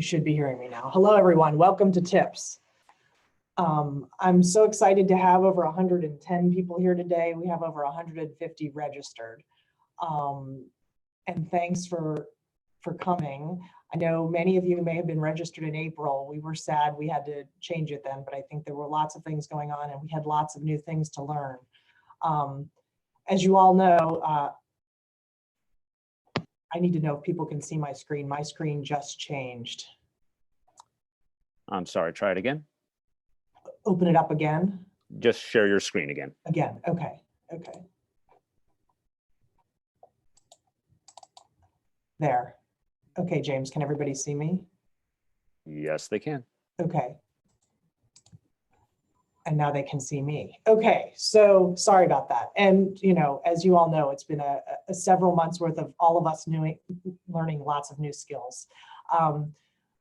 You should be hearing me now. Hello, everyone. Welcome to TiPS. I'm so excited to have over 110 people here today. We have over 150 registered. And thanks for coming. I know many of you may have been registered in April. We were sad we had to change it then, but I think there were lots of things going on and we had lots of new things to learn. As you all know, I need to know if people can see my screen. My screen just changed. I'm sorry, try it again. Open it up again. Just share your screen again. Again, okay. There. Okay, James, can everybody see me? Yes, they can. Okay. And now they can see me. Okay, so sorry about that. And you know, as you all know, it's been a several months worth of all of us learning lots of new skills.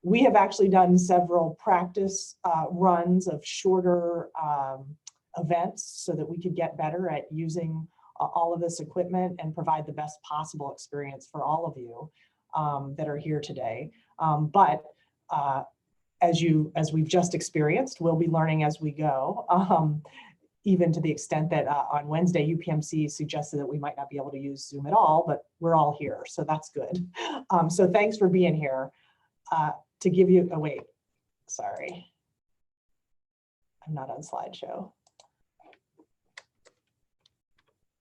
We have actually done several practice runs of shorter events so that we could get better at using all of this equipment and provide the best possible experience for all of you that are here today. As we've just experienced, we'll be learning as we go, even to the extent that on Wednesday, UPMC suggested that we might not be able to use Zoom at all, but we're all here, so that's good. So thanks for being here. To give you, oh wait, sorry. I'm not on slideshow.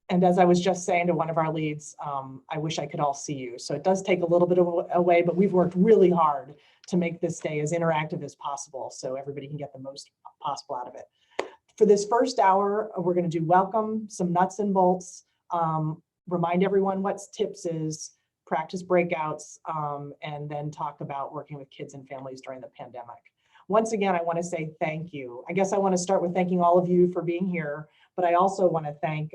And as I was just saying to one of our leads, I wish I could all see you. So it does take a little bit away, but we've worked really hard to make this day as interactive as possible so everybody can get the most possible out of it. For this first hour, we're going to do welcome, some nuts and bolts, remind everyone what TiPS is, practice breakouts, and then talk about working with kids and families during the pandemic. Once again, I want to say thank you. I guess I want to start with thanking all of you for being here, but I also want to thank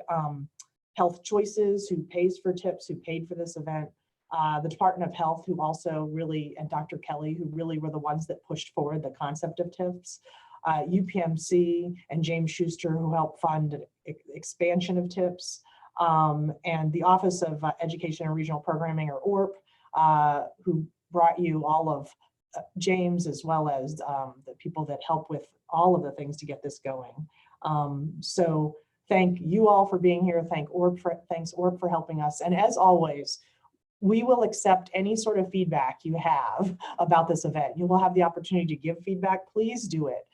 Health Choices, who pays for TiPS, who paid for this event, the Department of Health, who also really, and Dr. Kelly, who really were the ones that pushed forward the concept of TiPS, UPMC and James Schuster, who helped fund expansion of TiPS, and the Office of Education and Regional Programming, or ORP, who brought you all of James, as well as the people that help with all of the things to get this going. So thank you all for being here. Thanks ORP for helping us. And as always, we will accept any sort of feedback you have about this event. You will have the opportunity to give feedback. Please do it.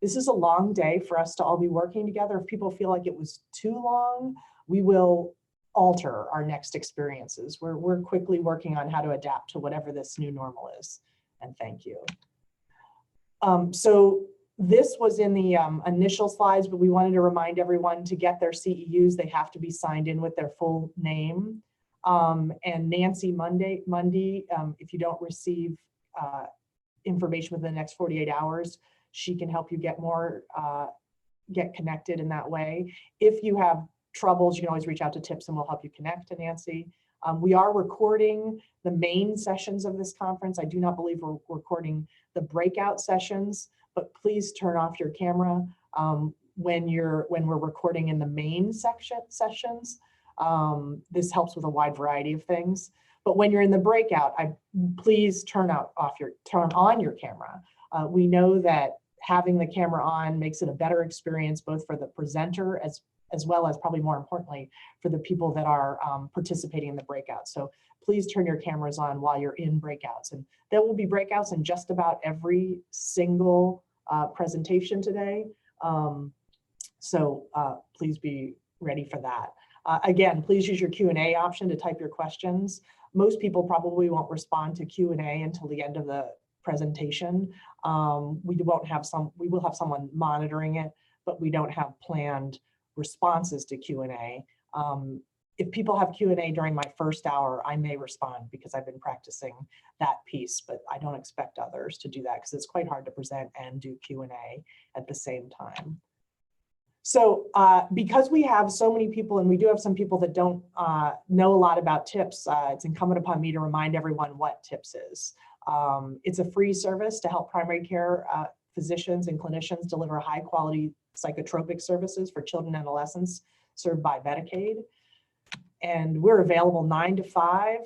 This is a long day for us to all be working together. If people feel like it was too long, we will alter our next experiences. We're quickly working on how to adapt to whatever this new normal is. And thank you. So this was in the initial slides, but we wanted to remind everyone to get their CEUs. They have to be signed in with their full name. And Nancy Mundy, if you don't receive information within the next 48 hours, she can help you get connected in that way. If you have troubles, you can always reach out to TiPS and we'll help you connect to Nancy. We are recording the main sessions of this conference. I do not believe we're recording the breakout sessions, but please turn off your camera when we're recording in the main sessions. This helps with a wide variety of things. But when you're in the breakout, please turn on your camera. We know that having the camera on makes it a better experience, both for the presenter as well as, probably more importantly, for the people that are participating in the breakout. So please turn your cameras on while you're in breakouts. And there will be breakouts in just about every single presentation today. So please be ready for that. Again, please use your Q&A option to type your questions. Most people probably won't respond to Q&A until the end of the presentation. We will have someone monitoring it, but we don't have planned responses to Q&A. If people have Q&A during my first hour, I may respond because I've been practicing that piece, but I don't expect others to do that because it's quite hard to present and do Q&A at the same time. So because we have so many people, and we do have some people that don't know a lot about TiPS, it's incumbent upon me to remind everyone what TiPS is. It's a free service to help primary care physicians and clinicians deliver high quality psychotropic services for children and adolescents served by Medicaid. And we're available 9 to 5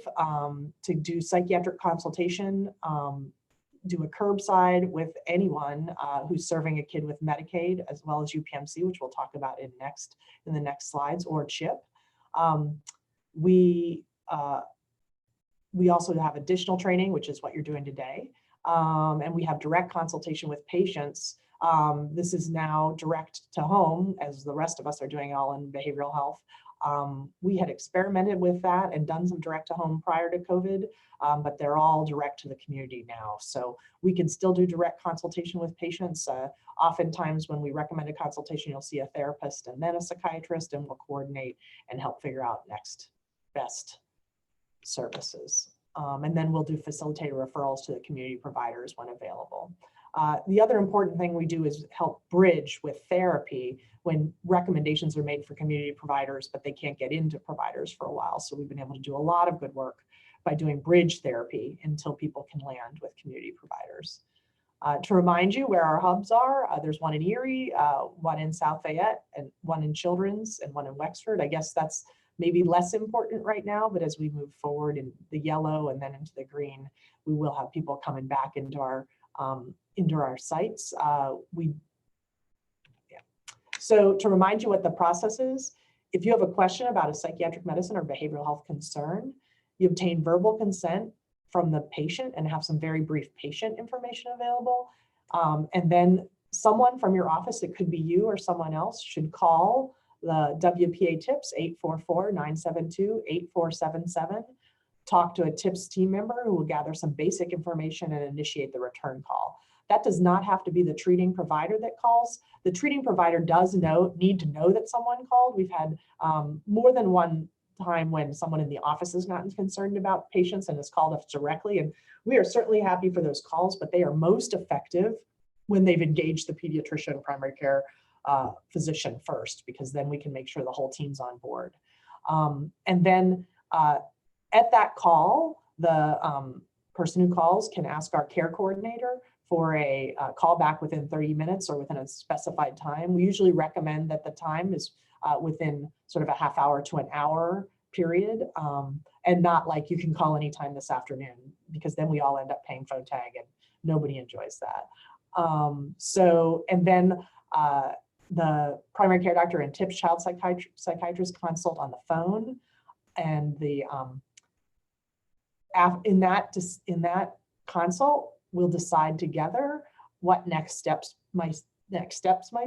to do psychiatric consultation do a curbside with anyone who's serving a kid with Medicaid, as well as UPMC, which we'll talk about in the next slides, or CHIP. We also have additional training, which is what you're doing today. And we have direct consultation with patients. This is now direct to home, as the rest of us are doing all in behavioral health. We had experimented with that and done some direct to home prior to COVID, but they're all direct to the community now. So we can still do direct consultation with patients. Oftentimes when we recommend a consultation, you'll see a therapist and then a psychiatrist, and we'll coordinate and help figure out next best services. And then we'll do facilitated referrals to the community providers when available. The other important thing we do is help bridge with therapy when recommendations are made for community providers, but they can't get into providers for a while. So we've been able to do a lot of good work by doing bridge therapy until people can land with community providers. To remind you where our hubs are, there's one in Erie, one in South Fayette, and one in Children's, and one in Wexford. I guess that's maybe less important right now, but as we move forward in the yellow and then into the green, we will have people coming back into our sites. So to remind you what the process is, if you have a question about a psychiatric medicine or behavioral health concern, you obtain verbal consent from the patient and have some very brief patient information available. And then someone from your office, it could be you or someone else, should call the WPA TiPS 844-972-8477, talk to a TiPS team member who will gather some basic information and initiate the return call. That does not have to be the treating provider that calls. The treating provider does need to know that someone called. We've had more than one time when someone in the office has gotten concerned about patients and has called us directly. And we are certainly happy for those calls, but they are most effective when they've engaged the pediatrician, primary care physician first, because then we can make sure the whole team's on board. And then at that call, the person who calls can ask our care coordinator for a call back within 30 minutes or within a specified time. We usually recommend that the time is within sort of a half hour to an hour period, and not like you can call anytime this afternoon, because then we all end up paying phone tag and nobody enjoys that. And then the primary care doctor and TiPS child psychiatrist consult on the phone, and in that consult, we'll decide together what next steps might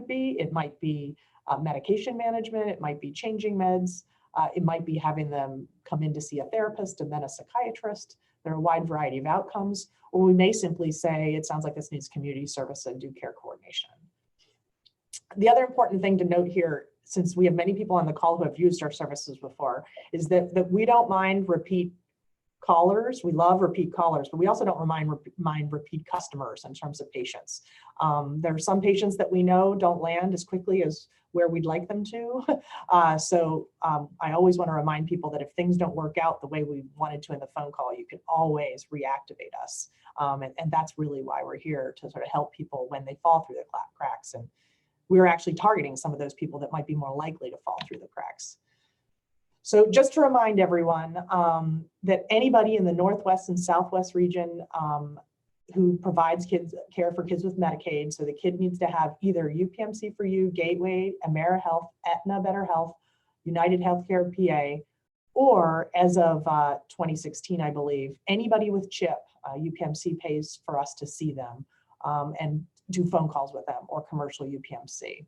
be. It might be medication management, it might be changing meds, it might be having them come in to see a therapist and then a psychiatrist. There are a wide variety of outcomes, or we may simply say, it sounds like this needs community service and do care coordination. The other important thing to note here, since we have many people on the call who have used our services before, is that we don't mind repeat callers. We love repeat callers, but we also don't mind repeat customers in terms of patients. There are some patients that we know don't land as quickly as where we'd like them to. So I always want to remind people that if things don't work out the way we wanted to in the phone call, you can always reactivate us. And that's really why we're here, to sort of help people when they fall through the cracks. And we're actually targeting some of those people that might be more likely to fall through the cracks. So just to remind everyone that anybody in the Northwest and Southwest region who provides care for kids with Medicaid, so the kid needs to have either UPMC for You, Gateway, AmeriHealth, Aetna Better Health, United Healthcare PA, or as of 2016, I believe, anybody with CHIP, UPMC pays for us to see them and do phone calls with them, or commercial UPMC.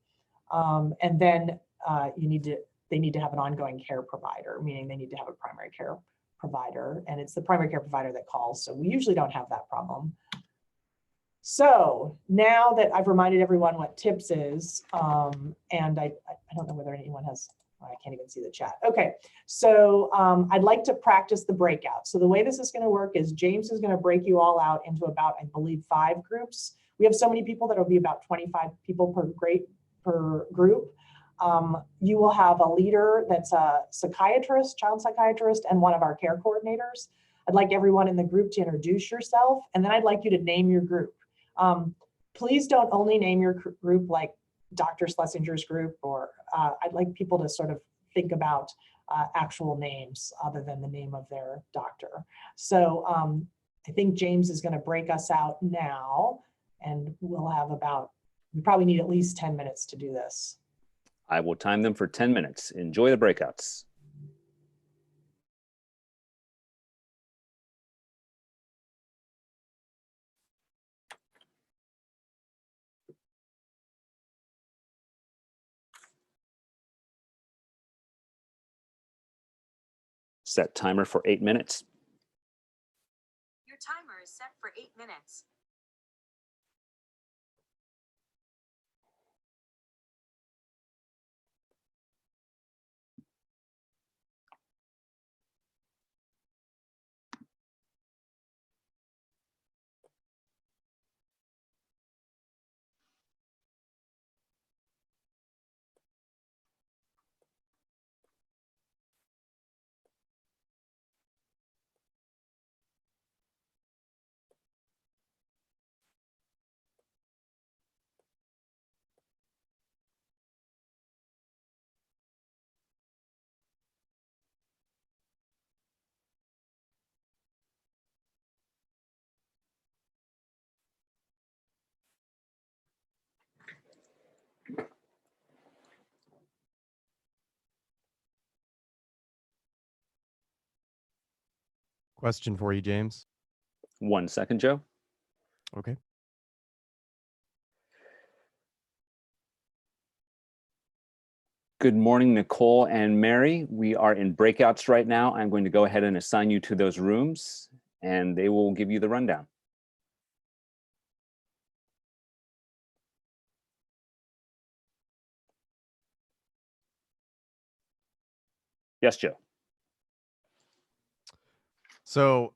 And then they need to have an ongoing care provider, meaning they need to have a primary care provider, and it's the primary care provider that calls. So we usually don't have that problem. So now that I've reminded everyone what TiPS is, and I don't know whether anyone has, I can't even see the chat. Okay, so I'd like to practice the breakout. So the way this is going to work is James is going to break you all out into about, I believe, 5 groups. We have so many people that will be about 25 people per group. You will have a leader that's a psychiatrist, child psychiatrist, and one of our care coordinators. I'd like everyone in the group to introduce yourself, and then I'd like you to name your group. Please don't only name your group like Dr. Schlesinger's group, or I'd like people to sort of think about actual names other than the name of their doctor. So I think James is going to break us out now, and we'll have we probably need at least 10 minutes to do this. I will time them for 10 minutes. Enjoy the breakouts. Set timer for 8 minutes. Your timer is set for 8 minutes. Question for you, James. 1 second, Joe. Okay. Good morning, Nicole and Mary. We are in breakouts right now. I'm going to go ahead and assign you to those rooms, and they will give you the rundown. Yes, Joe. So,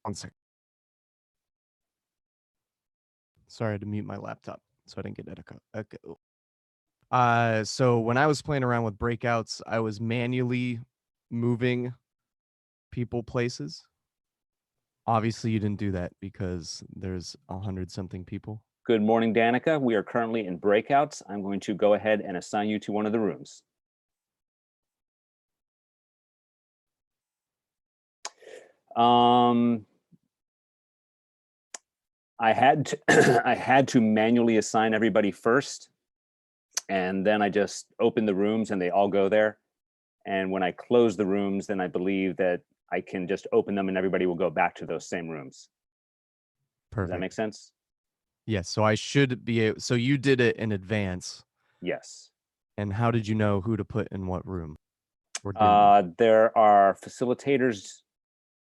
1 second. Sorry, I had to mute my laptop so I didn't get echo. So when I was playing around with breakouts, I was manually moving people places. Obviously, you didn't do that because there's 100-something people. Good morning, Danica. We are currently in breakouts. I'm going to go ahead and assign you to one of the rooms. I had to I had to manually assign everybody first, and then I just open the rooms and they all go there. And when I close the rooms, then I believe that I can just open them and everybody will go back to those same rooms. Perfect. Does that make sense? Yes. So I should be able. So you did it in advance. Yes. And how did you know who to put in what room? Or didn't you? There are facilitators.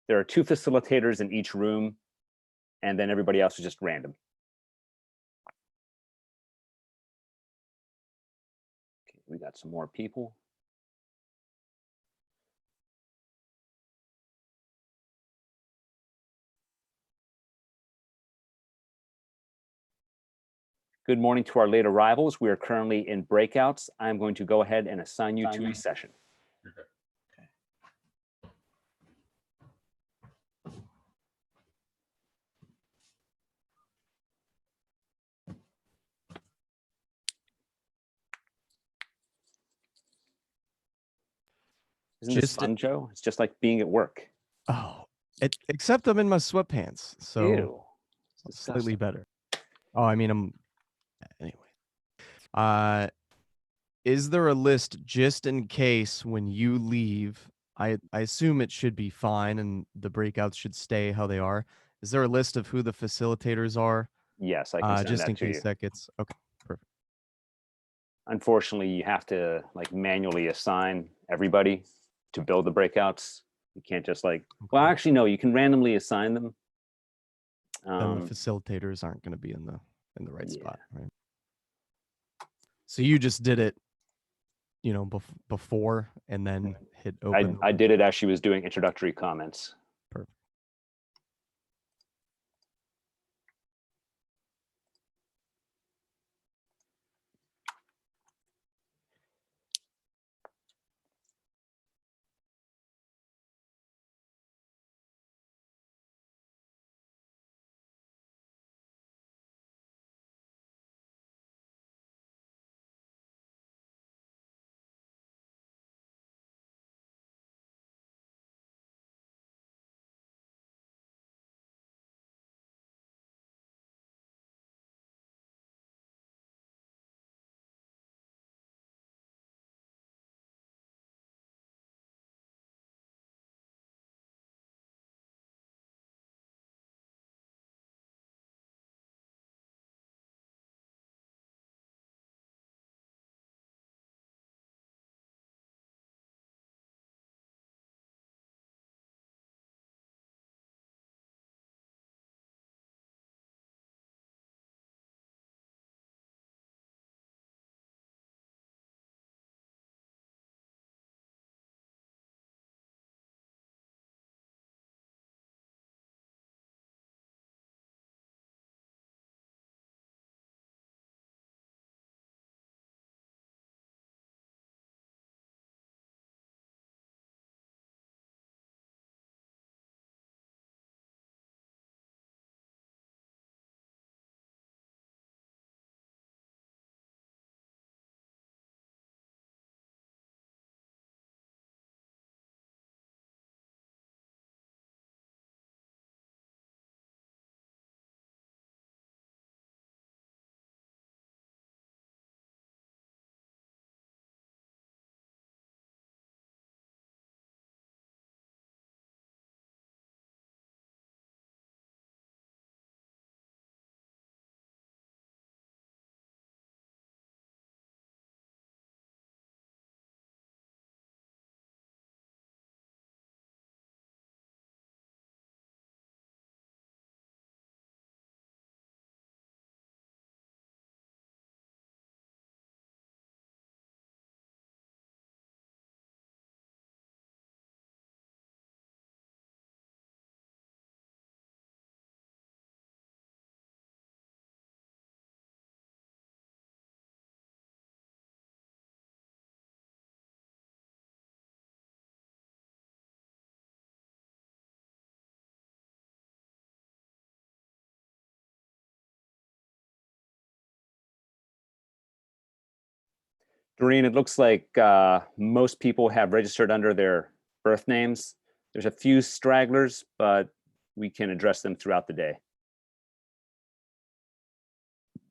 There are 2 facilitators in each room, and then everybody else is just random. Okay, we got some more people. Good morning to our late arrivals. We are currently in breakouts. I'm going to go ahead and assign you to a session. Isn't this fun, Joe? It's just like being at work. Oh, except I'm in my sweatpants, so Ew. slightly better. Oh, I mean, anyway. Is there a list just in case when you leave? I assume it should be fine and the breakouts should stay how they are. Is there a list of who the facilitators are? Yes, I can send just that in to case you. that gets okay. Perfect. Unfortunately, you have to like manually assign everybody to build the breakouts. You can't just like, well, actually, no, you can randomly assign them. Then the facilitators aren't going to be in the right Yeah. spot, right? So you just did it, before and then hit open. I did it as she was doing introductory comments. Perfect. Doreen, it looks like most people have registered under their birth names. There's a few stragglers, but we can address them throughout the day.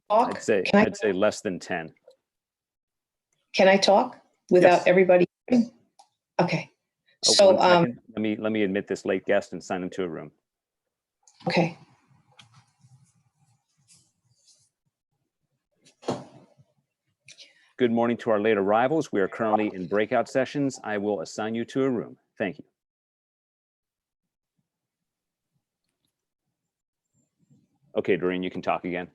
Talk? I'd say less than 10. Can I talk without Yes. everybody? Okay. Oh, So, one second. Let me admit this late guest and sign them to a room. okay. Good morning to our late arrivals. We are currently in breakout sessions. I will assign you to a room. Thank you. Okay, Doreen, you can talk again.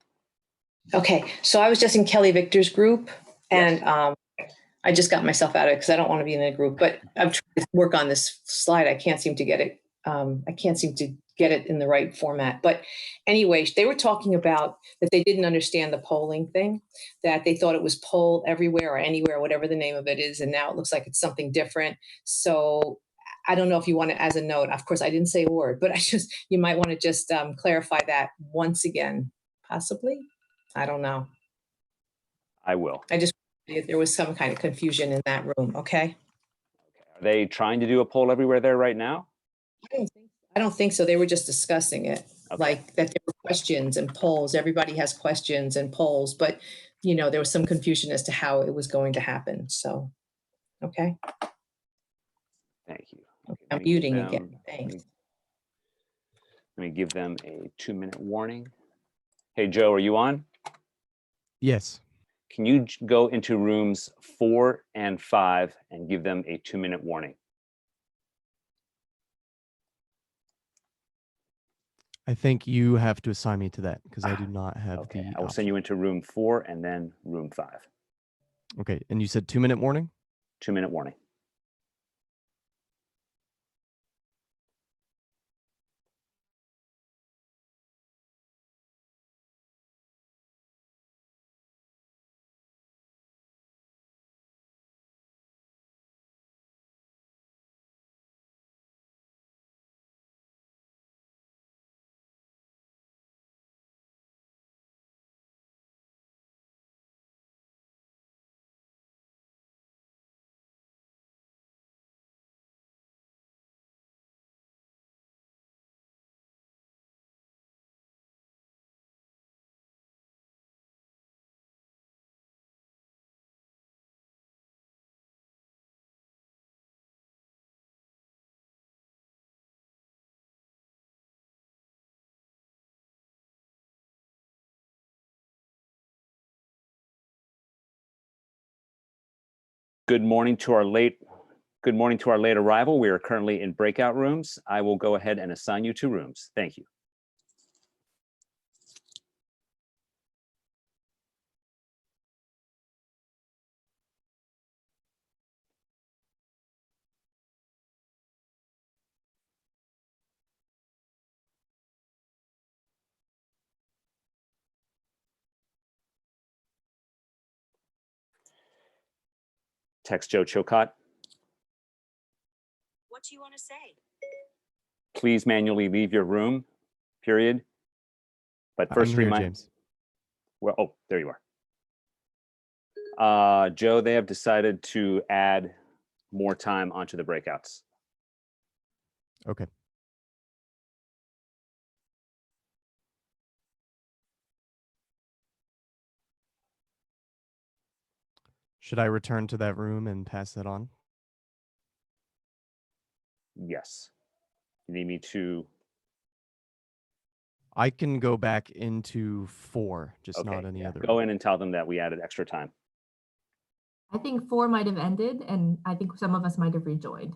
Okay. So I was just in Kelly Victor's group and Yes. I just got myself out of it because I don't want to be in a group, but I'm trying to work on this slide. I can't seem to get it. I can't seem to get it in the right format. But anyway, they were talking about that they didn't understand the polling thing, that they thought it was poll everywhere or anywhere, whatever the name of it is. And now it looks like it's something different. So I don't know if you want to, as a note, of course, I didn't say a word, but you might want to just clarify that once again, possibly. I don't know. I will. If there was some kind of confusion in that room, okay? Are they trying to do a poll everywhere there right now? I don't think so. They were just discussing it, Okay. like that there were questions and polls. Everybody has questions and polls, but there was some confusion as to how it was going to happen. So, okay. Thank you. Okay, let I'm me give muting them- again. Thanks. Let me give them a 2-minute warning. Hey, Joe, are you on? Yes. Can you go into rooms 4 and 5 and give them a 2-minute warning? I think you have to assign me to that because I do not have Okay, the I will option. send you into room 4 and then room 5. Okay, and you said 2-minute warning? 2-minute warning. Good morning to our late arrival. We are currently in breakout rooms. I will go ahead and assign you to rooms. Thank you. Text Joe Chilcott. What do you want to say? Please manually leave your room, period. But first I'm here, remind. James. Well, oh, there you are. Joe, they have decided to add more time onto the breakouts. Okay. Should I return to that room and pass that on? Yes. You need me to. I can go back into 4, just Okay, not any yeah. other. Go in and tell them that we added extra time. I think 4 might have ended, and I think some of us might have rejoined.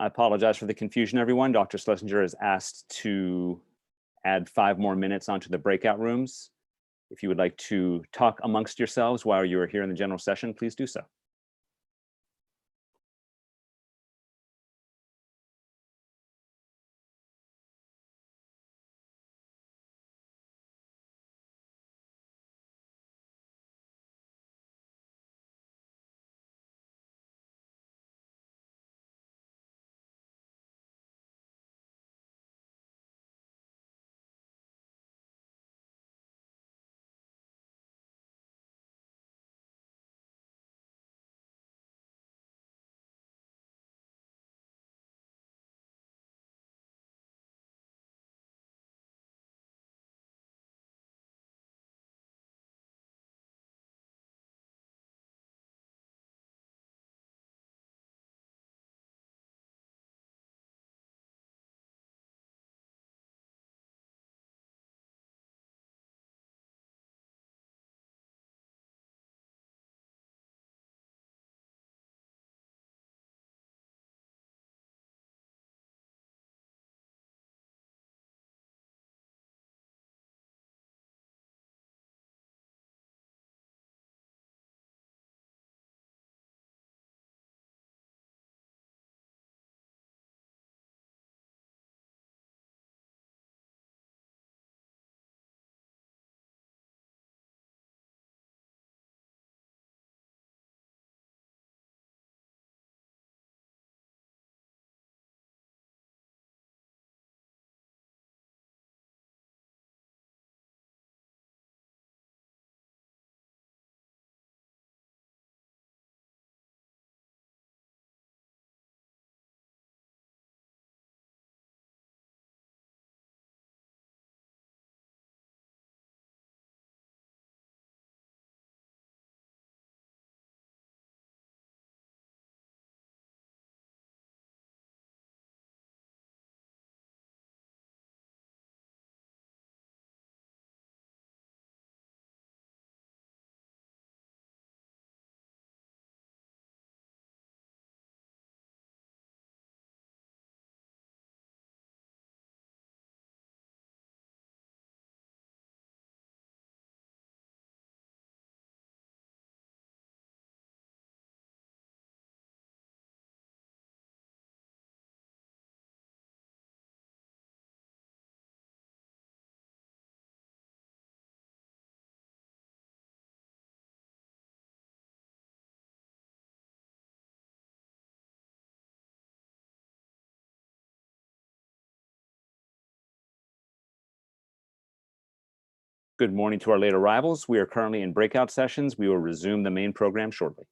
I apologize for the confusion, everyone. Dr. Schlesinger has asked to add 5 more minutes onto the breakout rooms. If you would like to talk amongst yourselves while you are here in the general session, please do so. Good morning to our late arrivals. We are currently in breakout sessions. We will resume the main program shortly.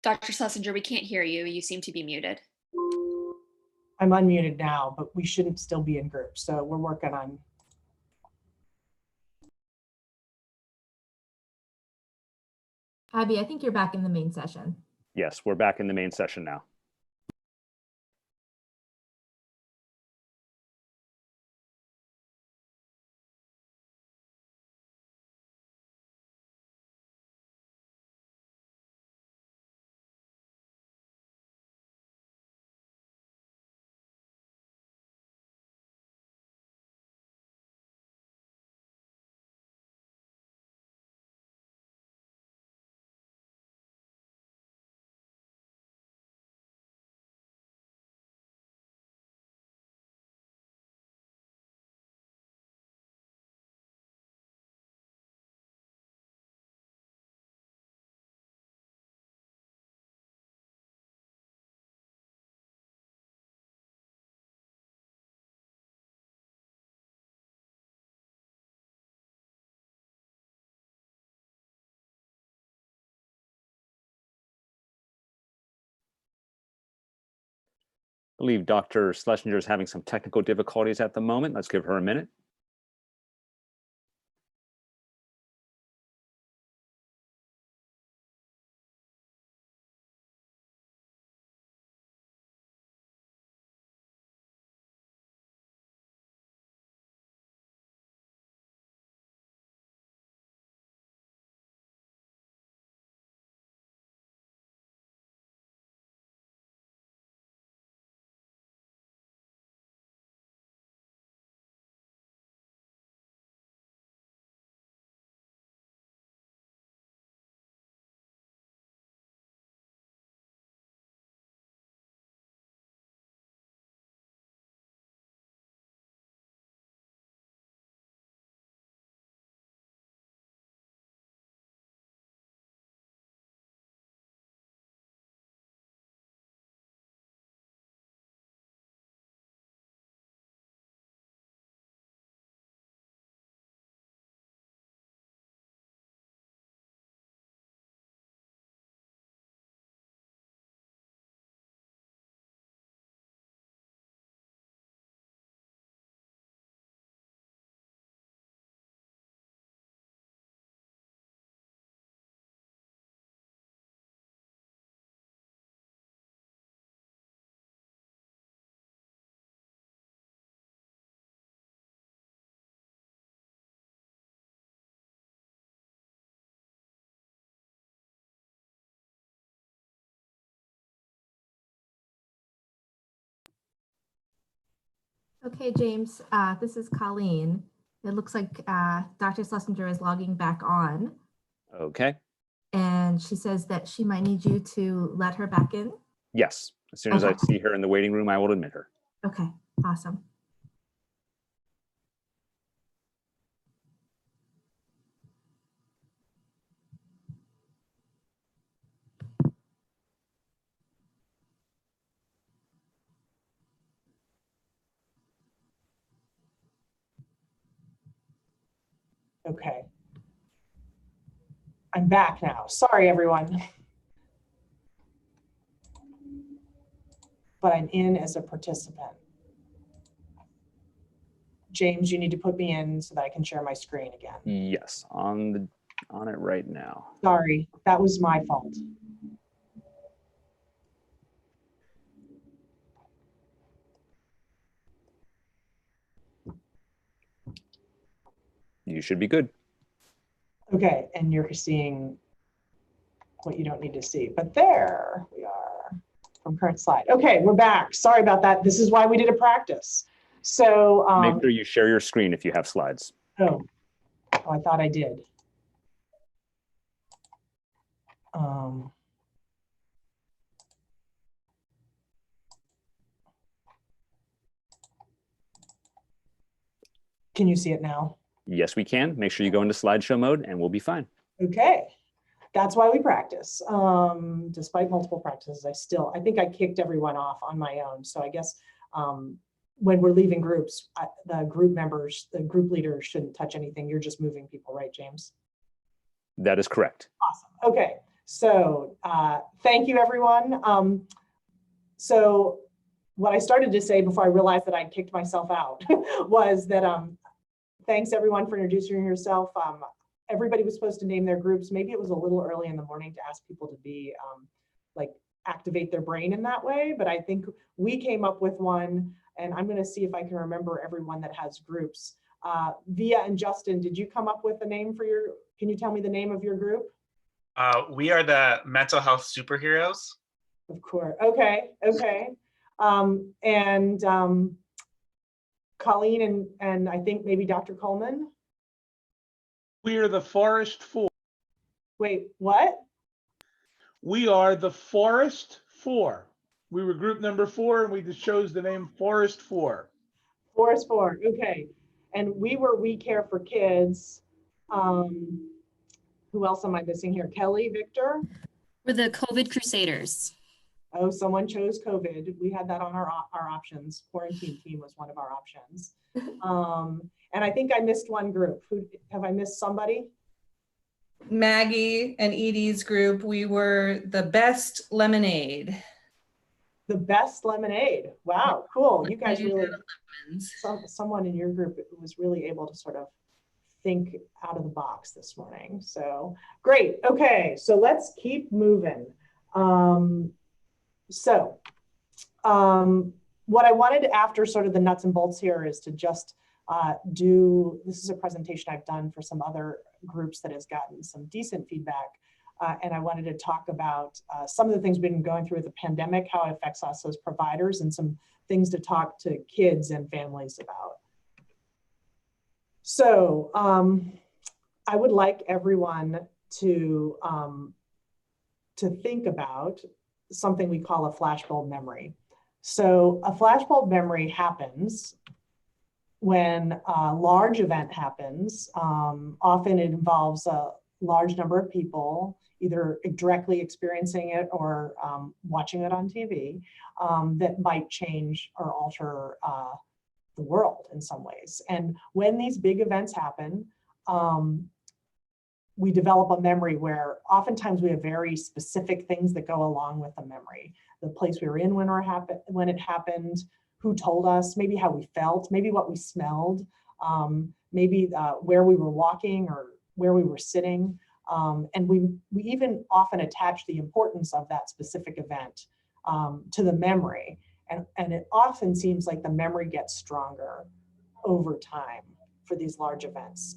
Dr. Schlesinger, we can't hear you. You seem to be muted. I'm unmuted now, but we shouldn't still be in groups. So we're working on. Abby, I think you're back in the main session. Yes, we're back in the main session now. believe Dr. Schlesinger is having some technical difficulties at the moment. Let's give her a minute. Okay, James, this is Colleen. It looks like Dr. Schlesinger is logging back on, Okay. and she says that she might need you to let her back in. Yes. As soon as I Okay. see her in the waiting room, I will admit her. Okay, awesome. Okay. I'm back now. Sorry, everyone. But I'm in as a participant. James, you need to put me in so that I can share my screen again. Yes, on it right now. Sorry, that was my fault. You should be good. Okay, and you're seeing what you don't need to see, but there we are from current slide. Okay, we're back. Sorry about that. This is why we did a practice. So, Make sure you share your screen if you have slides. oh, I thought I did. Can you see it now? Yes, we can. Make sure you go into slideshow mode and we'll be fine. Okay, that's why we practice. Despite multiple practices, I think I kicked everyone off on my own. So I guess when we're leaving groups, the group members, the group leaders shouldn't touch anything. You're just moving people, right, James? That is correct. Awesome. Okay, so thank you, everyone. So what I started to say before I realized that I'd kicked myself out was that thanks everyone for introducing yourself. Everybody was supposed to name their groups. Maybe it was a little early in the morning to ask people to be like activate their brain in that way, but I think we came up with one, and I'm going to see if I can remember everyone that has groups. Via and Justin, did you come up with a name for your, can you tell me the name of your group? We are the mental health superheroes. Of course. Okay. Okay. Colleen and I think maybe Dr. Coleman. We are the Forest Four. Wait, what? We are the Forest Four. We were group number 4 and we just chose the name Forest Four. Forest Four. Okay. And we were We Care for Kids. Who else am I missing here? Kelly, Victor? We're the COVID Crusaders. Oh, someone chose COVID. We had that on our options. Quarantine team was one of our options. And I think I missed one group. Who have I missed? Somebody? Maggie and Edie's group. We were the Best Lemonade. The best lemonade. Wow, cool. You guys Lemonade really, out of lemons. someone in your group was really able to sort of think out of the box this morning. So great. Okay, so let's keep moving. What I wanted after sort of the nuts and bolts here is to just this is a presentation I've done for some other groups that has gotten some decent feedback. And I wanted to talk about some of the things we've been going through with the pandemic, how it affects us as providers, and some things to talk to kids and families about. So I would like everyone to think about something we call a flashbulb memory. So a flashbulb memory happens when a large event happens. Often it involves a large number of people, either directly experiencing it or watching it on TV, that might change or alter the world in some ways. And when these big events happen, we develop a memory where oftentimes we have very specific things that go along with the memory. The place we were in when it happened, who told us, maybe how we felt, maybe what we smelled, maybe where we were walking or where we were sitting. And we even often attach the importance of that specific event to the memory. And it often seems like the memory gets stronger over time for these large events.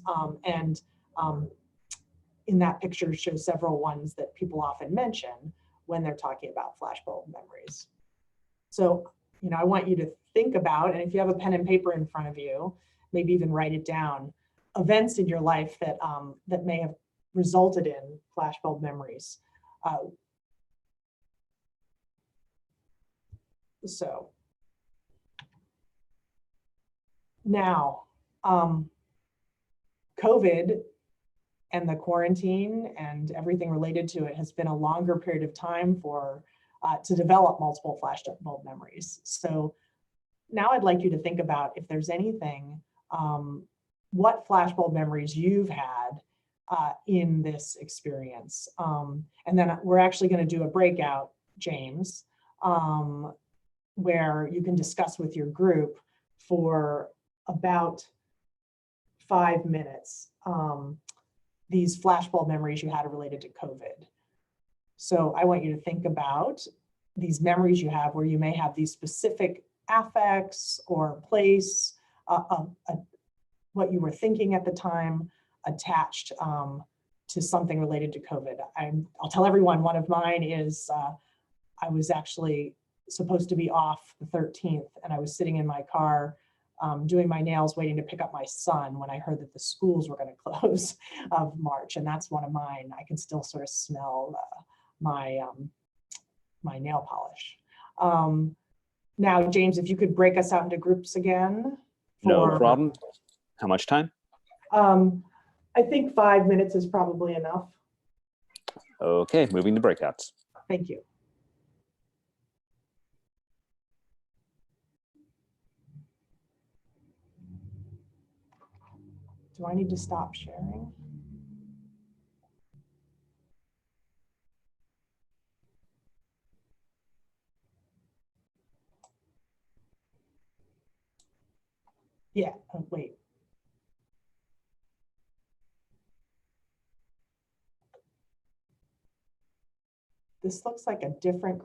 In that picture shows several ones that people often mention when they're talking about flashbulb memories. So, I want you to think about, and if you have a pen and paper in front of you, maybe even write it down, events in your life that, that may have resulted in flashbulb memories. So now, COVID and the quarantine and everything related to it has been a longer period of time for to develop multiple flashbulb memories. So now I'd like you to think about if there's anything, what flashbulb memories you've had in this experience. And then we're actually going to do a breakout, James, where you can discuss with your group for about 5 minutes these flashbulb memories you had related to COVID. So I want you to think about these memories you have where you may have these specific affects or place, what you were thinking at the time attached to something related to COVID. I'll tell everyone, one of mine is I was actually supposed to be off the 13th and I was sitting in my car doing my nails, waiting to pick up my son when I heard that the schools were going to close of March. And that's one of mine. I can still sort of smell my nail polish. Now, James, if you could break us out into groups again. No problem. How much time? I think 5 minutes is probably enough. Okay, moving to breakouts. Thank you. Do I need to stop sharing? Yeah, oh, wait. This looks like a different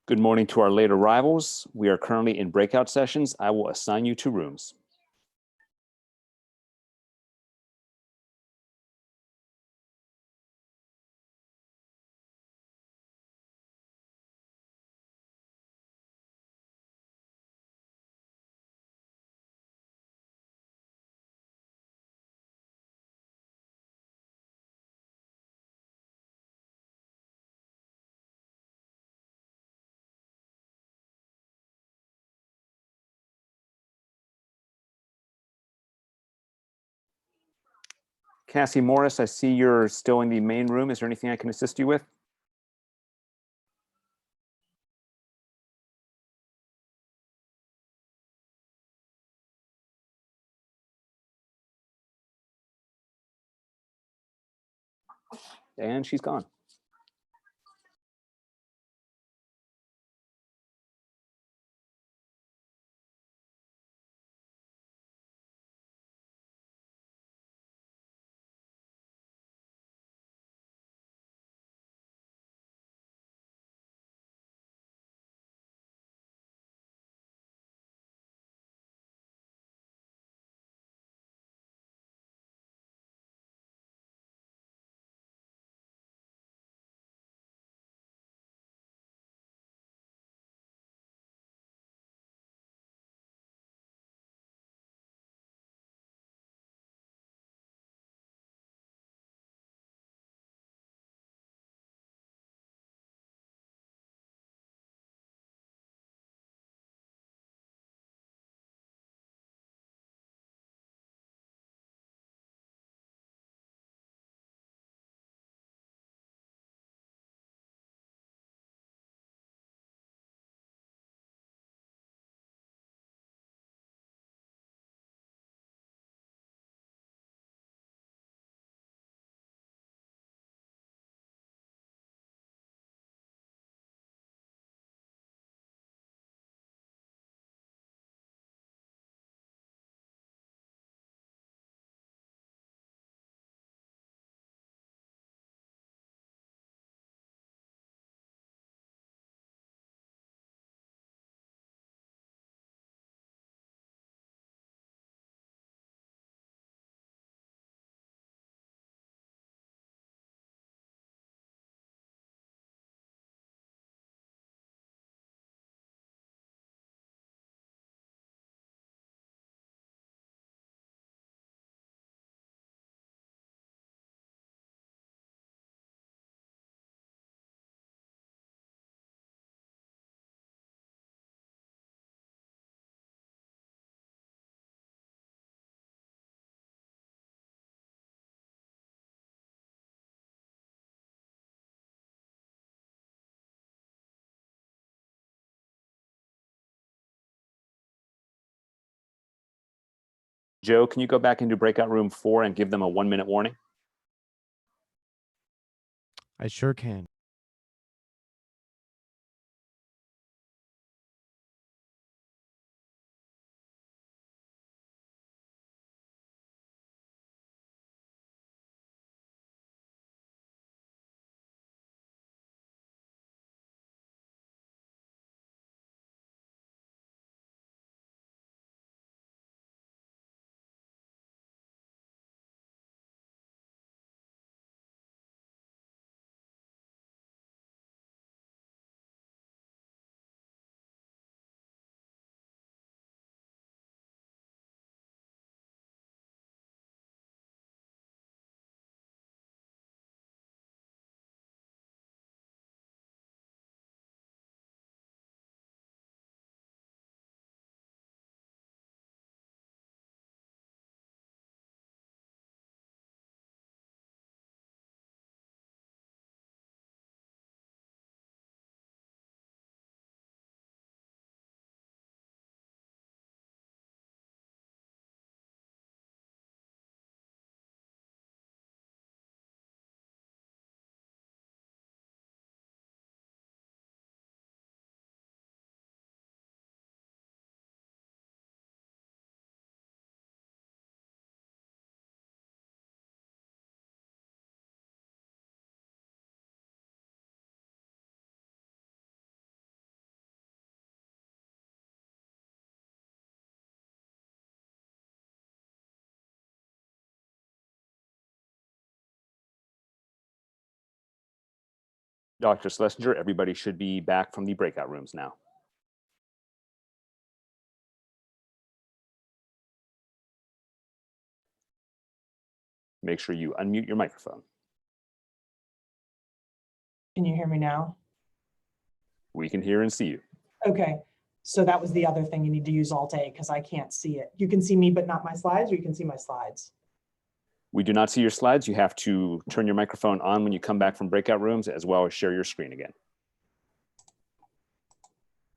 Good morning to our late arrivals. We are currently in breakout sessions. I will assign you to rooms. Cassie Morris, I see you're still in the main room. Is there anything I can assist you with? And she's gone. Joe, can you go back into breakout room 4 and give them a 1-minute warning? I sure can. Dr. Schlesinger, everybody should be back from the breakout rooms now. Make sure you unmute your microphone. Can you hear me now? We can hear and see you. Okay, so that was the other thing. You need to use Alt-A because I can't see it. You can see me, but not my slides, or you can see my slides. We do not see your slides. You have to turn your microphone on when you come back from breakout rooms, as well as share your screen again.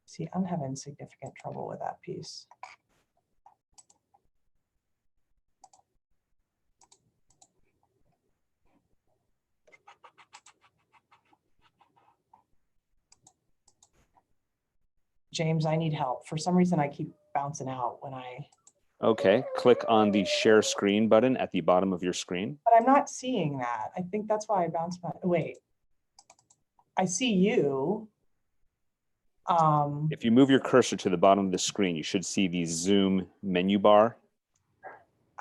See, I'm having significant trouble with that piece. James, I need help. For some reason, I keep bouncing out when Okay, click on the share screen button at the bottom of your screen. but I'm not seeing that. I think that's why I bounced my, wait. I see you. If you move your cursor to the bottom of the screen, you should see the Zoom menu bar.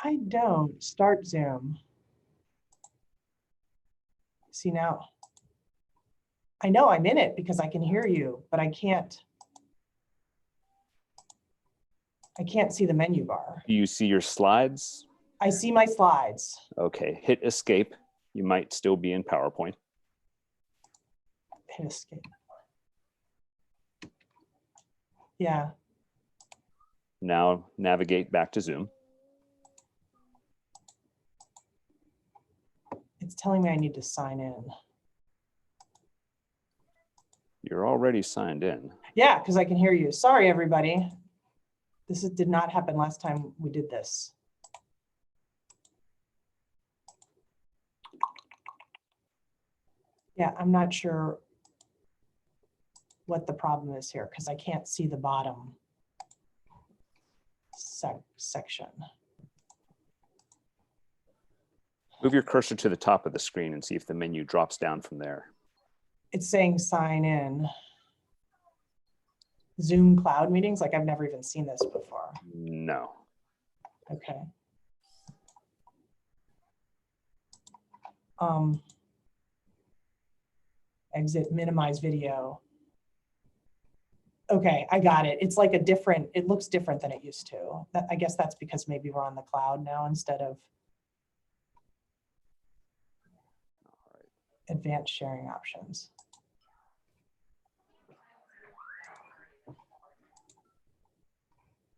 I don't. Start Zoom. See now. I know I'm in it because I can hear you, but I can't see the menu bar. Do you see your slides? I see my slides. Okay, hit escape. You might still be in PowerPoint. Hit escape. Yeah. Now navigate back to Zoom. It's telling me I need to sign in. You're already signed in. Yeah, because I can hear you. Sorry, everybody. Did not happen last time we did this. Yeah, I'm not sure what the problem is here because I can't see the bottom section. Move your cursor to the top of the screen and see if the menu drops down from there. It's saying sign in. Zoom cloud meetings, like I've never even seen this before. No. Okay. Exit, minimize video. Okay, I got it. It's like a different, it looks different than it used to. I guess that's because maybe we're on the cloud now instead of advanced sharing options.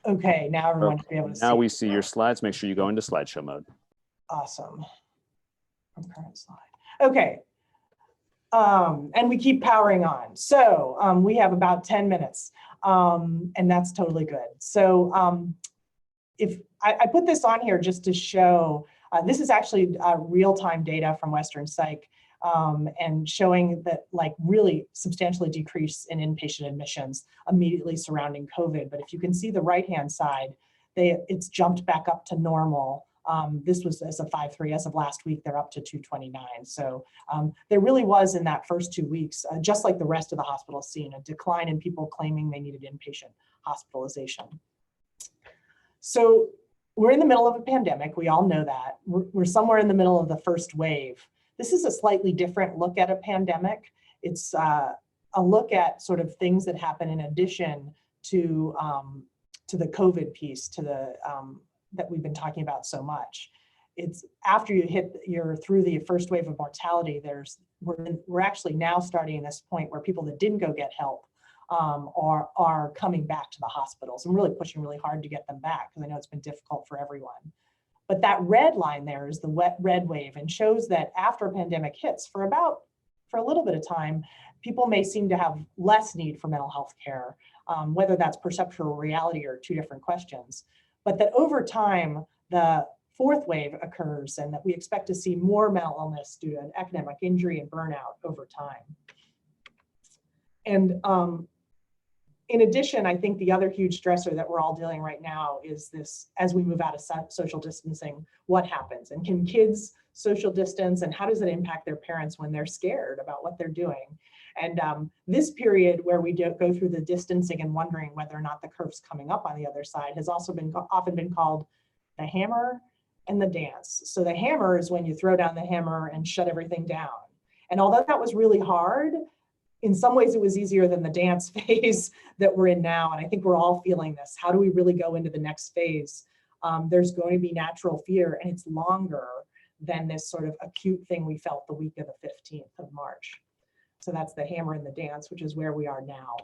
Okay, now everyone should be able to see. Now we see your slides. Make sure you go into slideshow mode. Awesome. From current slide. Okay. And we keep powering on. So we have about 10 minutes and that's totally good. So if I put this on here just to show, this is actually real-time data from Western Psych and showing that like really substantially decrease in inpatient admissions immediately surrounding COVID. But if you can see the right-hand side, it's jumped back up to normal. This was as a 5.3. As of last week, they're up to 229. So there really was in that first 2 weeks, just like the rest of the hospital scene, a decline in people claiming they needed inpatient hospitalization. So we're in the middle of a pandemic. We all know that. We're somewhere in the middle of the first wave. This is a slightly different look at a pandemic. It's a look at sort of things that happen in addition to the COVID piece, to the that we've been talking about so much. It's after you're through the first wave of mortality, we're actually now starting this point where people that didn't go get help are coming back to the hospitals and really pushing really hard to get them back, because I know it's been difficult for everyone. But that red line there is the red wave, and shows that after a pandemic hits, for a little bit of time, people may seem to have less need for mental health care, whether that's perceptual reality or two different questions. But that over time, the fourth wave occurs and that we expect to see more mental illness due to an academic injury and burnout over time. And in addition, I think the other huge stressor that we're all dealing right now is this: as we move out of social distancing, what happens? And can kids social distance, and how does it impact their parents when they're scared about what they're doing? And this period where we go through the distancing and wondering whether or not the curve's coming up on the other side has also often been called the hammer and the dance. So the hammer is when you throw down the hammer and shut everything down. And although that was really hard, in some ways it was easier than the dance phase that we're in now. And I think we're all feeling this. How do we really go into the next phase? There's going to be natural fear, and it's longer than this sort of acute thing we felt the week of the 15th of March. So that's the hammer and the dance, which is where we are now.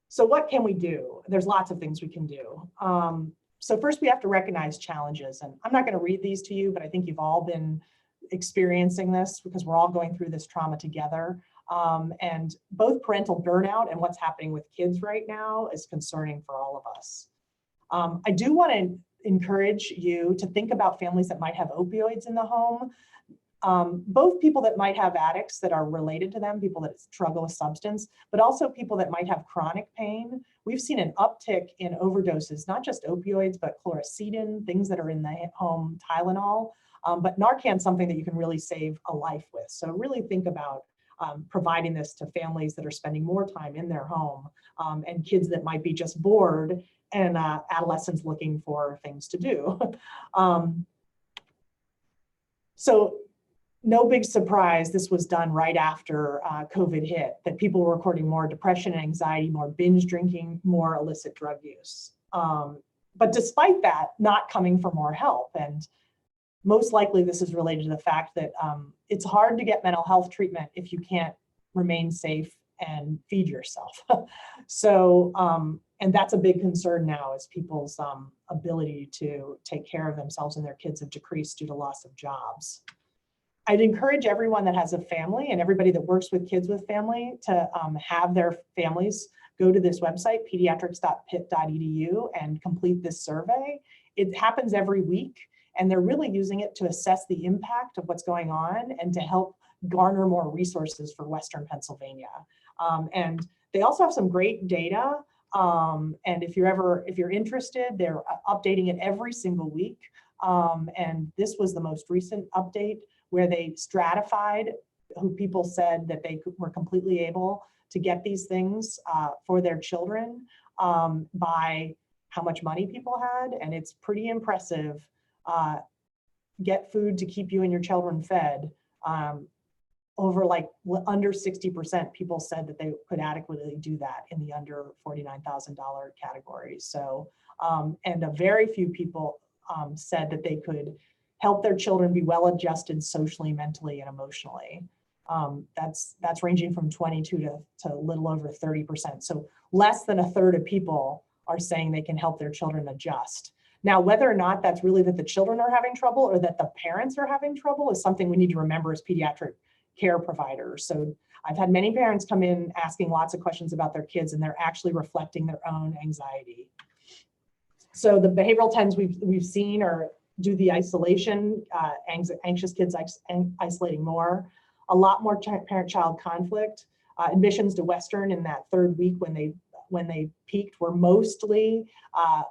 So what can we do? There's lots of things we can do. So first we have to recognize challenges, and I'm not going to read these to you, but I think you've all been experiencing this because we're all going through this trauma together. And both parental burnout and what's happening with kids right now is concerning for all of us. I do want to encourage you to think about families that might have opioids in the home. Both people that might have addicts that are related to them, people that struggle with substance, but also people that might have chronic pain. We've seen an uptick in overdoses, not just opioids, but chlorocidin, things that are in the home, Tylenol, but Narcan, something that you can really save a life with. So really think about providing this to families that are spending more time in their home, and kids that might be just bored, and adolescents looking for things to do. So no big surprise, this was done right after COVID hit, that people were recording more depression and anxiety, more binge drinking, more illicit drug use. But despite that, not coming for more help. And most likely this is related to the fact that it's hard to get mental health treatment if you can't remain safe and feed yourself. So, and that's a big concern now, is people's ability to take care of themselves and their kids have decreased due to loss of jobs. I'd encourage everyone that has a family and everybody that works with kids with family to have their families go to this website, pediatrics.pitt.edu, and complete this survey. It happens every week, and they're really using it to assess the impact of what's going on and to help garner more resources for Western Pennsylvania. And they also have some great data. And if you're interested, they're updating it every single week. And this was the most recent update, where they stratified who people said that they were completely able to get these things for their children by how much money people had. And it's pretty impressive. Get food to keep you and your children fed. Over like under 60% people said that they could adequately do that in the under $49,000 category. So, and a very few people said that they could help their children be well-adjusted socially, mentally, and emotionally. That's ranging from 22 to a little over 30%. So less than a third of people are saying they can help their children adjust. Now, whether or not that's really that the children are having trouble or that the parents are having trouble is something we need to remember as pediatric care providers. So I've had many parents come in asking lots of questions about their kids, and they're actually reflecting their own anxiety. So the behavioral trends we've seen are do the isolation, anxious kids isolating more, a lot more parent-child conflict. Admissions to Western in that third week when they peaked were mostly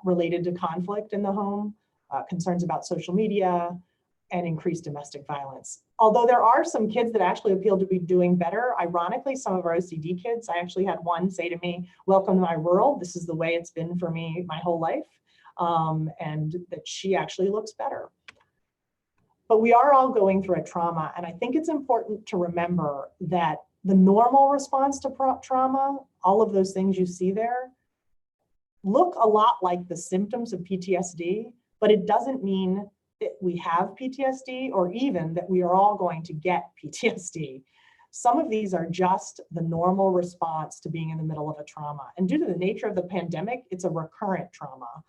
related to conflict in the home, concerns about social media, and increased domestic violence. Although there are some kids that actually appeal to be doing better. Ironically, some of our OCD kids, I actually had one say to me, "Welcome to my world. This is the way it's been for me my whole life." And that she actually looks better. But we are all going through a trauma, and I think it's important to remember that the normal response to trauma, all of those things you see there, look a lot like the symptoms of PTSD, but it doesn't mean that we have PTSD or even that we are all going to get PTSD. Some of these are just the normal response to being in the middle of a trauma. And due to the nature of the pandemic, it's a recurrent trauma.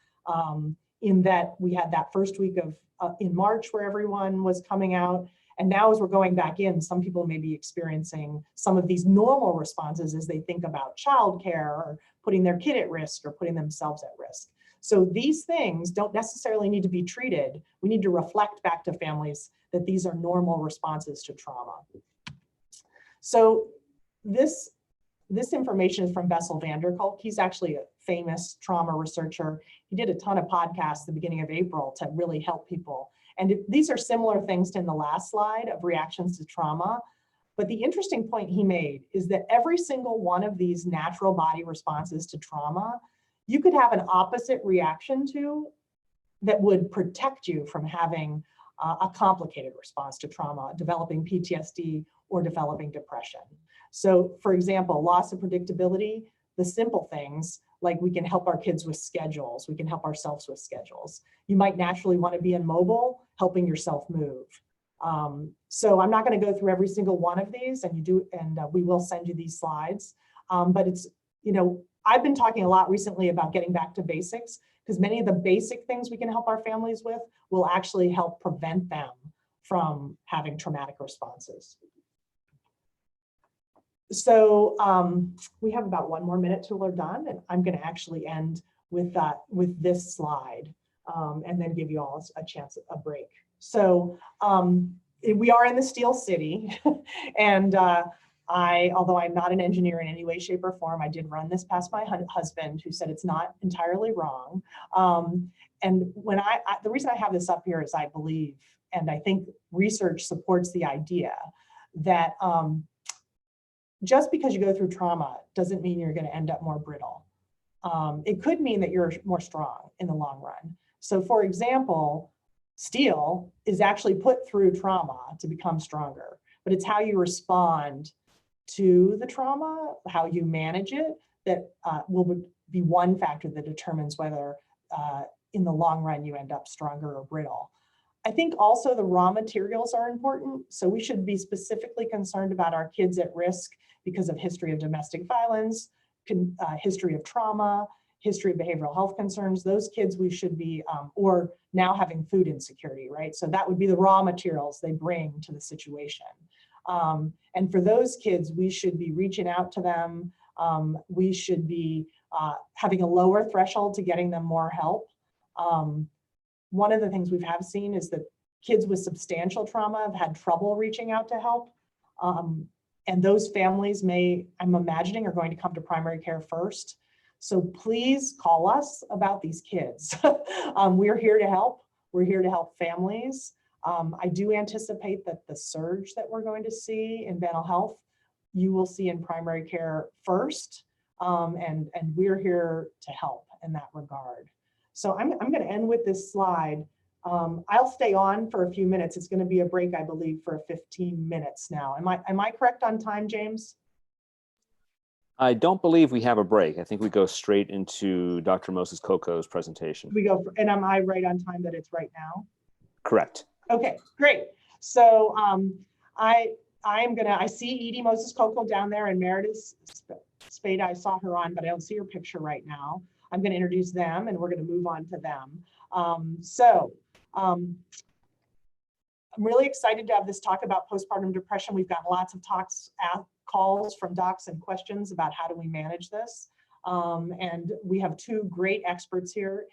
In that we had that first week of in March where everyone was coming out, and now as we're going back in, some people may be experiencing some of these normal responses as they think about childcare or putting their kid at risk or putting themselves at risk. So these things don't necessarily need to be treated. We need to reflect back to families that these are normal responses to trauma. So this information is from Bessel van der Kolk. He's actually a famous trauma researcher. He did a ton of podcasts at the beginning of April to really help people. And these are similar things to in the last slide of reactions to trauma. But the interesting point he made is that every single one of these natural body responses to trauma, you could have an opposite reaction to that would protect you from having a complicated response to trauma, developing PTSD or developing depression. So for example, loss of predictability, the simple things, like we can help our kids with schedules. We can help ourselves with schedules. You might naturally want to be immobile, helping yourself move. So I'm not going to go through every single one of these, and we will send you these slides. But it's, I've been talking a lot recently about getting back to basics, because many of the basic things we can help our families with will actually help prevent them from having traumatic responses. So we have about 1 more minute till we're done, and I'm going to actually end with this slide, and then give you all a chance, a break. So we are in the Steel City, and although I'm not an engineer in any way, shape, or form, I did run this past my husband, who said it's not entirely wrong. And when the reason I have this up here is I believe, and I think research supports the idea that just because you go through trauma doesn't mean you're going to end up more brittle. It could mean that you're more strong in the long run. So for example, steel is actually put through trauma to become stronger, but it's how you respond to the trauma, how you manage it, that will be one factor that determines whether in the long run you end up stronger or brittle. I think also the raw materials are important. So we should be specifically concerned about our kids at risk because of history of domestic violence, history of trauma, history of behavioral health concerns. Those kids we should be, or now having food insecurity, right? So that would be the raw materials they bring to the situation. And for those kids, we should be reaching out to them. We should be having a lower threshold to getting them more help. One of the things we have seen is that kids with substantial trauma have had trouble reaching out to help. And those families I'm imagining, are going to come to primary care first. So please call us about these kids. We're here to help. We're here to help families. I do anticipate that the surge that we're going to see in mental health, you will see in primary care first. And we're here to help in that regard. So I'm going to end with this slide. I'll stay on for a few minutes. It's going to be a break, I believe, for 15 minutes now. Am I correct on time, James? I don't believe we have a break. I think we go straight into Dr. Moses Coco's presentation. And am I right on time that it's right now? Correct. Okay, great. So I see Edie Moses Coco down there, and Meredith Spada, I saw her on, but I don't see her picture right now. I'm going to introduce them, and we're going to move on to them. I'm really excited to have this talk about postpartum depression. We've got lots of calls from docs and questions about how do we manage this. And we have two great experts here.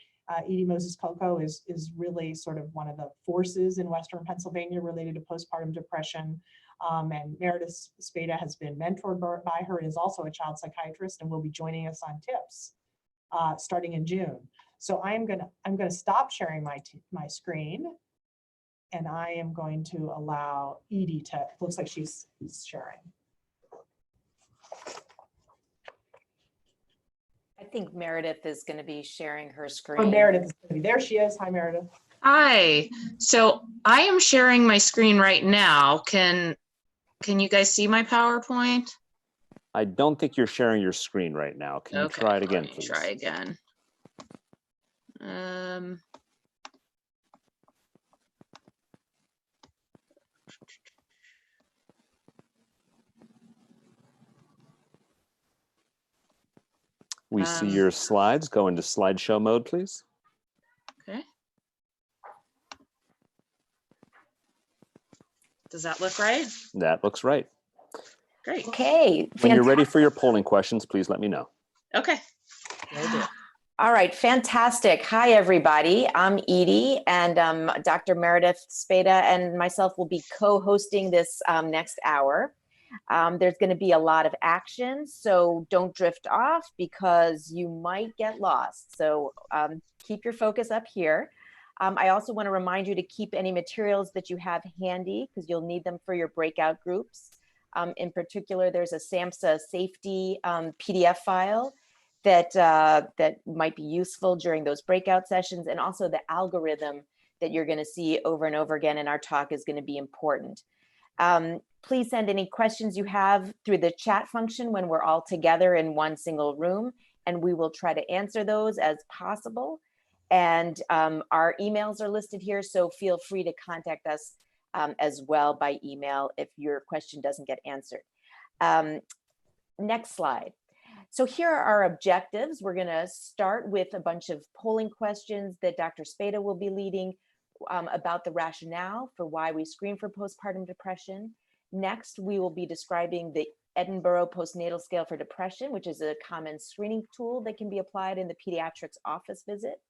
Edie Moses Coco is really sort of one of the forces in Western Pennsylvania related to postpartum depression. And Meredith Spada has been mentored by her and is also a child psychiatrist and will be joining us on TiPS starting in June. So I'm gonna stop sharing my screen, and I am going to allow Edie to. Looks like she's sharing. I think Meredith is going to be sharing her screen. Oh, Meredith is going to be there. She is. Hi, Meredith. Hi. So I am sharing my screen right now. Can you guys see my PowerPoint? I don't think you're sharing your screen right now. Can you try it again, please? Try again. We see your slides. Go into slideshow mode, please. Okay. Does that look right? That looks right. Great. Okay. When you're ready for your polling questions, please let me know. Okay. All right, fantastic. Hi, everybody. I'm Edie, and Dr. Meredith Spada and myself will be co-hosting this next hour. There's going to be a lot of action, so don't drift off because you might get lost. So keep your focus up here. I also want to remind you to keep any materials that you have handy because you'll need them for your breakout groups. In particular, there's a SAMHSA safety PDF file that might be useful during those breakout sessions, and also the algorithm that you're going to see over and over again in our talk is going to be important. Please send any questions you have through the chat function when we're all together in one single room, and we will try to answer those as possible. And our emails are listed here, so feel free to contact us as well by email if your question doesn't get answered. Next slide. So here are our objectives. We're going to start with a bunch of polling questions that Dr. Spada will be leading about the rationale for why we screen for postpartum depression. Next, we will be describing the Edinburgh Postnatal Scale for Depression, which is a common screening tool that can be applied in the pediatrics office visit.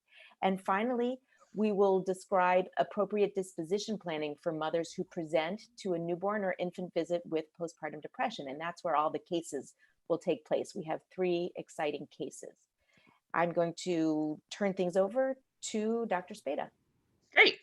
And finally, we will describe appropriate disposition planning for mothers who present to a newborn or infant visit with postpartum depression. And that's where all the cases will take place. We have 3 exciting cases. I'm going to turn things over to Dr. Spada. Great.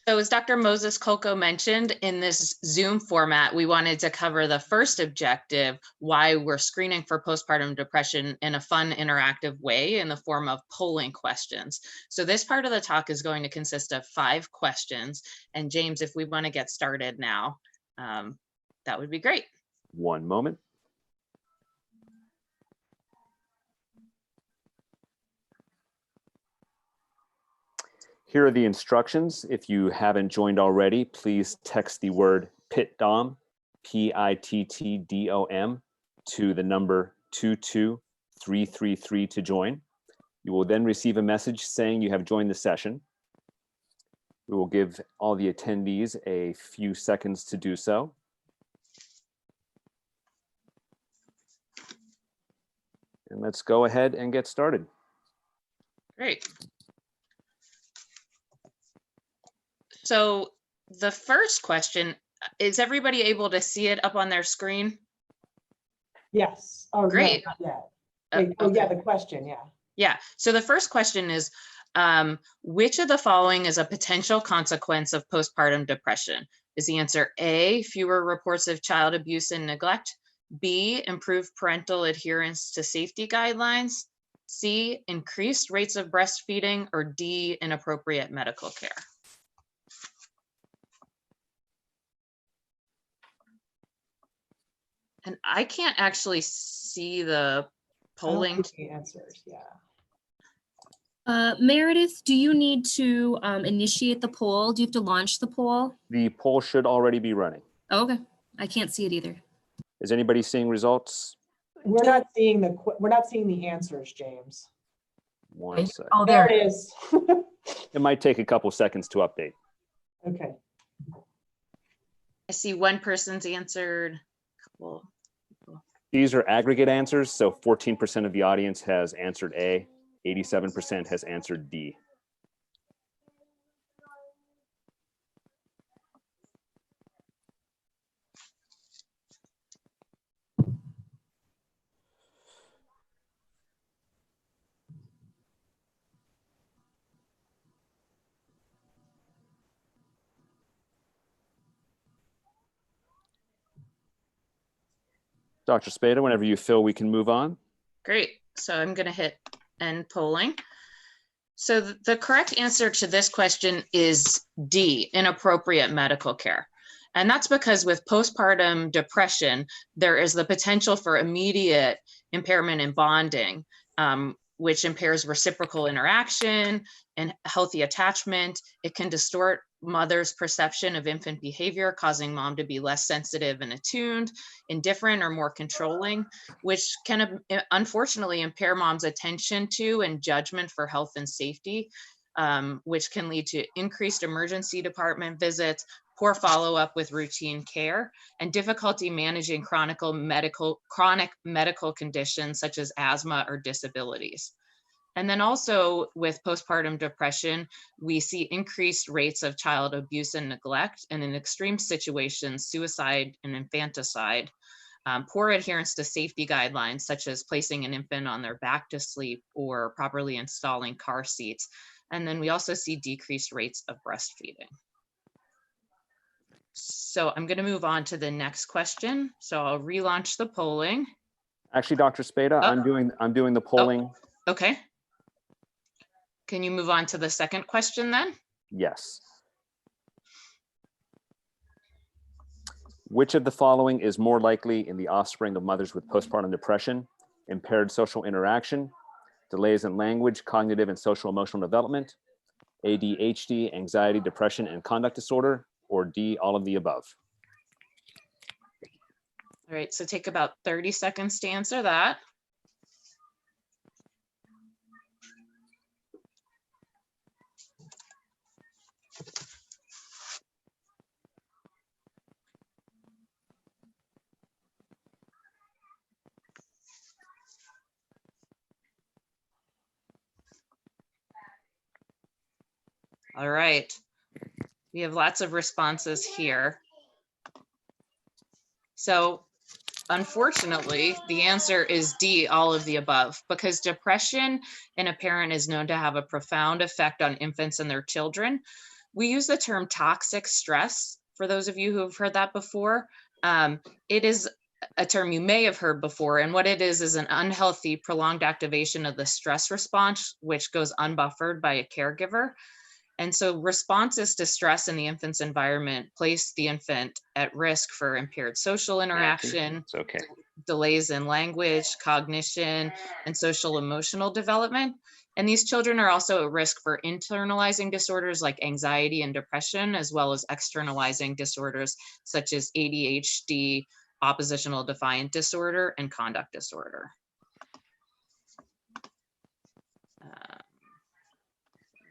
So as Dr. Moses Kolko mentioned, in this Zoom format, we wanted to cover the first objective, why we're screening for postpartum depression in a fun, interactive way in the form of polling questions. So this part of the talk is going to consist of 5 questions. And James, if we want to get started now, that would be great. One moment. Here are the instructions. If you haven't joined already, please text the word PITDOM, PITTDOM, to the number 22333 to join. You will then receive a message saying you have joined the session. We will give all the attendees a few seconds to do so. And let's go ahead and get started. Great. So the first question, is everybody able to see it up on their screen? Yes. Oh, great. No, not yet. Okay. Oh, yeah, the question, yeah. Yeah, so the first question is, which of the following is a potential consequence of postpartum depression? Is the answer A, fewer reports of child abuse and neglect, B, improved parental adherence to safety guidelines, C, increased rates of breastfeeding, or D, inappropriate medical care? And I can't actually see the polling. The answers, yeah. Meredith, do you need to initiate the poll? Do you have to launch the poll? The poll should already be running. Oh, okay, I can't see it either. Is anybody seeing results? We're not seeing the answers, James. One second. Oh, There it is. It might take a couple seconds to update. Okay. I see one person's answered. Couple. These are aggregate answers, so 14% of the audience has answered A, 87% has answered D. Dr. Spada, whenever you feel we can move on. Great. So I'm going to hit end polling. So the correct answer to this question is D, inappropriate medical care. And that's because with postpartum depression, there is the potential for immediate impairment in bonding, which impairs reciprocal interaction and healthy attachment. It can distort mother's perception of infant behavior, causing mom to be less sensitive and attuned, indifferent, or more controlling, which can unfortunately impair mom's attention to and judgment for health and safety, which can lead to increased emergency department visits, poor follow-up with routine care, and difficulty managing chronic medical conditions such as asthma or disabilities. And then also with postpartum depression, we see increased rates of child abuse and neglect, and in extreme situations, suicide and infanticide, poor adherence to safety guidelines, such as placing an infant on their back to sleep or properly installing car seats. And then we also see decreased rates of breastfeeding. So I'm going to move on to the next question. So I'll relaunch the polling. Actually, Dr. Spada, I'm doing the polling. Oh, okay. Can you move on to the second question then? Yes. Which of the following is more likely in the offspring of mothers with postpartum depression? Impaired social interaction, delays in language, cognitive and social emotional development, ADHD, anxiety, depression, and conduct disorder, or D, all of the above? All right, so take about 30 seconds to answer that. All right, we have lots of responses here. So unfortunately, the answer is D, all of the above, because depression in a parent is known to have a profound effect on infants and their children. We use the term toxic stress, for those of you who have heard that before. It is a term you may have heard before, and what it is an unhealthy, prolonged activation of the stress response, which goes unbuffered by a caregiver. And so responses to stress in the infant's environment place the infant at risk for impaired social interaction, It's okay. delays in language, cognition, and social emotional development. And these children are also at risk for internalizing disorders like anxiety and depression, as well as externalizing disorders such as ADHD, oppositional defiant disorder, and conduct disorder.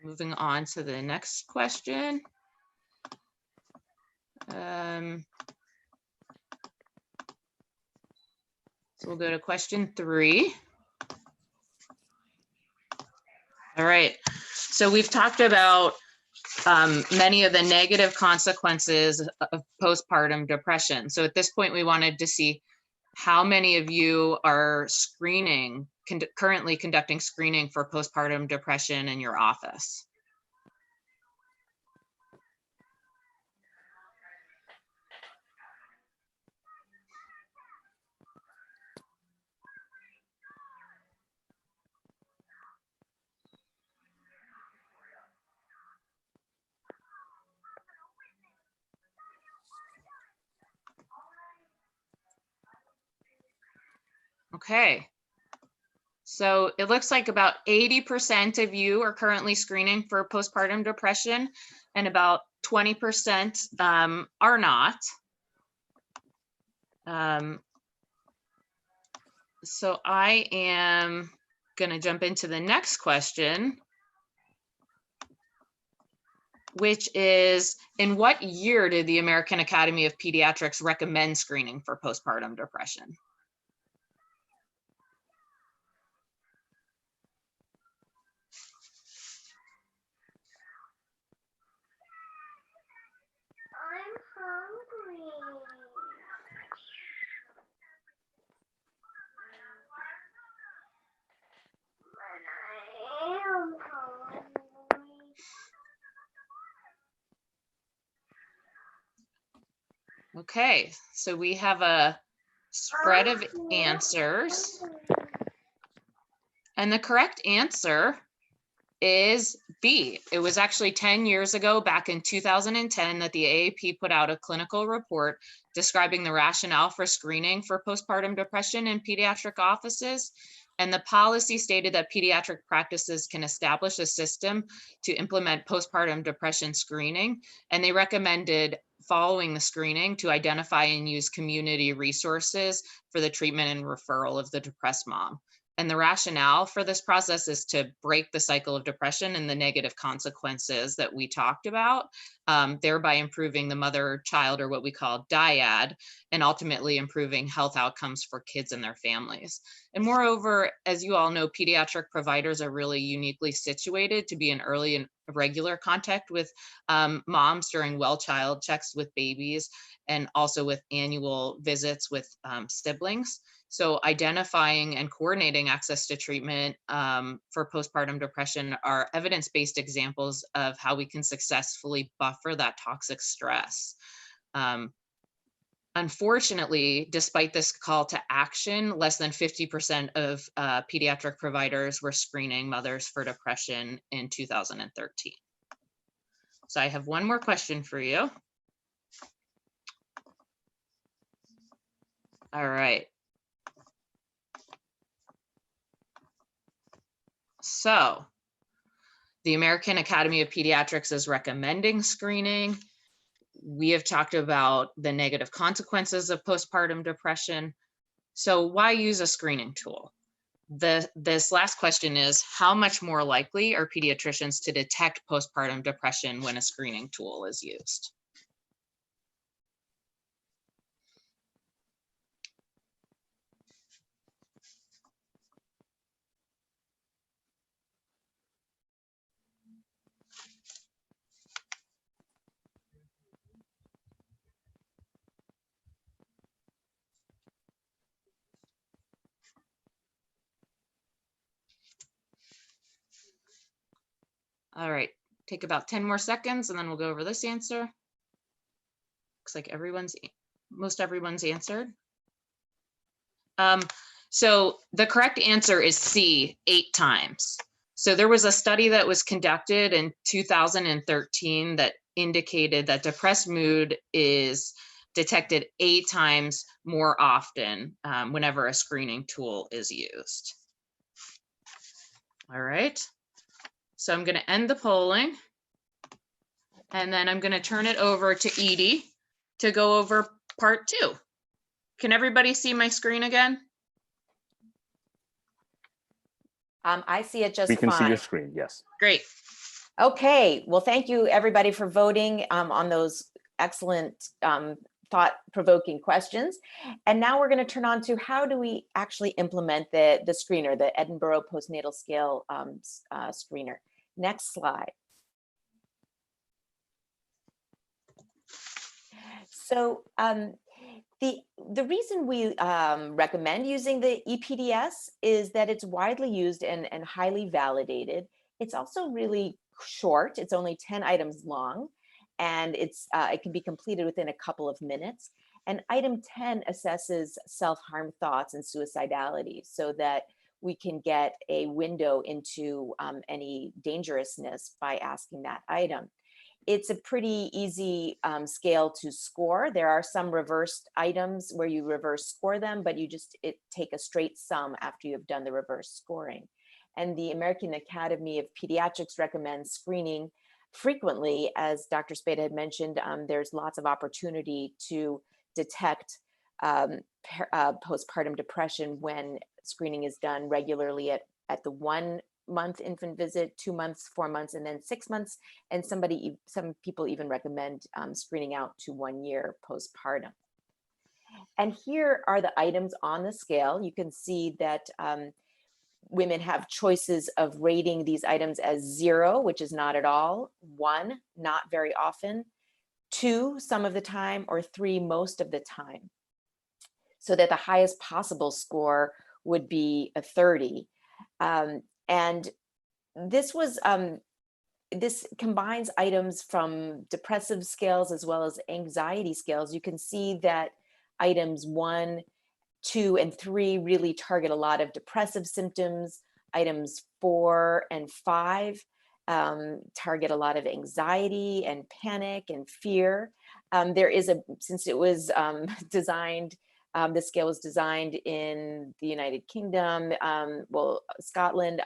Moving on to the next question. So we'll go to question 3. All right, so we've talked about many of the negative consequences of postpartum depression. So at this point, we wanted to see how many of you are screening, currently conducting screening for postpartum depression in your office. Okay, so it looks like about 80% of you are currently screening for postpartum depression, and about 20% are not. So I am going to jump into the next question, which is, in what year did the American Academy of Pediatrics recommend screening for postpartum depression? Okay, so we have a spread of answers. And the correct answer is B. It was actually 10 years ago, back in 2010, that the AAP put out a clinical report describing the rationale for screening for postpartum depression in pediatric offices. And the policy stated that pediatric practices can establish a system to implement postpartum depression screening. And they recommended, following the screening, to identify and use community resources for the treatment and referral of the depressed mom. And the rationale for this process is to break the cycle of depression and the negative consequences that we talked about, thereby improving the mother-child, or what we call dyad, and ultimately improving health outcomes for kids and their families. And moreover, as you all know, pediatric providers are really uniquely situated to be in early and regular contact with moms during well-child checks with babies, and also with annual visits with siblings. So identifying and coordinating access to treatment for postpartum depression are evidence-based examples of how we can successfully buffer that toxic stress. Unfortunately, despite this call to action, less than 50% of pediatric providers were screening mothers for depression in 2013. So I have one more question for you. All right. So the American Academy of Pediatrics is recommending screening. We have talked about the negative consequences of postpartum depression. So why use a screening tool? This last question is, how much more likely are pediatricians to detect postpartum depression when a screening tool is used? All right, take about 10 more seconds and then we'll go over this answer. Looks like most everyone's answered. So the correct answer is C, 8 times. So there was a study that was conducted in 2013 that indicated that depressed mood is detected 8 times more often whenever a screening tool is used. All right. So I'm going to end the polling, and then I'm going to turn it over to Edie to go over part 2. Can everybody see my screen again? I see it just We can fine. see your screen, yes. Great. Okay, well, thank you everybody for voting on those excellent thought-provoking questions. And now we're going to turn on to how do we actually implement the screener, the Edinburgh Postnatal Scale screener. Next slide. So the reason we recommend using the EPDS is that it's widely used and highly validated. It's also really short. It's only 10 items long, and it can be completed within a couple of minutes. And item 10 assesses self-harm thoughts and suicidality so that we can get a window into any dangerousness by asking that item. It's a pretty easy scale to score. There are some reversed items where you reverse score them, but you just take a straight sum after you've done the reverse scoring. And the American Academy of Pediatrics recommends screening frequently. As Dr. Spada had mentioned, there's lots of opportunity to detect postpartum depression when screening is done regularly at the 1 month infant visit, 2 months, 4 months, and then 6 months. And some people even recommend screening out to 1 year postpartum. And here are the items on the scale. You can see that women have choices of rating these items as 0, which is not at all, 1, not very often, 2, some of the time, or 3, most of the time. So that the highest possible score would be a 30. And this was this combines items from depressive scales as well as anxiety scales. You can see that items 1, 2, and 3 really target a lot of depressive symptoms. Items 4 and 5 target a lot of anxiety and panic and fear. There is since it was designed, the scale was designed in the United Kingdom, Scotland.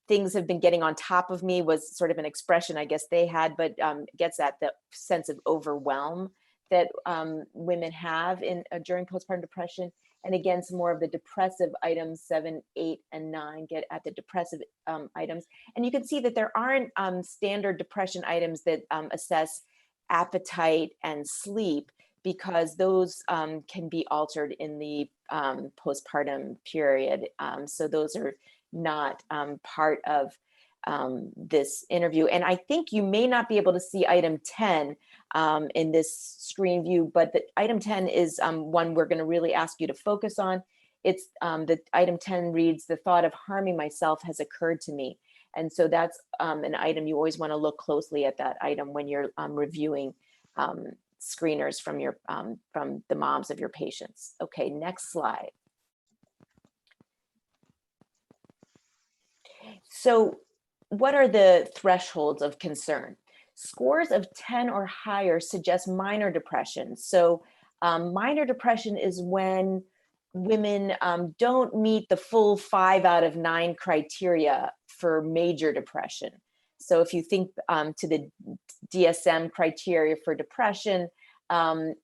Things have been getting on top of me was sort of an expression I guess they had, but gets at the sense of overwhelm that women have during postpartum depression. And again, some more of the depressive items, 7, 8, and 9 get at the depressive items. And you can see that there aren't standard depression items that assess appetite and sleep, because those can be altered in the postpartum period. So those are not part of this interview. And I think you may not be able to see item 10 in this screen view, but the item 10 is one we're going to really ask you to focus on. It's the item 10 reads, "The thought of harming myself has occurred to me." And so that's an item you always want to look closely at that item when you're reviewing screeners from the moms of your patients. Okay, next slide. So what are the thresholds of concern? Scores of 10 or higher suggest minor depression. So Minor depression is when women don't meet the full 5 out of 9 criteria for major depression. So if you think to the DSM criteria for depression, when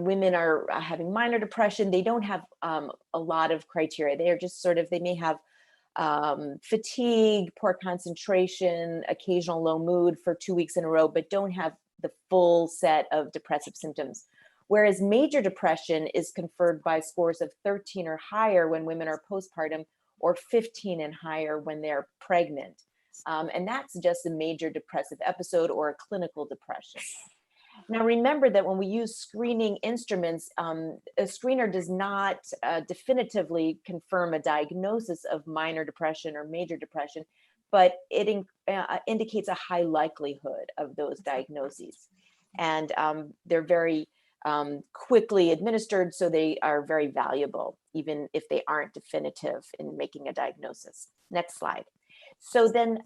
women are having minor depression, they don't have a lot of criteria. They are just sort of, they may have fatigue, poor concentration, occasional low mood for 2 weeks in a row, but don't have the full set of depressive symptoms. Whereas major depression is conferred by scores of 13 or higher when women are postpartum, or 15 and higher when they're pregnant. And that's just a major depressive episode or a clinical depression. Now, remember that when we use screening instruments, a screener does not definitively confirm a diagnosis of minor depression or major depression, but it indicates a high likelihood of those diagnoses. And they're very quickly administered, so they are very valuable, even if they aren't definitive in making a diagnosis. Next slide. So then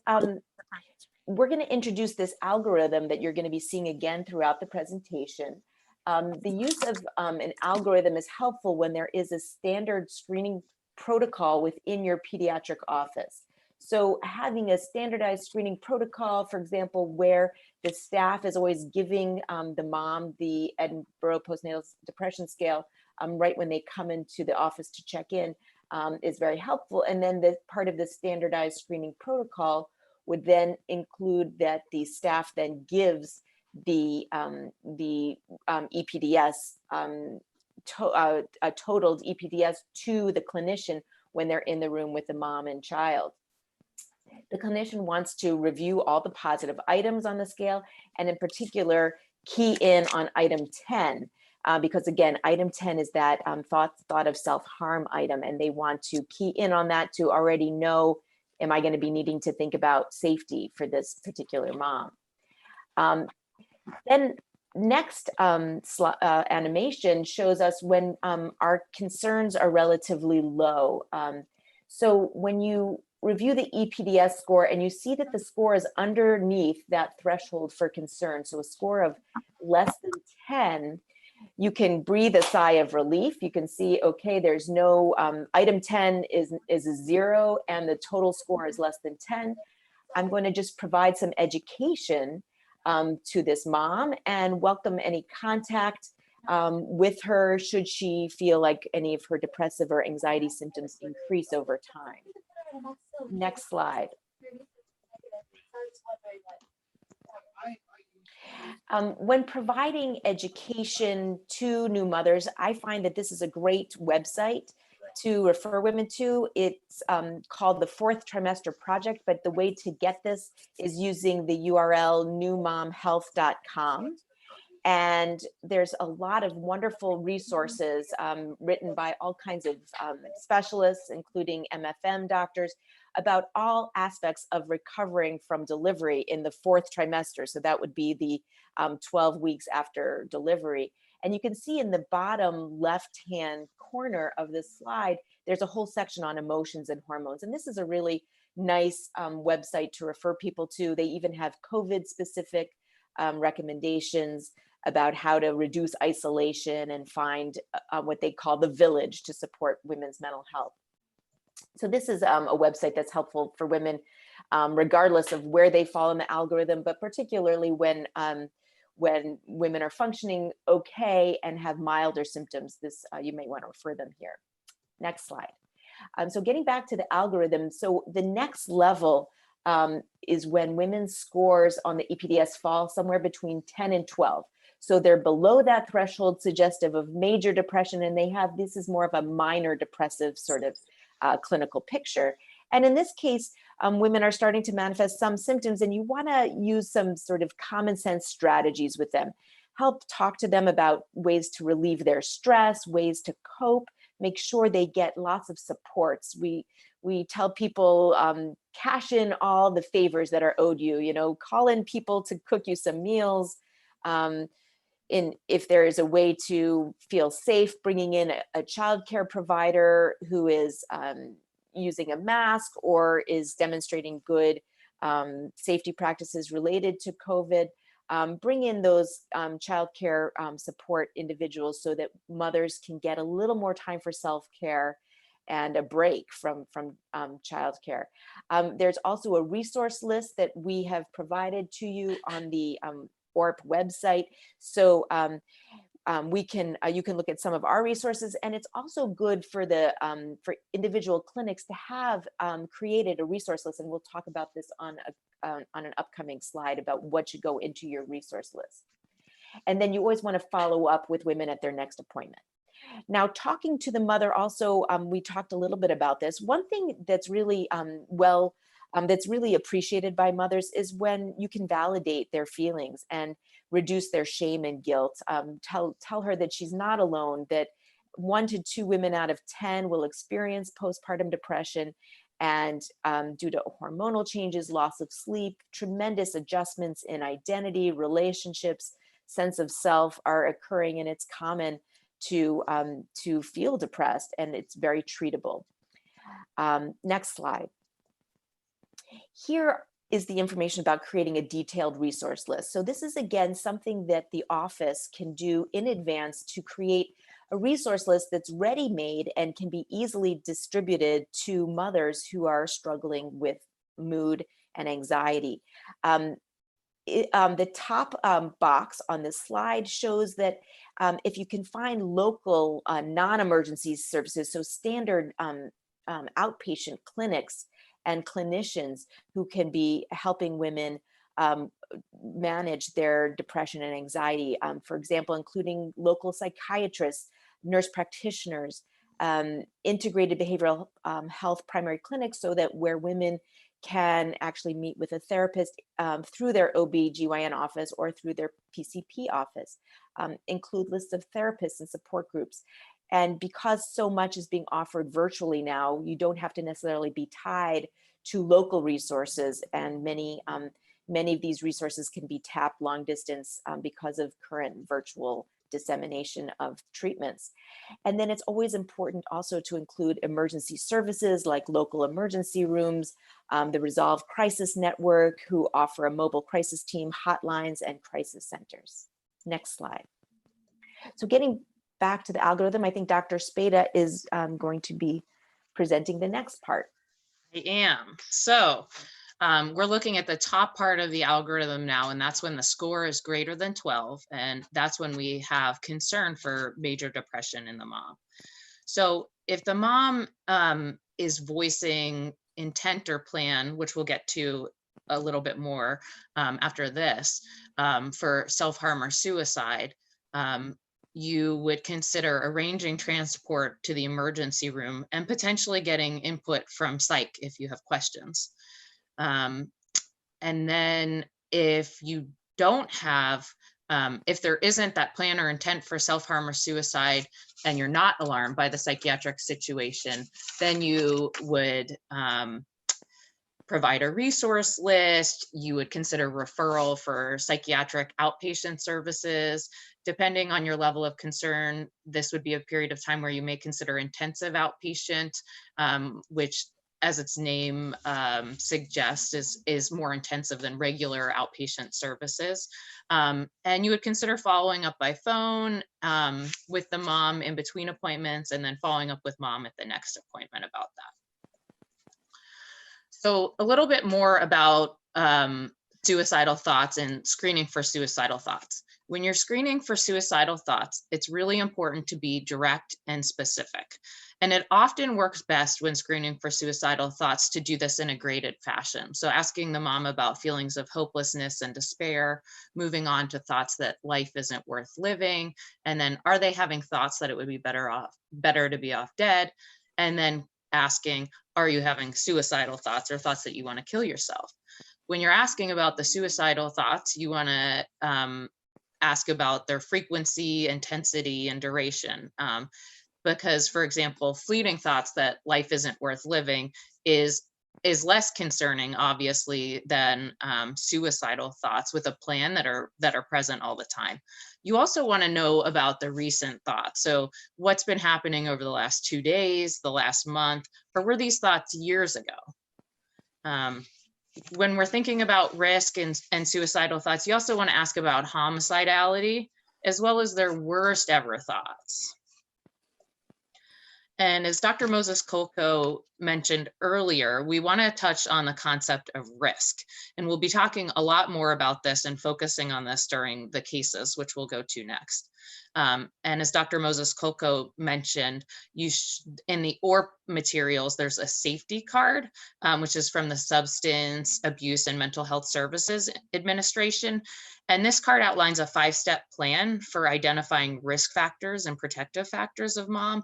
we're going to introduce this algorithm that you're going to be seeing again throughout the presentation. The use of an algorithm is helpful when there is a standard screening protocol within your pediatric office. So having a standardized screening protocol, for example, where the staff is always giving the mom the Edinburgh Postnatal Depression Scale right when they come into the office to check in, is very helpful. And then the part of the standardized screening protocol would then include that the staff then gives the EPDS, a totaled EPDS to the clinician when they're in the room with the mom and child. The clinician wants to review all the positive items on the scale, and in particular, key in on item 10, because again, item 10 is that thought of self-harm item, and they want to key in on that to already know, am I going to be needing to think about safety for this particular mom? Then next animation shows us when our concerns are relatively low. So when you review the EPDS score and you see that the score is underneath that threshold for concern, so a score of less than 10, you can breathe a sigh of relief. You can see, okay, there's no, item 10 is a 0 and the total score is less than 10. I'm going to just provide some education to this mom and welcome any contact with her should she feel like any of her depressive or anxiety symptoms increase over time. Next slide. When providing education to new mothers, I find that this is a great website to refer women to. It's called the 4th Trimester Project, but the way to get this is using the URL newmomhealth.com. And there's a lot of wonderful resources written by all kinds of specialists, including MFM doctors, about all aspects of recovering from delivery in the 4th trimester. So that would be the 12 weeks after delivery. And you can see in the bottom left-hand corner of this slide, there's a whole section on emotions and hormones. And this is a really nice website to refer people to. They even have COVID-specific recommendations about how to reduce isolation and find what they call the village to support women's mental health. So this is a website that's helpful for women, regardless of where they fall in the algorithm, but particularly when women are functioning okay and have milder symptoms. This you may want to refer them here. Next slide. So getting back to the algorithm, so the next level is when women's scores on the EPDS fall somewhere between 10 and 12. So they're below that threshold suggestive of major depression, and they have, this is more of a minor depressive sort of clinical picture. And in this case, women are starting to manifest some symptoms, and you want to use some sort of common sense strategies with them. Help talk to them about ways to relieve their stress, ways to cope, make sure they get lots of supports. We tell people, cash in all the favors that are owed you, you know, call in people to cook you some meals. If there is a way to feel safe, bringing in a childcare provider who is using a mask or is demonstrating good safety practices related to COVID. bring in those childcare support individuals so that mothers can get a little more time for self-care and a break from childcare. There's also a resource list that we have provided to you on the ORP website. So you can look at some of our resources, and it's also good for the for individual clinics to have created a resource list, and we'll talk about this on an upcoming slide about what should go into your resource list. And then you always want to follow up with women at their next appointment. Now, talking to the mother also, we talked a little bit about this. One thing that's really that's really appreciated by mothers is when you can validate their feelings and reduce their shame and guilt. Tell her that she's not alone, that 1 to 2 women out of 10 will experience postpartum depression, and due to hormonal changes, loss of sleep, tremendous adjustments in identity, relationships, sense of self are occurring, and it's common to feel depressed, and it's very treatable. Next slide. Here is the information about creating a detailed resource list. So this is, again, something that the office can do in advance to create a resource list that's ready-made and can be easily distributed to mothers who are struggling with mood and anxiety. The top box on this slide shows that if you can find local non-emergency services, so standard outpatient clinics and clinicians who can be helping women manage their depression and anxiety, for example, including local psychiatrists, nurse practitioners, integrated behavioral health primary clinics, so that where women can actually meet with a therapist through their OB/GYN office or through their PCP office, include lists of therapists and support groups. And because so much is being offered virtually now, you don't have to necessarily be tied to local resources, and many of these resources can be tapped long distance because of current virtual dissemination of treatments. And then it's always important also to include emergency services like local emergency rooms, the Resolve Crisis Network, who offer a mobile crisis team, hotlines, and crisis centers. Next slide. So getting back to the algorithm, I think Dr. Spada is going to be presenting the next part. I am. So we're looking at the top part of the algorithm now, and that's when the score is greater than 12, and that's when we have concern for major depression in the mom. So if the mom is voicing intent or plan, which we'll get to a little bit more after this, for self-harm or suicide, you would consider arranging transport to the emergency room and potentially getting input from psych if you have questions. And then if you don't have, if there isn't that plan or intent for self-harm or suicide, and you're not alarmed by the psychiatric situation, then you would provide a resource list. You would consider referral for psychiatric outpatient services. Depending on your level of concern, this would be a period of time where you may consider intensive outpatient, which, as its name suggests, is more intensive than regular outpatient services. And you would consider following up by phone with the mom in between appointments, and then following up with mom at the next appointment about that. So a little bit more about suicidal thoughts and screening for suicidal thoughts. When you're screening for suicidal thoughts, it's really important to be direct and specific. And it often works best when screening for suicidal thoughts to do this in a graded fashion. So asking the mom about feelings of hopelessness and despair, moving on to thoughts that life isn't worth living, and then are they having thoughts that it would be better to be off dead, and then asking, are you having suicidal thoughts or thoughts that you want to kill yourself? When you're asking about the suicidal thoughts, you want to ask about their frequency, intensity, and duration. Because, for example, fleeting thoughts that life isn't worth living is less concerning, obviously, than suicidal thoughts with a plan that are present all the time. You also want to know about the recent thoughts. So what's been happening over the last 2 days, the last month, or were these thoughts years ago? when we're thinking about risk and suicidal thoughts, you also want to ask about homicidality as well as their worst ever thoughts. And as Dr. Moses Kolko mentioned earlier, we want to touch on the concept of risk. And we'll be talking a lot more about this and focusing on this during the cases, which we'll go to next. And as Dr. Moses Kolko mentioned, in the ORP materials, there's a safety card, which is from the Substance Abuse and Mental Health Services Administration. And this card outlines a 5-step plan for identifying risk factors and protective factors of mom,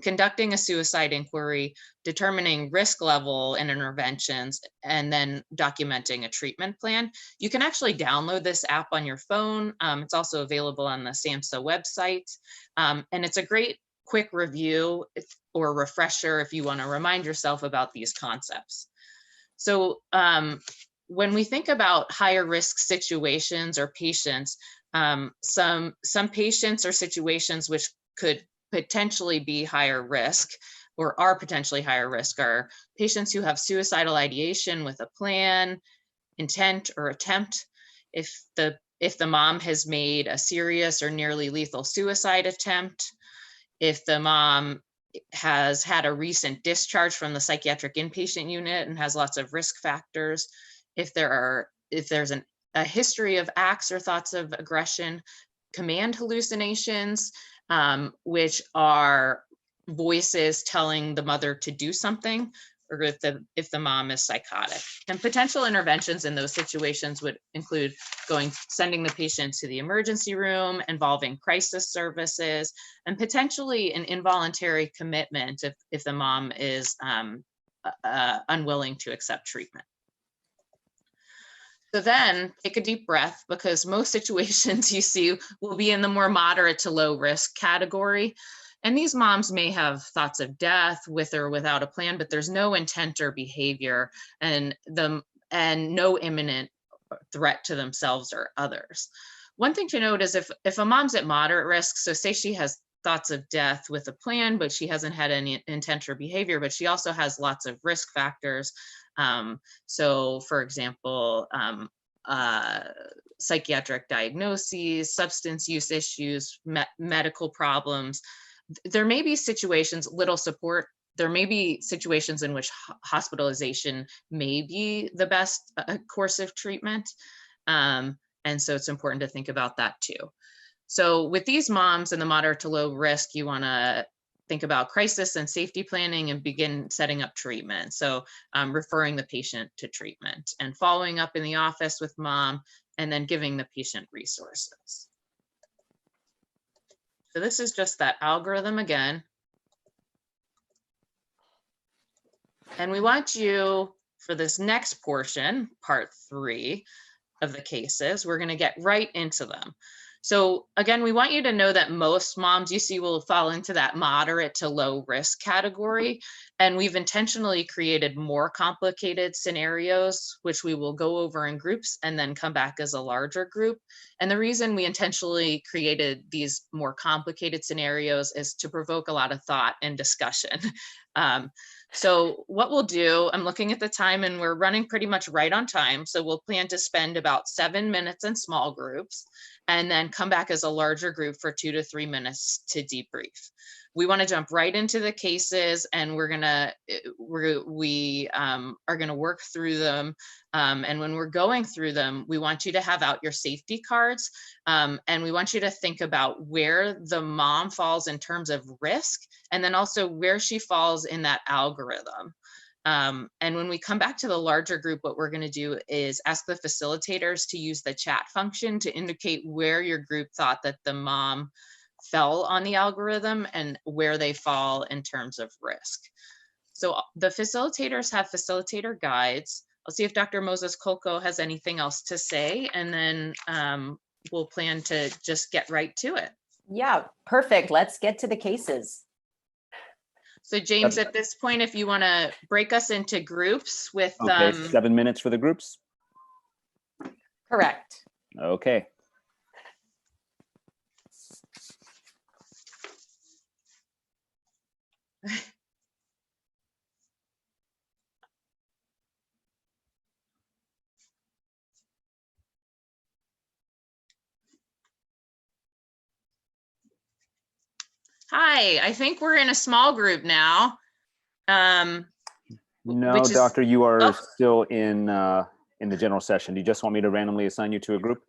conducting a suicide inquiry, determining risk level and interventions, and then documenting a treatment plan. You can actually download this app on your phone. It's also available on the SAMHSA website. And it's a great quick review or refresher if you want to remind yourself about these concepts. So when we think about higher risk situations or patients, some patients or situations which could potentially be higher risk or are potentially higher risk are patients who have suicidal ideation with a plan, intent, or attempt. If the mom has made a serious or nearly lethal suicide attempt, if the mom has had a recent discharge from the psychiatric inpatient unit and has lots of risk factors, if there's a history of acts or thoughts of aggression, command hallucinations, which are voices telling the mother to do something, or if the mom is psychotic. And potential interventions in those situations would include sending the patient to the emergency room, involving crisis services, and potentially an involuntary commitment if the mom is unwilling to accept treatment. So then take a deep breath, because most situations you see will be in the more moderate to low risk category. And these moms may have thoughts of death with or without a plan, but there's no intent or behavior and no imminent threat to themselves or others. One thing to note is if a mom's at moderate risk, so say she has thoughts of death with a plan, but she hasn't had any intent or behavior, but she also has lots of risk factors. So for example, psychiatric diagnoses, substance use issues, medical problems. There may be situations, little support. There may be situations in which hospitalization may be the best course of treatment. And so it's important to think about that too. So with these moms in the moderate to low risk, you want to think about crisis and safety planning and begin setting up treatment. So referring the patient to treatment and following up in the office with mom, and then giving the patient resources. So this is just that algorithm again. And we want you, for this next portion, part 3 of the cases, we're going to get right into them. So again, we want you to know that most moms you see will fall into that moderate to low risk category. And we've intentionally created more complicated scenarios, which we will go over in groups and then come back as a larger group. And the reason we intentionally created these more complicated scenarios is to provoke a lot of thought and discussion. So what we'll do, I'm looking at the time and we're running pretty much right on time. So we'll plan to spend about 7 minutes in small groups and then come back as a larger group for 2 to 3 minutes to debrief. We want to jump right into the cases, and we are gonna work through them. And when we're going through them, we want you to have out your safety cards, and we want you to think about where the mom falls in terms of risk, and then also where she falls in that algorithm. And when we come back to the larger group, what we're going to do is ask the facilitators to use the chat function to indicate where your group thought that the mom fell on the algorithm and where they fall in terms of risk. So the facilitators have facilitator guides. I'll see if Dr. Moses Kolko has anything else to say, and then we'll plan to just get right to it. Yeah, perfect. Let's get to the cases. So James, at this point, if you want to break us into groups with 7 minutes for the groups. Correct. Okay. Hi, I think we're in a small group now. No, Which is- doctor, you are Oh. still in the general session. Do you just want me to randomly assign you to a group?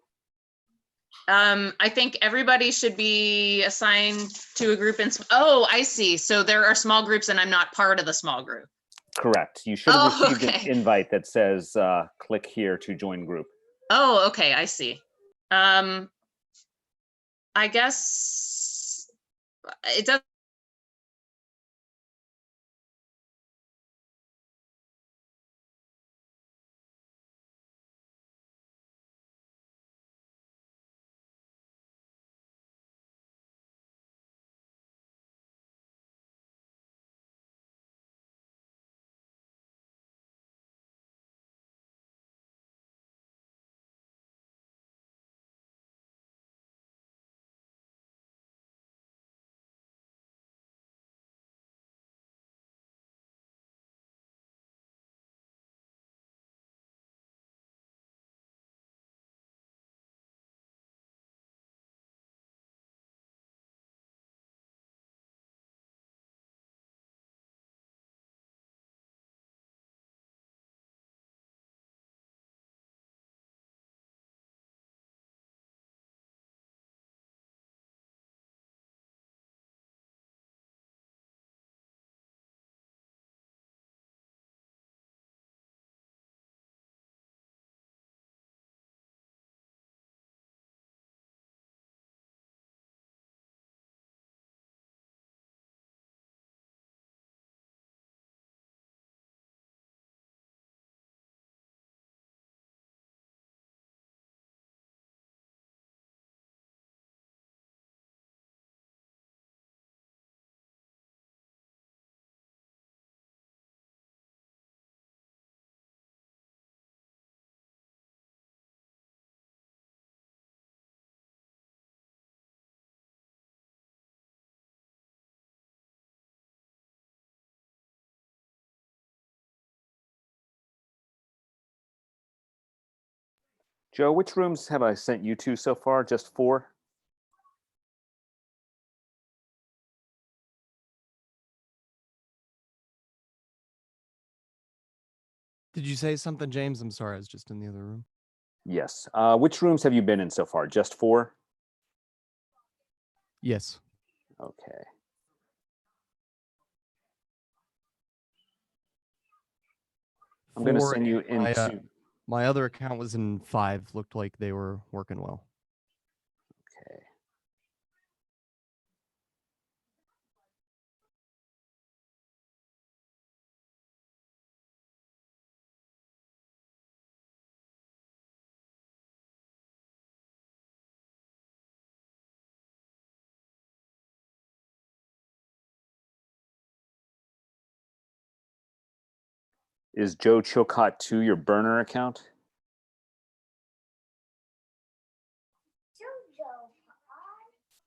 I think everybody should be assigned to a group. Oh, I see. So there are small groups and I'm not part of the small group. Correct. You should have Oh, received okay. an invite that says click here to join group. Oh, okay, I see. I guess it does. Joe, which rooms have I sent you to so far? Just 4? Did you say something, James? I'm sorry, I was just in the other room. Yes. Which rooms have you been in so far? Just 4? Yes. Okay. I'm going to 4, send you and into... my other account was in 5. Looked like they were working well. Okay. Is Joe Chilcott 2 your burner account?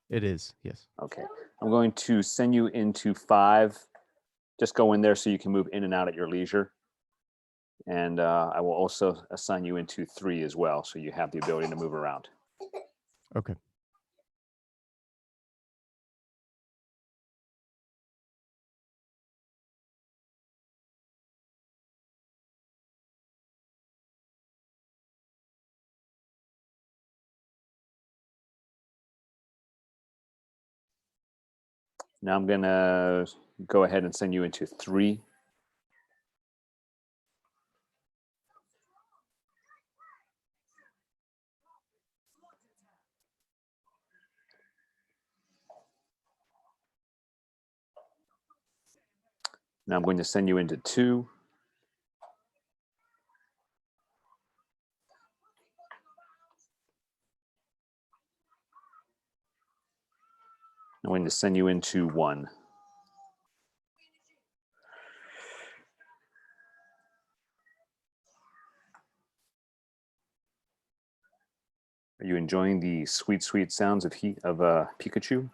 It is, yes. Okay. I'm going to send you into 5. Just go in there so you can move in and out at your leisure. And I will also assign you into 3 as well, so you have the ability to move around. Okay. Now I'm going to go ahead and send you into 3. Now I'm going to send you into 2. I'm going to send you into 1. Are you enjoying the sweet, sweet sounds of Pikachu?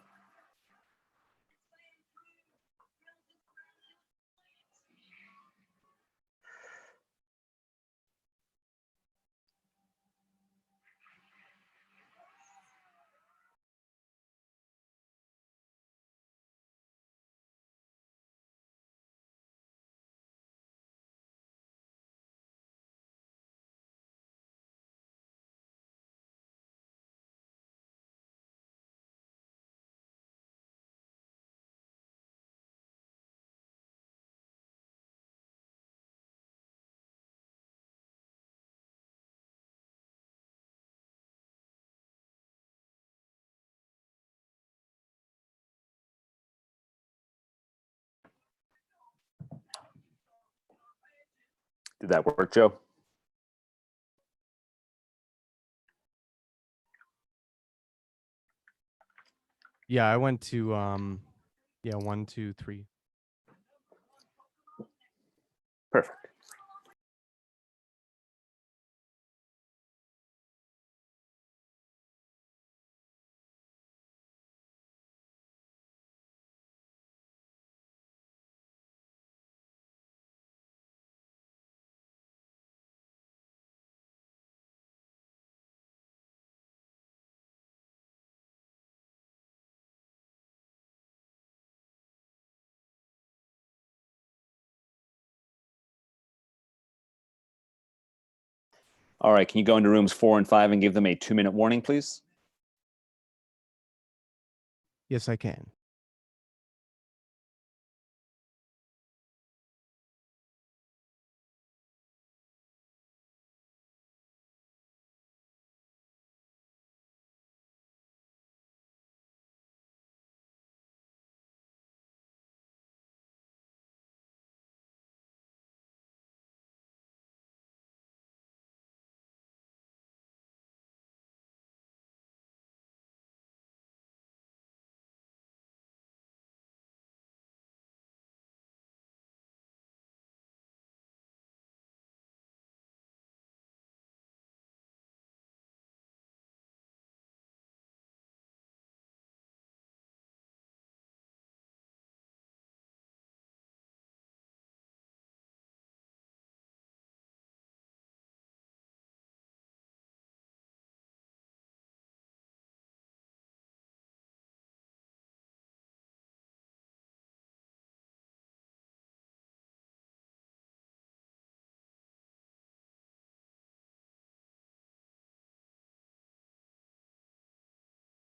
Did that work, Joe? Yeah, I went to yeah, 1, 2, 3. Perfect. All right, can you go into rooms 4 and 5 and give them a 2-minute warning, please? Yes, I can.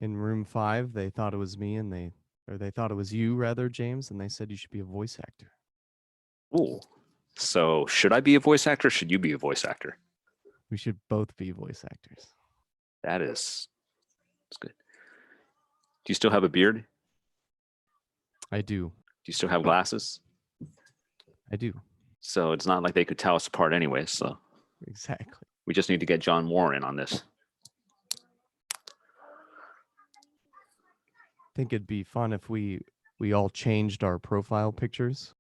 In room 5, they thought it was me, and they thought it was you rather, James, and they said you should be a voice actor. Ooh. So should I be a voice actor? Or should you be a voice actor? We should both be voice actors. That's good. Do you still have a beard? I do. Do you still have glasses? I do. So it's not like they could tell us apart anyway. So Exactly. we just need to get John Warren on this. I think it'd be fun if we all changed our profile pictures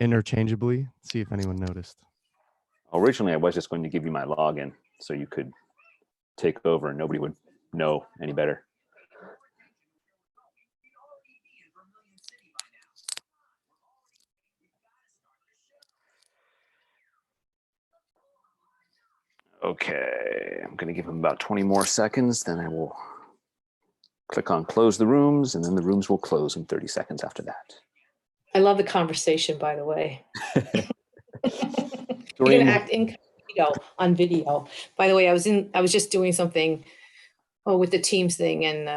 interchangeably. See if anyone noticed. Originally, I was just going to give you my login so you could take over and nobody would know any better. Okay, I'm going to give him about 20 more seconds, then I will click on close the rooms, and then the rooms will close in 30 seconds after that. I love the conversation, by the way. You're Doreen, gonna act incognito on video. By the way, I was just doing something with the Teams thing and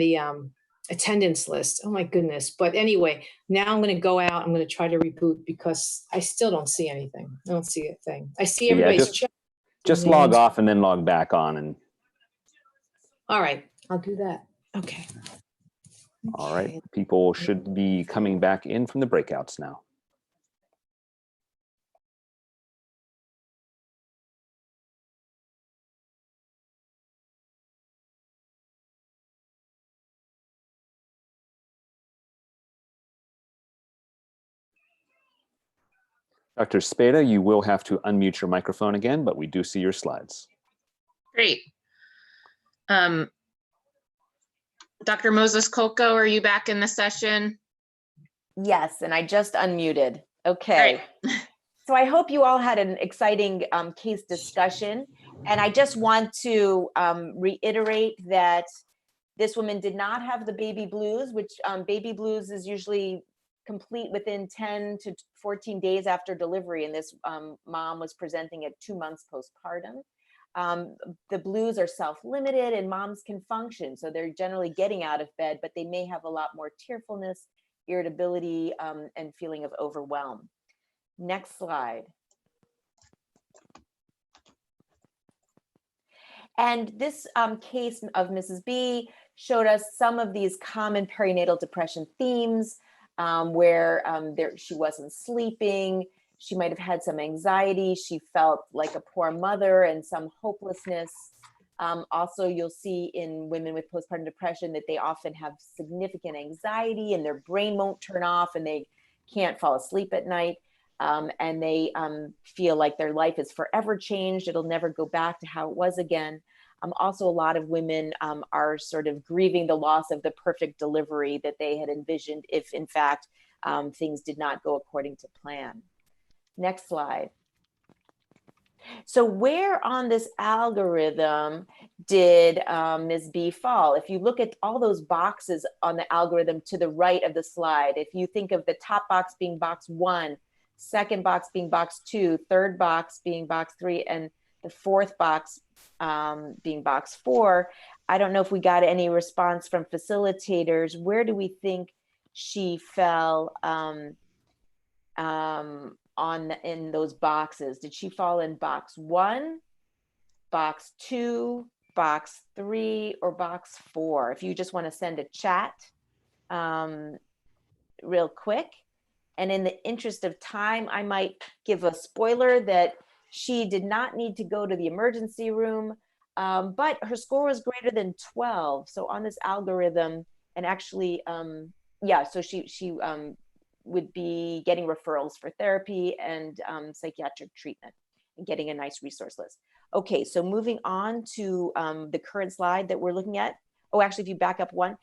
the attendance list. Oh my goodness. But anyway, now I'm gonna go out. I'm gonna try to reboot because I still don't see anything. I don't see a thing. I see everybody's chat. just log off and then log back on. And all right, I'll do that. Okay. all right, people should be coming back in from the breakouts now. Dr. Spada, you will have to unmute your microphone again, but we do see your slides. Great. Dr. Moses Kolko, are you back in the session? Yes, and I just unmuted. Okay. So I hope you all had an exciting case discussion. And I just want to reiterate that this woman did not have the baby blues, which baby blues is usually complete within 10 to 14 days after delivery. And this mom was presenting at 2 months postpartum. The blues are self-limited and moms can function. So they're generally getting out of bed, but they may have a lot more tearfulness, irritability, and feeling of overwhelm. Next slide. And this case of Mrs. B showed us some of these common perinatal depression themes where she wasn't sleeping, She might have had some anxiety. She felt like a poor mother and some hopelessness. Also, you'll see in women with postpartum depression that they often have significant anxiety and their brain won't turn off and they can't fall asleep at night. And they feel like their life is forever changed. It'll never go back to how it was again. Also, a lot of women are sort of grieving the loss of the perfect delivery that they had envisioned if, in fact, things did not go according to plan. Next slide. So where on this algorithm did Ms. B fall? If you look at all those boxes on the algorithm to the right of the slide, if you think of the top box being box 1, second box being box 2, third box being box 3, and the fourth box being box 4, I don't know if we got any response from facilitators. Where do we think she fell in those boxes? Did she fall in box 1, box 2, box 3, or box 4? If you just want to send a chat real quick. And in the interest of time, I might give a spoiler that she did not need to go to the emergency room, but her score was greater than 12. So on this algorithm, and actually, yeah, so she would be getting referrals for therapy and psychiatric treatment and getting a nice resource list. Okay, so moving on to the current slide that we're looking at. Oh, actually, if you back up one,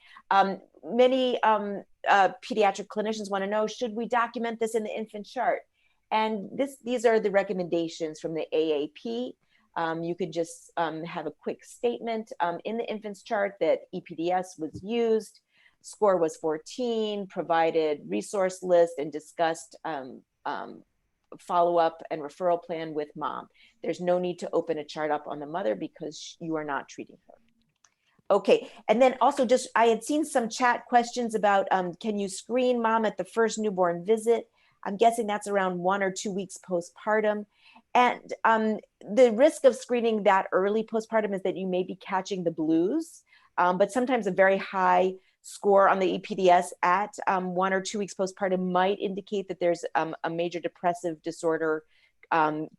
many pediatric clinicians want to know, should we document this in the infant chart? And these are the recommendations from the AAP. You could just have a quick statement in the infant's chart that EPDS was used, score was 14, provided resource list, and discussed follow-up and referral plan with mom. There's no need to open a chart up on the mother because you are not treating her. Okay, and then also just, I had seen some chat questions about, can you screen mom at the first newborn visit? I'm guessing that's around 1 or 2 weeks postpartum. And the risk of screening that early postpartum is that you may be catching the blues, but sometimes a very high score on the EPDS at 1 or 2 weeks postpartum might indicate that there's a major depressive disorder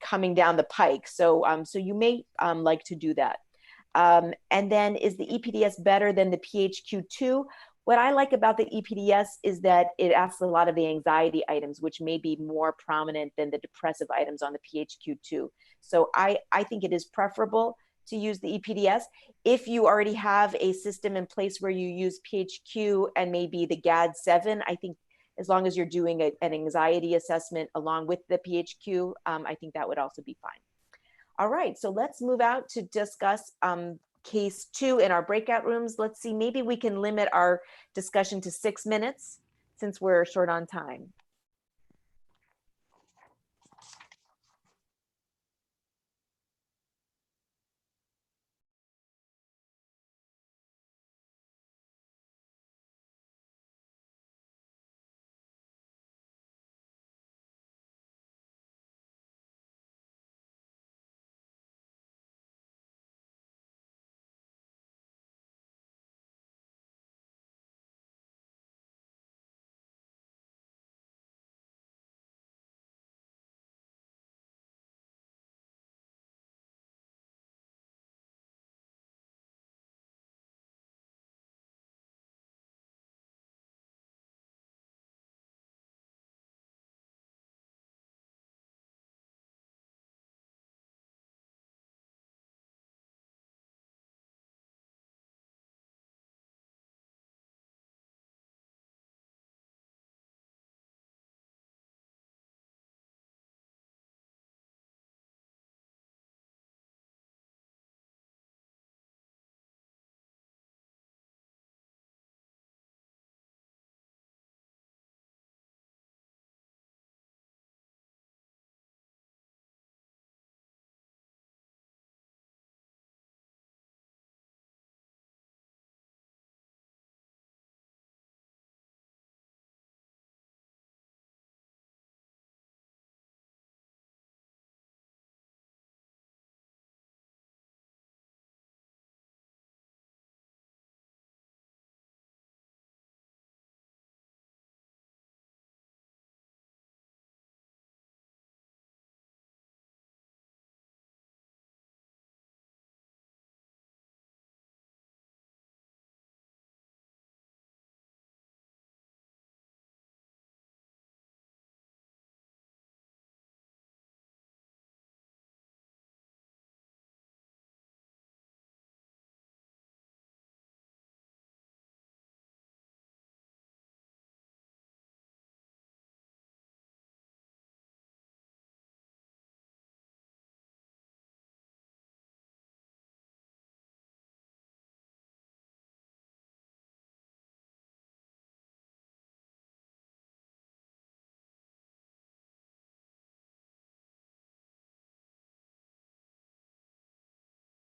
coming down the pike. So, so you may like to do that. And then, is the EPDS better than the PHQ-2? What I like about the EPDS is that it asks a lot of the anxiety items, which may be more prominent than the depressive items on the PHQ-2. So I think it is preferable to use the EPDS. If you already have a system in place where you use PHQ and maybe the GAD-7, I think as long as you're doing an anxiety assessment along with the PHQ, I think that would also be fine. All right, so let's move out to discuss case 2 in our breakout rooms. Let's see, maybe we can limit our discussion to 6 minutes since we're short on time.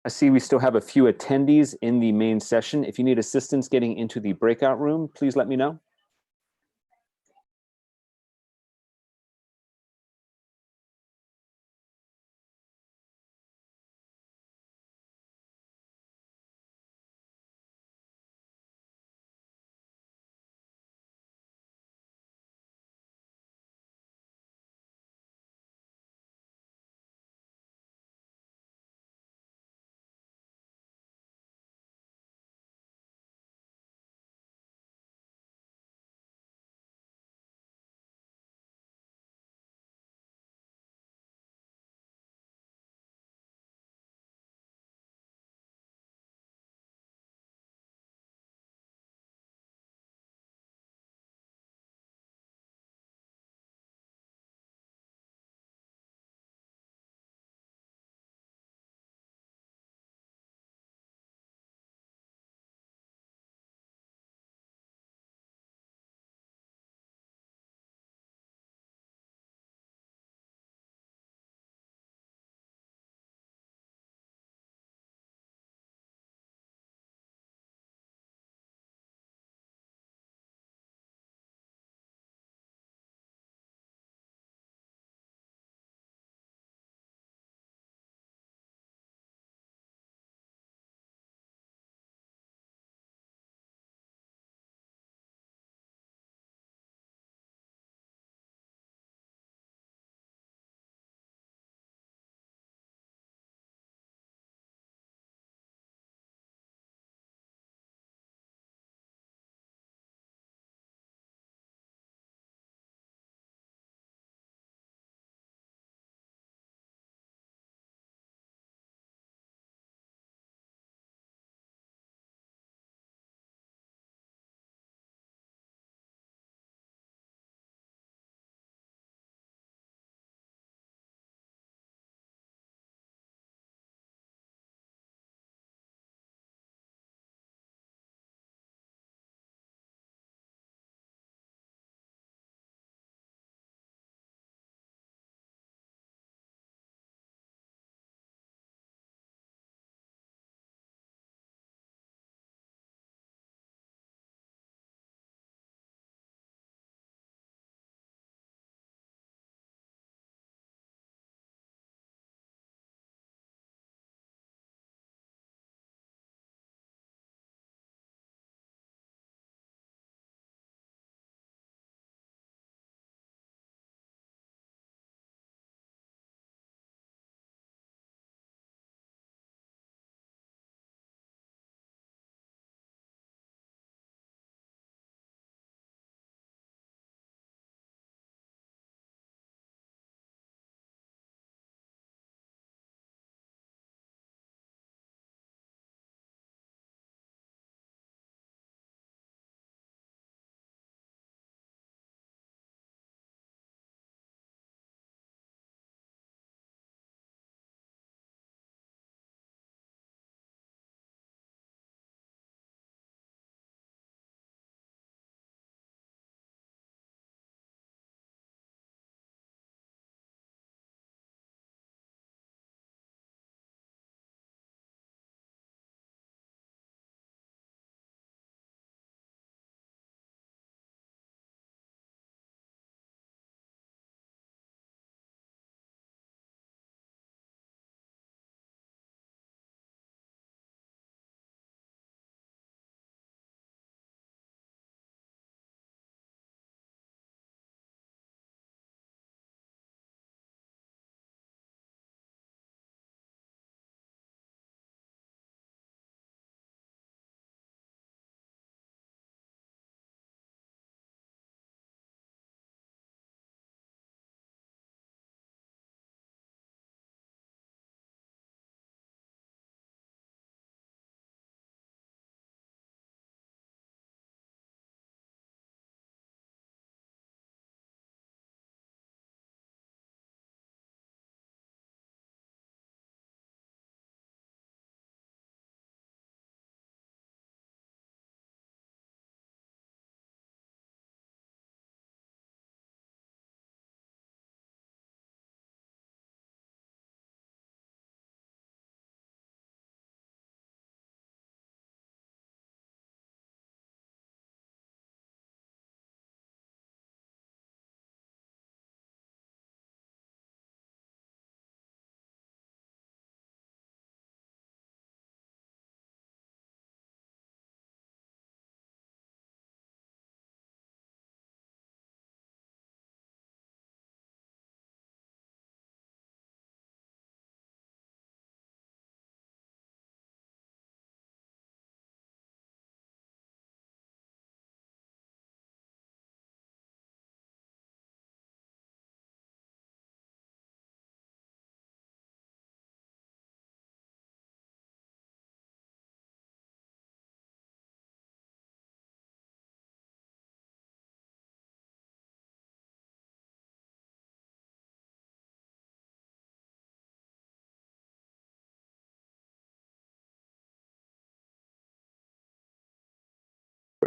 I see we still have a few attendees in the main session. If you need assistance getting into the breakout room, please let me know.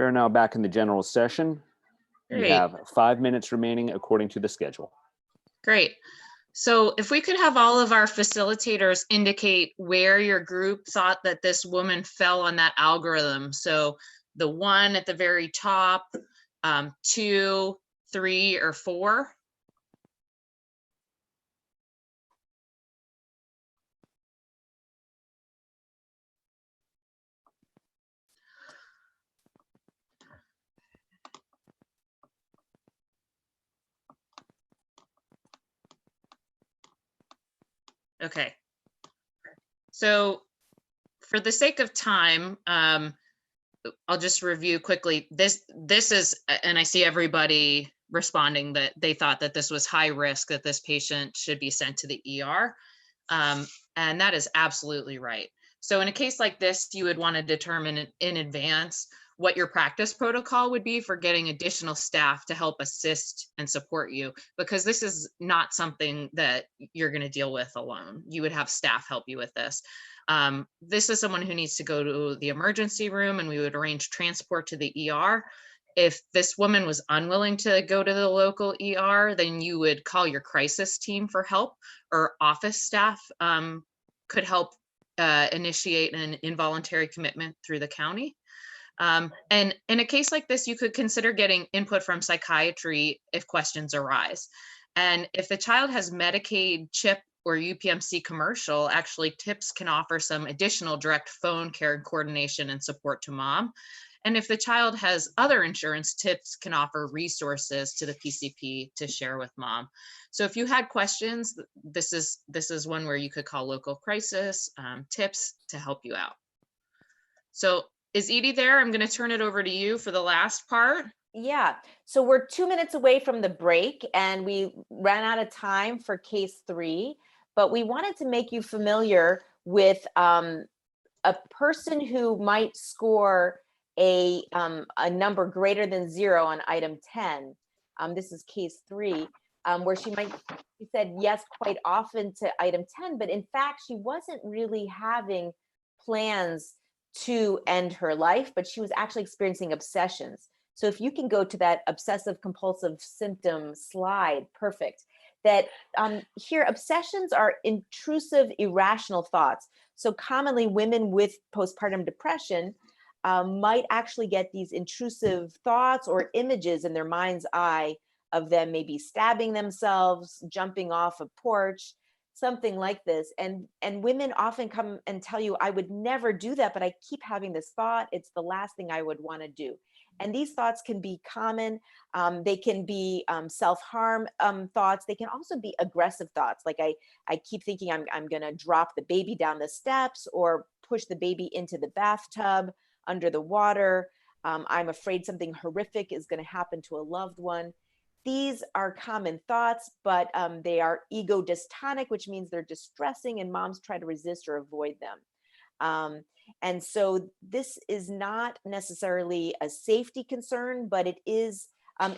We are now back in the general session. You Great. have 5 minutes remaining according to the schedule. Great. So if we could have all of our facilitators indicate where your group thought that this woman fell on that algorithm. So the 1 at the very top, 2, 3, or 4. Okay. So for the sake of time, I'll just review quickly. This is, and I see everybody responding that they thought that this was high risk, that this patient should be sent to the ER. And that is absolutely right. So in a case like this, you would want to determine in advance what your practice protocol would be for getting additional staff to help assist and support you, because this is not something that you're going to deal with alone. You would have staff help you with this. This is someone who needs to go to the emergency room, and we would arrange transport to the ER. If this woman was unwilling to go to the local ER, then you would call your crisis team for help, or office staff could help initiate an involuntary commitment through the county. And in a case like this, you could consider getting input from psychiatry if questions arise. And if the child has Medicaid, CHIP, or UPMC commercial, actually TiPS can offer some additional direct phone care and coordination and support to mom. And if the child has other insurance, TiPS can offer resources to the PCP to share with mom. So if you had questions, this is one where you could call local crisis, TiPS to help you out. So is Edie there? I'm going to turn it over to you for the last part. Yeah, so we're 2 minutes away from the break, and we ran out of time for case 3, but we wanted to make you familiar with a person who might score a number greater than 0 on item 10. This is case 3, where she said yes quite often to item 10, but in fact, she wasn't really having plans to end her life, but she was actually experiencing obsessions. So if you can go to that obsessive compulsive symptom slide, perfect. That here, obsessions are intrusive, irrational thoughts. So commonly women with postpartum depression might actually get these intrusive thoughts or images in their mind's eye of them maybe stabbing themselves, jumping off a porch, something like this. And women often come and tell you, I would never do that, but I keep having this thought. It's the last thing I would want to do. And these thoughts can be common. They can be self-harm thoughts. They can also be aggressive thoughts. Like I keep thinking I'm going to drop the baby down the steps or push the baby into the bathtub under the water. I'm afraid something horrific is going to happen to a loved one. These are common thoughts, but they are ego dystonic, which means they're distressing, and moms try to resist or avoid them. And so this is not necessarily a safety concern, but it is,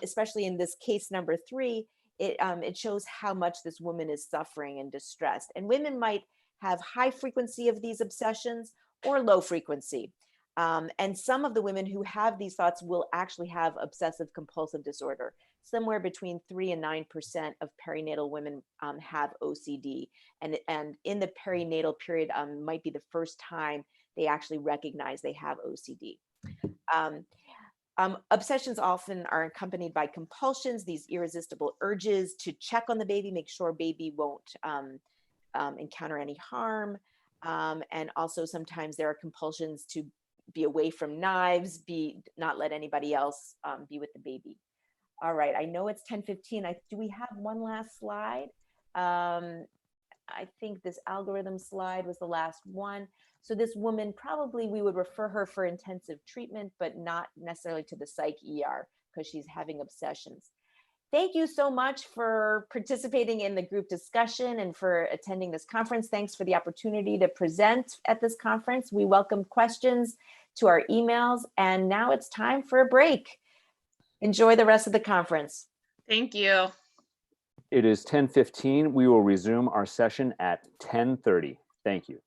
especially in this case number 3, it shows how much this woman is suffering and distressed. And women might have high frequency of these obsessions or low frequency. And some of the women who have these thoughts will actually have obsessive compulsive disorder. Somewhere between 3 and 9% of perinatal women have OCD. And in the perinatal period might be the first time they actually recognize they have OCD. Obsessions often are accompanied by compulsions, these irresistible urges to check on the baby, make sure baby won't encounter any harm. And also sometimes there are compulsions to be away from knives, not let anybody else be with the baby. All right, I know it's 10:15. Do we have one last slide? I think this algorithm slide was the last one. So this woman, probably we would refer her for intensive treatment, but not necessarily to the psych ER because she's having obsessions. Thank you so much for participating in the group discussion and for attending this conference. Thanks for the opportunity to present at this conference. We welcome questions to our emails, and now it's time for a break. Enjoy the rest of the conference. Thank you. It is 10:15. We will resume our session at 10:30. Thank you.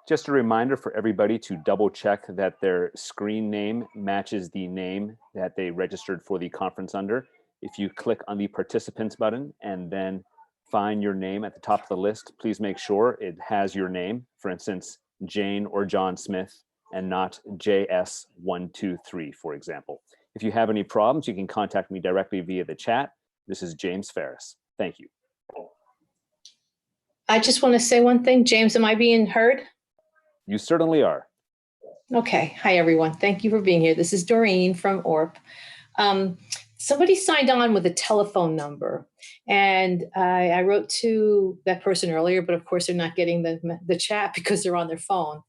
Just a reminder for everybody to double check that their screen name matches the name that they registered for the conference under. If you click on the participants button and then find your name at the top of the list, please make sure it has your name, for instance, Jane or John Smith, and not JS123, for example. If you have any problems, you can contact me directly via the chat. This is James Ferris. Thank you. I just want to say one thing. James, am I being heard? You certainly are. Okay. Hi, everyone. Thank you for being here. This is Doreen from ORP. Somebody signed on with a telephone number, and I wrote to that person earlier, but of course they're not getting the chat because they're on their phone.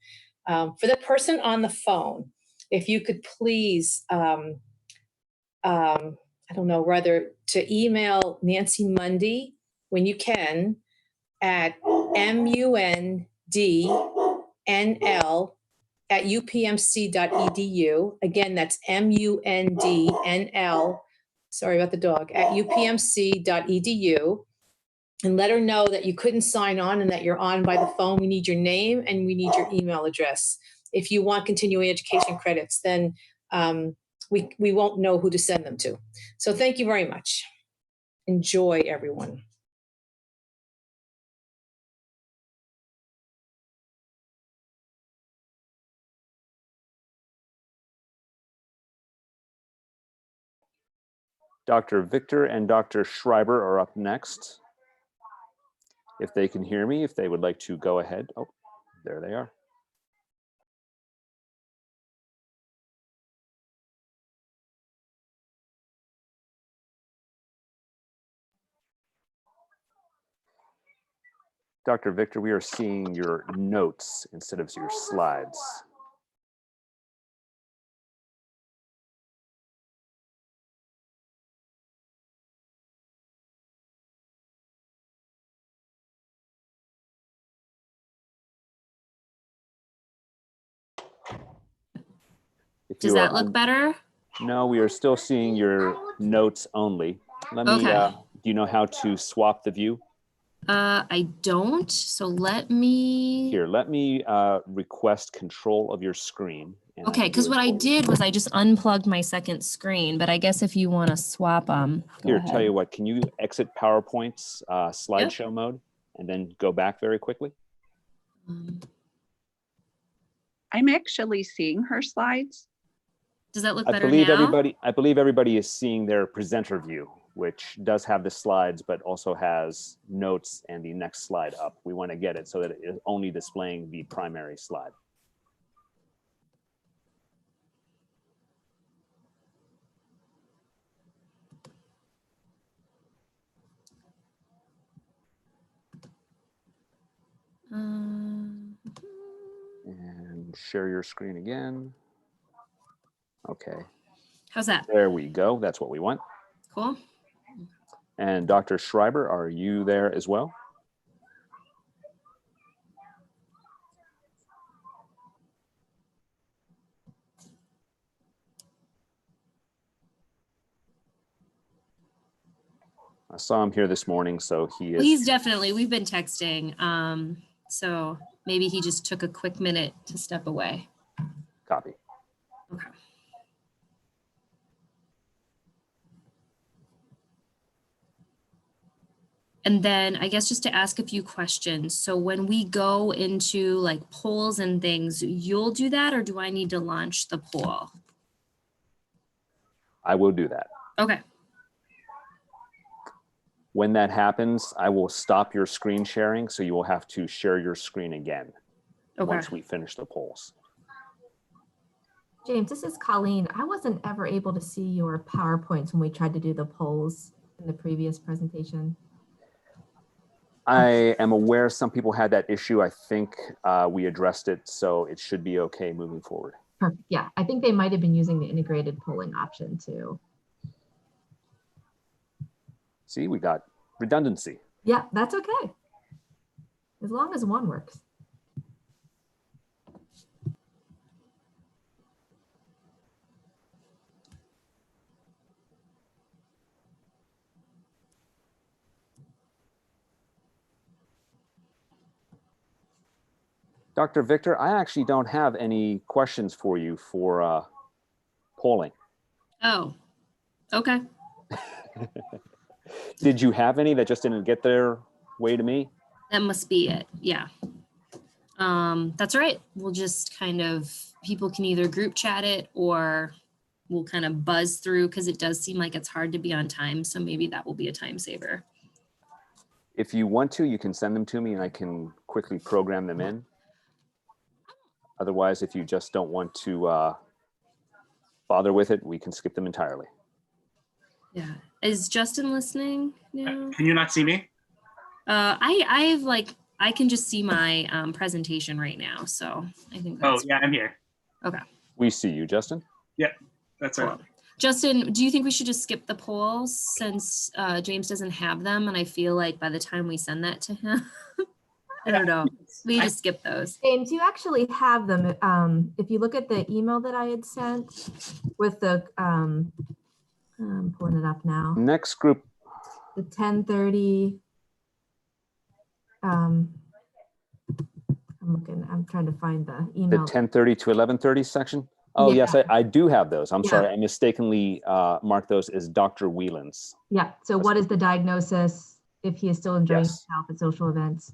For the person on the phone, if you could please, I don't know, rather to email Nancy Mundy when you can at mundnl@upmc.edu. Again, that's mundnl, sorry about the dog, at upmc.edu. And let her know that you couldn't sign on and that you're on by the phone. We need your name and we need your email address. If you want continuing education credits, then we won't know who to send them to. So thank you very much. Enjoy, everyone. Dr. Victor and Dr. Schreiber are up next. If they can hear me, if they would like to go ahead. Oh, there they are. Dr. Victor, we are seeing your notes instead of your slides. Does that look better? No, we are still seeing your notes only. Let me, Okay. do you know how to swap the view? I don't. So let me. Here, let me request control of your screen. and I Okay, will do because it what I for you. did was I just unplugged my second screen, but I guess if you want to swap them, Here, tell you what, can you exit PowerPoint's slideshow mode and then go back very quickly? I'm actually seeing her slides. Does that look I better believe now? everybody is seeing their presenter view, which does have the slides, but also has notes and the next slide up. We want to get it so that it is only displaying the primary slide. And share your screen again. Okay. How's that? There we go. That's what we want. Cool. And Dr. Schreiber, are you there as well? I saw him here this morning, so he is. He's definitely, we've been texting. So maybe he just took a quick minute to step away. Copy. Okay. And then I guess just to ask a few questions. So when we go into like polls and things, you'll do that, or do I need to launch the poll? I will do that. Okay. When that happens, I will stop your screen sharing, so you will have to share your screen again once we finish the polls. James, this is Colleen. I wasn't ever able to see your PowerPoints when we tried to do the polls in the previous presentation. I am aware some people had that issue. I think we addressed it, so it should be okay moving forward. Perfect. Yeah, I think they might have been using the integrated polling option too. See, we got redundancy. Yeah, that's okay. As long as one works. Dr. Victor, I actually don't have any questions for you for polling. Oh, okay. Did you have any that just didn't get their way to me? That must be it. Yeah. That's right. We'll just kind of, people can either group chat it or we'll kind of buzz through because it does seem like it's hard to be on time. So maybe that will be a time saver. If you want to, you can send them to me and I can quickly program them in. Otherwise, if you just don't want to bother with it, we can skip them entirely. Yeah. Is Justin listening now? Can you not see me? I can just see my presentation right now. So I think Oh, that's yeah, I'm here. okay. We see you, Justin. Yep, that's right. Justin, do you think we should just skip the polls since James doesn't have them? And I feel like by the time we send that to him, I don't know. We just skip those. James, you actually have them. If you look at the email that I had sent with the, I'm pulling it up now. Next group. The 10:30. I'm trying to find the The email. 10:30 to 11:30 section. Oh, Yeah. yes, I do have those. I'm Yeah. sorry. I mistakenly marked those as Dr. Whelan's. Yeah. So what is the diagnosis if he is still enjoying Yes. himself at social events?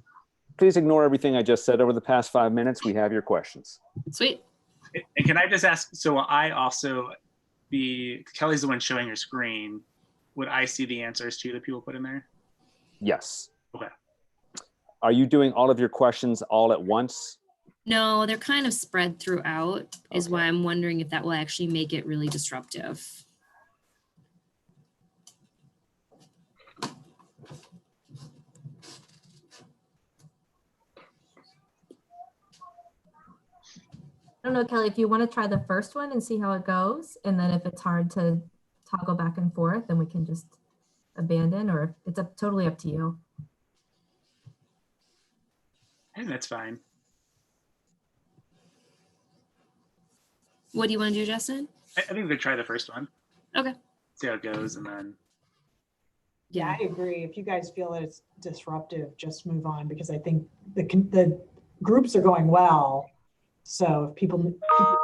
Please ignore everything I just said over the past 5 minutes. We have your questions. Sweet. And can I just ask, so I also, Kelly's the one showing your screen. Would I see the answers too that people put in there? Yes. Okay. Are you doing all of your questions all at once? No, they're kind of spread throughout is why I'm wondering if that will actually make it really disruptive. I don't know, Kelly, if you want to try the first one and see how it goes, and then if it's hard to toggle back and forth, then we can just abandon, or it's totally up to you. I think that's fine. What do you want to do, Justin? I think we could try the first one. Okay. See how it goes and then. Yeah, I agree. If you guys feel that it's disruptive, just move on because I think the groups are going well. So if people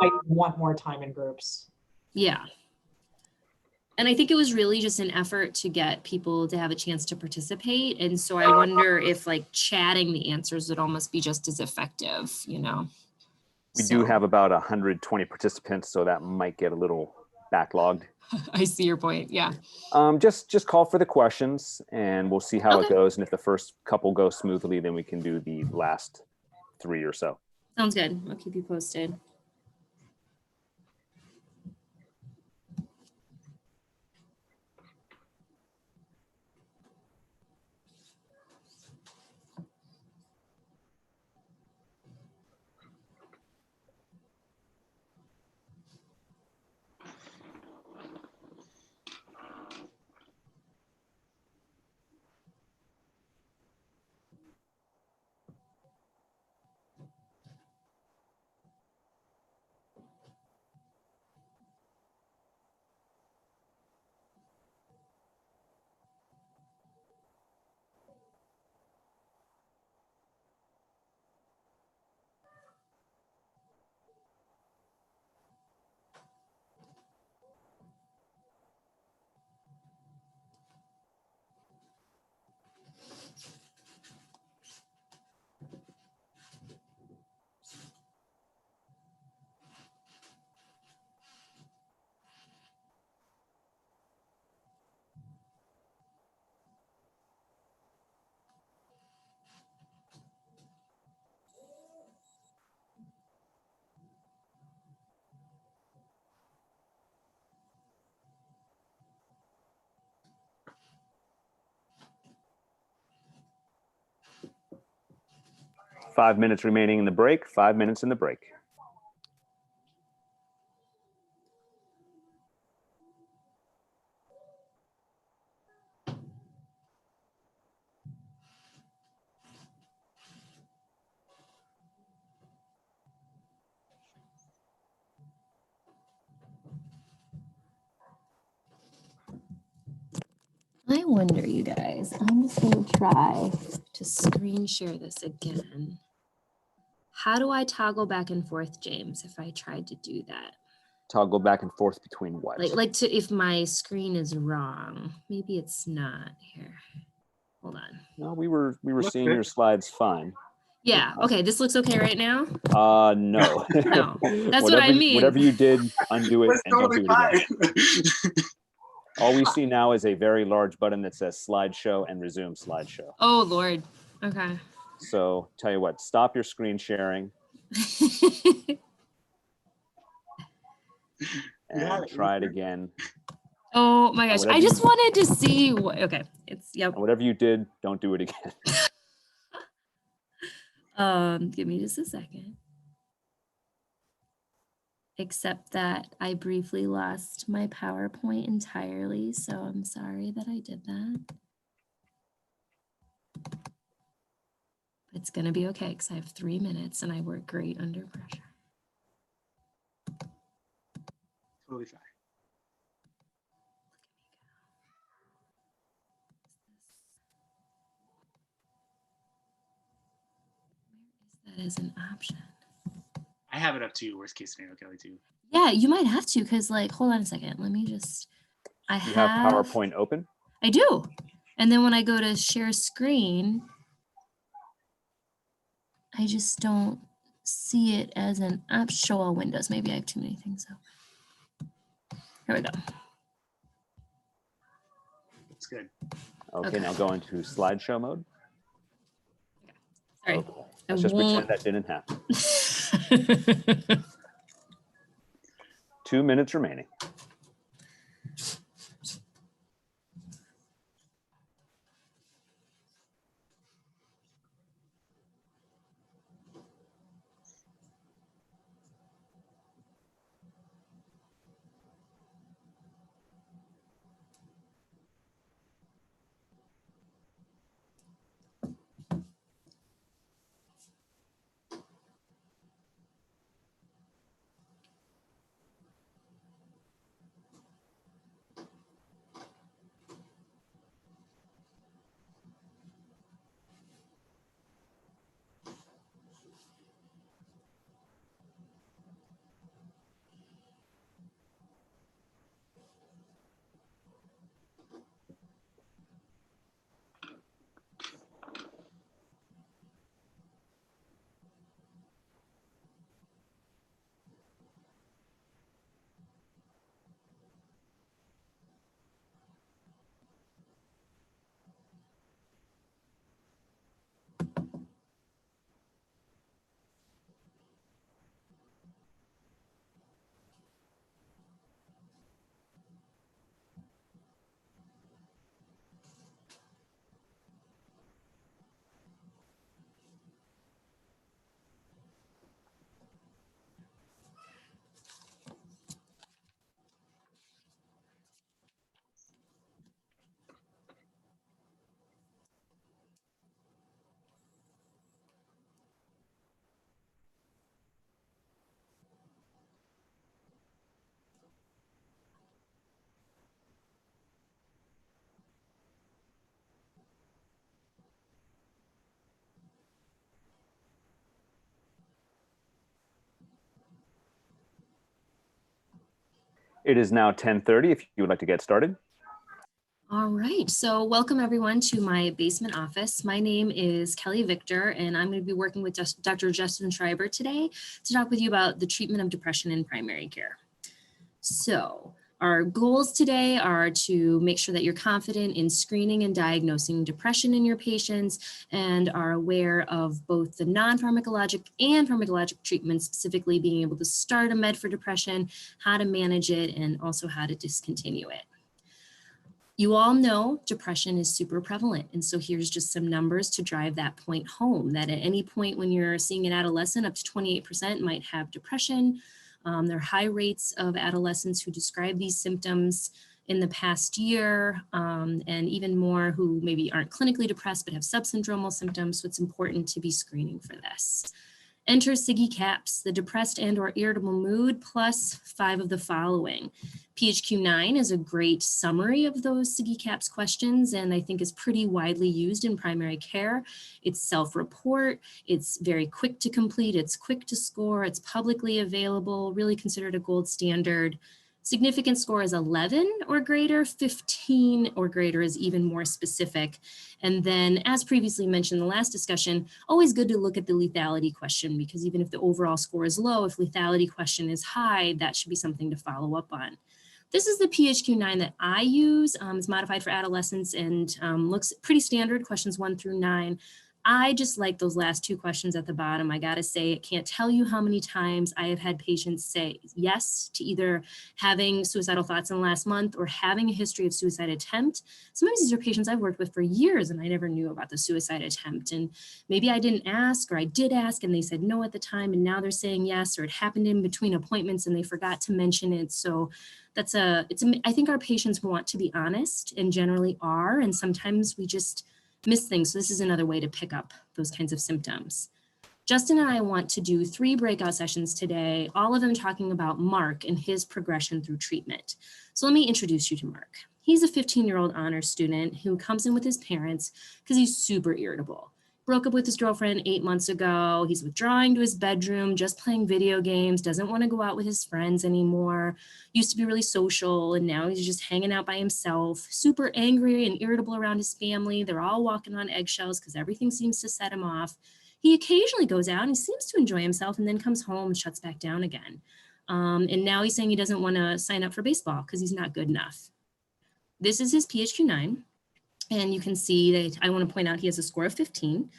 might want more time in groups. Yeah. And I think it was really just an effort to get people to have a chance to participate. And so I wonder if like chatting the answers would almost be just as effective, you know? We do have about 120 participants, so that might get a little backlogged. I see your point. Yeah. Just call for the questions and we'll see how it goes. And if the first couple go smoothly, then we can do the last 3 or so. Sounds good. I'll keep you posted. Five minutes remaining in the break, 5 minutes in the break. I wonder, you guys, I'm just going to try to screen share this again. How do I toggle back and forth, James, if I tried to do that? Toggle back and forth between what? Like to if my screen is wrong. Maybe it's not here. Hold on. No, we were Look seeing good. your slides fine. Yeah. Okay. This looks okay right now. No. No. That's what I mean. Whatever you did, undo it That's and don't totally do it again. fine. All we see now is a very large button that says slideshow and resume slideshow. Oh, Lord. Okay. So tell you what, stop your screen sharing and try it again. Oh my gosh. I just wanted to see what, okay. It's, yep. And whatever you did, don't do it again. Give me just a second. Except that I briefly lost my PowerPoint entirely, so I'm sorry that I did that. It's gonna be okay because I have 3 minutes and I work great under pressure. Totally fine. That is an option. I have it up to you, worst case scenario, Kelly, too. Yeah, you might have to, because like, hold on a second. Let me just, You have PowerPoint open? I do. And then when I go to share screen, I just don't see it as an option. Show all windows. Maybe I have too many things up. Here we go. It's good. Okay, now go into slideshow mode. Sorry. Okay. Let's just pretend that didn't happen. 2 minutes remaining. It is now 10:30 if you would like to get started. All right, so welcome everyone to my basement office. My name is Kelly Victor, and I'm going to be working with Dr. Justin Schreiber today to talk with you about the treatment of depression in primary care. So our goals today are to make sure that you're confident in screening and diagnosing depression in your patients and are aware of both the non-pharmacologic and pharmacologic treatments, specifically being able to start a med for depression, how to manage it, and also how to discontinue it. You all know depression is super prevalent. And so here's just some numbers to drive that point home, that at any point when you're seeing an adolescent, up to 28% might have depression. There are high rates of adolescents who describe these symptoms in the past year, and even more who maybe aren't clinically depressed but have subsyndromal symptoms. So it's important to be screening for this. Enter SIGI CAPS, the depressed and or irritable mood, plus 5 of the following. PHQ-9 is a great summary of those SIGI CAPS questions, and I think is pretty widely used in primary care. It's self-report, it's very quick to complete, it's quick to score, it's publicly available, really considered a gold standard. Significant score is 11 or greater, 15 or greater is even more specific. And then, as previously mentioned in the last discussion, always good to look at the lethality question, because even if the overall score is low, if lethality question is high, that should be something to follow up on. This is the PHQ-9 that I use. It's modified for adolescents and looks pretty standard, questions 1 through 9. I just like those last 2 questions at the bottom. I gotta say, I can't tell you how many times I have had patients say yes to either having suicidal thoughts in the last month or having a history of suicide attempt. Sometimes these are patients I've worked with for years and I never knew about the suicide attempt. And maybe I didn't ask, or I did ask and they said no at the time, and now they're saying yes, or it happened in between appointments and they forgot to mention it. So I think our patients want to be honest and generally are, and sometimes we just miss things. So this is another way to pick up those kinds of symptoms. Justin and I want to do 3 breakout sessions today, all of them talking about Mark and his progression through treatment. So let me introduce you to Mark. He's a 15-year-old honors student who comes in with his parents because he's super irritable. Broke up with his girlfriend 8 months ago. He's withdrawing to his bedroom, just playing video games, doesn't want to go out with his friends anymore. Used to be really social, and now he's just hanging out by himself, super angry and irritable around his family. They're all walking on eggshells because everything seems to set him off. He occasionally goes out and he seems to enjoy himself and then comes home and shuts back down again. And now he's saying he doesn't want to sign up for baseball because he's not good enough. This is his PHQ-9. And you can see that I want to point out he has a score of 15.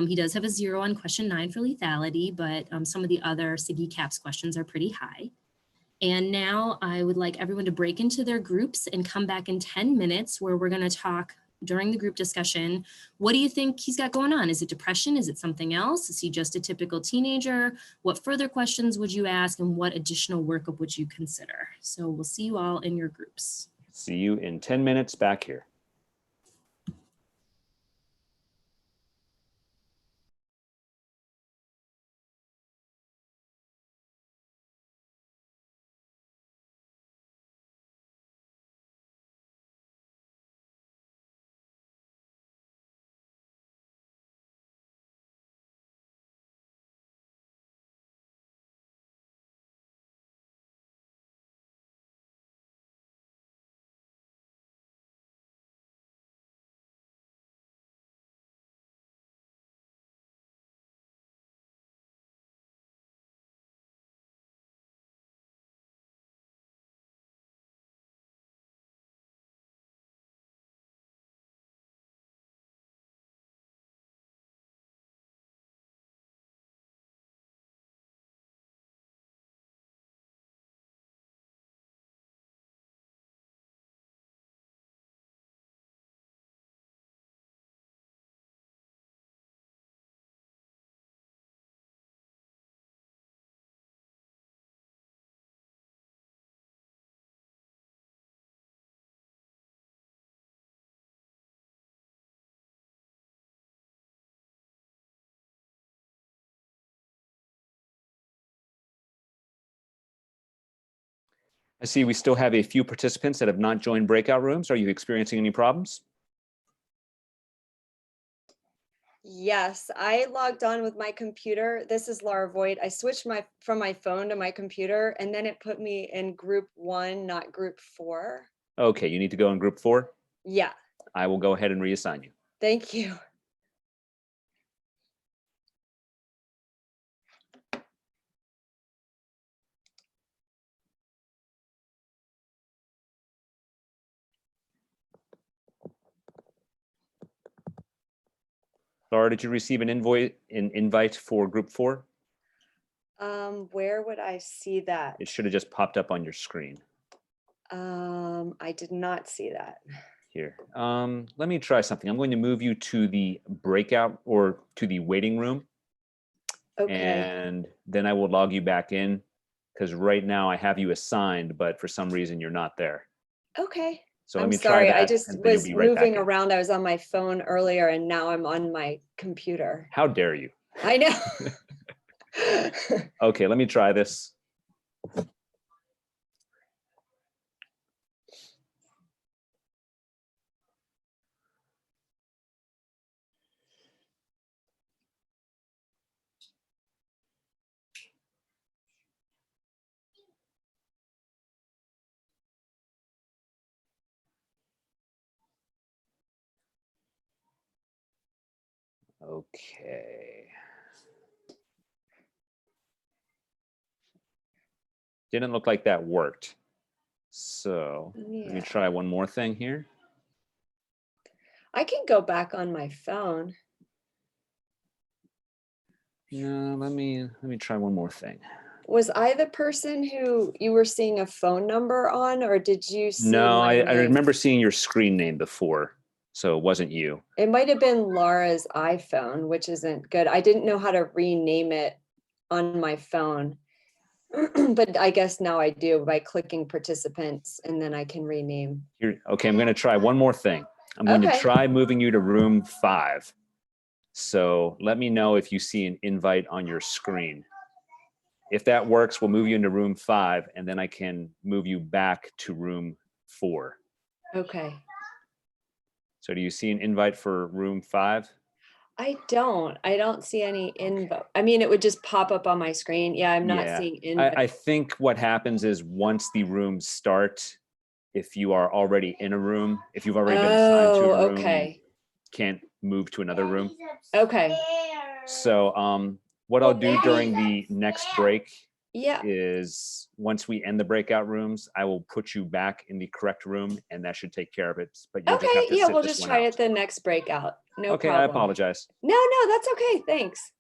He does have a 0 on question 9 for lethality, but some of the other SIGI CAPS questions are pretty high. And now I would like everyone to break into their groups and come back in 10 minutes where we're going to talk during the group discussion. What do you think he's got going on? Is it depression? Is it something else? Is he just a typical teenager? What further questions would you ask and what additional workup would you consider? So we'll see you all in your groups. See you in 10 minutes back here. I see we still have a few participants that have not joined breakout rooms. Are you experiencing any problems? Yes, I logged on with my computer. This is Laura Voigt. I switched from my phone to my computer, and then it put me in group 1, not group 4. Okay, you need to go in group 4. Yeah, I will go ahead and reassign you. thank you. Laura, did you receive an invite for group 4? Where would I see that? It should have just popped up on your screen. I did not see that. Here, let me try something. I'm going to move you to the breakout or to the waiting room. Okay. And then I will log you back in because right now I have you assigned, but for some reason you're not there. Okay. So let I'm me sorry, try that. I just and then you'll was be right back moving in. around. I was on my phone earlier and now I'm on my computer. How dare you? I know. Okay, let me try this. Okay. Didn't look like that worked. So let me Yeah. try one more thing here. I can go back on my phone. No, let me try one more thing. Was I the person who you were seeing a phone number on, or did you see No, my I name? remember seeing your screen name before, so it wasn't you. It might have been Laura's iPhone, which isn't good. I didn't know how to rename it on my phone. But I guess now I do by clicking participants, and then I can rename. Here, okay, I'm going to try one more thing. I'm going to Okay. try moving you to room 5. So let me know if you see an invite on your screen. If that works, we'll move you into room 5, and then I can move you back to room 4. Okay. So do you see an invite for room 5? I don't see any info. I mean, it would just pop up on my screen. Yeah, I'm not Yeah, seeing info. I think what happens is once the rooms start, if you are already in a room, if you've already been assigned to a room, Okay. you can't move to another room. Okay. So what I'll do during the next break Yeah. is once we end the breakout rooms, I will put you back in the correct room, and that should take care of it. But you'll just Okay. have to Yeah, sit we'll this just one try out. it the next breakout. No Okay, problem. I apologize. No, that's okay. Thanks.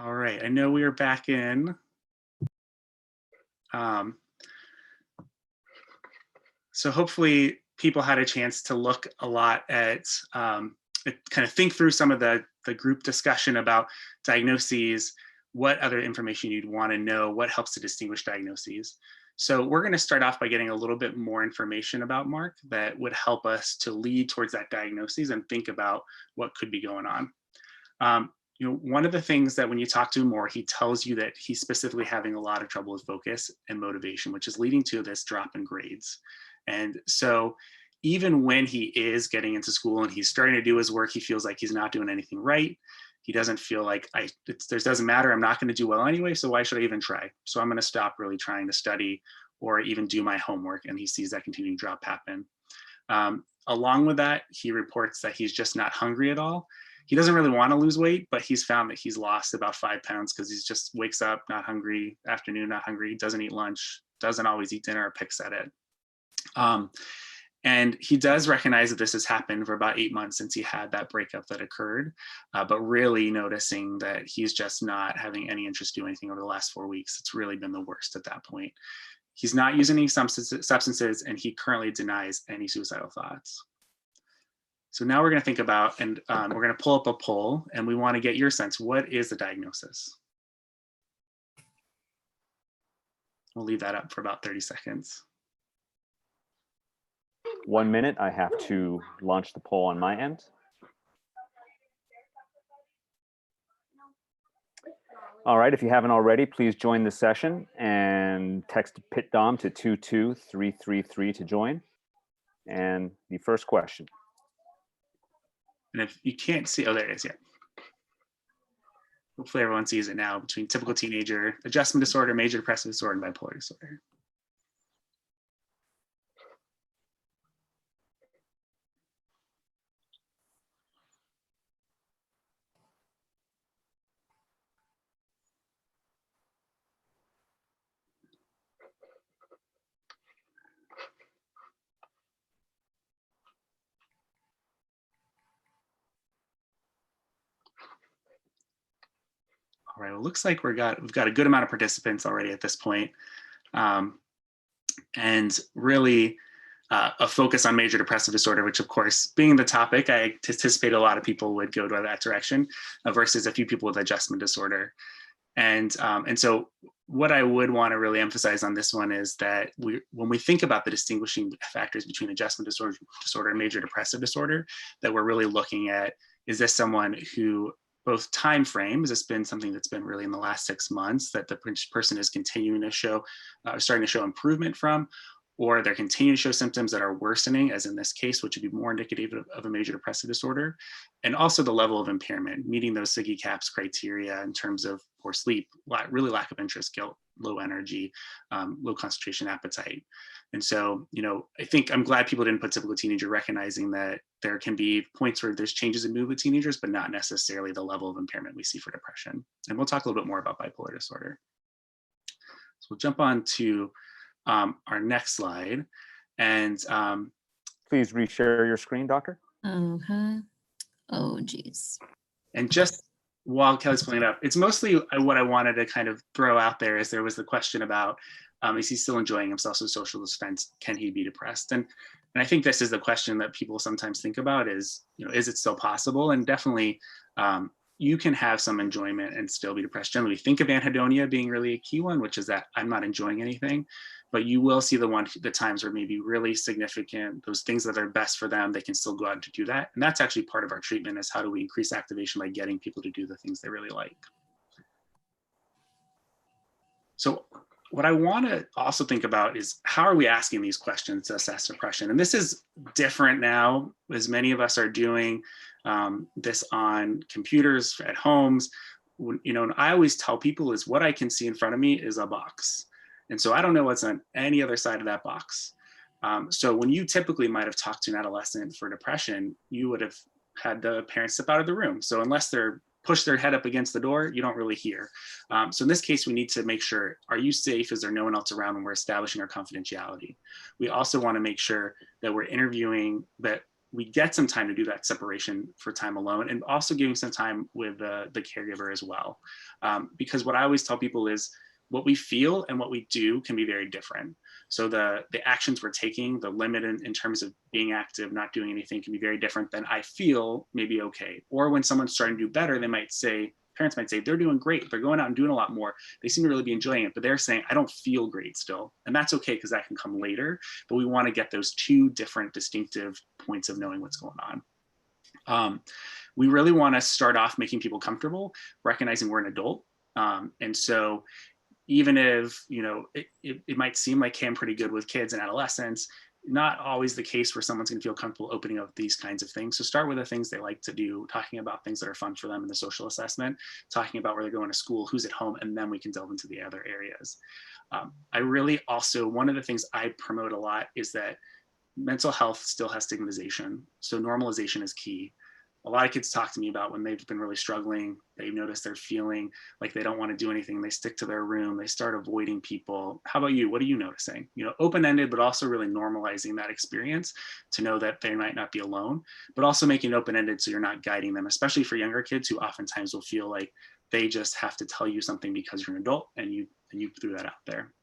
All right, I know we are back in. So hopefully people had a chance to look a lot at, kind of think through some of the group discussion about diagnoses, what other information you'd want to know, what helps to distinguish diagnoses. So we're going to start off by getting a little bit more information about Mark that would help us to lead towards that diagnosis and think about what could be going on. One of the things that when you talk to him more, he tells you that he's specifically having a lot of trouble with focus and motivation, which is leading to this drop in grades. And so even when he is getting into school and he's starting to do his work, he feels like he's not doing anything right. He doesn't feel like it doesn't matter. I'm not going to do well anyway. So why should I even try? So I'm going to stop really trying to study or even do my homework. And he sees that continuing drop happen. Along with that, he reports that he's just not hungry at all. He doesn't really want to lose weight, but he's found that he's lost about 5 pounds because he just wakes up not hungry, afternoon not hungry, doesn't eat lunch, doesn't always eat dinner or picks at it. And he does recognize that this has happened for about 8 months since he had that breakup that occurred, but really noticing that he's just not having any interest to do anything over the last 4 weeks. It's really been the worst at that point. He's not using any substances, and he currently denies any suicidal thoughts. So now we're going to think about, and we're going to pull up a poll, and we want to get your sense. What is the diagnosis? We'll leave that up for about 30 seconds. 1 minute, I have to launch the poll on my end. All right, if you haven't already, please join the session and text PITDOM to 22333 to join. And the first question. And if you can't see, oh, there it is, yeah. Hopefully everyone sees it now, between typical teenager, adjustment disorder, major depressive disorder, and bipolar disorder. All right, well, it looks like we've got a good amount of participants already at this point. And really a focus on major depressive disorder, which of course, being the topic, I anticipate a lot of people would go to that direction versus a few people with adjustment disorder. And so what I would want to really emphasize on this one is that when we think about the distinguishing factors between adjustment disorder and major depressive disorder, that we're really looking at, is this someone who both time frame, has this been something that's been really in the last 6 months that the person is continuing to show, starting to show improvement from, or they're continuing to show symptoms that are worsening, as in this case, which would be more indicative of a major depressive disorder, and also the level of impairment, meeting those SIGI CAPS criteria in terms of poor sleep, really lack of interest, guilt, low energy, low concentration, appetite. And so, I think I'm glad people didn't put typical teenager, recognizing that there can be points where there's changes in mood with teenagers, but not necessarily the level of impairment we see for depression. And we'll talk a little bit more about bipolar disorder. So we'll jump on to our next slide. And please reshare your screen, Doctor. Okay. Oh, geez. And just while Kelly's pulling it up, it's mostly what I wanted to kind of throw out there is there was the question about, is he still enjoying himself? So social defense, can he be depressed? And I think this is the question that people sometimes think about is, is it still possible? And definitely you can have some enjoyment and still be depressed. Generally, we think of anhedonia being really a key one, which is that I'm not enjoying anything, but you will see the times where maybe really significant, those things that are best for them, they can still go out to do that. And that's actually part of our treatment, is how do we increase activation by getting people to do the things they really like. So what I want to also think about is, how are we asking these questions to assess depression? And this is different now, as many of us are doing this on computers at homes. And I always tell people is what I can see in front of me is a box. And so I don't know what's on any other side of that box. So when you typically might have talked to an adolescent for depression, you would have had the parents step out of the room. So unless they're push their head up against the door, you don't really hear. So in this case, we need to make sure, are you safe? Is there no one else around when we're establishing our confidentiality? We also want to make sure that we're interviewing, that we get some time to do that separation for time alone, and also giving some time with the caregiver as well. Because what I always tell people is what we feel and what we do can be very different. So the actions we're taking, the limit in terms of being active, not doing anything, can be very different than I feel maybe okay. Or when someone's starting to do better, parents might say, they're doing great, they're going out and doing a lot more, they seem to really be enjoying it, but they're saying, I don't feel great still. And that's okay, because that can come later, but we want to get those two different distinctive points of knowing what's going on. We really want to start off making people comfortable, recognizing we're an adult. And so even if, it might seem like, hey, I'm pretty good with kids and adolescents, not always the case where someone's going to feel comfortable opening up these kinds of things. So start with the things they like to do, talking about things that are fun for them in the social assessment, talking about where they're going to school, who's at home, and then we can delve into the other areas. I really also, one of the things I promote a lot is that mental health still has stigmatization. So normalization is key. A lot of kids talk to me about when they've been really struggling, they've noticed they're feeling like they don't want to do anything. They stick to their room, they start avoiding people. How about you? What are you noticing? Open-ended, but also really normalizing that experience to know that they might not be alone, but also making it open-ended so you're not guiding them, especially for younger kids who oftentimes will feel like they just have to tell you something because you're an adult and you threw that out there.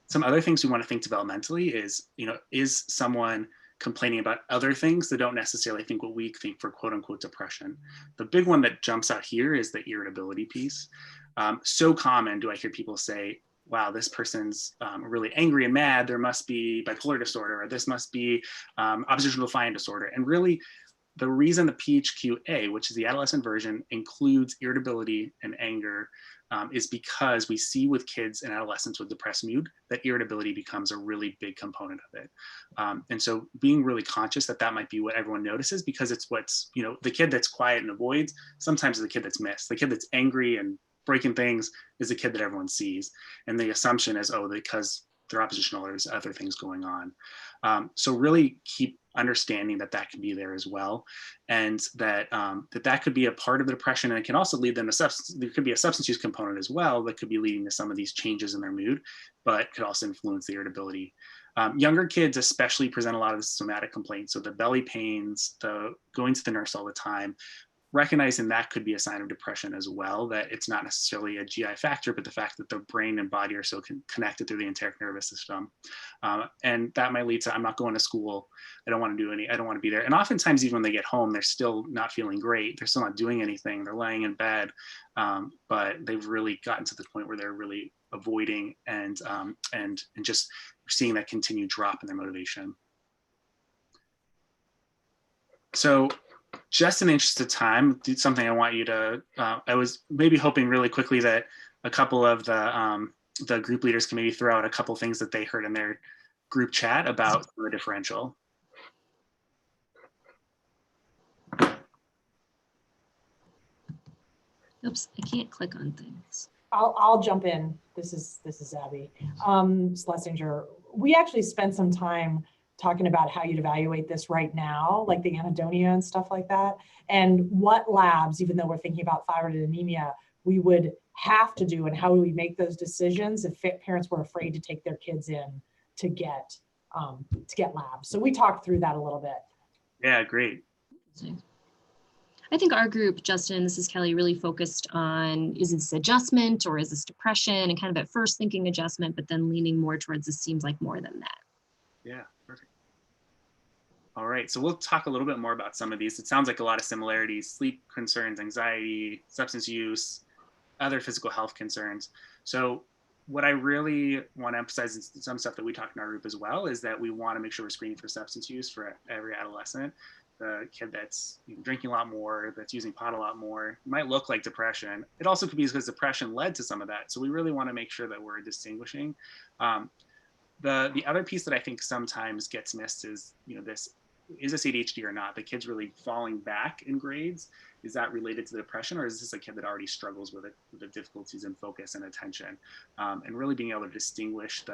Some other things we want to think developmentally is someone complaining about other things that don't necessarily think what we think for quote unquote depression. The big one that jumps out here is the irritability piece. So common do I hear people say, wow, this person's really angry and mad, there must be bipolar disorder, or this must be oppositional defiant disorder. And really, the reason the PHQ-A, which is the adolescent version, includes irritability and anger is because we see with kids and adolescents with depressed mood that irritability becomes a really big component of it. And so being really conscious that might be what everyone notices, because it's what's, the kid that's quiet and avoids sometimes is the kid that's missed. The kid that's angry and breaking things is the kid that everyone sees. And the assumption is, oh, because they're oppositional, there's other things going on. So really keep understanding that can be there as well, and that that could be a part of the depression, and it can also lead them to there could be a substance use component as well that could be leading to some of these changes in their mood, but could also influence the irritability. Younger kids especially present a lot of the somatic complaints, so the belly pains, the going to the nurse all the time. Recognizing that could be a sign of depression as well, that it's not necessarily a GI factor, but the fact that the brain and body are so connected through the enteric nervous system. And that might lead to, I'm not going to school. I don't want to be there. And oftentimes, even when they get home, they're still not feeling great. They're still not doing anything. They're laying in bed, but they've really gotten to the point where they're really avoiding and just seeing that continued drop in their motivation. So, just in the interest of time, something I want you to, I was maybe hoping really quickly that a couple of the group leaders can maybe throw out a couple things that they heard in their group chat about the differential. Oops, I can't click on things. I'll jump in. This is Abby Schlesinger. We actually spent some time talking about how you'd evaluate this right now, like the anhedonia and stuff like that, and what labs, even though we're thinking about thyroid and anemia, we would have to do, and how do we make those decisions if parents were afraid to take their kids in to get labs. So we talked through that a little bit. Yeah, great. I think our group, Justin, this is Kelly, really focused on, is this adjustment or is this depression, and kind of at first thinking adjustment, but then leaning more towards this seems like more than that. Yeah, perfect. All right, so we'll talk a little bit more about some of these. It sounds like a lot of similarities: sleep concerns, anxiety, substance use, other physical health concerns. So what I really want to emphasize is some stuff that we talk in our group as well, is that we want to make sure we're screening for substance use for every adolescent. The kid that's drinking a lot more, that's using pot a lot more, might look like depression. It also could be because depression led to some of that. So we really want to make sure that we're distinguishing. The other piece that I think sometimes gets missed is, is this ADHD or not? The kid's really falling back in grades. Is that related to depression, or is this a kid that already struggles with the difficulties in focus and attention? And really being able to distinguish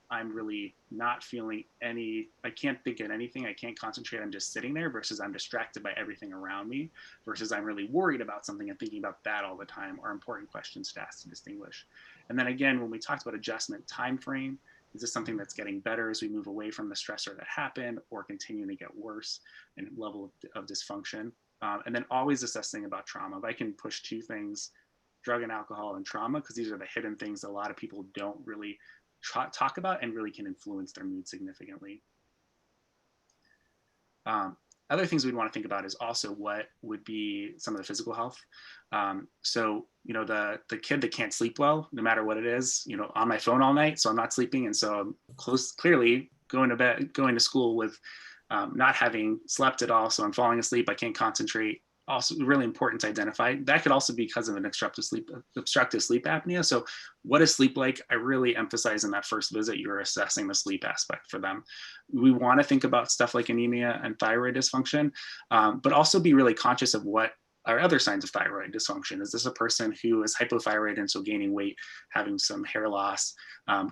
I'm really not feeling I can't think of anything, I can't concentrate, I'm just sitting there, versus I'm distracted by everything around me, versus I'm really worried about something and thinking about that all the time, are important questions to ask to distinguish. And then again, when we talked about adjustment time frame, Is this something that's getting better as we move away from the stressor that happened, or continuing to get worse in level of dysfunction? And then always assessing about trauma. If I can push two things, drug and alcohol and trauma, because these are the hidden things that a lot of people don't really talk about and really can influence their mood significantly. Other things we'd want to think about is also what would be some of the physical health. So, you know, the kid that can't sleep well, no matter what it is, you know, on my phone all night, so I'm not sleeping. And so I'm clearly going to school with not having slept at all. So I'm falling asleep, I can't concentrate. Also really important to identify. That could also be because of an obstructive sleep apnea. So what is sleep like? I really emphasize in that first visit, you're assessing the sleep aspect for them. We want to think about stuff like anemia and thyroid dysfunction, but also be really conscious of what are other signs of thyroid dysfunction. Is this a person who is hypothyroid and so gaining weight, having some hair loss,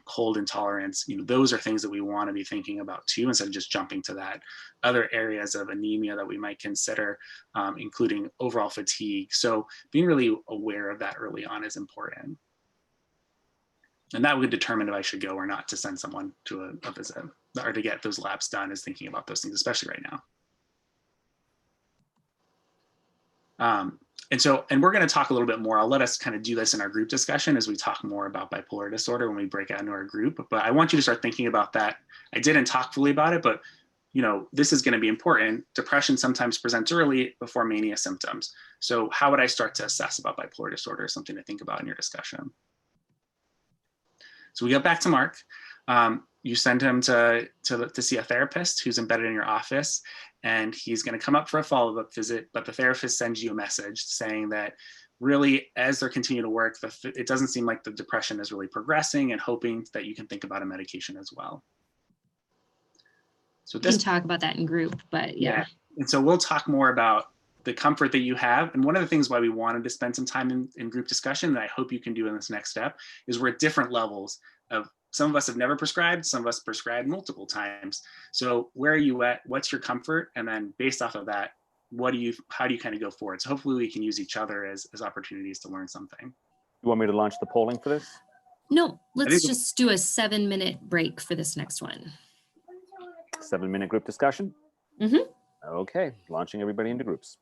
cold intolerance? You know, those are things that we want to be thinking about too, instead of just jumping to that. Other areas of anemia that we might consider, including overall fatigue. So being really aware of that early on is important. And that would determine if I should go or not to send someone to a visit or to get those labs done, is thinking about those things, especially right now. And we're going to talk a little bit more. I'll let us kind of do this in our group discussion as we talk more about bipolar disorder when we break out into our group. But I want you to start thinking about that. I didn't talk fully about it, but you know, this is going to be important. Depression sometimes presents early before mania symptoms. So how would I start to assess about bipolar disorder? Something to think about in your discussion. So we go back to Mark. You send him to see a therapist who's embedded in your office, and he's going to come up for a follow-up visit, but the therapist sends you a message saying that really, as they're continuing to work, it doesn't seem like the depression is really progressing, and hoping that you can think about a medication as well. So We can talk about that in group, but yeah. And so we'll talk more about the comfort that you have. And one of the things why we wanted to spend some time in group discussion that I hope you can do in this next step is we're at different levels of, some of us have never prescribed, some of us prescribed multiple times. So where are you at? What's your comfort? And then based off of that, how do you kind of go forward? So hopefully we can use each other as opportunities to learn something. You want me to launch the polling for this? No, let's just do a 7-minute break for this next one. 7-minute group discussion? Mm-hmm. Okay, launching everybody into groups.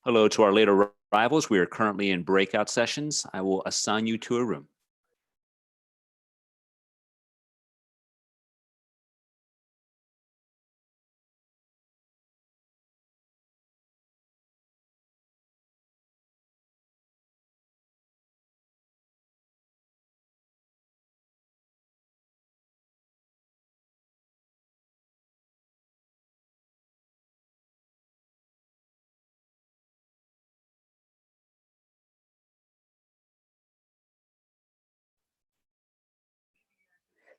Hello to our later arrivals. We are currently in breakout sessions. I will assign you to a room.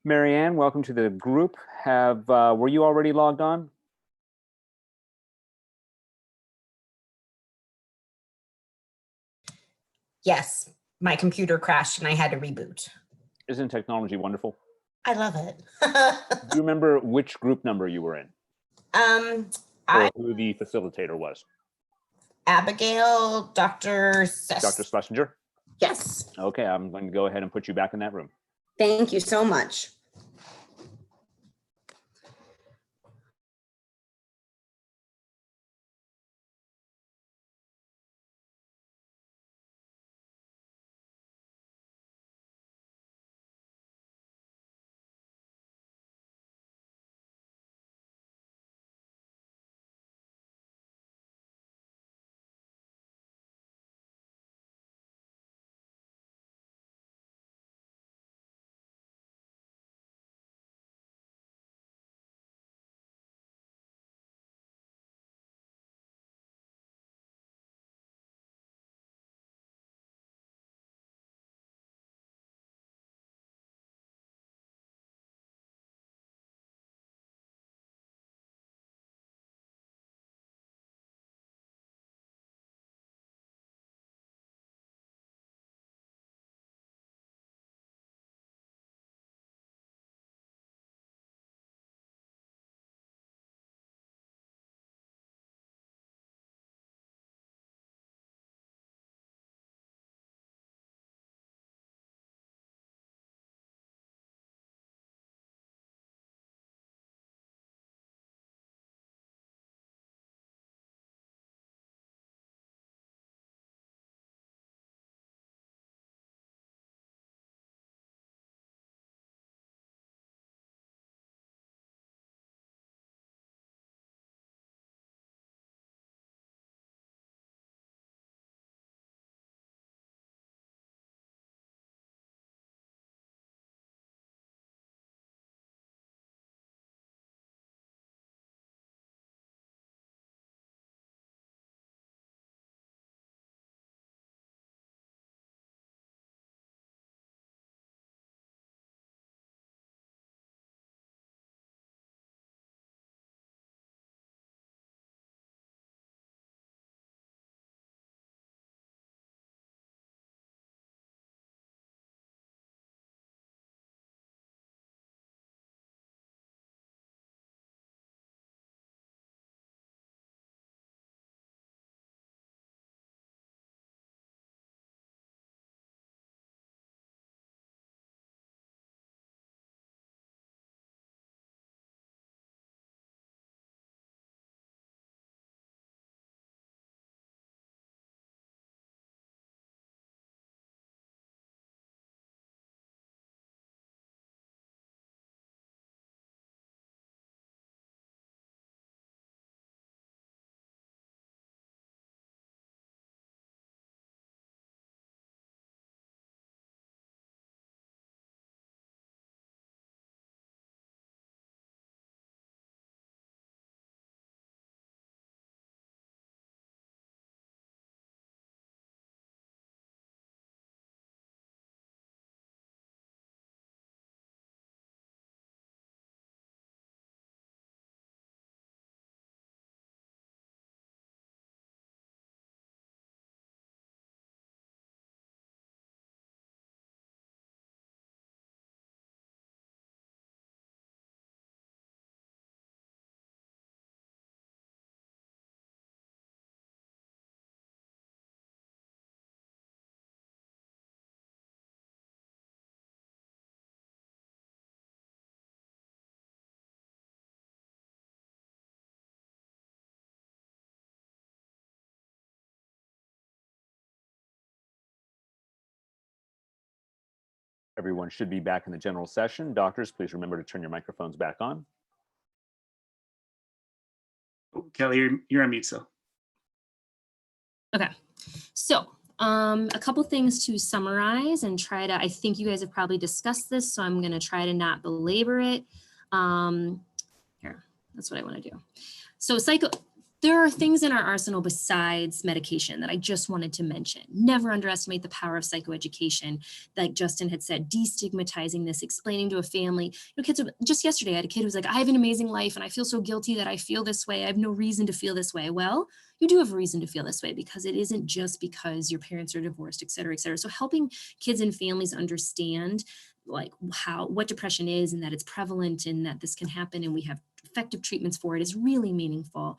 Marianne, welcome to the group. Were you already logged on? Yes, my computer crashed and I had to reboot. Isn't technology wonderful? I love it. Do you remember which group number you were in? Or who the facilitator was? Abigail, Dr. Dr. Schlesinger? Yes. Okay, I'm going to go ahead and put you back in that room. Thank you so much. Everyone should be back in the general session. Doctors, please remember to turn your microphones back on. Oh, Kelly, you're on mute still. Okay, so a couple things to summarize and try to, I think you guys have probably discussed this, so I'm gonna try to not belabor it. Here, that's what I wanna do. So there are things in our arsenal besides medication that I just wanted to mention. Never underestimate the power of psychoeducation. Like Justin had said, destigmatizing this, explaining to a family. Kids, just yesterday I had a kid who was like, I have an amazing life and I feel so guilty that I feel this way. I have no reason to feel this way. Well, you do have a reason to feel this way because it isn't just because your parents are divorced, et cetera, et cetera. So helping kids and families understand like what depression is and that it's prevalent and that this can happen and we have effective treatments for it is really meaningful.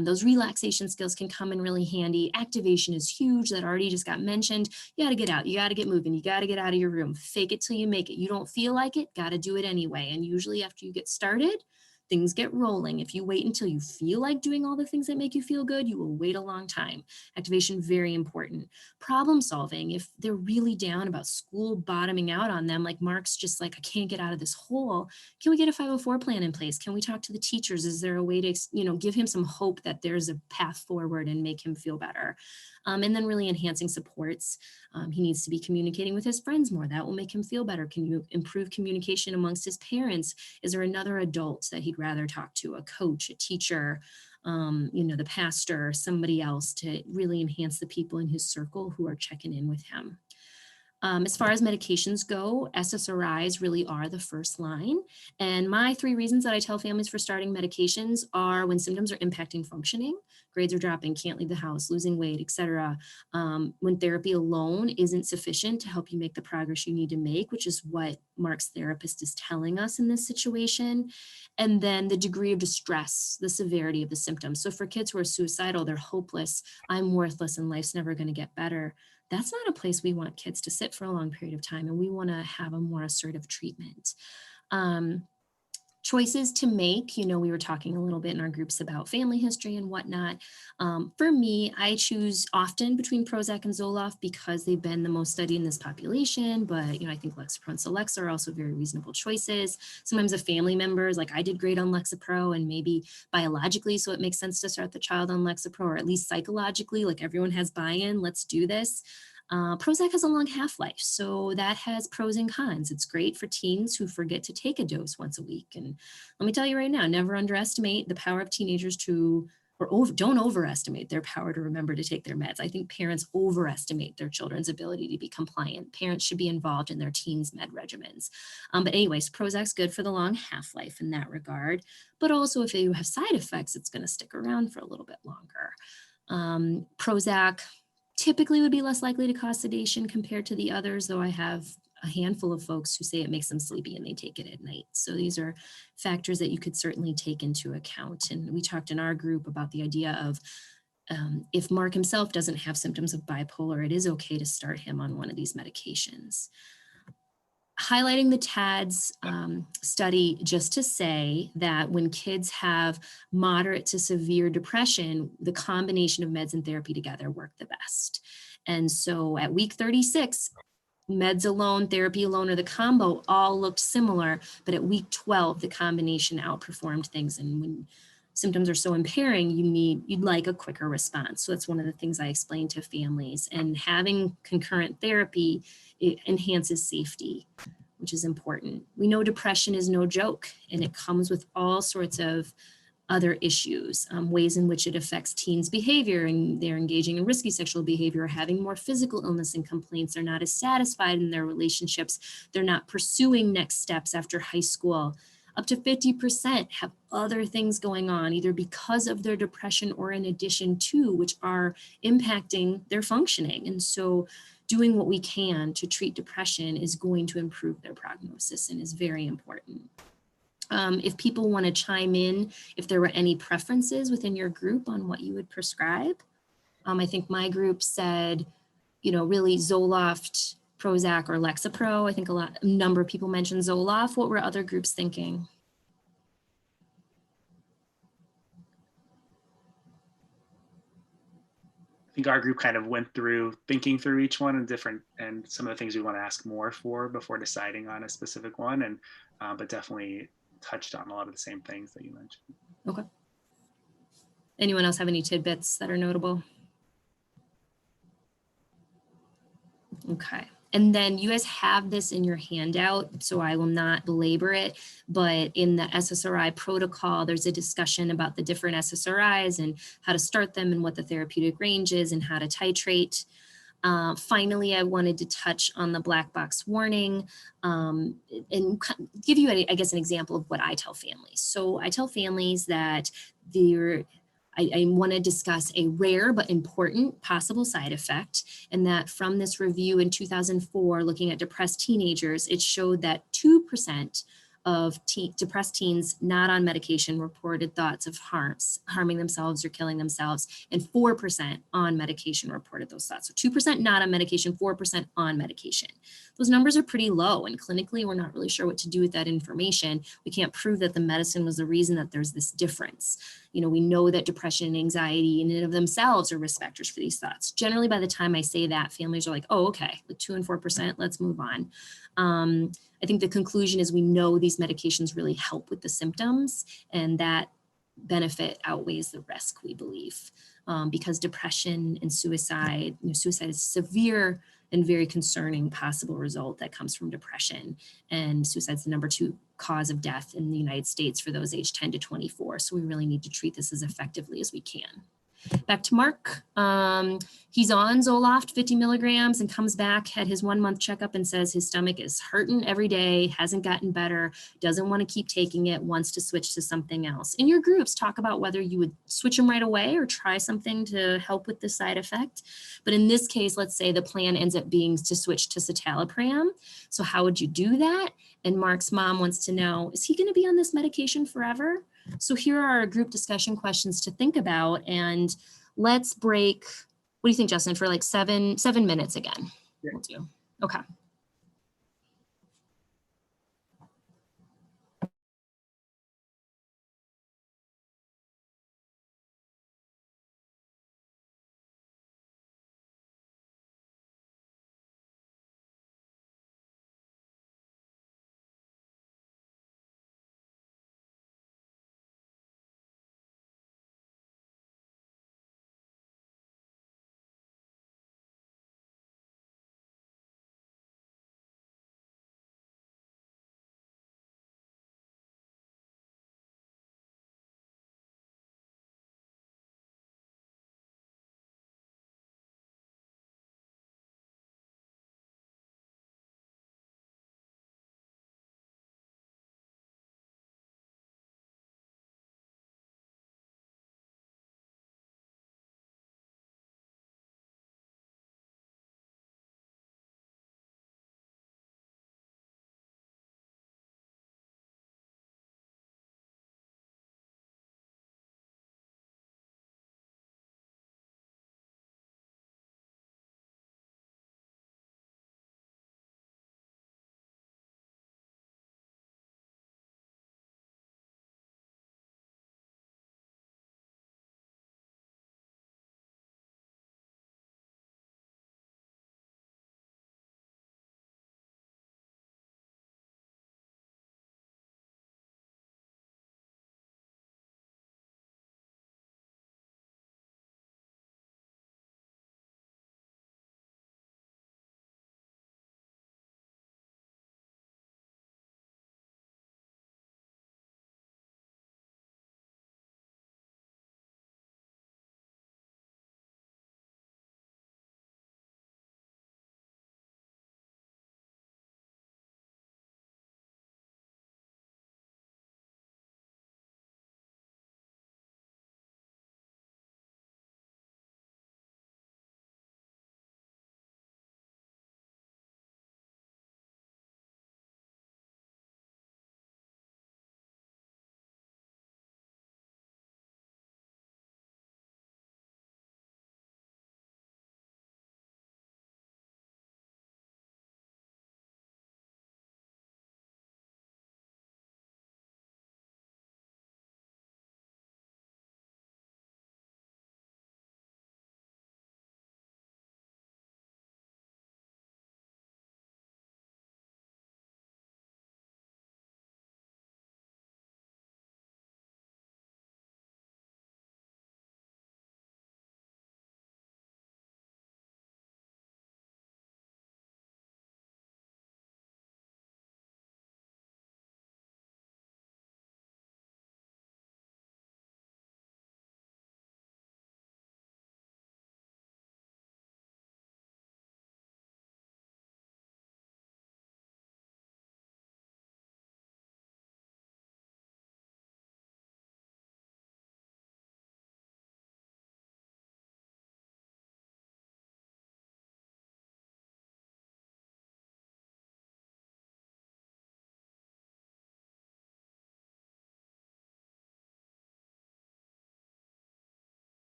Those relaxation skills can come in really handy. Activation is huge. That already just got mentioned. You got to get out. You got to get moving. You got to get out of your room. Fake it till you make it. You don't feel like it. Got to do it anyway. And usually after you get started, things get rolling. If you wait until you feel like doing all the things that make you feel good, you will wait a long time. Activation, very important. Problem solving, if they're really down about school bottoming out on them, like Mark's just like, I can't get out of this hole. Can we get a 504 plan in place? Can we talk to the teachers? Is there a way to, give him some hope that there's a path forward and make him feel better? And then really enhancing supports. He needs to be communicating with his friends more. That will make him feel better. Can you improve communication amongst his parents? Is there another adult that he'd rather talk to, a coach, a teacher, the pastor, somebody else, to really enhance the people in his circle who are checking in with him? As far as medications go, SSRIs really are the first line. And my 3 reasons that I tell families for starting medications are when symptoms are impacting functioning, grades are dropping, can't leave the house, losing weight, etc. When therapy alone isn't sufficient to help you make the progress you need to make, which is what Mark's therapist is telling us in this situation. And then the degree of distress, the severity of the symptoms. So for kids who are suicidal, they're hopeless, I'm worthless, and life's never going to get better. That's not a place we want kids to sit for a long period of time, and we want to have a more assertive treatment. Choices to make, we were talking a little bit in our groups about family history and whatnot. For me, I choose often between Prozac and Zoloft because they've been the most studied in this population, but I think Lexapro and Celexa are also very reasonable choices. Sometimes a family member is like, I did great on Lexapro and maybe biologically, so it makes sense to start the child on Lexapro, or at least psychologically, like everyone has buy-in, let's do this. Prozac has a long half-life, so that has pros and cons. It's great for teens who forget to take a dose once a week. And let me tell you right now, never underestimate the power of teenagers don't overestimate their power to remember to take their meds. I think parents overestimate their children's ability to be compliant. Parents should be involved in their teens' med regimens. But anyways, Prozac's good for the long half-life in that regard. But also if you have side effects, it's going to stick around for a little bit longer. Prozac typically would be less likely to cause sedation compared to the others, though I have a handful of folks who say it makes them sleepy and they take it at night. So these are factors that you could certainly take into account. And we talked in our group about the idea of if Mark himself doesn't have symptoms of bipolar, it is okay to start him on one of these medications. Highlighting the TADS study just to say that when kids have moderate to severe depression, the combination of meds and therapy together work the best. And so at week 36, meds alone, therapy alone, or the combo all looked similar, but at week 12, the combination outperformed things. And when symptoms are so impairing, you'd like a quicker response. So that's one of the things I explain to families. And having concurrent therapy, it enhances safety, which is important. We know depression is no joke, and it comes with all sorts of other issues, ways in which it affects teens' behavior, and they're engaging in risky sexual behavior, or having more physical illness and complaints. They're not as satisfied in their relationships. They're not pursuing next steps after high school. Up to 50% have other things going on, either because of their depression or in addition to, which are impacting their functioning. And so doing what we can to treat depression is going to improve their prognosis and is very important. If people want to chime in, if there were any preferences within your group on what you would prescribe. I think my group said, really Zoloft, Prozac, or Lexapro. I think a number of people mentioned Zoloft. What were other groups thinking? think our group kind of went through thinking through each one and some of the things we want to ask more for before deciding on a specific one, and but definitely touched on a lot of the same things that you mentioned. Okay. Anyone else have any tidbits that are notable? Okay. And then you guys have this in your handout, so I will not belabor it, but in the SSRI protocol, there's a discussion about the different SSRIs and how to start them and what the therapeutic range is and how to titrate. Finally, I wanted to touch on the black box warning and give you, I guess, an example of what I tell families. So I tell families that I want to discuss a rare but important possible side effect, and that from this review in 2004, looking at depressed teenagers, it showed that 2% of depressed teens not on medication reported thoughts of harming themselves or killing themselves, and 4% on medication reported those thoughts. So 2% not on medication, 4% on medication. Those numbers are pretty low, and clinically, we're not really sure what to do with that information. We can't prove that the medicine was the reason that there's this difference. You know, we know that depression and anxiety in and of themselves are risk factors for these thoughts. Generally, by the time I say that, families are like, oh, okay, like 2 and 4%, let's move on. I think the conclusion is we know these medications really help with the symptoms, and that benefit outweighs the risk, we believe, because depression and suicide, suicide is severe and very concerning possible result that comes from depression. And suicide is the #2 cause of death in the United States for those aged 10 to 24. So we really need to treat this as effectively as we can. Back to Mark. He's on Zoloft 50 milligrams and comes back, had his 1-month checkup and says his stomach is hurting every day, hasn't gotten better, doesn't want to keep taking it, wants to switch to something else. In your groups, talk about whether you would switch him right away or try something to help with the side effect. But in this case, let's say the plan ends up being to switch to citalopram. So how would you do that? And Mark's mom wants to know, is he going to be on this medication forever? So here are our group discussion questions to think about, and let's break, what do you think, Justin, for like seven minutes again? Yeah. We'll do. Okay.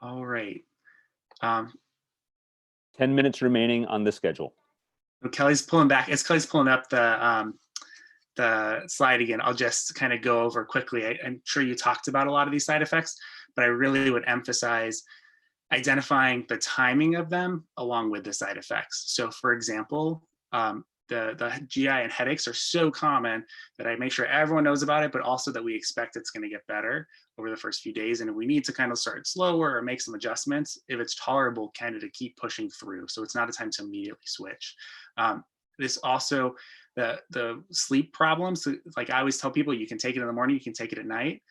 All right. 10 minutes remaining on the schedule. Kelly's pulling back. As Kelly's pulling up the slide again, I'll just kind of go over quickly. I'm sure you talked about a lot of these side effects, but I really would emphasize identifying the timing of them along with the side effects. So for example, the GI and headaches are so common that I make sure everyone knows about it, but also that we expect it's going to get better over the first few days. And if we need to kind of start slower or make some adjustments, if it's tolerable, kind of to keep pushing through. So it's not a time to immediately switch. This also, the sleep problems, like I always tell people, you can take it in the morning, you can take it at night.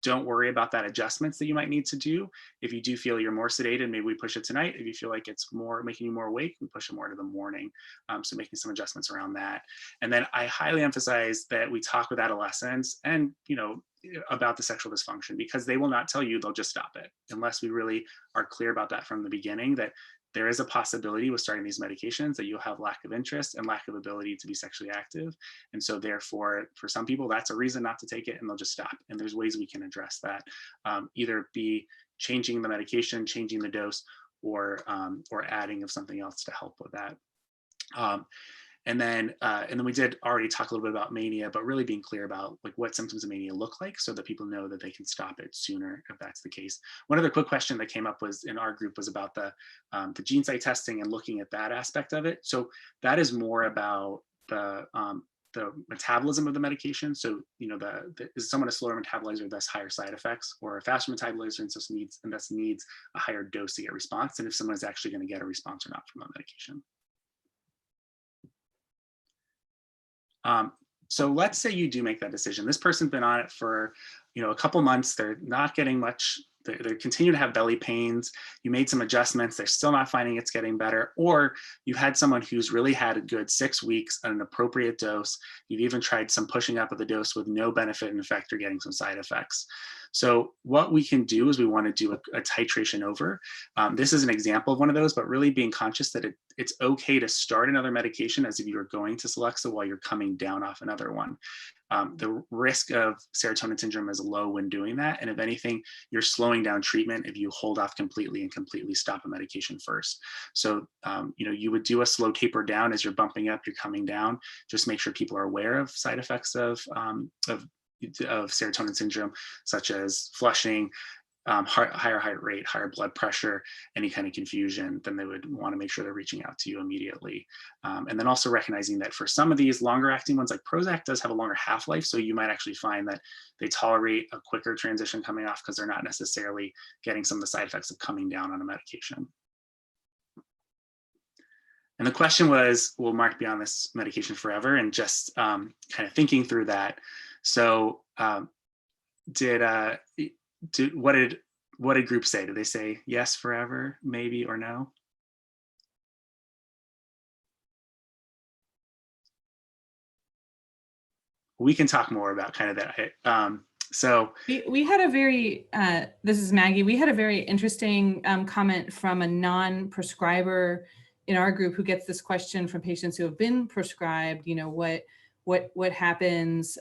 Don't worry about that adjustments that you might need to do. If you do feel you're more sedated, maybe we push it tonight. If you feel like it's more making you more awake, we push it more to the morning. So making some adjustments around that. And then I highly emphasize that we talk with adolescents and, you know, about the sexual dysfunction, because they will not tell you, they'll just stop it unless we really are clear about that from the beginning, that there is a possibility with starting these medications that you'll have lack of interest and lack of ability to be sexually active. And so therefore, for some people, that's a reason not to take it and they'll just stop. And there's ways we can address that, either be changing the medication, changing the dose, or adding of something else to help with that. And then we did already talk a little bit about mania, but really being clear about like what symptoms of mania look like so that people know that they can stop it sooner if that's the case. One other quick question that came up was in our group was about the gene site testing and looking at that aspect of it. So that is more about the metabolism of the medication. So, you know, is someone a slower metabolizer, thus higher side effects, or a faster metabolizer and thus needs a higher dose to get response, and if someone is actually going to get a response or not from the medication. So let's say you do make that decision. This person's been on it for, you know, a couple months. They're not getting much. They continue to have belly pains. You made some adjustments. They're still not finding it's getting better. Or you had someone who's really had a good 6 weeks at an appropriate dose. You've even tried some pushing up of the dose with no benefit. In fact, you're getting some side effects. So what we can do is we want to do a titration over. This is an example of one of those, but really being conscious that it's okay to start another medication as if you were going to Celexa while you're coming down off another one. The risk of serotonin syndrome is low when doing that. And if anything, you're slowing down treatment if you hold off completely and completely stop a medication first. So, you know, you would do a slow taper down as you're bumping up, you're coming down. Just make sure people are aware of side effects of serotonin syndrome, such as flushing, higher heart rate, higher blood pressure, any kind of confusion, then they would want to make sure they're reaching out to you immediately. And then also recognizing that for some of these longer acting ones, like Prozac does have a longer half-life, so you might actually find that they tolerate a quicker transition coming off because they're not necessarily getting some of the side effects of coming down on a medication. And the question was, will Mark be on this medication forever? And just kind of thinking through that. So what did group say? Did they say yes forever, maybe, or no? We can talk more about kind of that. So we had a very, this is Maggie, we had a very interesting comment from a non-prescriber in our group who gets this question from patients who have been prescribed, you know, what happens,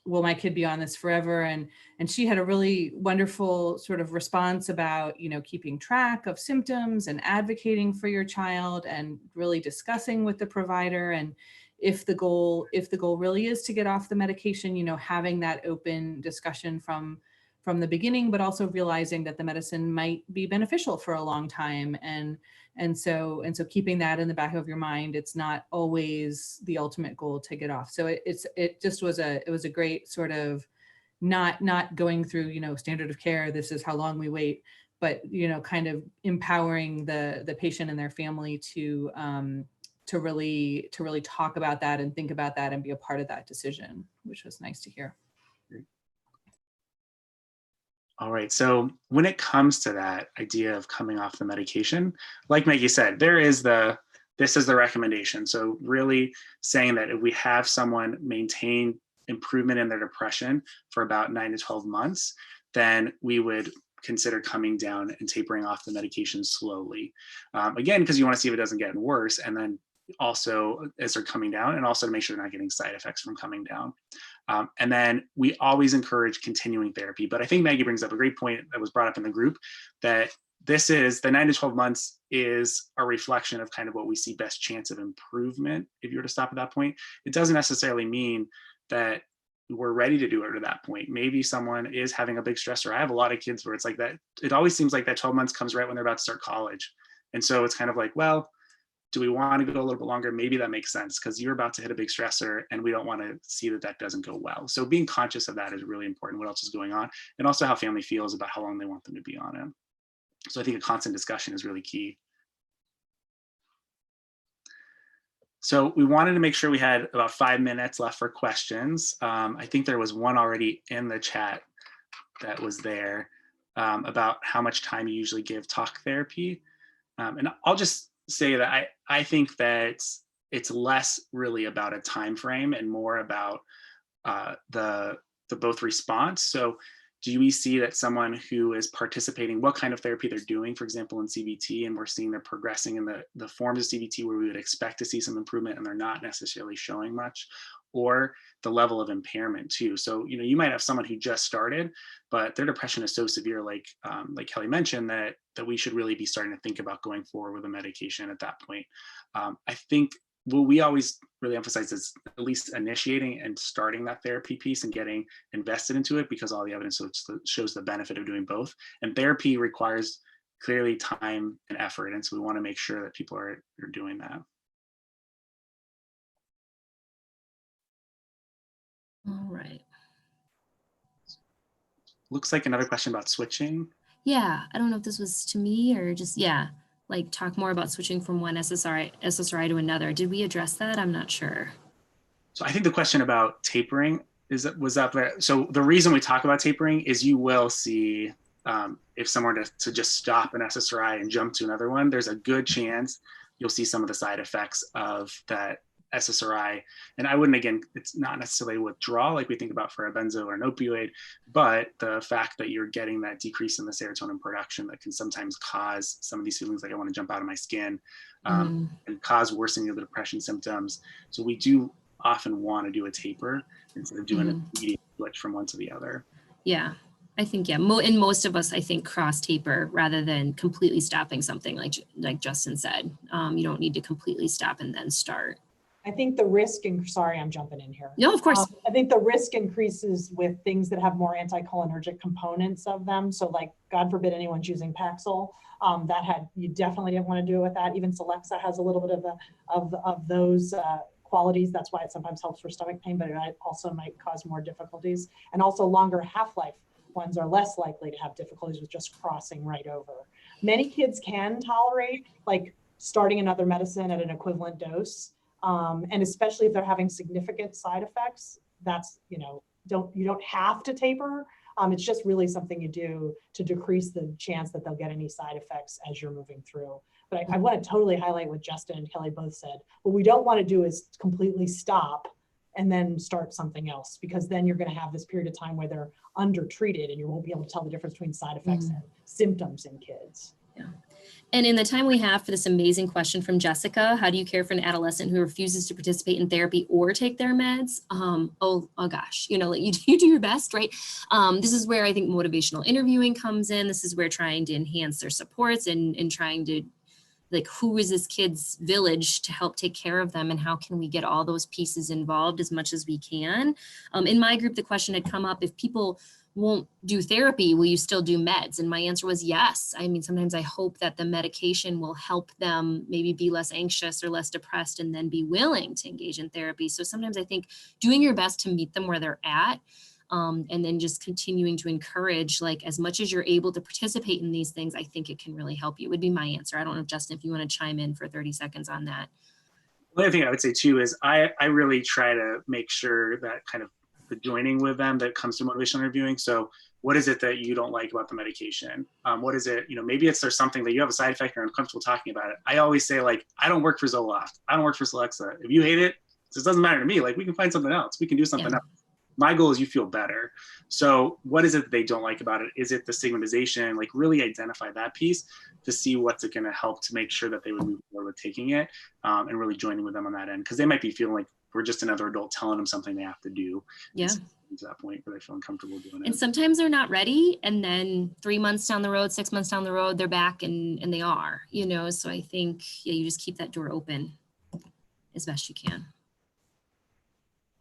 will my kid be on this forever? And she had a really wonderful sort of response about, you know, keeping track of symptoms and advocating for your child and really discussing with the provider. And if the goal really is to get off the medication, you know, having that open discussion from the beginning, but also realizing that the medicine might be beneficial for a long time. And so keeping that in the back of your mind, it's not always the ultimate goal to get off. So it just was a great sort of not going through, you know, standard of care, this is how long we wait, but, you know, kind of empowering the patient and their family to really talk about that and think about that and be a part of that decision, which was nice to hear. All right, so when it comes to that idea of coming off the medication, like Maggie said, this is the recommendation. So really saying that if we have someone maintain improvement in their depression for about 9 to 12 months, then we would consider coming down and tapering off the medication slowly. Again, because you want to see if it doesn't get worse, and then also as they're coming down, and also to make sure they're not getting side effects from coming down. And then we always encourage continuing therapy. But I think Maggie brings up a great point that was brought up in the group, that this is the 9 to 12 months is a reflection of kind of what we see best chance of improvement if you were to stop at that point. It doesn't necessarily mean that we're ready to do it at that point. Maybe someone is having a big stressor. I have a lot of kids where it's like that. It always seems like that 12 months comes right when they're about to start college. And so it's kind of like, well, do we want to go a little bit longer? Maybe that makes sense because you're about to hit a big stressor and we don't want to see that that doesn't go well. So being conscious of that is really important, what else is going on, and also how family feels about how long they want them to be on it. So I think a constant discussion is really key. So we wanted to make sure we had about 5 minutes left for questions. I think there was one already in the chat that was there about how much time you usually give talk therapy. And I'll just say that I think that it's less really about a time frame and more about the both response. So do we see that someone who is participating, what kind of therapy they're doing, for example, in CBT, and we're seeing they're progressing in the forms of CBT where we would expect to see some improvement and they're not necessarily showing much, or the level of impairment too. So, you know, you might have someone who just started, but their depression is so severe, like Kelly mentioned, that we should really be starting to think about going forward with a medication at that point. I think what we always really emphasize is at least initiating and starting that therapy piece and getting invested into it, because all the evidence shows the benefit of doing both. And therapy requires clearly time and effort. And so we want to make sure that people are doing that. All right. Looks like another question about switching. Yeah, I don't know if this was to me or just, yeah, like talk more about switching from one SSRI to another. Did we address that? I'm not sure. So I think the question about tapering was up there. So the reason we talk about tapering is you will see if someone to just stop an SSRI and jump to another one, there's a good chance you'll see some of the side effects of that SSRI. And I wouldn't, again, it's not necessarily withdrawal like we think about for a benzo or an opioid, but the fact that you're getting that decrease in the serotonin production that can sometimes cause some of these feelings like I want to jump out of my skin and cause worsening of the depression symptoms. So we do often want to do a taper instead of doing an immediate switch from one to the other. Yeah, I think, yeah, and most of us, I think, cross taper rather than completely stopping something like Justin said. You don't need to completely stop and then start. I think the risk, and sorry, I'm jumping in here. No, of course. I think the risk increases with things that have more anticholinergic components of them. So like, God forbid anyone's using Paxil, you definitely didn't want to do it with that. Even Celexa has a little bit of those qualities. That's why it sometimes helps for stomach pain, but it also might cause more difficulties. And also longer half-life ones are less likely to have difficulties with just crossing right over. Many kids can tolerate like starting another medicine at an equivalent dose. And especially if they're having significant side effects, that's, you don't have to taper. It's just really something you do to decrease the chance that they'll get any side effects as you're moving through. But I want to totally highlight what Justin and Kelly both said. What we don't want to do is completely stop and then start something else, because then you're going to have this period of time where they're undertreated and you won't be able to tell the difference between side effects and symptoms in kids. Yeah. And in the time we have for this amazing question from Jessica, how do you care for an adolescent who refuses to participate in therapy or take their meds? Oh gosh, you do your best, right? This is where I think motivational interviewing comes in. This is where trying to enhance their supports and trying to, like, who is this kid's village to help take care of them, and how can we get all those pieces involved as much as we can? In my group, the question had come up, if people won't do therapy, will you still do meds? And my answer was yes. I mean, sometimes I hope that the medication will help them maybe be less anxious or less depressed and then be willing to engage in therapy. So sometimes I think doing your best to meet them where they're at, and then just continuing to encourage, like, as much as you're able to participate in these things, I think it can really help you, would be my answer. I don't know, Justin, if you want to chime in for 30 seconds on that. The other thing I would say too is I really try to make sure that kind of the joining with them that comes to motivational interviewing. So what is it that you don't like about the medication? What is it, maybe there's something that you have a side effect or uncomfortable talking about it. I always say, like, I don't work for Zoloft. I don't work for Celexa. If you hate it, it doesn't matter to me. Like, we can find something else. We can do something else. My goal is you feel better. So what is it that they don't like about it? Is it the stigmatization? Like, really identify that piece to see what's it going to help to make sure that they would move forward with taking it and really joining with them on that end. Because they might be feeling like we're just another adult telling them something they have to do. Yeah. To that point where they feel uncomfortable doing And it. sometimes they're not ready. And then 3 months down the road, 6 months down the road, they're back and they are, you know, so I think, yeah, you just keep that door open as best you can.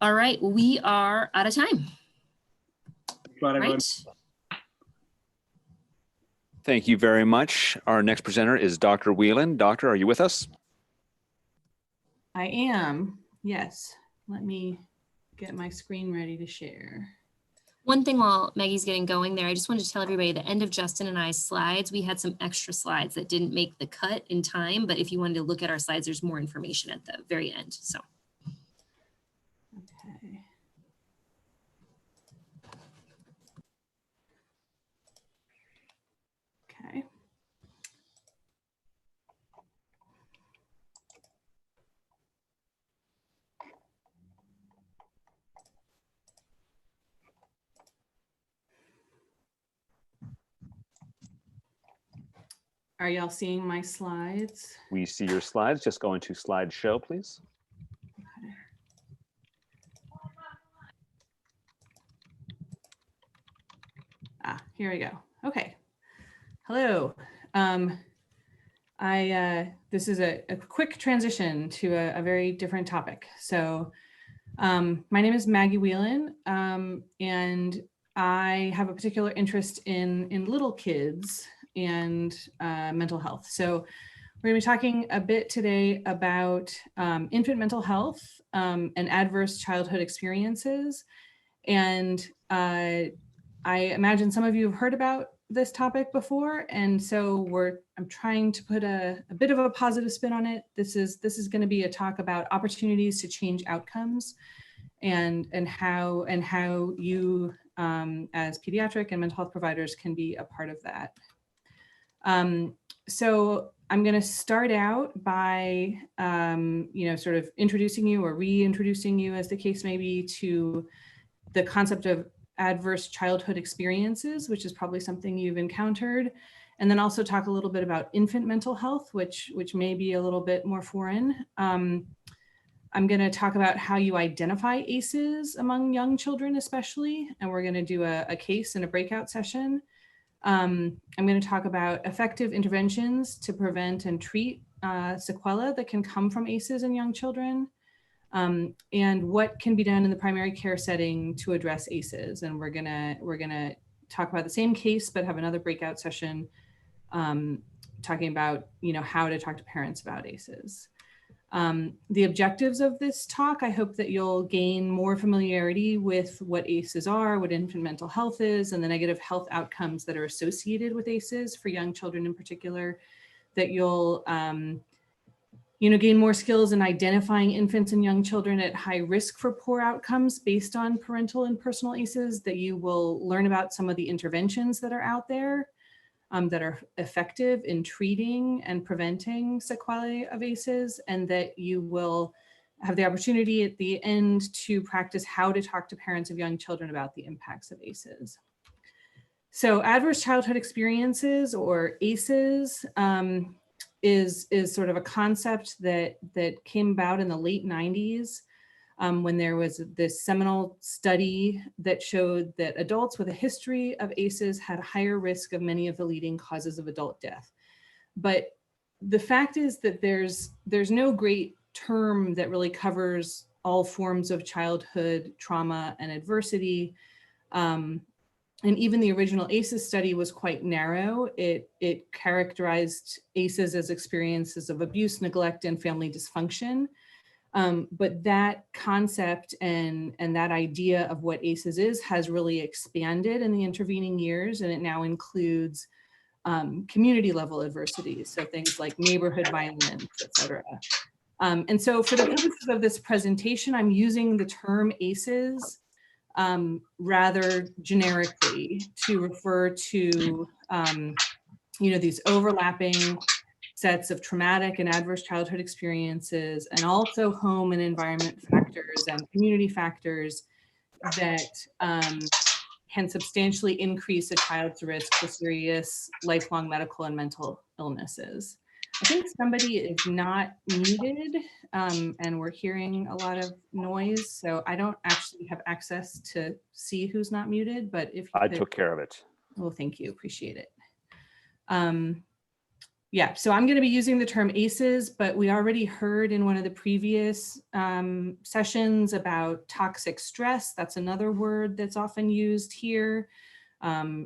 All right, we are out of time. Right. Thank you very much. Our next presenter is Dr. Whelan. Doctor, are you with us? I am, yes. Let me get my screen ready to share. One thing while Maggie's getting going there, I just wanted to tell everybody the end of Justin and I's slides, we had some extra slides that didn't make the cut in time, but if you wanted to look at our slides, there's more information at the very end, so. Okay. Okay. Are y'all seeing my slides? We see your slides. Just go into slideshow, please. Here we go. Okay. Hello. This is a quick transition to a very different topic. So my name is Maggie Whelan, and I have a particular interest in little kids and mental health. So we're going to be talking a bit today about infant mental health and adverse childhood experiences. And I imagine some of you have heard about this topic before, and so I'm trying to put a bit of a positive spin on it. This is going to be a talk about opportunities to change outcomes, and how you as pediatric and mental health providers can be a part of that. So I'm going to start out by sort of introducing you or reintroducing you, as the case may be, to the concept of adverse childhood experiences, which is probably something you've encountered, and then also talk a little bit about infant mental health, which may be a little bit more foreign. I'm going to talk about how you identify ACEs among young children especially, and we're going to do a case in a breakout session. I'm going to talk about effective interventions to prevent and treat sequelae that can come from ACEs in young children. And what can be done in the primary care setting to address ACEs. And we're gonna talk about the same case, but have another breakout session talking about how to talk to parents about ACEs. The objectives of this talk, I hope that you'll gain more familiarity with what ACEs are, what infant mental health is, and the negative health outcomes that are associated with ACEs for young children in particular, that you'll gain more skills in identifying infants and young children at high risk for poor outcomes based on parental and personal ACEs, that you will learn about some of the interventions that are out there that are effective in treating and preventing sequelae of ACEs, and that you will have the opportunity at the end to practice how to talk to parents of young children about the impacts of ACEs. So adverse childhood experiences, or ACEs, is sort of a concept that came about in the late 90s when there was this seminal study that showed that adults with a history of ACEs had a higher risk of many of the leading causes of adult death. But the fact is that there's no great term that really covers all forms of childhood trauma and adversity. And even the original ACEs study was quite narrow. It characterized ACEs as experiences of abuse, neglect, and family dysfunction. But that concept and that idea of what ACEs is has really expanded in the intervening years, and it now includes community level adversities. So things like neighborhood violence, et cetera. And so for the purposes of this presentation, I'm using the term ACEs rather generically to refer to these overlapping sets of traumatic and adverse childhood experiences, and also home and environment factors and community factors that can substantially increase a child's risk for serious lifelong medical and mental illnesses. I think somebody is not muted, and we're hearing a lot of noise. So I don't actually have access to see who's not muted, but if you I could, took care of it. well, thank you, appreciate it. Yeah, so I'm going to be using the term ACEs, but we already heard in one of the previous sessions about toxic stress. That's another word that's often used here.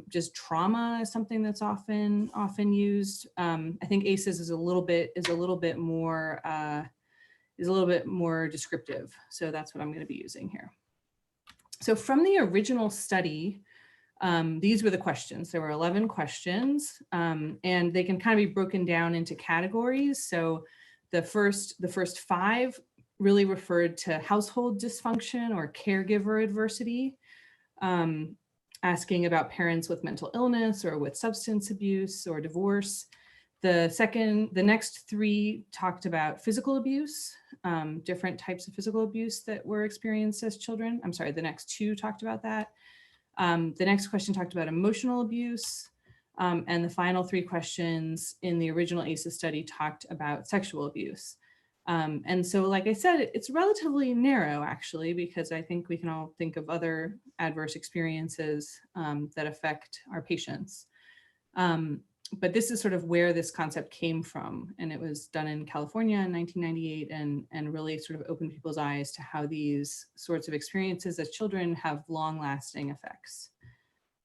Just trauma is something that's often used. I think ACEs is a little bit more descriptive. So that's what I'm going to be using here. So from the original study, these were the questions. There were 11 questions, and they can kind of be broken down into categories. So the first 5 really referred to household dysfunction or caregiver adversity, asking about parents with mental illness or with substance abuse or divorce. The next 3 talked about physical abuse, different types of physical abuse that were experienced as children. I'm sorry, the next 2 talked about that. The next question talked about emotional abuse, and the final 3 questions in the original ACEs study talked about sexual abuse. And so, like I said, it's relatively narrow, actually, because I think we can all think of other adverse experiences that affect our patients. But this is sort of where this concept came from, and it was done in California in 1998, and really sort of opened people's eyes to how these sorts of experiences as children have long-lasting effects.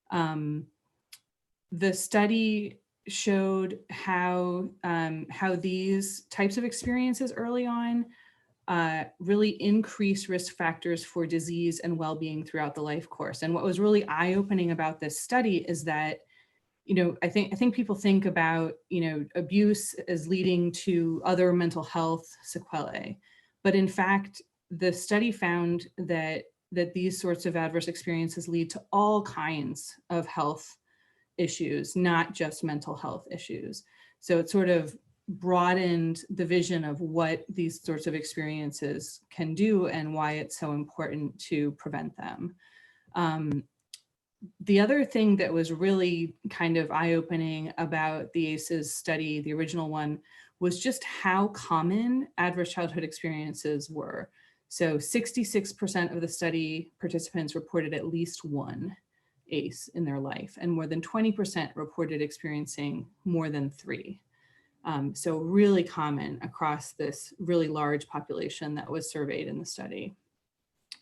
The study showed how these types of experiences early on really increase risk factors for disease and well-being throughout the life course. And what was really eye-opening about this study is that, you know, I think people think about, you know, abuse as leading to other mental health sequelae, but in fact, the study found that these sorts of adverse experiences lead to all kinds of health issues, not just mental health issues. So it sort of broadened the vision of what these sorts of experiences can do and why it's so important to prevent them. The other thing that was really kind of eye-opening about the ACEs study, the original one, was just how common adverse childhood experiences were. So 66% of the study participants reported at least one ACE in their life, and more than 20% reported experiencing more than 3. So really common across this really large population that was surveyed in the study.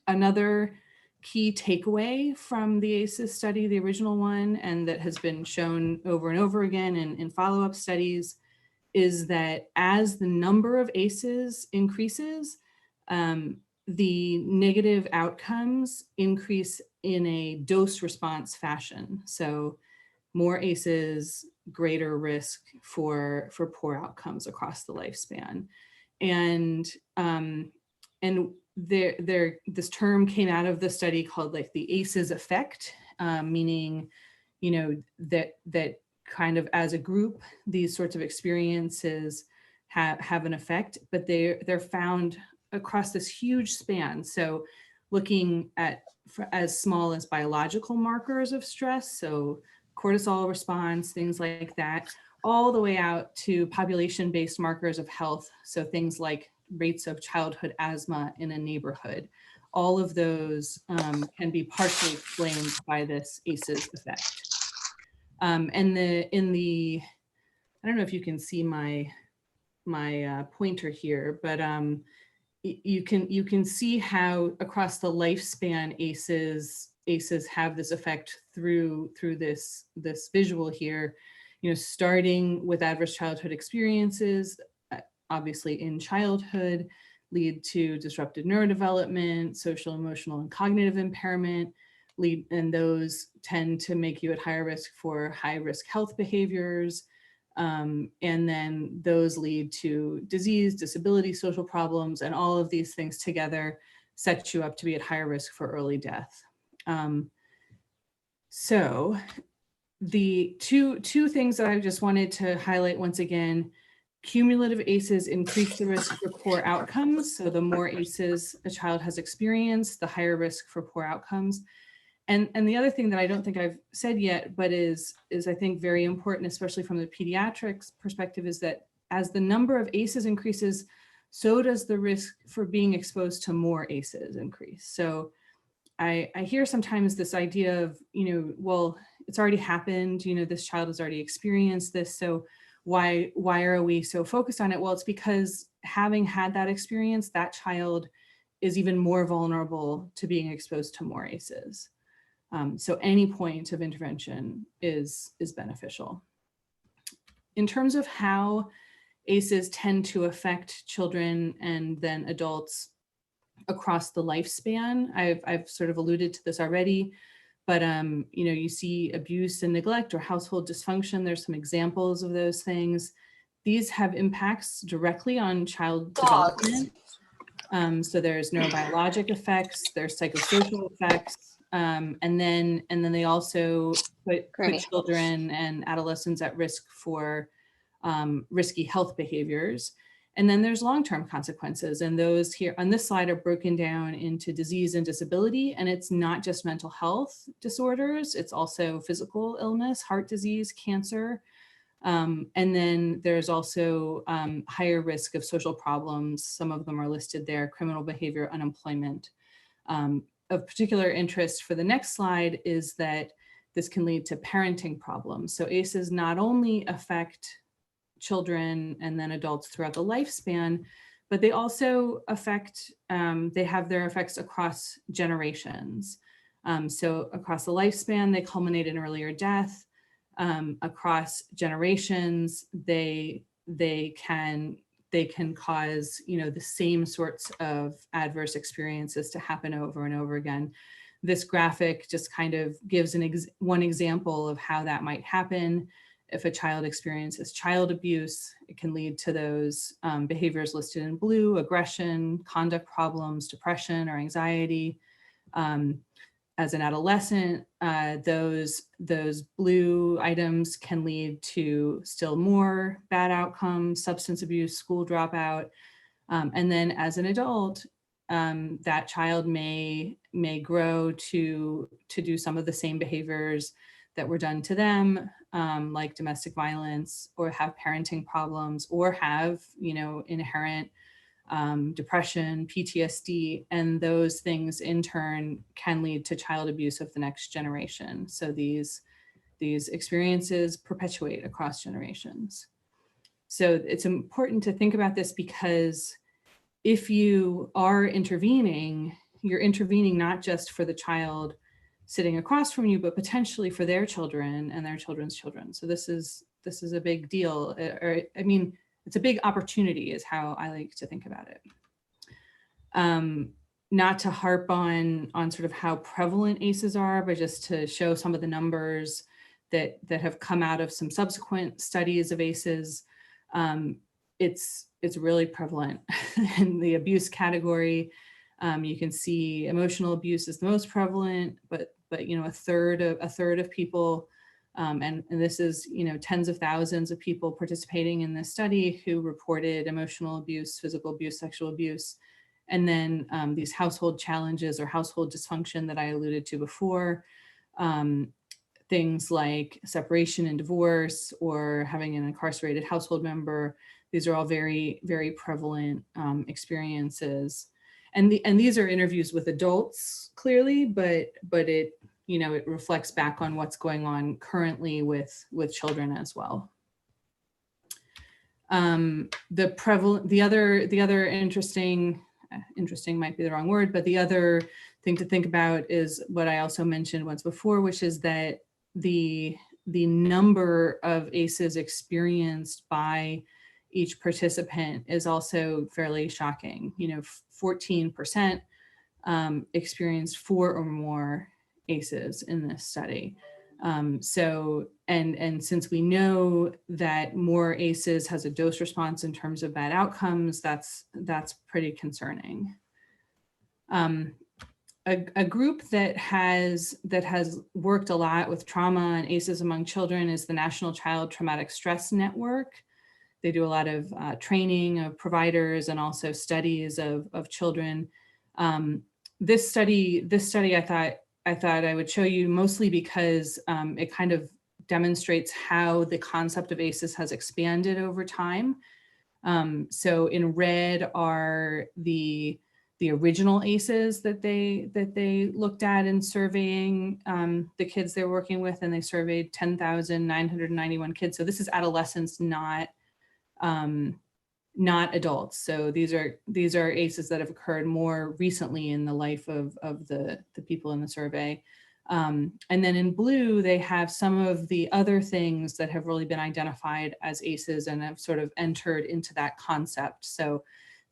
Another key takeaway from the ACEs study, the original one, and that has been shown over and over again in follow-up studies, is that as the number of ACEs increases, the negative outcomes increase in a dose response fashion. So more ACEs, greater risk for poor outcomes across the lifespan. And this term came out of the study called like the ACEs effect, meaning, you know, that kind of as a group, these sorts of experiences have an effect, but they're found across this huge span. So looking at as small as biological markers of stress, so cortisol response, things like that, all the way out to population-based markers of health. So things like rates of childhood asthma in a neighborhood. All of those can be partially explained by this ACEs effect. And I don't know if you can see my pointer here, but you can see how across the lifespan ACEs have this effect through this visual here, you know, starting with adverse childhood experiences, obviously in childhood, lead to disrupted neurodevelopment, social, emotional, and cognitive impairment, and those tend to make you at higher risk for high-risk health behaviors. And then those lead to disease, disability, social problems, and all of these things together set you up to be at higher risk for early death. So the two things that I just wanted to highlight once again: cumulative ACEs increase the risk for poor outcomes. So the more ACEs a child has experienced, the higher risk for poor outcomes. And the other thing that I don't think I've said yet, but is I think very important, especially from the pediatrics perspective, is that as the number of ACEs increases, so does the risk for being exposed to more ACEs increase. So I hear sometimes this idea of, well, it's already happened, this child has already experienced this, so why are we so focused on it? Well, it's because having had that experience, that child is even more vulnerable to being exposed to more ACEs. So any point of intervention is beneficial. In terms of how ACEs tend to affect children and then adults across the lifespan, I've sort of alluded to this already, but you see abuse and neglect or household dysfunction. There's some examples of those things. These have impacts directly on child development. So there's neurobiologic effects, there's psychosocial effects, and then they also put children and adolescents at risk for risky health behaviors. And then there's long-term consequences, and those here on this slide are broken down into disease and disability, and it's not just mental health disorders, it's also physical illness, heart disease, cancer, and then there's also higher risk of social problems. Some of them are listed there: criminal behavior, unemployment. Of particular interest for the next slide is that this can lead to parenting problems. So ACEs not only affect children and then adults throughout the lifespan, but they also affect, they have their effects across generations. So across the lifespan, they culminate in earlier death. Across generations, they can cause, the same sorts of adverse experiences to happen over and over again. This graphic just kind of gives one example of how that might happen. If a child experiences child abuse, it can lead to those behaviors listed in blue: aggression, conduct problems, depression or anxiety. As an adolescent, those blue items can lead to still more bad outcomes: substance abuse, school dropout. And then as an adult, that child may grow to do some of the same behaviors that were done to them, like domestic violence, or have parenting problems, or have, inherent depression, PTSD, and those things in turn can lead to child abuse of the next generation. So these experiences perpetuate across generations. So it's important to think about this, because if you are intervening, you're intervening not just for the child sitting across from you, but potentially for their children and their children's children. So this is a big deal, or I mean, it's a big opportunity is how I like to think about it. Not to harp on sort of how prevalent ACEs are, but just to show some of the numbers that have come out of some subsequent studies of ACEs. It's really prevalent in the abuse category. You can see emotional abuse is the most prevalent, but a third of people, and this is tens of thousands of people participating in this study who reported emotional abuse, physical abuse, sexual abuse, and then these household challenges or household dysfunction that I alluded to before, things like separation and divorce, or having an incarcerated household member. These are all very, very prevalent experiences. And these are interviews with adults, clearly, but it reflects back on what's going on currently with children as well. The other interesting might be the wrong word, but the other thing to think about is what I also mentioned once before, which is that the number of ACEs experienced by each participant is also fairly shocking. 14% experienced 4 or more ACEs in this study. So, and since we know that more ACEs has a dose response in terms of bad outcomes, that's pretty concerning. A group that has worked a lot with trauma and ACEs among children is the National Child Traumatic Stress Network. They do a lot of training of providers and also studies of children. This study I thought I would show you, mostly because it kind of demonstrates how the concept of ACEs has expanded over time So in red are the original ACEs that they looked at in surveying the kids they're working with, and they surveyed 10,991 kids. So this is adolescents, not adults. So these are ACEs that have occurred more recently in the life of the people in the survey. And then in blue, they have some of the other things that have really been identified as ACEs and have sort of entered into that concept. So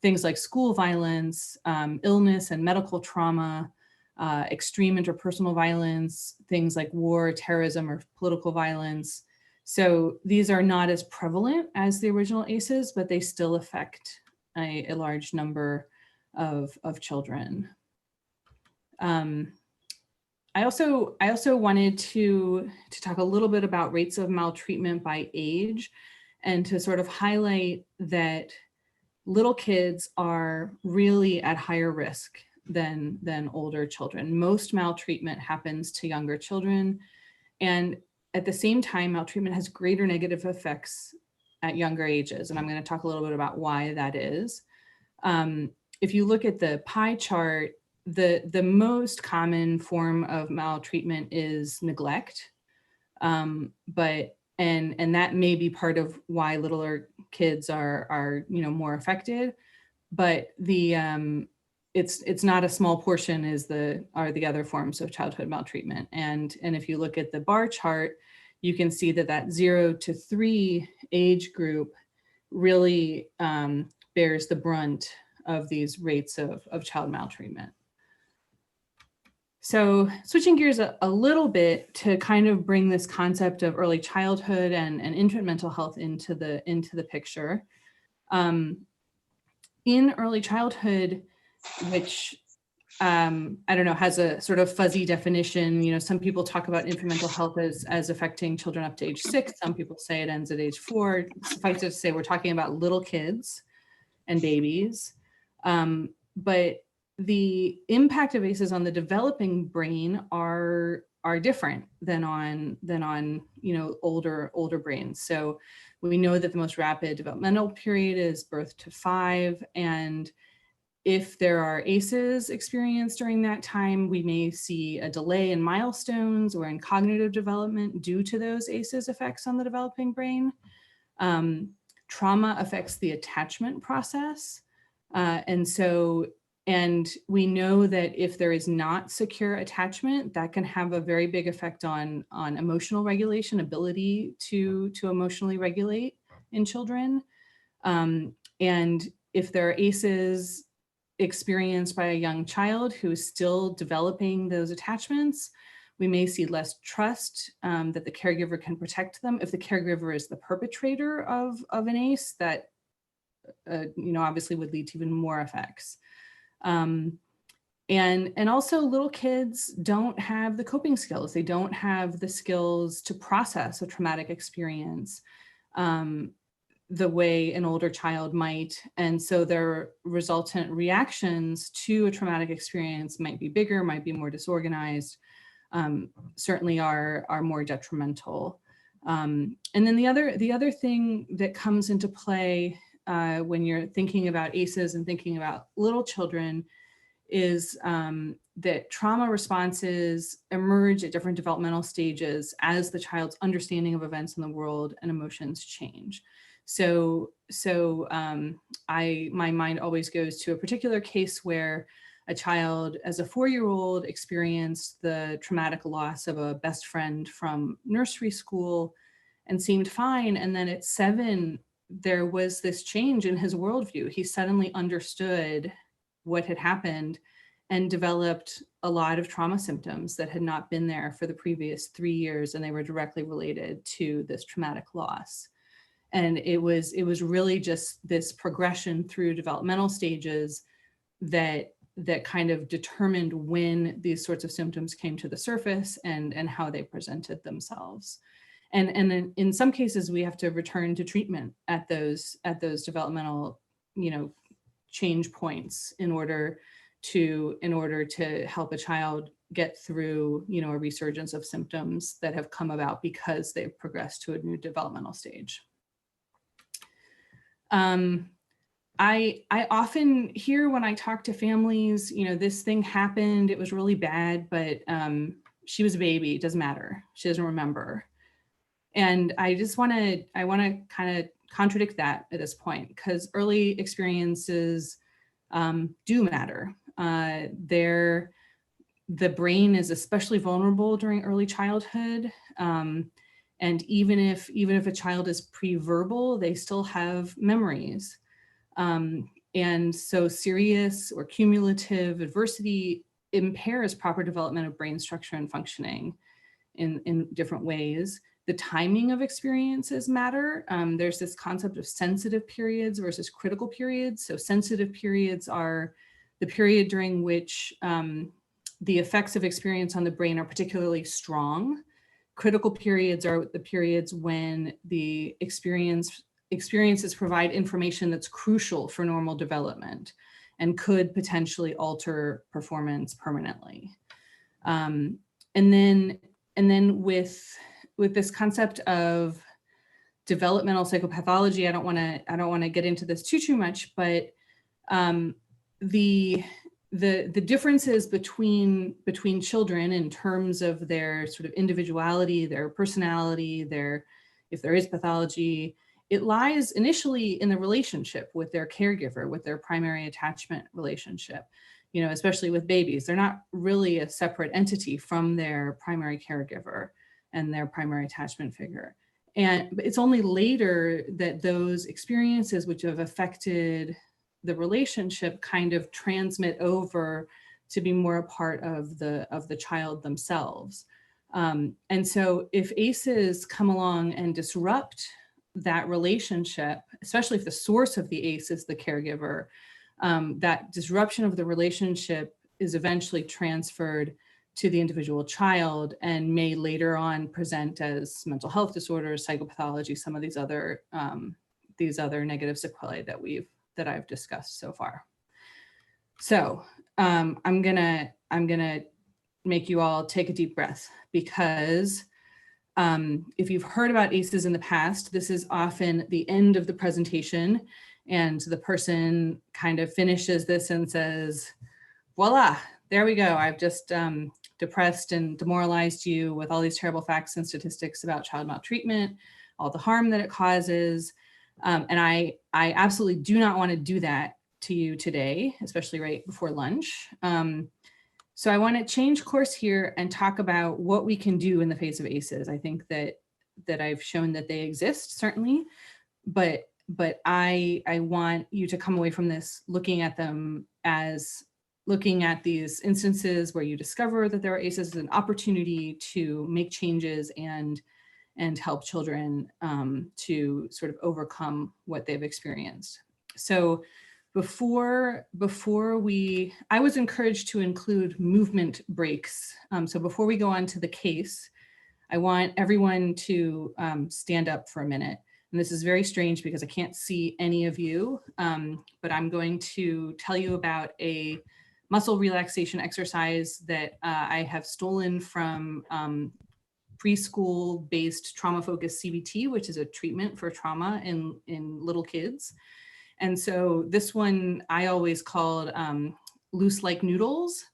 things like school violence, illness and medical trauma, extreme interpersonal violence, things like war, terrorism, or political violence. So these are not as prevalent as the original ACEs, but they still affect a large number of children. I also wanted to talk a little bit about rates of maltreatment by age, and to sort of highlight that little kids are really at higher risk than older children. Most maltreatment happens to younger children, and at the same time, maltreatment has greater negative effects at younger ages. And I'm going to talk a little bit about why that is. If you look at the pie chart, the most common form of maltreatment is neglect. But that may be part of why littler kids are more affected. But it's not a small portion are the other forms of childhood maltreatment. And if you look at the bar chart, you can see that 0 to 3 age group really bears the brunt of these rates of child maltreatment. So switching gears a little bit to kind of bring this concept of early childhood and infant mental health into the picture. In early childhood, which I don't know, has a sort of fuzzy definition. Some people talk about infant mental health as affecting children up to age 6. Some people say it ends at age 4. Suffice it to say, we're talking about little kids and babies. But the impact of ACEs on the developing brain are different than on older brains. So we know that the most rapid developmental period is birth to 5, and if there are ACEs experienced during that time, we may see a delay in milestones or in cognitive development due to those ACEs effects on the developing brain. Trauma affects the attachment process. And we know that if there is not secure attachment, that can have a very big effect on emotional regulation, ability to emotionally regulate in children. And if there are ACEs experienced by a young child who is still developing those attachments, we may see less trust that the caregiver can protect them. If the caregiver is the perpetrator of an ACE, that obviously would lead to even more effects. And also little kids don't have the coping skills. They don't have the skills to process a traumatic experience the way an older child might. And so their resultant reactions to a traumatic experience might be bigger, might be more disorganized, certainly are more detrimental. And then the other thing that comes into play when you're thinking about ACEs and thinking about little children is that trauma responses emerge at different developmental stages as the child's understanding of events in the world and emotions change. So my mind always goes to a particular case where a child as a 4-year-old experienced the traumatic loss of a best friend from nursery school and seemed fine. And then at 7, there was this change in his worldview. He suddenly understood what had happened and developed a lot of trauma symptoms that had not been there for the previous 3 years, and they were directly related to this traumatic loss. And it was really just this progression through developmental stages that kind of determined when these sorts of symptoms came to the surface and how they presented themselves. And then in some cases, we have to return to treatment at those developmental, change points in order to help a child get through, a resurgence of symptoms that have come about because they've progressed to a new developmental stage. I often hear when I talk to families, you know, this thing happened, it was really bad, but she was a baby, it doesn't matter. She doesn't remember. And I want to kind of contradict that at this point, because early experiences do matter. The brain is especially vulnerable during early childhood. And even if a child is pre-verbal, they still have memories. And so serious or cumulative adversity impairs proper development of brain structure and functioning in different ways. The timing of experiences matter. There's this concept of sensitive periods versus critical periods. So sensitive periods are the period during which the effects of experience on the brain are particularly strong. Critical periods are the periods when the experiences provide information that's crucial for normal development and could potentially alter performance permanently. And then with this concept of developmental psychopathology, I don't want to get into this too much, but the differences between children in terms of their sort of individuality, their personality, if there is pathology, it lies initially in the relationship with their caregiver, with their primary attachment relationship. You know, especially with babies, they're not really a separate entity from their primary caregiver and their primary attachment figure. And it's only later that those experiences which have affected the relationship kind of transmit over to be more a part of the child themselves. And so if ACEs come along and disrupt that relationship, especially if the source of the ACE is the caregiver, that disruption of the relationship is eventually transferred to the individual child and may later on present as mental health disorders, psychopathology, some of these other negative sequelae that I've discussed so far. So I'm gonna make you all take a deep breath, because if you've heard about ACEs in the past, this is often the end of the presentation, and the person kind of finishes this and says, voila, there we go. I've just depressed and demoralized you with all these terrible facts and statistics about child maltreatment, all the harm that it causes. And I absolutely do not want to do that to you today, especially right before lunch. So I want to change course here and talk about what we can do in the face of ACEs. I think that I've shown that they exist, certainly, but I want you to come away from this looking at them as looking at these instances where you discover that there are ACEs as an opportunity to make changes and help children to sort of overcome what they've experienced. So before I was encouraged to include movement breaks. So before we go on to the case, I want everyone to stand up for a minute. And this is very strange because I can't see any of you, but I'm going to tell you about a muscle relaxation exercise that I have stolen from preschool-based trauma-focused CBT, which is a treatment for trauma in little kids. And so this one I always called loose like noodles.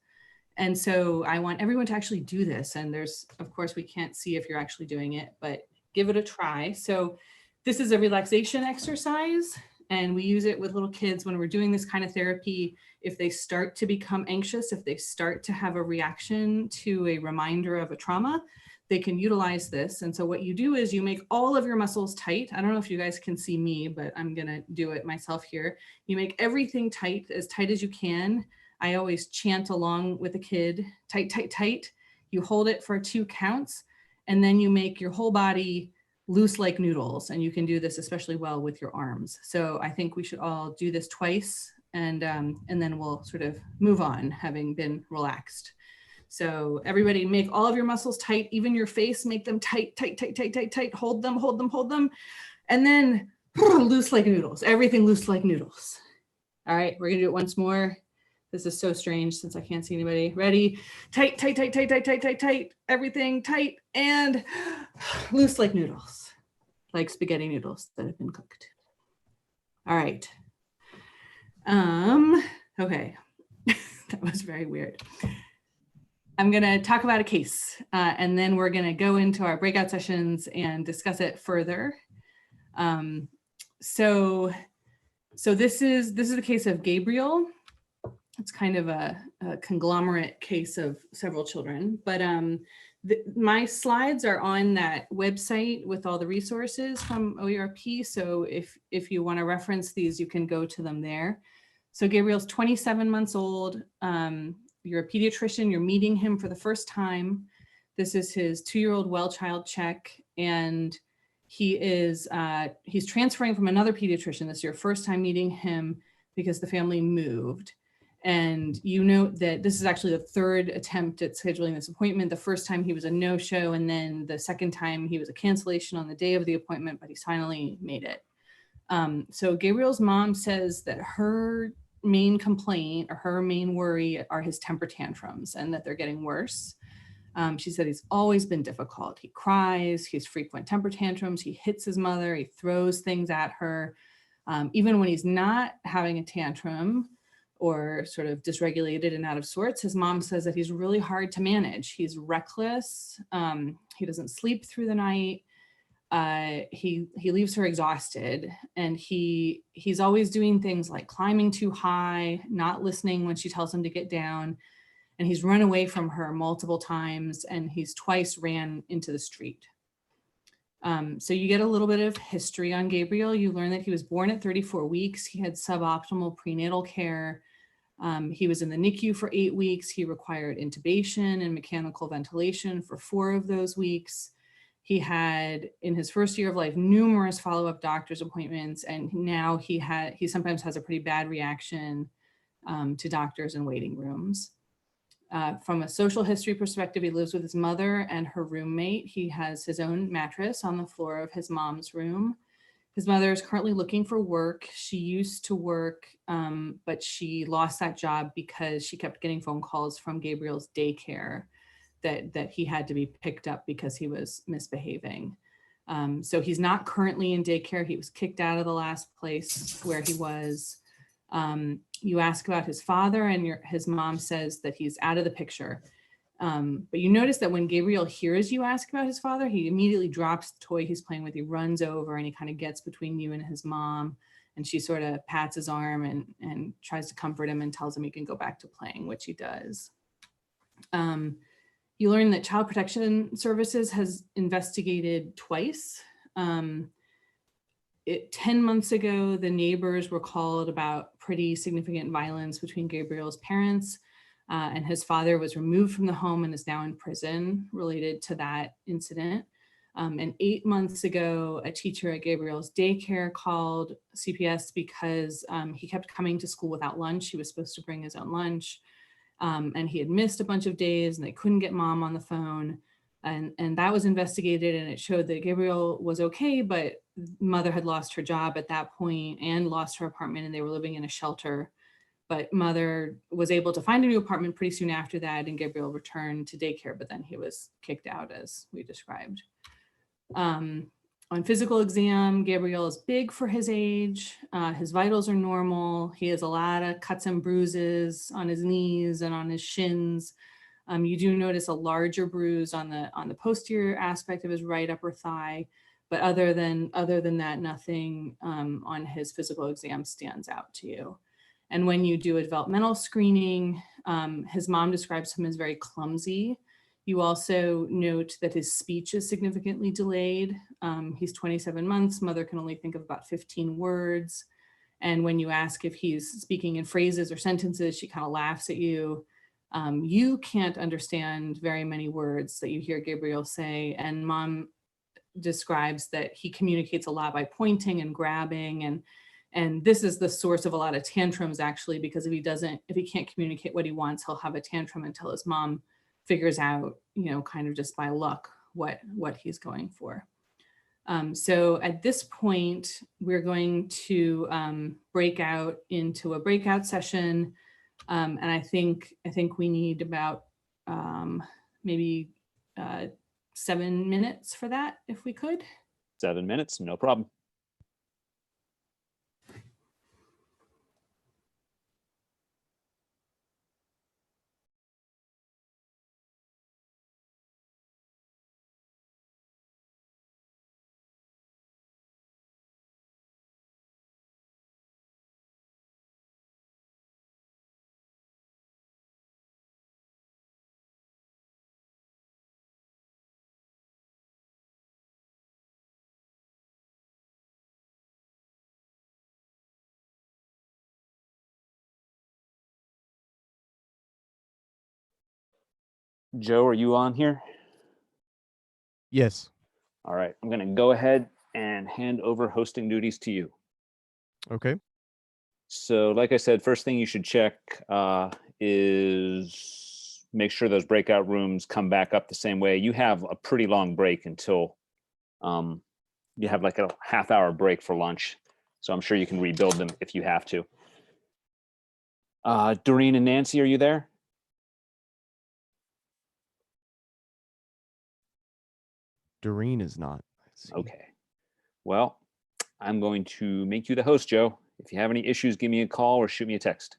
And so I want everyone to actually do this. And there's, of course, we can't see if you're actually doing it, but give it a try. So this is a relaxation exercise, and we use it with little kids when we're doing this kind of therapy. If they start to become anxious, if they start to have a reaction to a reminder of a trauma, they can utilize this. And so what you do is you make all of your muscles tight. I don't know if you guys can see me, but I'm gonna do it myself here. You make everything tight as you can. I always chant along with the kid, tight, tight, tight. You hold it for 2 counts, and then you make your whole body loose like noodles. And you can do this especially well with your arms. So I think we should all do this twice, and then we'll sort of move on, having been relaxed. So everybody make all of your muscles tight, even your face, make them tight, tight, tight, tight, tight, tight, hold them, hold them, hold them. And then loose like noodles, everything loose like noodles. All right, we're gonna do it once more. This is so strange since I can't see anybody. Ready? Tight, tight, tight, tight, tight, tight, tight, tight, everything tight, and loose like noodles, like spaghetti noodles that have been cooked. All right. Okay. That was very weird. I'm going to talk about a case, and then we're going to go into our breakout sessions and discuss it further. So this is the case of Gabriel. It's kind of a conglomerate case of several children, but my slides are on that website with all the resources from OERP. So if you want to reference these, you can go to them there. So Gabriel's 27 months old. You're a pediatrician, you're meeting him for the first time. This is his 2-year-old well child check, and he's transferring from another pediatrician. This is your first time meeting him because the family moved. And you note that this is actually the third attempt at scheduling this appointment. The first time he was a no-show, and then the second time he was a cancellation on the day of the appointment, but he's finally made it. So Gabriel's mom says that her main complaint or her main worry are his temper tantrums and that they're getting worse. She said he's always been difficult. He cries, he has frequent temper tantrums, he hits his mother, he throws things at her. Even when he's not having a tantrum or sort of dysregulated and out of sorts, his mom says that he's really hard to manage. He's reckless, he doesn't sleep through the night. He leaves her exhausted, and he's always doing things like climbing too high, not listening when she tells him to get down, and he's run away from her multiple times, and he's twice ran into the street. So you get a little bit of history on Gabriel. You learn that he was born at 34 weeks. He had suboptimal prenatal care. He was in the NICU for 8 weeks. He required intubation and mechanical ventilation for 4 of those weeks. He had, in his first year of life, numerous follow-up doctor's appointments, and now he sometimes has a pretty bad reaction to doctors in waiting rooms. From a social history perspective, he lives with his mother and her roommate. He has his own mattress on the floor of his mom's room. His mother is currently looking for work. She used to work, but she lost that job because she kept getting phone calls from Gabriel's daycare that he had to be picked up because he was misbehaving. So he's not currently in daycare. He was kicked out of the last place where he was. You ask about his father, and his mom says that he's out of the picture. But you notice that when Gabriel hears you ask about his father, he immediately drops the toy he's playing with. He runs over and he kind of gets between you and his mom, and she sort of pats his arm and tries to comfort him and tells him he can go back to playing, which he does. You learn that Child Protection Services has investigated twice. 10 months ago, the neighbors were called about pretty significant violence between Gabriel's parents, and his father was removed from the home and is now in prison related to that incident. And 8 months ago, a teacher at Gabriel's daycare called CPS because he kept coming to school without lunch. He was supposed to bring his own lunch, and he had missed a bunch of days, and they couldn't get mom on the phone. And that was investigated, and it showed that Gabriel was okay, but mother had lost her job at that point and lost her apartment, and they were living in a shelter. But mother was able to find a new apartment pretty soon after that, and Gabriel returned to daycare, but then he was kicked out, as we described. On physical exam, Gabriel is big for his age. His vitals are normal. He has a lot of cuts and bruises on his knees and on his shins. You do notice a larger bruise on the posterior aspect of his right upper thigh, but other than that, nothing on his physical exam stands out to you. And when you do a developmental screening, his mom describes him as very clumsy. You also note that his speech is significantly delayed. He's 27 months, mother can only think of about 15 words. And when you ask if he's speaking in phrases or sentences, she kind of laughs at you. You can't understand very many words that you hear Gabriel say, and mom describes that he communicates a lot by pointing and grabbing, and this is the source of a lot of tantrums, actually, because if he can't communicate what he wants, he'll have a tantrum until his mom figures out, kind of just by luck what he's going for. So at this point, we're going to break out into a breakout session. And I think we need about maybe 7 minutes for that, if we could. 7 minutes, no problem. Joe, are you on here? Yes. All right, I'm going to go ahead and hand over hosting duties to you. Okay. So like I said, first thing you should check is make sure those breakout rooms come back up the same way. You have a pretty long break until you have like a half-hour break for lunch. So I'm sure you can rebuild them if you have to. Doreen and Nancy, are you there? Doreen is not. Okay. Well, I'm going to make you the host, Joe. If you have any issues, give me a call or shoot me a text.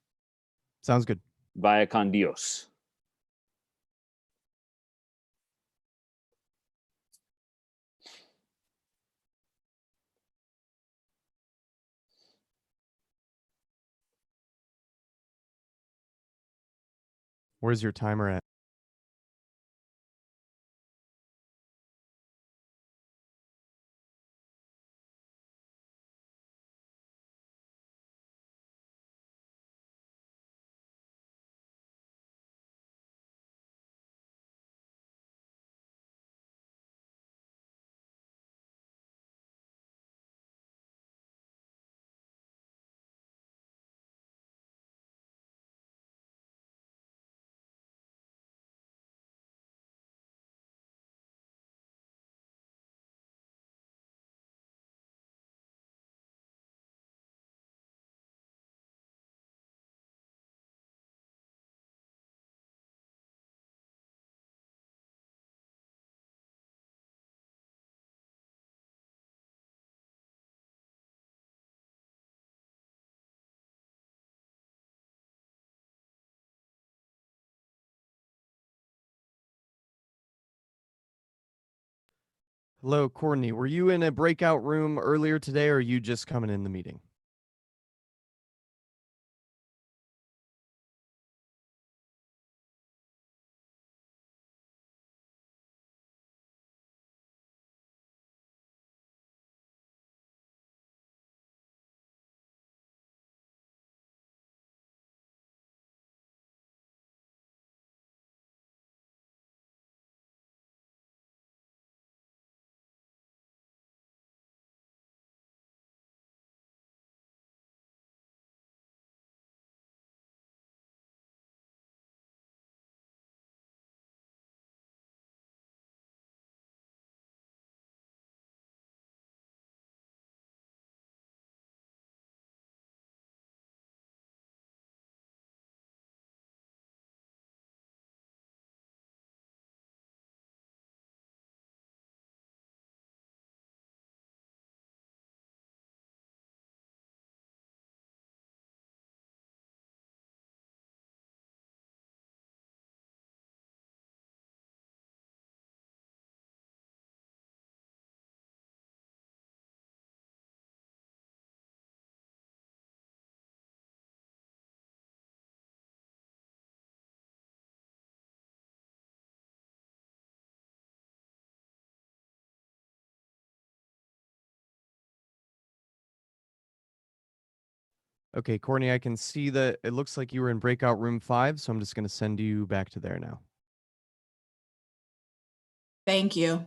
Sounds good. Vaya con Dios. Where's your timer at? Hello, Courtney. Were you in a breakout room earlier today, or are you just coming in the meeting? Okay, Courtney, I can see that it looks like you were in breakout room 5, so I'm just going to send you back to there now. Thank you.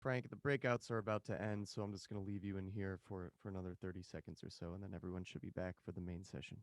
Frank, the breakouts are about to end, so I'm just going to leave you in here for another 30 seconds or so, and then everyone should be back for the main session.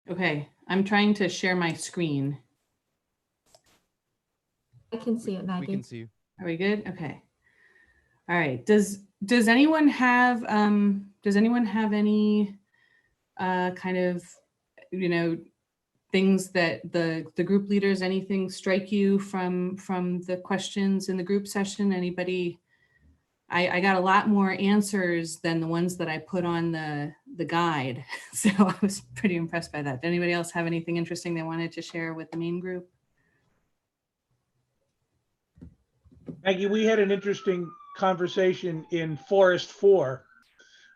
Okay, I'm trying to share my screen. I can see it, Maggie. We can see you. Are we good? Okay. All right. Does anyone have any kind of, you know, things that the group leaders, anything strike you from the questions in the group session? Anybody? I got a lot more answers than the ones that I put on the guide. So I was pretty impressed by that. Did anybody else have anything interesting they wanted to share with the main group? Maggie, we had an interesting conversation in Forest 4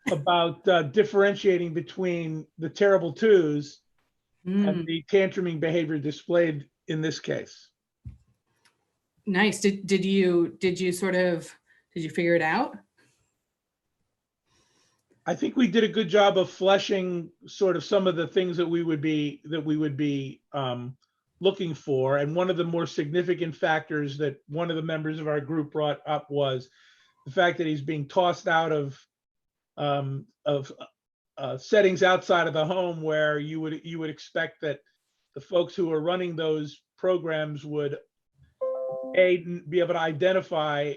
about differentiating between the terrible twos and the tantruming behavior displayed in this case. Nice. Did you figure it out? I think we did a good job of fleshing sort of some of the things that we would be looking for. And one of the more significant factors that one of the members of our group brought up was the fact that he's being tossed out of settings outside of the home, where you would expect that the folks who are running those programs would be able to identify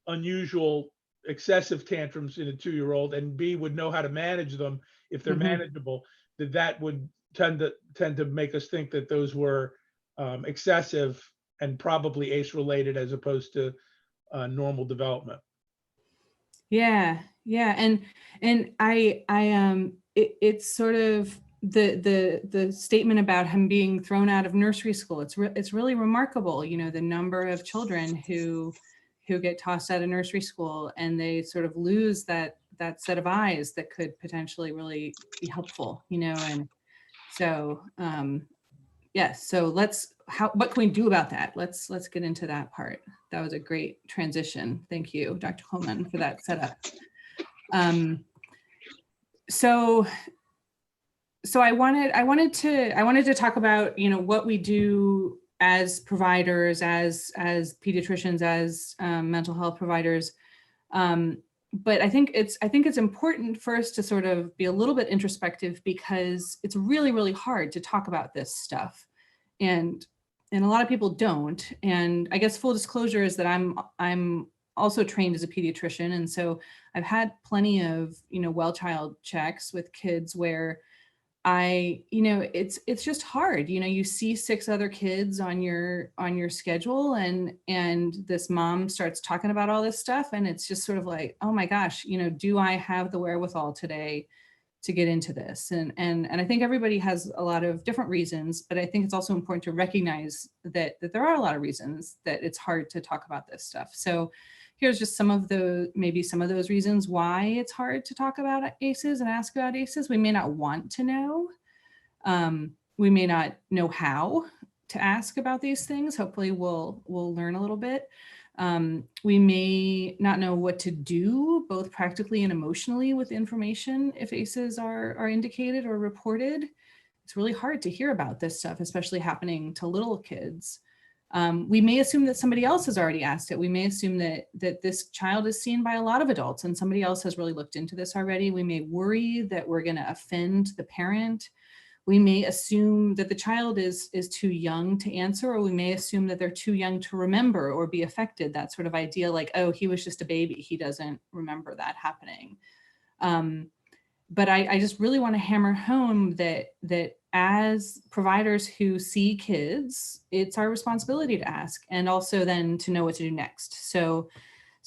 unusual excessive tantrums in a 2-year-old, and B, would know how to manage them if they're manageable. That would tend to make us think that those were excessive and probably ACE related as opposed to normal development. Yeah, and it's sort of the statement about him being thrown out of nursery school. It's really remarkable, you know, the number of children who get tossed out of nursery school and they sort of lose that set of eyes that could potentially really be helpful, you know. And so yes, so what can we do about that? Let's get into that part. That was a great transition. Thank you, Dr. Coleman, for that setup. So I wanted to talk about, you know, what we do as providers, as pediatricians, as mental health providers. But I think it's important first to sort of be a little bit introspective, because it's really, really hard to talk about this stuff. And a lot of people don't. And I guess full disclosure is that I'm also trained as a pediatrician. And so I've had plenty of, you know, well child checks with kids where it's just hard. You know, you see 6 other kids on your schedule, and this mom starts talking about all this stuff, and it's just sort of like, oh my gosh, you know, do I have the wherewithal today to get into this? And I think everybody has a lot of different reasons, but I think it's also important to recognize that there are a lot of reasons that it's hard to talk about this stuff. So, here's just some of the, maybe some of those reasons why it's hard to talk about ACEs and ask about ACEs. We may not want to know. We may not know how to ask about these things. Hopefully we'll learn a little bit. We may not know what to do, both practically and emotionally, with information if ACEs are indicated or reported. It's really hard to hear about this stuff, especially happening to little kids. We may assume that somebody else has already asked it. We may assume that this child is seen by a lot of adults and somebody else has really looked into this already. We may worry that we're going to offend the parent. We may assume that the child is too young to answer, or we may assume that they're too young to remember or be affected. That sort of idea, like, oh, he was just a baby, he doesn't remember that happening. But I just really want to hammer home that as providers who see kids, it's our responsibility to ask, and also then to know what to do next. So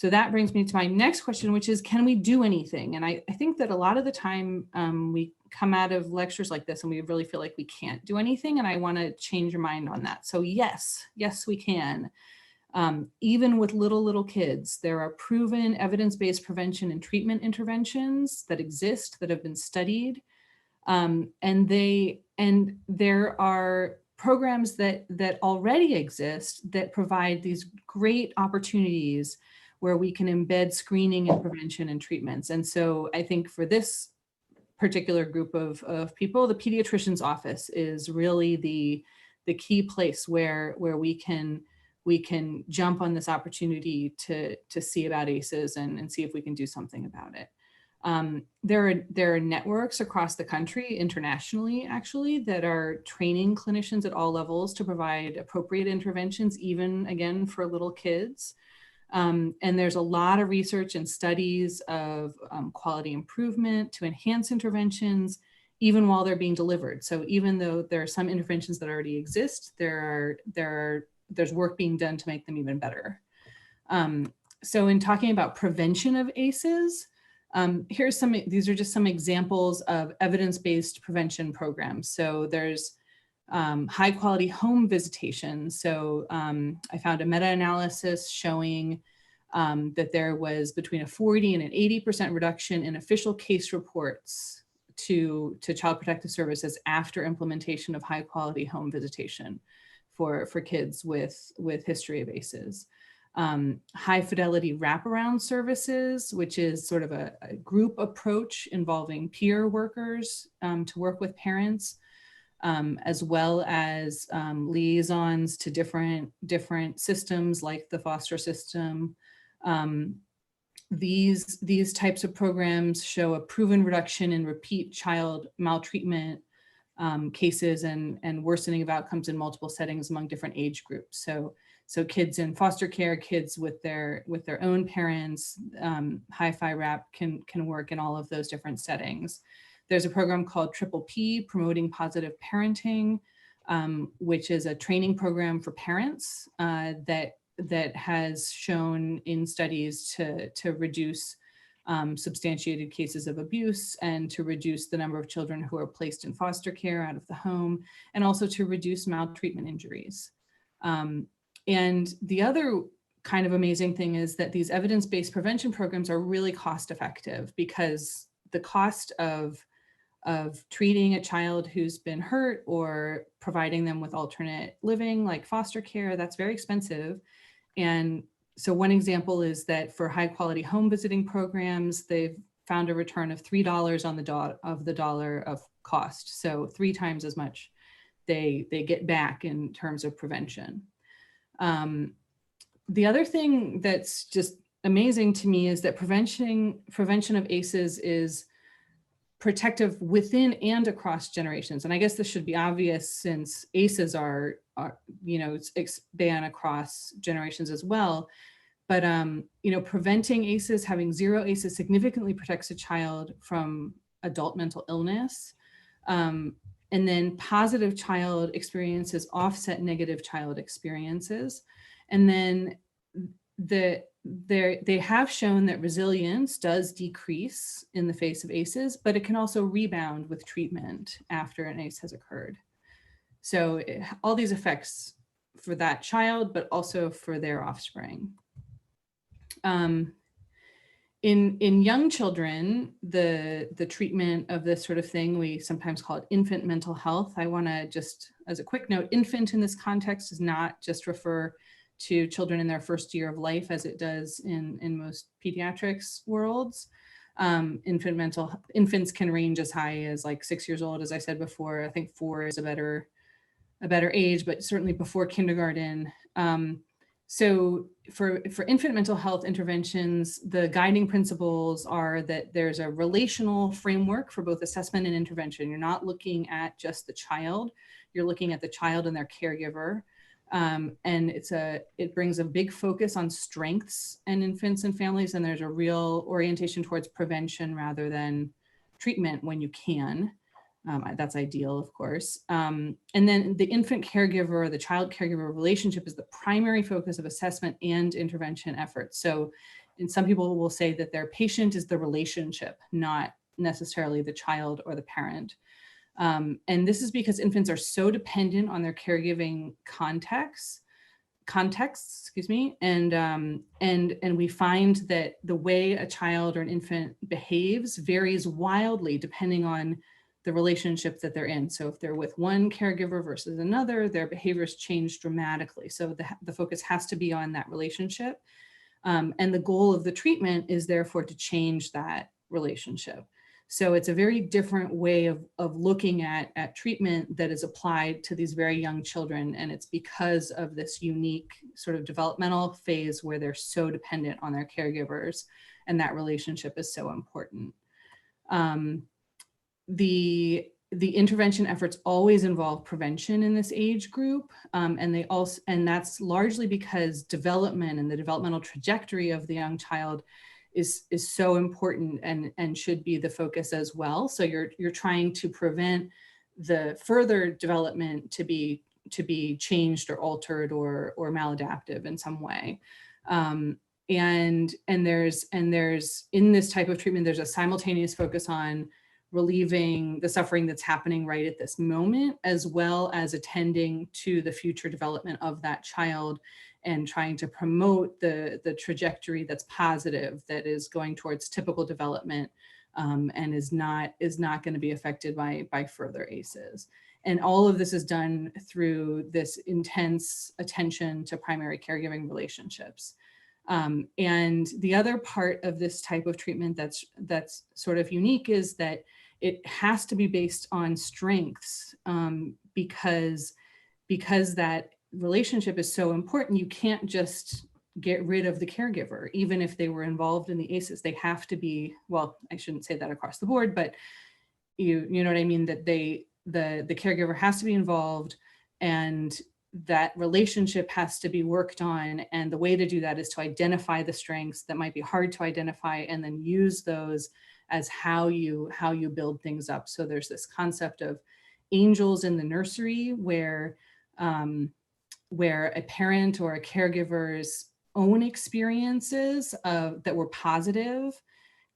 that brings me to my next question, which is, can we do anything? And I think that a lot of the time we come out of lectures like this and we really feel like we can't do anything. And I want to change your mind on that. So yes, we can. Even with little kids, there are proven evidence-based prevention and treatment interventions that exist, that have been studied. And there are programs that already exist that provide these great opportunities where we can embed screening and prevention and treatments. And so I think for this particular group of people, the pediatrician's office is really the key place where we can jump on this opportunity to see about ACEs and see if we can do something about it. There are networks across the country, internationally actually, that are training clinicians at all levels to provide appropriate interventions, even again for little kids. And there's a lot of research and studies of quality improvement to enhance interventions, even while they're being delivered. So even though there are some interventions that already exist, there's work being done to make them even better. So in talking about prevention of ACEs, these are just some examples of evidence-based prevention programs. So there's high quality home visitation. So I found a meta-analysis showing that there was between a 40 and an 80% reduction in official case reports to Child Protective Services after implementation of high quality home visitation for kids with history of ACEs. High fidelity wraparound services, which is sort of a group approach involving peer workers to work with parents, as well as liaisons to different systems like the foster system. These types of programs show a proven reduction in repeat child maltreatment cases and worsening of outcomes in multiple settings among different age groups. So kids in foster care, kids with their own parents, hi-fi wrap can work in all of those different settings. There's a program called Triple P, Promoting Positive Parenting, which is a training program for parents that has shown in studies to reduce substantiated cases of abuse and to reduce the number of children who are placed in foster care out of the home, and also to reduce maltreatment injuries. And the other kind of amazing thing is that these evidence-based prevention programs are really cost effective, because the cost of treating a child who's been hurt or providing them with alternate living like foster care, that's very expensive. And so one example is that for high quality home visiting programs, they've found a return of $3 on the dollar of cost. So 3 times as much they get back in terms of prevention. The other thing that's just amazing to me is that prevention of ACEs is protective within and across generations. And I guess this should be obvious, since ACEs are expand across generations as well. But preventing ACEs, having 0 ACEs, significantly protects a child from adult mental illness. And then positive child experiences offset negative child experiences. And then they have shown that resilience does decrease in the face of ACEs, but it can also rebound with treatment after an ACE has occurred. So all these effects for that child, but also for their offspring. In young children, the treatment of this sort of thing, we sometimes call it infant mental health. I want to just, as a quick note, infant in this context does not just refer to children in their first year of life as it does in most pediatrics worlds. Infants can range as high as like 6 years old, as I said before. I think 4 is a better age, but certainly before kindergarten. So for infant mental health interventions, the guiding principles are that there's a relational framework for both assessment and intervention. You're not looking at just the child, you're looking at the child and their caregiver. And it brings a big focus on strengths in infants and families, and there's a real orientation towards prevention rather than treatment when you can. That's ideal, of course. And then the infant caregiver, the child caregiver relationship is the primary focus of assessment and intervention efforts. So, and some people will say that their patient is the relationship, not necessarily the child or the parent. And this is because infants are so dependent on their caregiving contexts, excuse me, and we find that the way a child or an infant behaves varies wildly depending on the relationship that they're in. So if they're with one caregiver versus another, their behaviors change dramatically. So the focus has to be on that relationship. And the goal of the treatment is therefore to change that relationship. So it's a very different way of looking at treatment that is applied to these very young children. And it's because of this unique sort of developmental phase where they're so dependent on their caregivers, and that relationship is so important. The intervention efforts always involve prevention in this age group, and that's largely because development and the developmental trajectory of the young child is so important and should be the focus as well. So you're trying to prevent the further development to be changed or altered or maladaptive in some way. And there's in this type of treatment, there's a simultaneous focus on relieving the suffering that's happening right at this moment, as well as attending to the future development of that child and trying to promote the trajectory that's positive, that is going towards typical development, and is not going to be affected by further ACEs. And all of this is done through this intense attention to primary caregiving relationships. And the other part of this type of treatment that's sort of unique is that it has to be based on strengths, because that relationship is so important. You can't just get rid of the caregiver, even if they were involved in the ACEs. They have to be, well, I shouldn't say that across the board, but you know what I mean, that the caregiver has to be involved, and that relationship has to be worked on. And the way to do that is to identify the strengths that might be hard to identify, and then use those as how you build things up. So there's this concept of angels in the nursery, where a parent or a caregiver's own experiences that were positive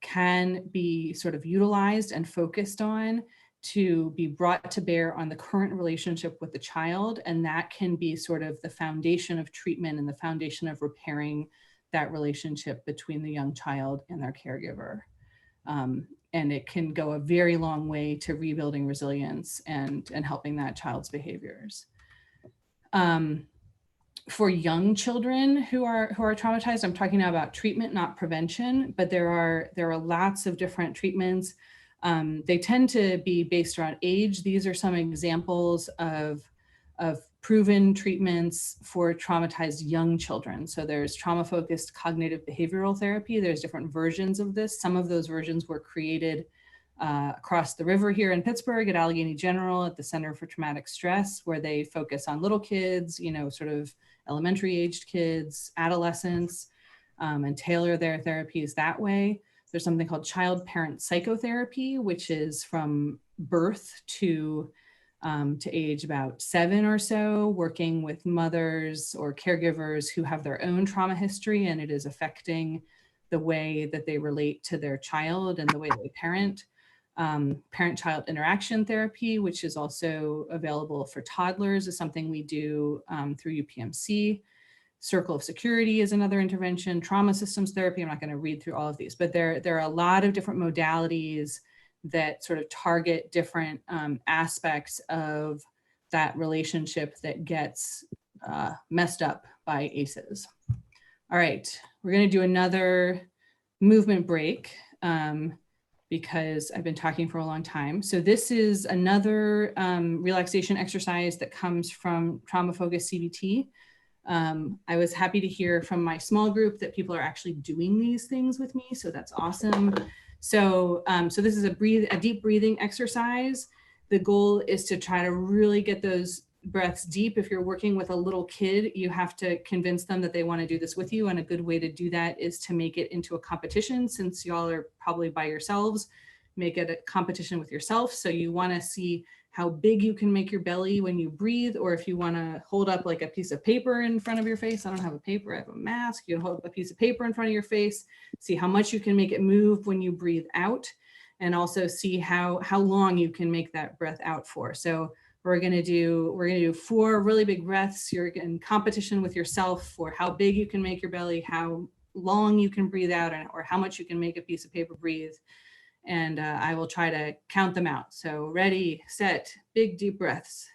can be sort of utilized and focused on to be brought to bear on the current relationship with the child. And that can be sort of the foundation of treatment and the foundation of repairing that relationship between the young child and their caregiver. And it can go a very long way to rebuilding resilience and helping that child's behaviors. For young children who are traumatized, I'm talking now about treatment, not prevention, but there are lots of different treatments. They tend to be based around age. These are some examples of proven treatments for traumatized young children. So there's trauma-focused cognitive behavioral therapy. There's different versions of this. Some of those versions were created across the river here in Pittsburgh at Allegheny General at the Center for Traumatic Stress, where they focus on little kids, sort of elementary aged kids, adolescents, and tailor their therapies that way. There's something called child-parent psychotherapy, which is from birth to age about 7 or so, working with mothers or caregivers who have their own trauma history, and it is affecting the way that they relate to their child and the way they parent. Parent-child interaction therapy, which is also available for toddlers, is something we do through UPMC. Circle of Security is another intervention, trauma systems therapy. I'm not going to read through all of these, but there are a lot of different modalities that sort of target different aspects of that relationship that gets messed up by ACEs. All right, we're going to do another movement break because I've been talking for a long time. So this is another relaxation exercise that comes from trauma-focused CBT. I was happy to hear from my small group that people are actually doing these things with me, so that's awesome. So, so this is a deep breathing exercise. The goal is to try to really get those breaths deep. If you're working with a little kid, you have to convince them that they want to do this with you. And a good way to do that is to make it into a competition. Since y'all are probably by yourselves, make it a competition with yourself. So you want to see how big you can make your belly when you breathe, or if you want to hold up like a piece of paper in front of your face. I don't have a paper, I have a mask. You hold up a piece of paper in front of your face, see how much you can make it move when you breathe out, and also see how long you can make that breath out for. So we're gonna do 4 really big breaths. You're in competition with yourself for how big you can make your belly, how long you can breathe out, or how much you can make a piece of paper breathe. And I will try to count them out. So ready, set, big deep breaths.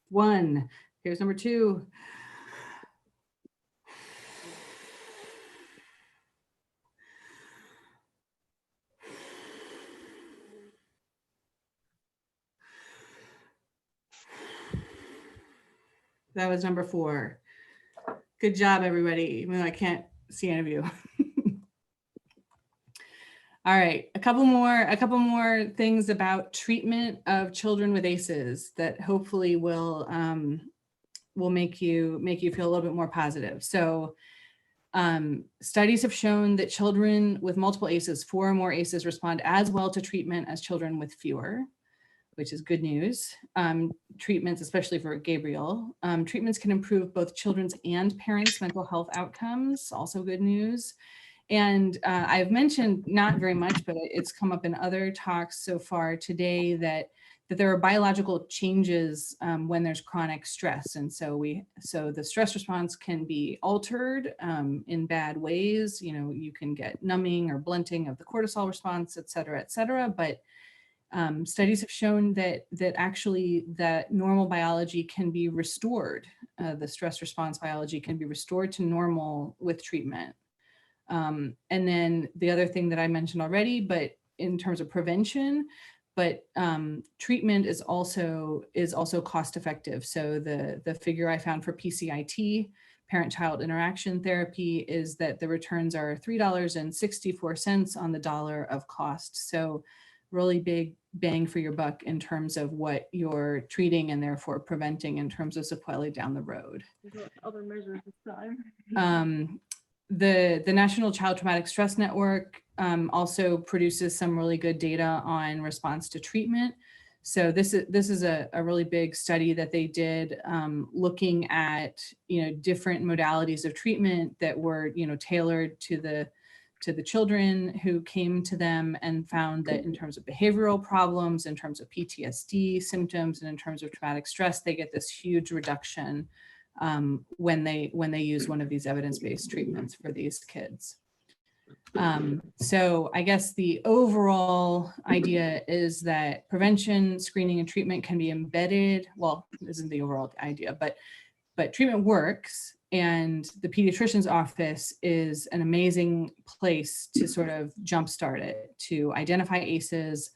1, here's number 2. That was number 4. Good job, everybody. Even though I can't see any of you. All right, a couple more things about treatment of children with ACEs that hopefully will make you feel a little bit more positive. So studies have shown that children with multiple ACEs, 4 or more ACEs, respond as well to treatment as children with fewer, which is good news. Treatments, especially for Gabriel, treatments can improve both children's and parents' mental health outcomes, also good news. And I've mentioned, not very much, but it's come up in other talks so far today, that there are biological changes when there's chronic stress. And so the stress response can be altered in bad ways. You know, you can get numbing or blunting of the cortisol response, et cetera, but studies have shown that actually that normal biology can be restored. The stress response biology can be restored to normal with treatment. And then the other thing that I mentioned already, but in terms of prevention, but treatment is also cost effective. So the figure I found for PCIT, parent-child interaction therapy, is that the returns are $3.64 on the dollar of cost. So really big bang for your buck in terms of what you're treating and therefore preventing in terms of sequelae down the road. Other measures this time. The National Child Traumatic Stress Network also produces some really good data on response to treatment. So this is a really big study that they did looking at different modalities of treatment that were tailored to the children who came to them, and found that in terms of behavioral problems, in terms of PTSD symptoms, and in terms of traumatic stress, they get this huge reduction when they use one of these evidence-based treatments for these kids. So I guess the overall idea is that prevention, screening, and treatment can be embedded. Well, this isn't the overall idea, but treatment works, and the pediatrician's office is an amazing place to sort of jumpstart it, to identify ACEs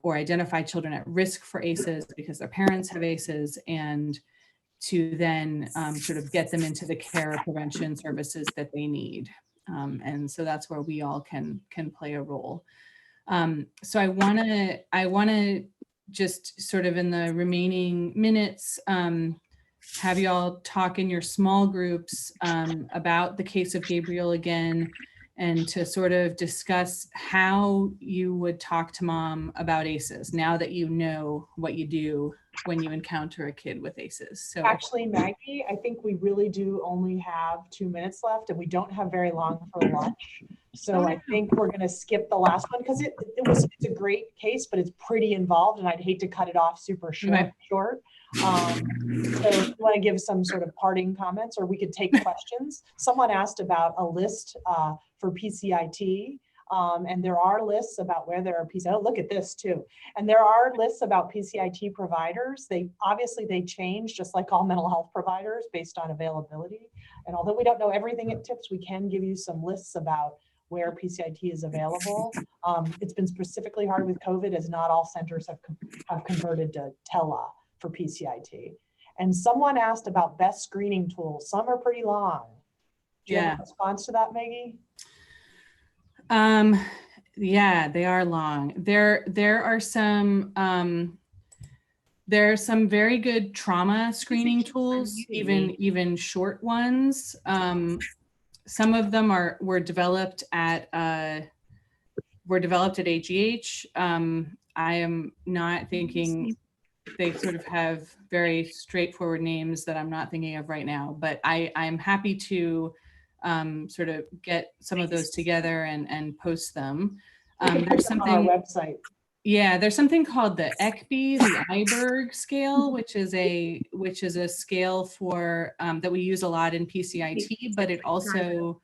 or identify children at risk for ACEs because their parents have ACEs, and to then sort of get them into the care or prevention services that they need. And so that's where we all can play a role. So I wanna just sort of in the remaining minutes, have you all talk in your small groups about the case of Gabriel again, and to sort of discuss how you would talk to mom about ACEs now that you know what you do when you encounter a kid with ACEs. So actually, Maggie, I think we really do only have 2 minutes left, and we don't have very long for lunch. So I think we're going to skip the last one because it's a great case, but it's pretty involved, and I'd hate to cut it off super short. So if you want to give some sort of parting comments, or we could take questions. Someone asked about a list for PCIT. And there are lists about where there are PCIT. Oh, look at this too. And there are lists about PCIT providers. Obviously they change just like all mental health providers based on availability. And although we don't know everything at TiPS, we can give you some lists about where PCIT is available. It's been specifically hard with COVID as not all centers have converted to tele for PCIT. And someone asked about best screening tools. Some are pretty long. Do you have a response to that, Maggie? Yeah, they are long. There are some very good trauma screening tools, even short ones. Some of them were developed at AGH. I am not thinking, they sort of have very straightforward names that I'm not thinking of right now, but I'm happy to sort of get some of those together and post them. There's something on our website. Yeah, there's something called the ECBI, the Iberg scale, which is a scale for that we use a lot in PCIT, but it also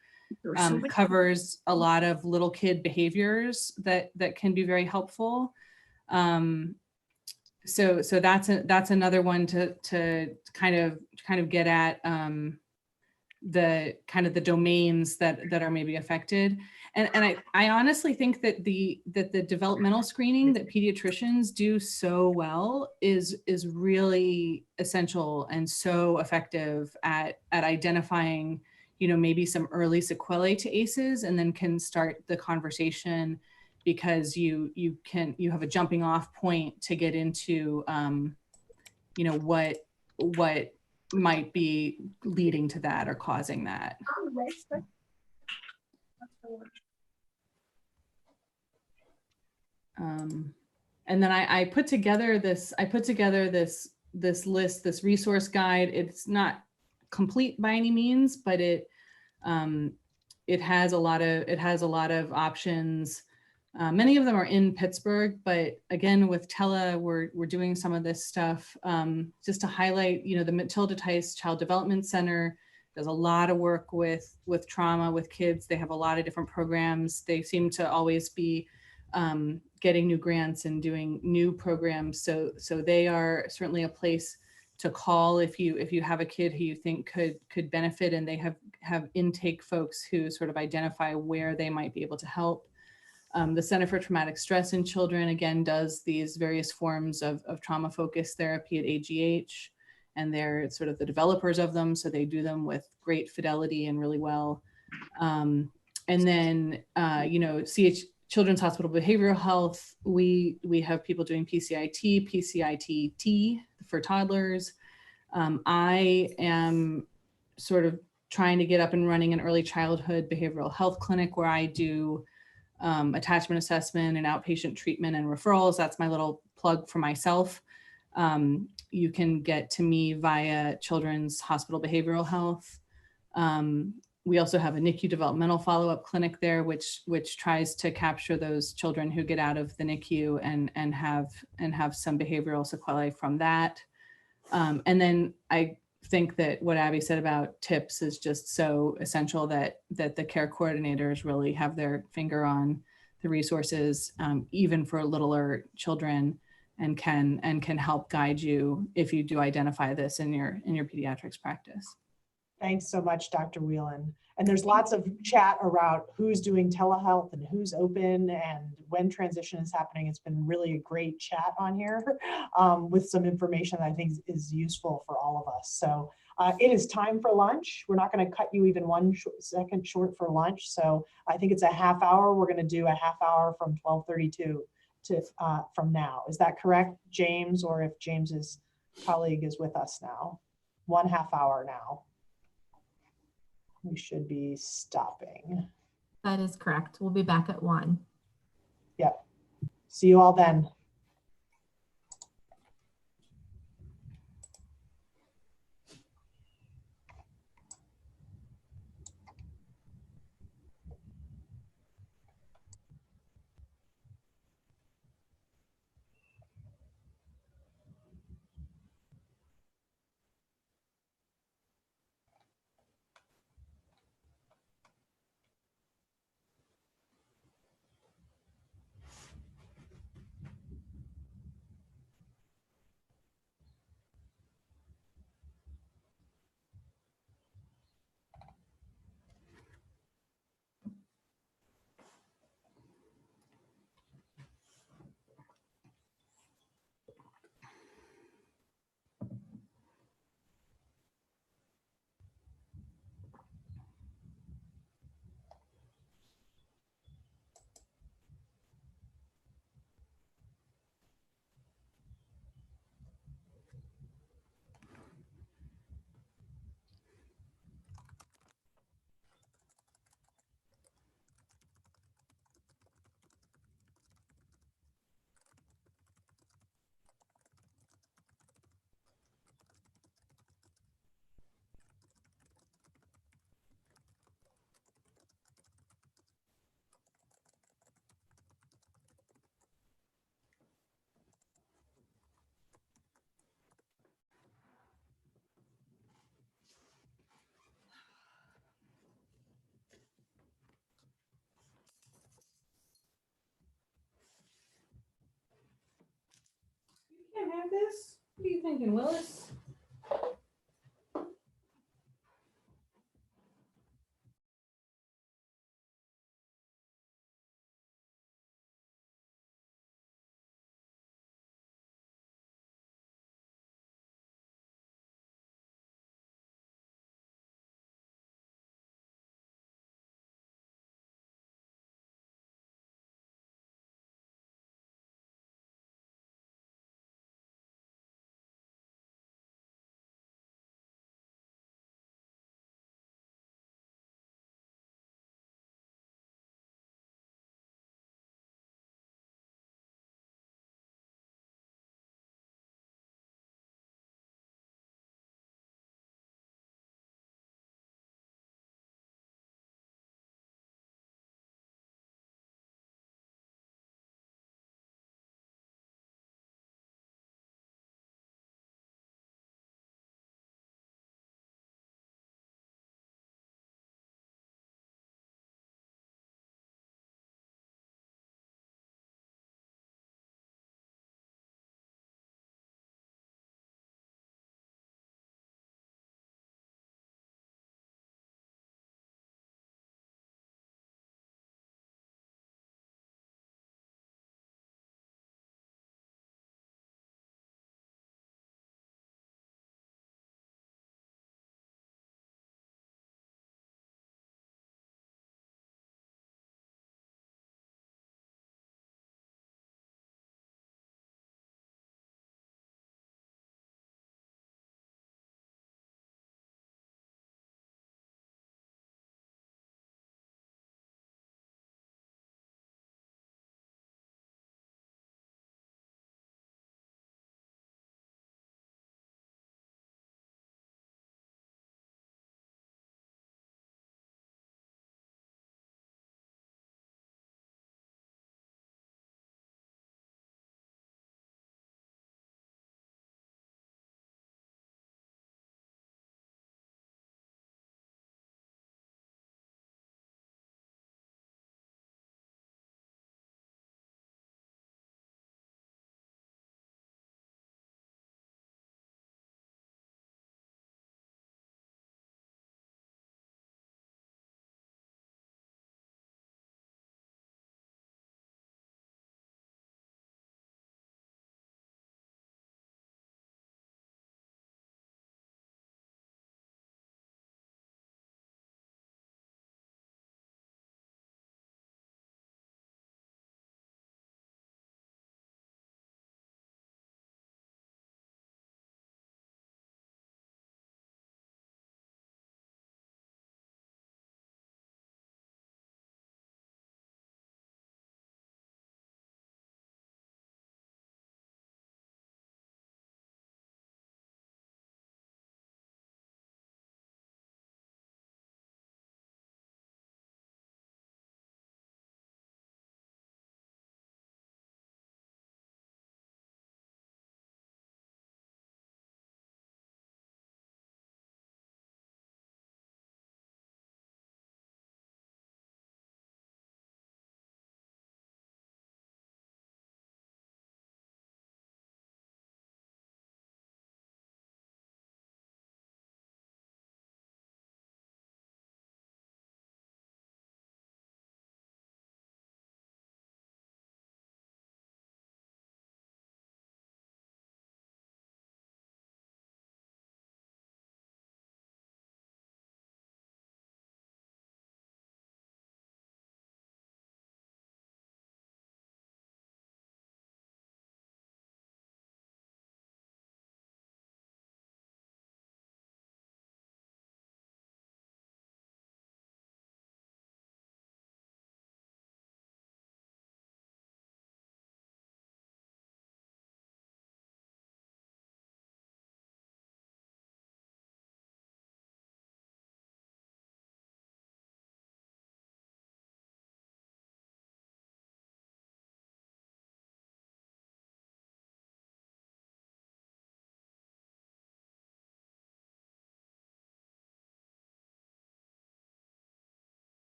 covers a lot of little kid behaviors that can be very helpful. So that's another one to kind of get at the domains that are maybe affected. And I honestly think that the developmental screening that pediatricians do so well is really essential and so effective at identifying, maybe some early sequelae to ACEs, and then can start the conversation, because you have a jumping off point to get into what might be leading to that or causing that. And then I put together this list, this resource guide. It's not complete by any means, but it has a lot of options. Many of them are in Pittsburgh, but again, with Tele, we're doing some of this stuff just to highlight, the Matilda Tice Child Development Center does a lot of work with trauma with kids. They have a lot of different programs. They seem to always be getting new grants and doing new programs. So they are certainly a place to call if you have a kid who you think could benefit, and they have intake folks who sort of identify where they might be able to help. The Center for Traumatic Stress in Children, again, does these various forms of trauma-focused therapy at AGH, and they're sort of the developers of them, so they do them with great fidelity and really well. And then, Children's Hospital Behavioral Health, we have people doing PCIT, PCIT-T for toddlers. I am sort of trying to get up and running an early childhood behavioral health clinic where I do attachment assessment and outpatient treatment and referrals. That's my little plug for myself. You can get to me via Children's Hospital Behavioral Health. We also have a NICU developmental follow-up clinic there, which tries to capture those children who get out of the NICU and have some behavioral sequelae from that. And then I think that what Abby said about TiPS is just so essential, that the care coordinators really have their finger on the resources, even for littler children, and can help guide you if you do identify this in your pediatrics practice. Thanks so much, Dr. Whelan. And there's lots of chat around who's doing telehealth and who's open and when transition is happening. It's been really a great chat on here with some information that I think is useful for all of us. So it is time for lunch. We're not going to cut you even 1 second short for lunch. So I think it's a half hour. We're going to do a half hour from 12:32 to from now. Is that correct, James? Or if James's colleague is with us now, 1/2 hour now. We should be stopping. That is correct. We'll be back at 1. Yep. See you all then. have this? What are you thinking, Willis?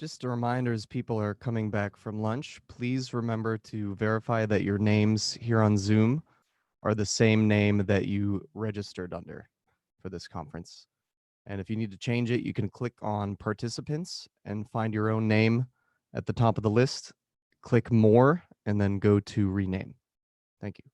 Just a reminder, as people are coming back from lunch, please remember to verify that your names here on Zoom are the same name that you registered under for this conference. And if you need to change it, you can click on participants and find your own name at the top of the list, click more, and then go to rename. Thank you.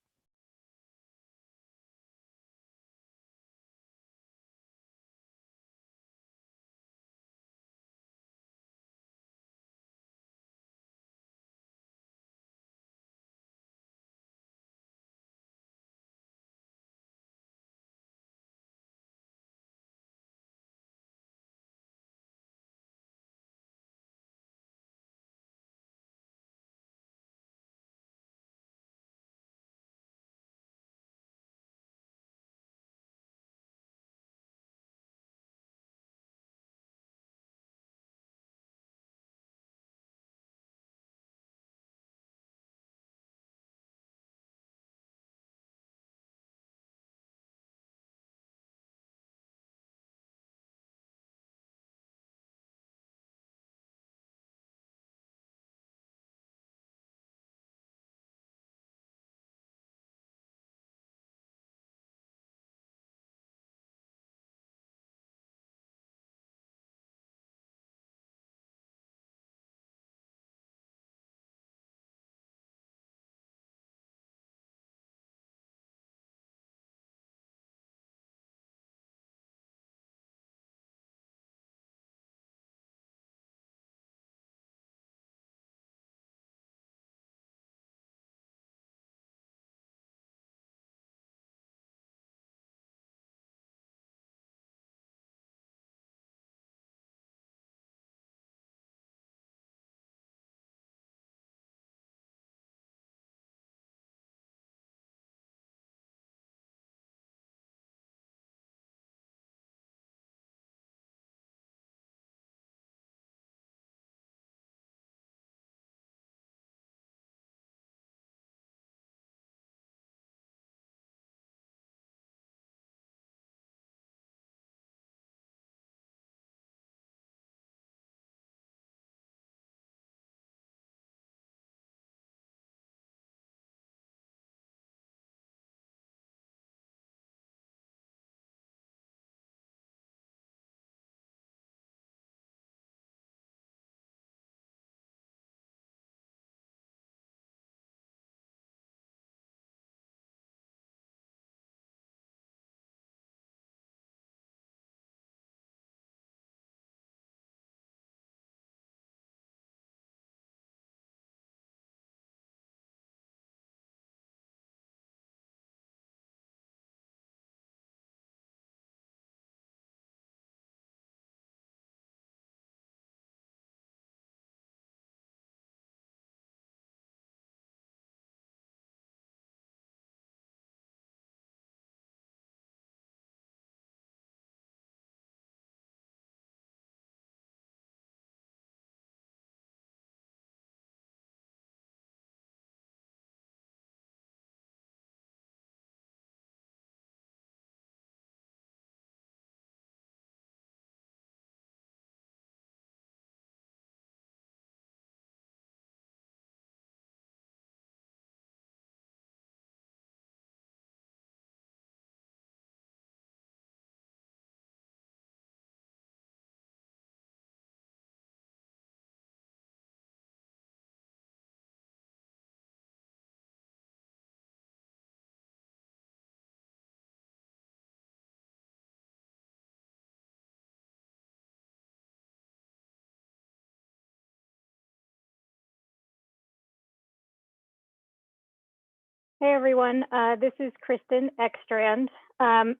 Hey everyone, this is Kristen Ekstrand. I'm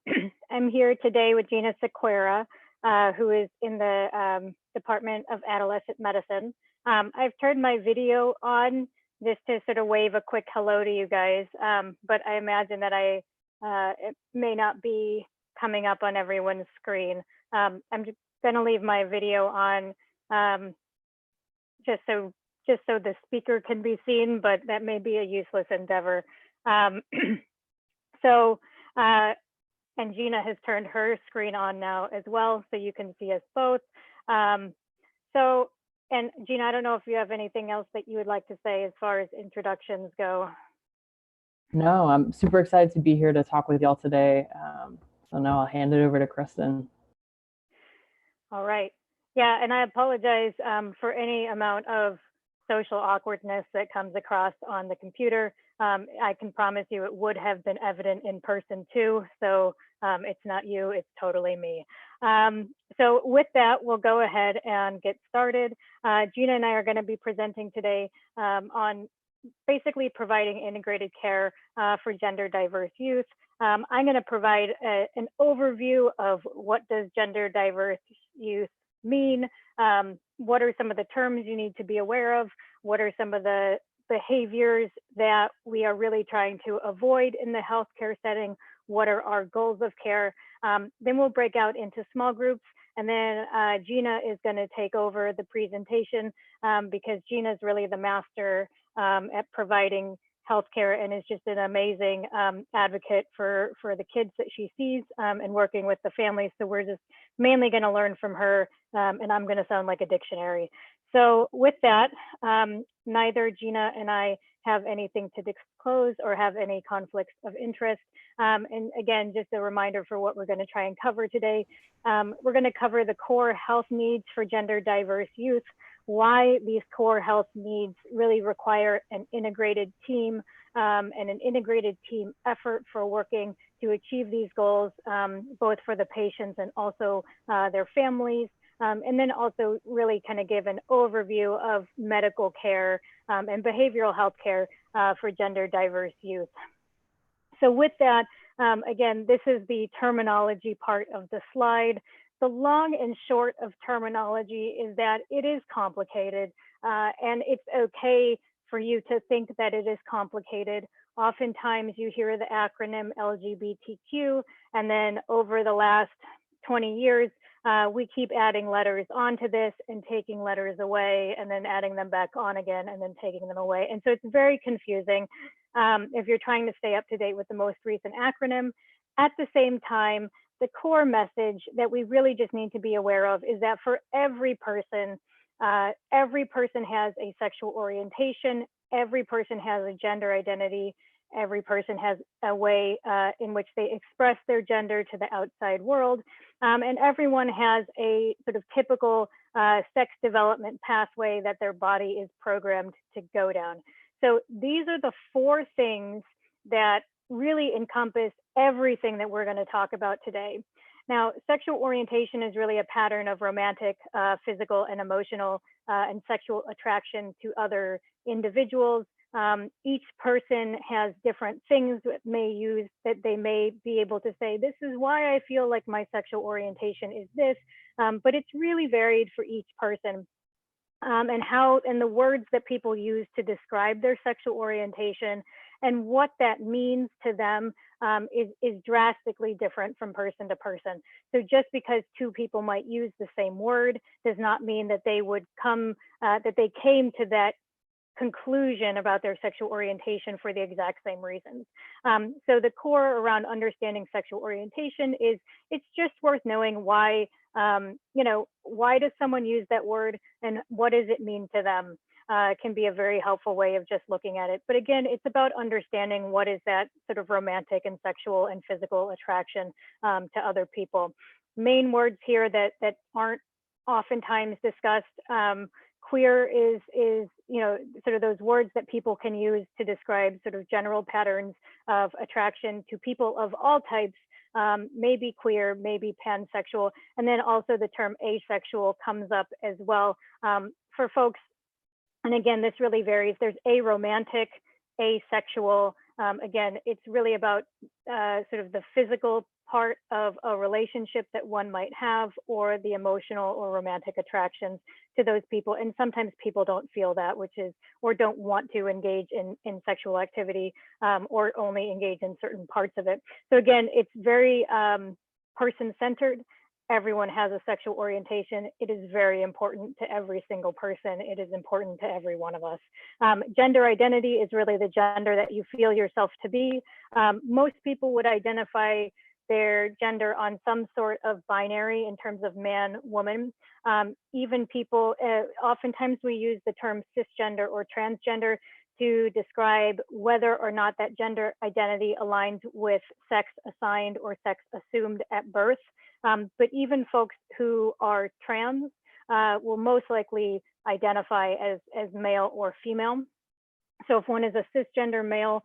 here today with Gina Sequeira, who is in the Department of Adolescent Medicine. I've turned my video on just to sort of wave a quick hello to you guys, but I imagine that it may not be coming up on everyone's screen. I'm just gonna leave my video on just so the speaker can be seen, but that may be a useless endeavor. And Gina has turned her screen on now as well, so you can see us both. So And Gina, I don't know if you have anything else that you would like to say as far as introductions go. No, I'm super excited to be here to talk with y'all today. So now I'll hand it over to Kristen. All right. Yeah, and I apologize for any amount of social awkwardness that comes across on the computer. I can promise you it would have been evident in person too. So it's not you, it's totally me. So with that, we'll go ahead and get started. Gina and I are going to be presenting today on basically providing integrated care for gender diverse youth. I'm going to provide an overview of what does gender diverse youth mean, what are some of the terms you need to be aware of, what are some of the behaviors that we are really trying to avoid in the healthcare setting, what are our goals of care. Then we'll break out into small groups, and then Gina is going to take over the presentation because Gina is really the master at providing healthcare and is just an amazing advocate for the kids that she sees and working with the families. So we're just mainly going to learn from her, and I'm going to sound like a dictionary. So with that, neither Gina and I have anything to disclose or have any conflicts of interest. And again, just a reminder for what we're going to try and cover today. We're going to cover the core health needs for gender diverse youth, why these core health needs really require an integrated team and an integrated team effort for working to achieve these goals, both for the patients and also their families. And then also really kind of give an overview of medical care and behavioral health care for gender diverse youth. So with that, again, this is the terminology part of the slide. The long and short of terminology is that it is complicated, and it's okay for you to think that it is complicated. Oftentimes you hear the acronym LGBTQ, and then over the last 20 years, we keep adding letters onto this and taking letters away and then adding them back on again and then taking them away. And so it's very confusing if you're trying to stay up to date with the most recent acronym. At the same time, the core message that we really just need to be aware of is that for every person has a sexual orientation, every person has a gender identity, every person has a way in which they express their gender to the outside world, and everyone has a sort of typical sex development pathway that their body is programmed to go down. So these are the four things that really encompass everything that we're going to talk about today. Now, sexual orientation is really a pattern of romantic, physical, and emotional and sexual attraction to other individuals. Each person has different things that they may be able to say, this is why I feel like my sexual orientation is this, but it's really varied for each person. And the words that people use to describe their sexual orientation and what that means to them is drastically different from person to person. So just because two people might use the same word does not mean that they would that they came to that conclusion about their sexual orientation for the exact same reasons. So the core around understanding sexual orientation is it's just worth knowing why, why does someone use that word and what does it mean to them? Can be a very helpful way of just looking at it. But again, it's about understanding what is that sort of romantic and sexual and physical attraction to other people. Main words here that aren't oftentimes discussed. Queer is sort of those words that people can use to describe sort of general patterns of attraction to people of all types, maybe queer, maybe pansexual, and then also the term asexual comes up as well for folks. And again, this really varies. There's aromantic, asexual. Again, it's really about sort of the physical part of a relationship that one might have, or the emotional or romantic attractions to those people. And sometimes people don't feel that, or don't want to engage in sexual activity, or only engage in certain parts of it. So again, it's very person-centered. Everyone has a sexual orientation. It is very important to every single person. It is important to every one of us. Gender identity is really the gender that you feel yourself to be. Most people would identify their gender on some sort of binary in terms of man, woman. Even people, oftentimes we use the term cisgender or transgender to describe whether or not that gender identity aligns with sex assigned or sex assumed at birth. But even folks who are trans will most likely identify as male or female. So if one is a cisgender male,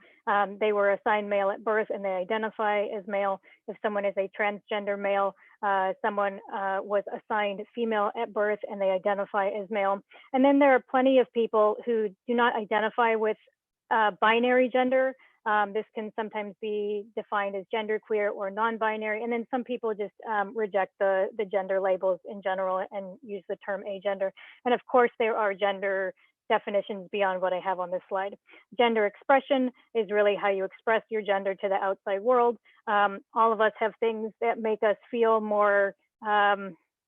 they were assigned male at birth and they identify as male. If someone is a transgender male, someone was assigned female at birth and they identify as male. And then there are plenty of people who do not identify with binary gender. This can sometimes be defined as genderqueer or non-binary. And then some people just reject the gender labels in general and use the term agender. And of course, there are gender definitions beyond what I have on this slide. Gender expression is really how you express your gender to the outside world. All of us have things that make us feel more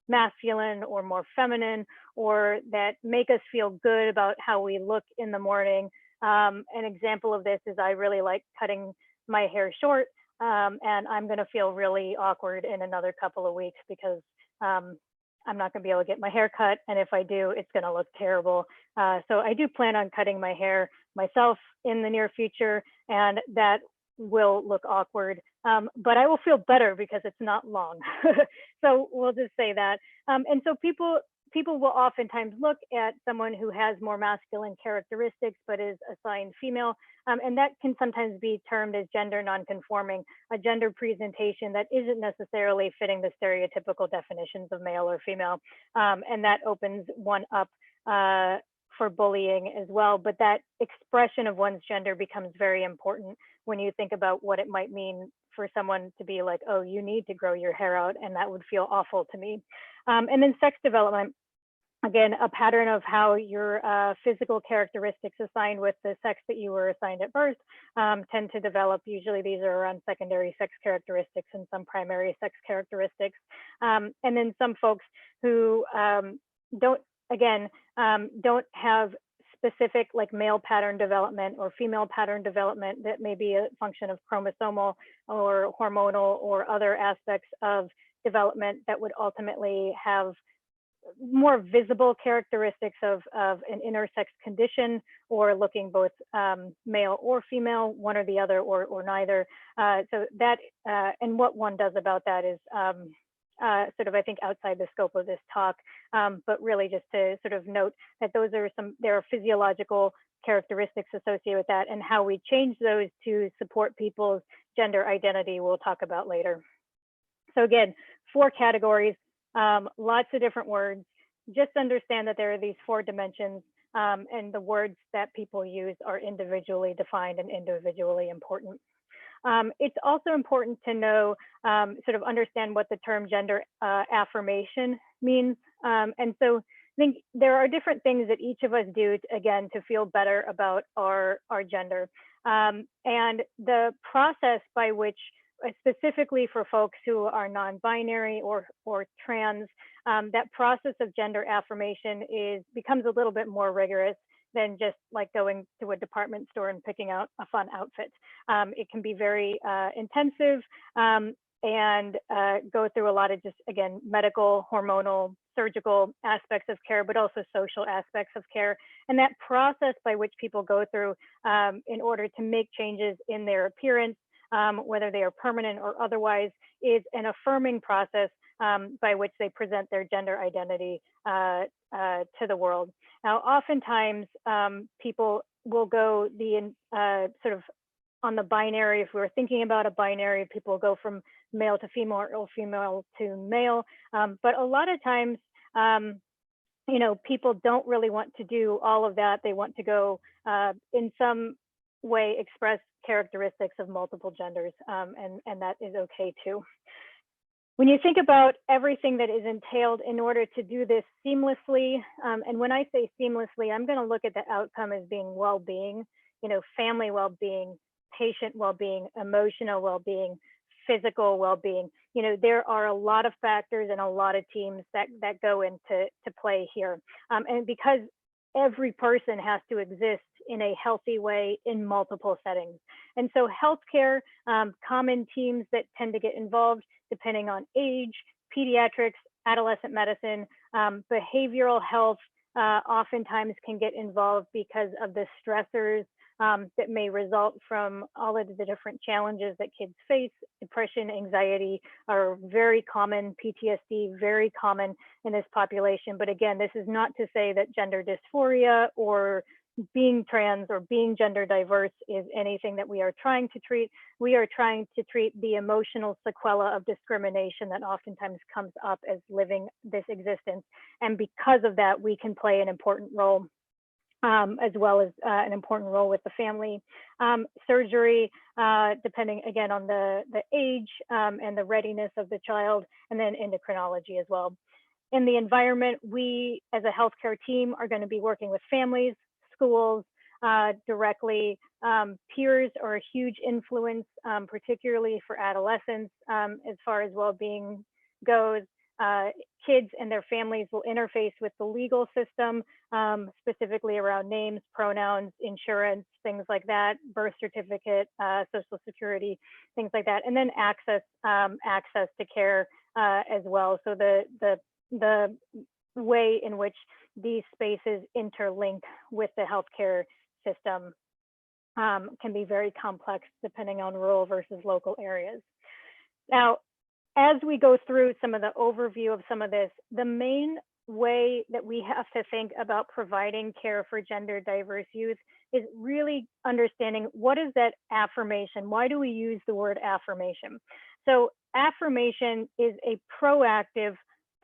masculine or more feminine, or that make us feel good about how we look in the morning. An example of this is I really like cutting my hair short, and I'm gonna feel really awkward in another couple of weeks because I'm not gonna be able to get my hair cut. And if I do, it's gonna look terrible. So I do plan on cutting my hair myself in the near future, and that will look awkward, but I will feel better because it's not long. So we'll just say that. And so people will oftentimes look at someone who has more masculine characteristics but is assigned female, and that can sometimes be termed as gender nonconforming, a gender presentation that isn't necessarily fitting the stereotypical definitions of male or female, and that opens one up for bullying as well. But that expression of one's gender becomes very important when you think about what it might mean for someone to be like, oh, you need to grow your hair out, and that would feel awful to me. And then sex development. Again, a pattern of how your physical characteristics assigned with the sex that you were assigned at birth tend to develop. Usually these are around secondary sex characteristics and some primary sex characteristics. And then some folks who don't have specific like male pattern development or female pattern development that may be a function of chromosomal or hormonal or other aspects of development that would ultimately have more visible characteristics of an intersex condition, or looking both male or female, one or the other, or neither. So that, and what one does about that is sort of, I think, outside the scope of this talk, but really just to sort of note that there are physiological characteristics associated with that, and how we change those to support people's gender identity we'll talk about later. So again, 4 categories. Lots of different words. Just understand that there are these 4 dimensions, and the words that people use are individually defined and individually important. It's also important to know, sort of understand what the term gender affirmation means. And so I think there are different things that each of us do, again, to feel better about our gender. And the process by which, specifically for folks who are non-binary or trans, that process of gender affirmation becomes a little bit more rigorous than just like going to a department store and picking out a fun outfit. It can be very intensive and go through a lot of just, again, medical, hormonal, surgical aspects of care, but also social aspects of care. And that process by which people go through in order to make changes in their appearance, whether they are permanent or otherwise, is an affirming process by which they present their gender identity to the world. Now, oftentimes people will go sort of on the binary. If we were thinking about a binary, people go from male to female or female to male. But a lot of times, you know, people don't really want to do all of that. They want to go in some way express characteristics of multiple genders, and that is okay too. When you think about everything that is entailed in order to do this seamlessly, and when I say seamlessly, I'm going to look at the outcome as being well-being, you know, family well-being, patient well-being, emotional well-being, physical well-being. You know, there are a lot of factors and a lot of teams that go into play here. And because every person has to exist in a healthy way in multiple settings. And so healthcare, common teams that tend to get involved depending on age, pediatrics, adolescent medicine, behavioral health, oftentimes can get involved because of the stressors that may result from all of the different challenges that kids face. Depression, anxiety are very common, PTSD, very common in this population. But again, this is not to say that gender dysphoria or being trans or being gender diverse is anything that we are trying to treat. We are trying to treat the emotional sequela of discrimination that oftentimes comes up as living this existence. And because of that, we can play an important role, as well as an important role with the family. Surgery, depending again on the age and the readiness of the child, and then endocrinology as well. In the environment, we as a healthcare team are going to be working with families, schools directly. Peers are a huge influence, particularly for adolescents as far as well-being goes. Kids and their families will interface with the legal system, specifically around names, pronouns, insurance, things like that, birth certificate, social security, things like that, and then access to care as well. So the way in which these spaces interlink with the healthcare system can be very complex depending on rural versus local areas. Now, as we go through some of the overview of some of this, the main way that we have to think about providing care for gender diverse youth is really understanding what is that affirmation? Why do we use the word affirmation? So affirmation is a proactive,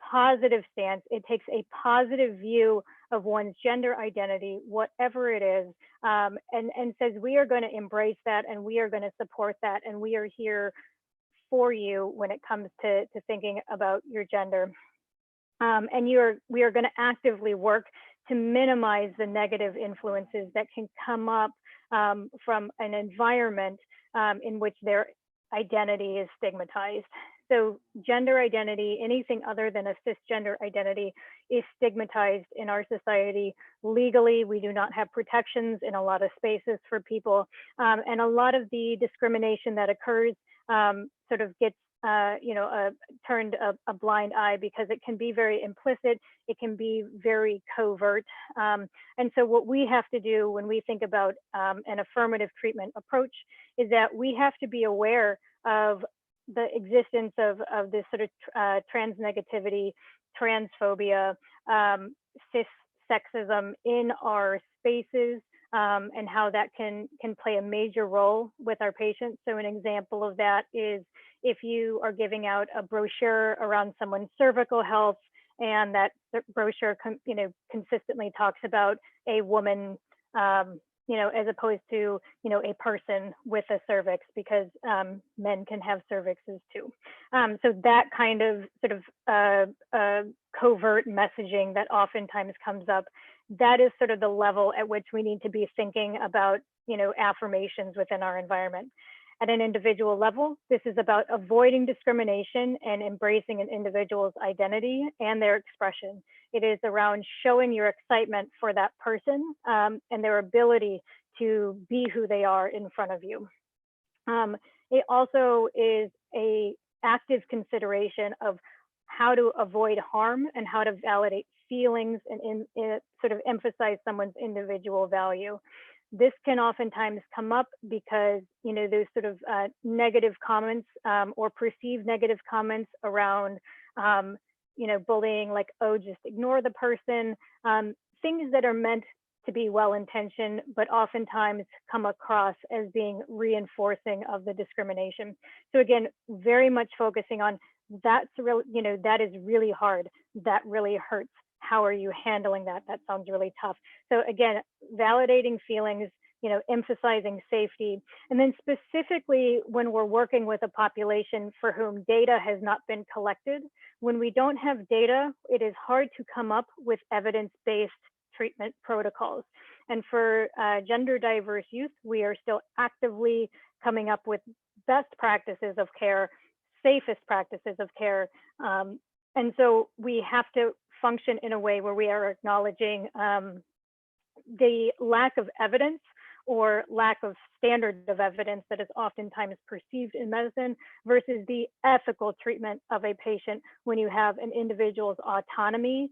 positive stance. It takes a positive view of one's gender identity, whatever it is, and says we are going to embrace that and we are going to support that and we are here for you when it comes to thinking about your gender. And we are going to actively work to minimize the negative influences that can come up from an environment in which their identity is stigmatized. So gender identity, anything other than a cisgender identity, is stigmatized in our society. Legally, we do not have protections in a lot of spaces for people. And a lot of the discrimination that occurs sort of gets turned a blind eye because it can be very implicit, it can be very covert. And so what we have to do when we think about an affirmative treatment approach is that we have to be aware of the existence of this sort of trans negativity, transphobia, cis sexism in our spaces, and how that can play a major role with our patients. So an example of that is if you are giving out a brochure around someone's cervical health, and that brochure consistently talks about a woman, as opposed to a person with a cervix, because men can have cervixes too. So that kind of sort of covert messaging that oftentimes comes up, that is sort of the level at which we need to be thinking about affirmations within our environment. At an individual level, this is about avoiding discrimination and embracing an individual's identity and their expression. It is around showing your excitement for that person and their ability to be who they are in front of you. It also is an active consideration of how to avoid harm and how to validate feelings and sort of emphasize someone's individual value. This can oftentimes come up because those sort of negative comments or perceived negative comments around bullying, like, oh, just ignore the person, things that are meant to be well-intentioned, but oftentimes come across as being reinforcing of the discrimination. So again, very much focusing on that's real, that is really hard, that really hurts. How are you handling that? That sounds really tough. So again, validating feelings, emphasizing safety. And then specifically when we're working with a population for whom data has not been collected, when we don't have data, it is hard to come up with evidence-based treatment protocols. And for gender diverse youth, we are still actively coming up with best practices of care, safest practices of care. And so we have to function in a way where we are acknowledging the lack of evidence or lack of standard of evidence that is oftentimes perceived in medicine versus the ethical treatment of a patient when you have an individual's autonomy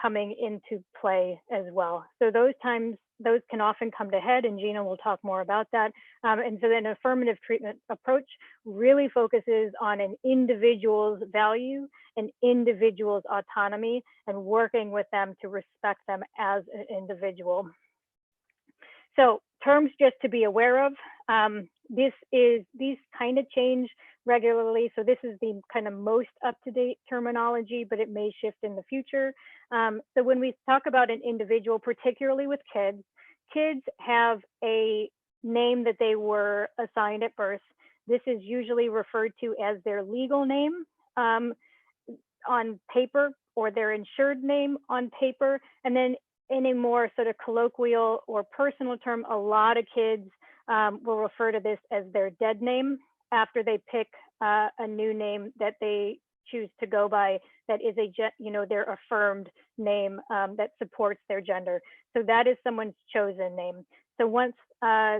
coming into play as well. So those can often come to head, and Gina will talk more about that. And so an affirmative treatment approach really focuses on an individual's value, an individual's autonomy, and working with them to respect them as an individual. So terms just to be aware of, these kind of change regularly. So this is the kind of most up-to-date terminology, but it may shift in the future. So when we talk about an individual, particularly with kids, kids have a name that they were assigned at birth. This is usually referred to as their legal name on paper, or their insured name on paper. And then in a more sort of colloquial or personal term, a lot of kids will refer to this as their dead name after they pick a new name that they choose to go by that is their affirmed name that supports their gender. So that is someone's chosen name. So once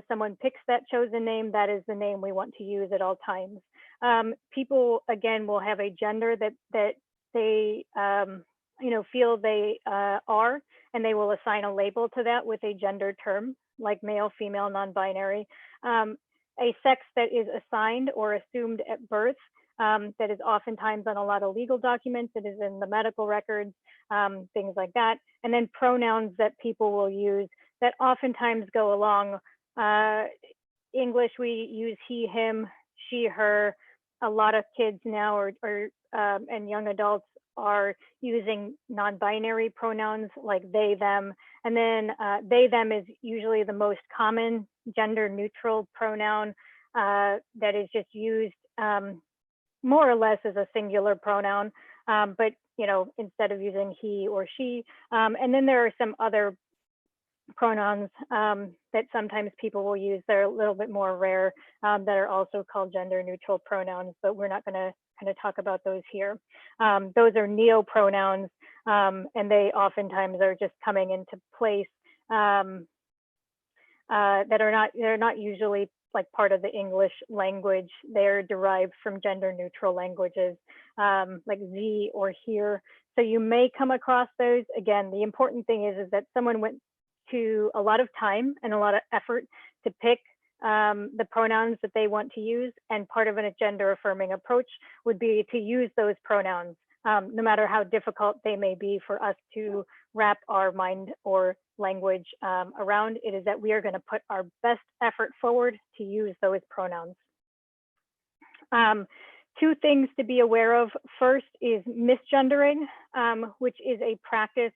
someone picks that chosen name, that is the name we want to use at all times. People, again, will have a gender that they feel they are, and they will assign a label to that with a gender term, like male, female, non-binary. A sex that is assigned or assumed at birth, that is oftentimes on a lot of legal documents, it is in the medical records, things like that. And then pronouns that people will use that oftentimes go along. English, we use he, him, she, her. A lot of kids now and young adults are using non-binary pronouns like they, them. And then they, them is usually the most common gender neutral pronoun that is just used more or less as a singular pronoun, but instead of using he or she. And then there are some other pronouns that sometimes people will use. They're a little bit more rare, that are also called gender neutral pronouns, but we're not going to kind of talk about those here. Those are neopronouns, and they oftentimes are just coming into place that they're not usually like part of the English language. They're derived from gender neutral languages like ze or here. So you may come across those. Again, the important thing is that someone went to a lot of time and a lot of effort to pick the pronouns that they want to use, and part of a gender affirming approach would be to use those pronouns, no matter how difficult they may be for us to wrap our mind or language around. It is that we are going to put our best effort forward to use those pronouns. Two things to be aware of. First is misgendering, which is a practice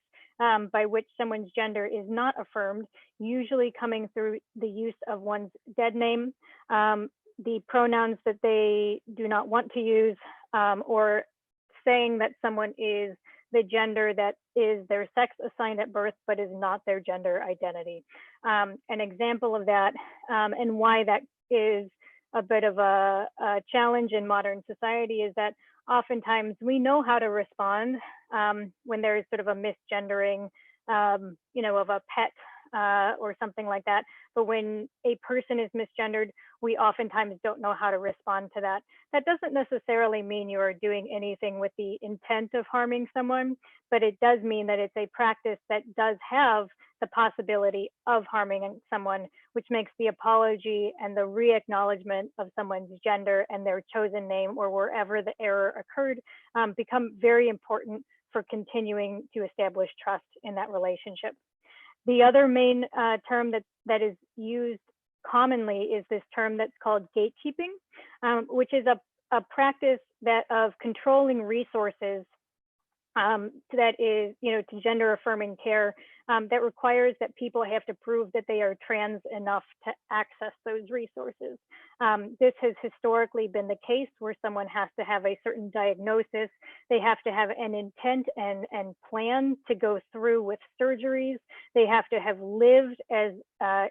by which someone's gender is not affirmed, usually coming through the use of one's dead name, the pronouns that they do not want to use, or saying that someone is the gender that is their sex assigned at birth, but is not their gender identity. An example of that, and why that is a bit of a challenge in modern society, is that oftentimes we know how to respond when there is sort of a misgendering, of a pet or something like that. But when a person is misgendered, we oftentimes don't know how to respond to that. That doesn't necessarily mean you are doing anything with the intent of harming someone, but it does mean that it's a practice that does have the possibility of harming someone, which makes the apology and the re-acknowledgement of someone's gender and their chosen name or wherever the error occurred become very important for continuing to establish trust in that relationship. The other main term that is used commonly is this term that's called gatekeeping, which is a practice of controlling resources that is, to gender affirming care, that requires that people have to prove that they are trans enough to access those resources. This has historically been the case where someone has to have a certain diagnosis. They have to have an intent and plan to go through with surgeries. They have to have lived as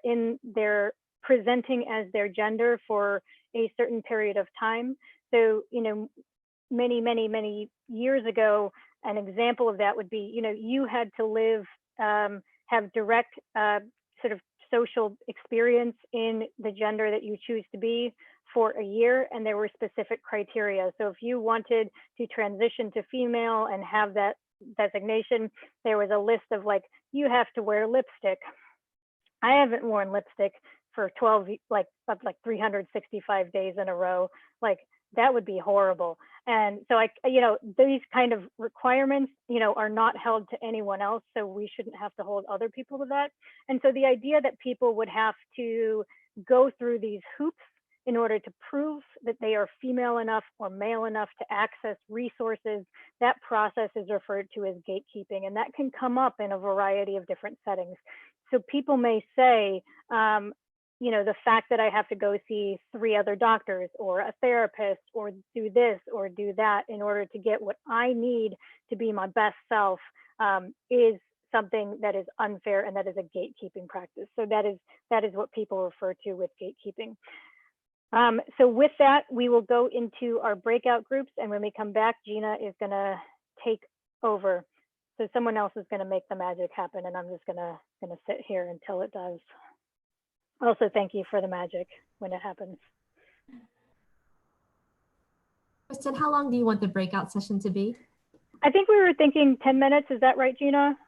in their presenting as their gender for a certain period of time. So, many, many, many years ago, an example of that would be, you had to live have direct sort of social experience in the gender that you choose to be for a year, and there were specific criteria. So if you wanted to transition to female and have that designation, there was a list of like, you have to wear lipstick. I haven't worn lipstick for 12, like 365 days in a row. Like that would be horrible. And so these kind of requirements, are not held to anyone else. So we shouldn't have to hold other people to that. And so the idea that people would have to go through these hoops in order to prove that they are female enough or male enough to access resources, that process is referred to as gatekeeping. And that can come up in a variety of different settings. So people may say, the fact that I have to go see 3 other doctors or a therapist or do this or do that in order to get what I need to be my best self is something that is unfair, and that is a gatekeeping practice. So that is what people refer to with gatekeeping. So with that, we will go into our breakout groups, and when we come back, Gina is going to take over. So someone else is going to make the magic happen, and I'm just going to sit here until it does. Also, thank you for the magic when it happens. Kristen, how long do you want the breakout session to be? I think we were thinking 10 minutes. Is that right, Gina?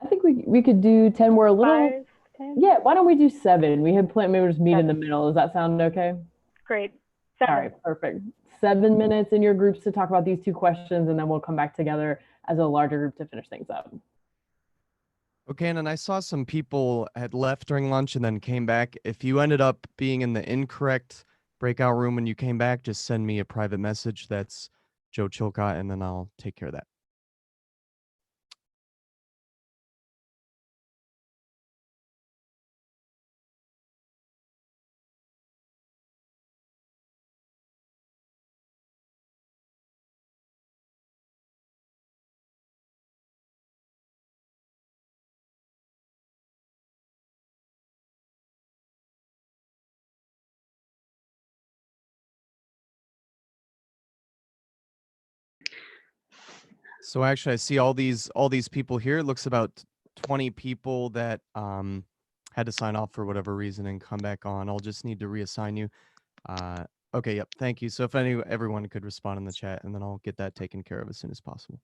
I think we could do 10. We're a little. 5, 10? Yeah, why don't we do 7? We had planned maybe we'll just meet in the middle. Does that sound okay? Great. 7. All right, perfect. 7 minutes in your groups to talk about these 2 questions, and then we'll come back together as a larger group to finish things up. Okay, and then I saw some people had left during lunch and then came back. If you ended up being in the incorrect breakout room when you came back, just send me a private message. That's Joe Chilcott, and then I'll take care of that. So actually, I see all these people here. It looks about 20 people that had to sign off for whatever reason and come back on. I'll just need to reassign you. Okay, yep, thank you. So if everyone could respond in the chat, and then I'll get that taken care of as soon as possible.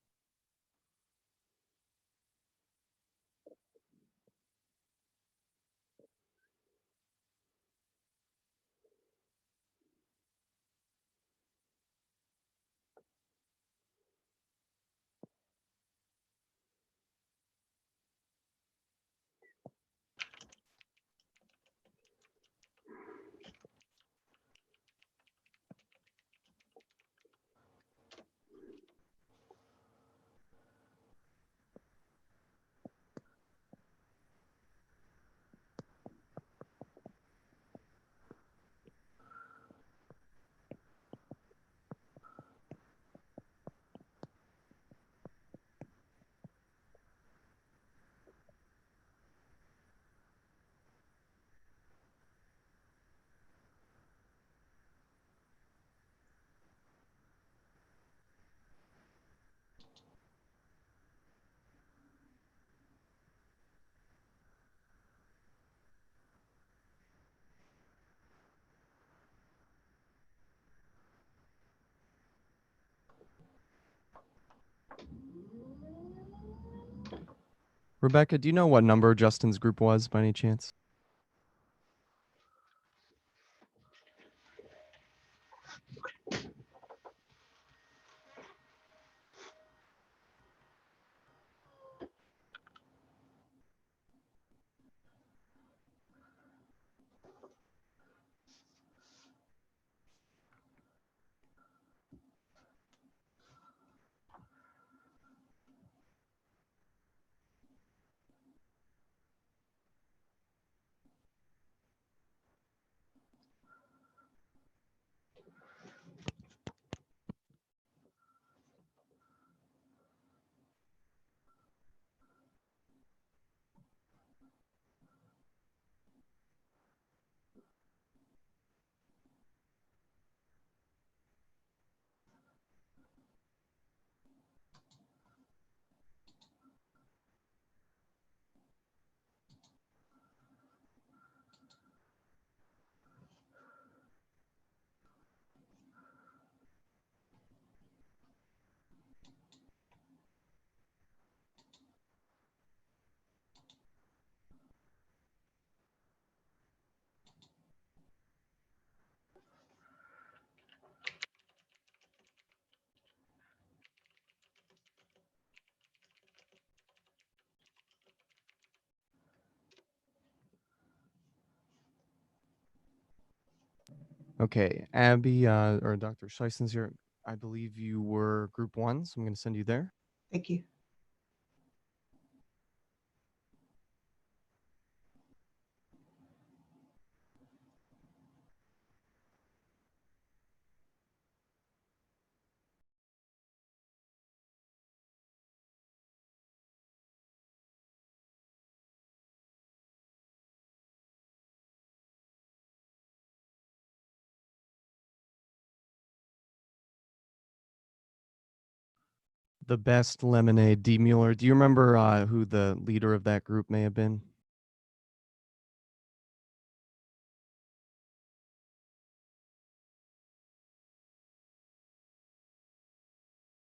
Rebecca, do you know what number Justin's group was by any chance? Okay, Abby, or Dr. Scheissens here, I believe you were group 1, so I'm going to send you there. Thank you. The Best Lemonade, D. Mueller. Do you remember who the leader of that group may have been?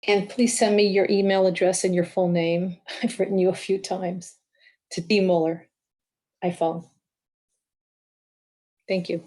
And please send me your email address and your full name. I've written you a few times to D. Mueller, iPhone. Thank you.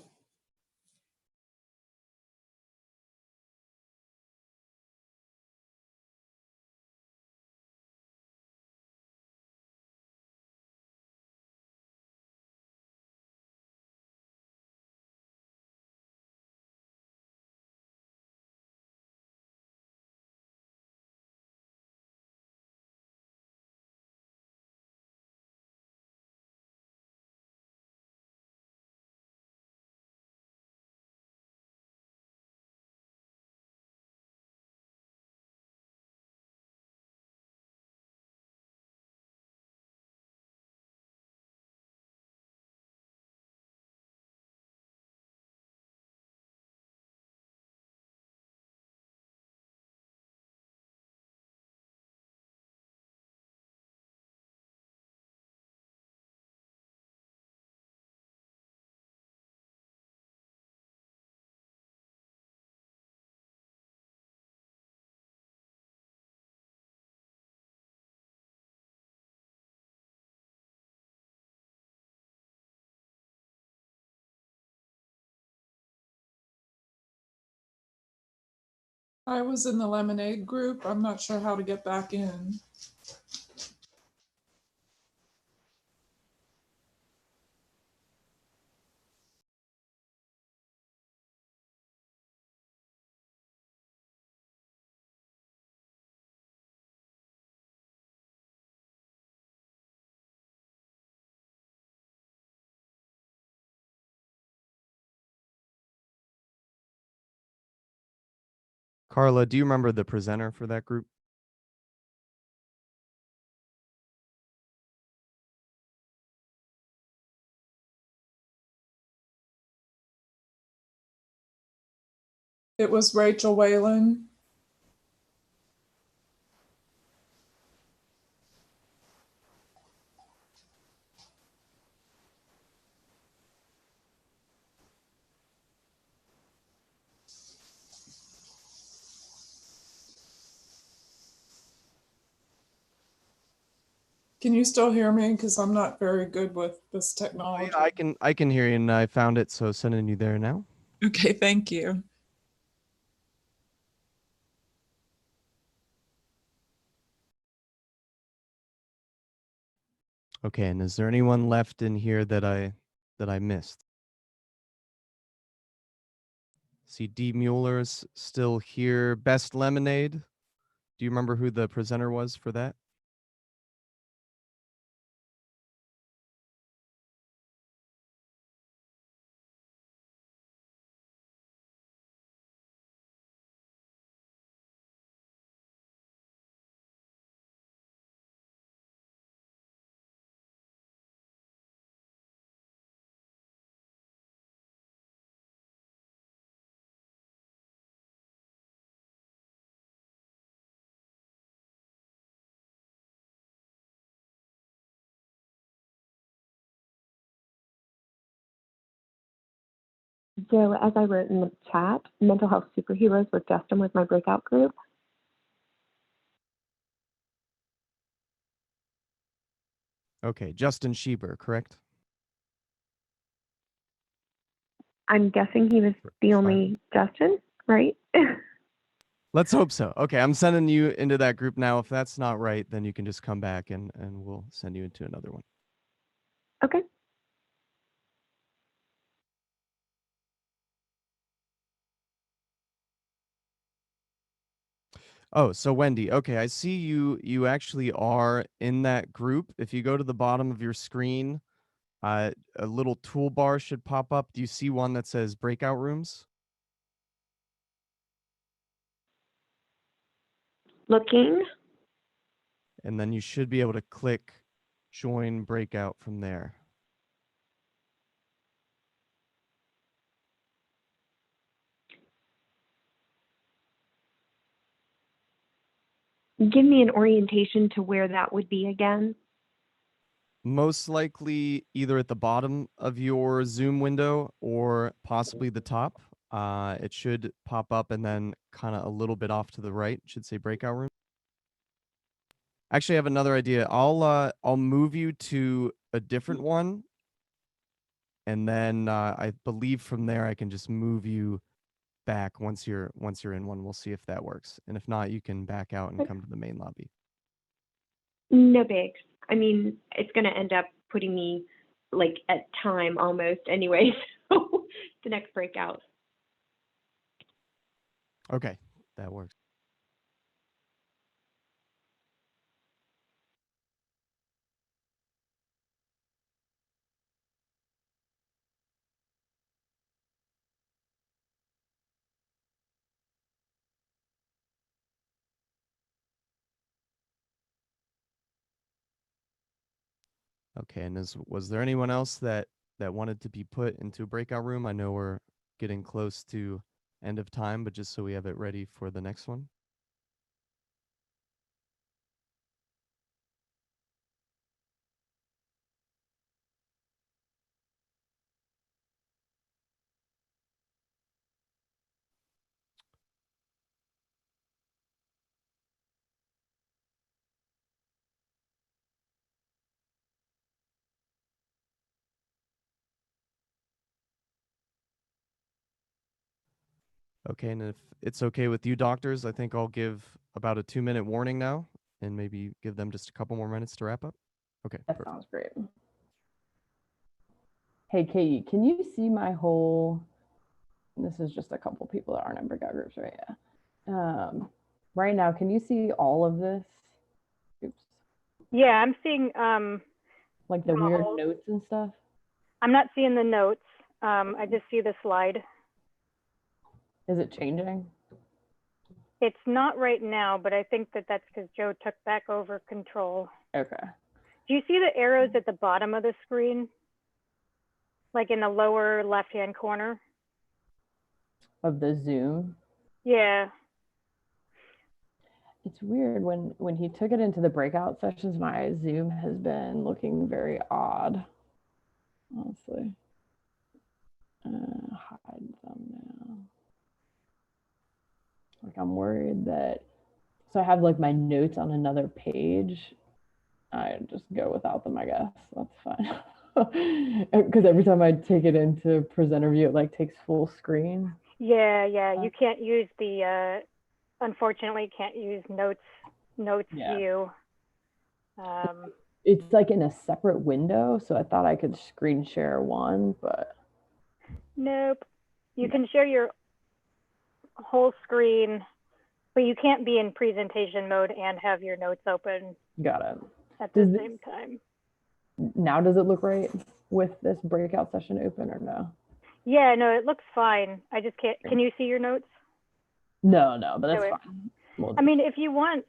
I was in the lemonade group. I'm not sure how to get back in. Carla, do you remember the presenter for that group? It was Rachel Whalen. Can you still hear me? Because I'm not very good with this technology. I can hear you, and I found it, so sending you there now. Okay, thank you. Okay, and is there anyone left in here that I missed? See, D. Mueller's still here. Best Lemonade. Do you remember who the presenter was for that? So as I wrote in the chat, mental health superheroes with Justin was my breakout group. Okay, Justin Schieber, correct? I'm guessing he was the only Justin, right? Let's hope so. Okay, I'm sending you into that group now. If that's not right, then you can just come back and we'll send you into another one. Okay. Oh, so Wendy, okay, I see you actually are in that group. If you go to the bottom of your screen, a little toolbar should pop up. Do you see one that says breakout rooms? Looking. And then you should be able to click join breakout from there. Give me an orientation to where that would be again. Most likely either at the bottom of your Zoom window or possibly the top. It should pop up and then kind of a little bit off to the right. It should say breakout room. Actually, I have another idea. I'll move you to a different one, and then I believe from there I can just move you back once you're in one. We'll see if that works, and if not, you can back out and come to the main lobby. No bigs. I mean, it's going to end up putting me like at time almost anyway. So the next breakout. Okay, that works. Okay, and was there anyone else that wanted to be put into a breakout room? I know we're getting close to end of time, but just so we have it ready for the next one. Okay, and if it's okay with you doctors, I think I'll give about a 2-minute warning now and maybe give them just a couple more minutes to wrap up. Okay, That perfect. sounds great. Hey, Katie, can you see my whole, this is just a couple people that aren't in breakout groups, right? Yeah. Right now, can you see all of this? Oops. Yeah, I'm seeing Like the weird notes and stuff? I'm not seeing the notes. I just see the slide. Is it changing? It's not right now, but I think that that's because Joe took back over control. Okay. Do you see the arrows at the bottom of the screen? Like in the lower left-hand corner? Of the Zoom? Yeah. It's weird when he took it into the breakout sessions, my Zoom has been looking very odd, honestly. Hide thumbnail. Like I'm worried that, so I have like my notes on another page. I just go without them, I guess. That's fine. Because every time I take it into presenter view, it like takes full screen. Yeah, you can't use the, unfortunately, can't use notes view. It's like in a separate window, so I thought I could screen share one, but. Nope. You can share your whole screen, but you can't be in presentation mode and have your notes open. Got it. At the same time. Now does it look right with this breakout session open or no? Yeah, no, it looks fine. I just can't. Can you see your notes? No, but that's fine. I mean, if you want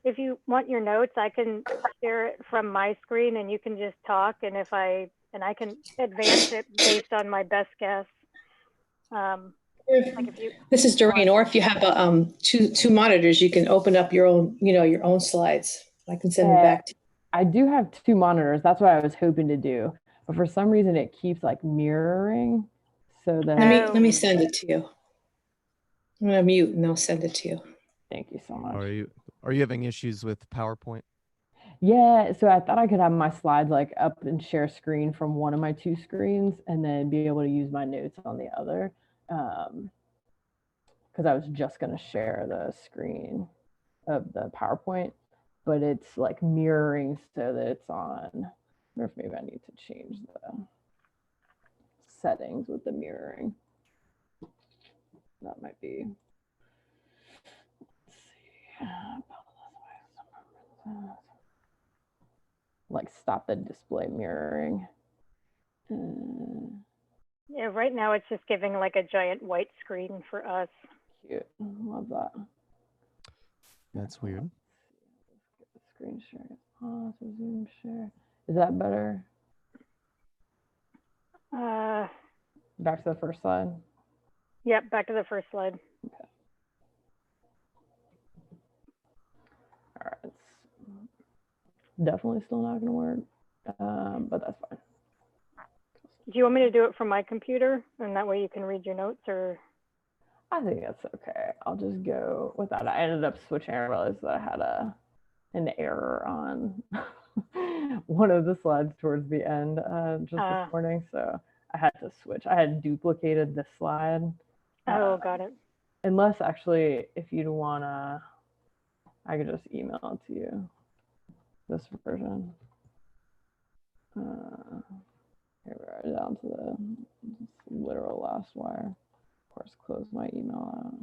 your notes, I can share it from my screen and you can just talk, and I can advance it based on my best guess. This is Doreen, or if you have two monitors, you can open up your own slides. I can send them back to you. I do have 2 monitors. That's what I was hoping to do, but for some reason it keeps like mirroring. So that let me send it to you. I'm gonna mute and I'll send it to you. Thank you so much. Are you having issues with PowerPoint? Yeah, so I thought I could have my slides like up and share screen from one of my 2 screens and then be able to use my notes on the other. Because I was just going to share the screen of the PowerPoint, but it's like mirroring so that it's on. I wonder if maybe I need to change the settings with the mirroring. That might be. Let's see. Like stop the display mirroring. Yeah, right now it's just giving like a giant white screen for us. Cute. Love that. That's weird. Screen share. Pause, resume share. Is that better? Back to the first slide. Yep, back to the first slide. Okay. All right. It's definitely still not going to work, but that's fine. Do you want me to do it from my computer, and that way you can read your notes, or? I think that's okay. I'll just go with that. I ended up switching. I realized that I had an error on one of the slides towards the end just this morning, so I had to switch. I had duplicated the slide. Oh, got it. Unless actually, if you'd wanna, I could just email it to you. This version. Here we are, down to the literal last wire. Of course, close my email out,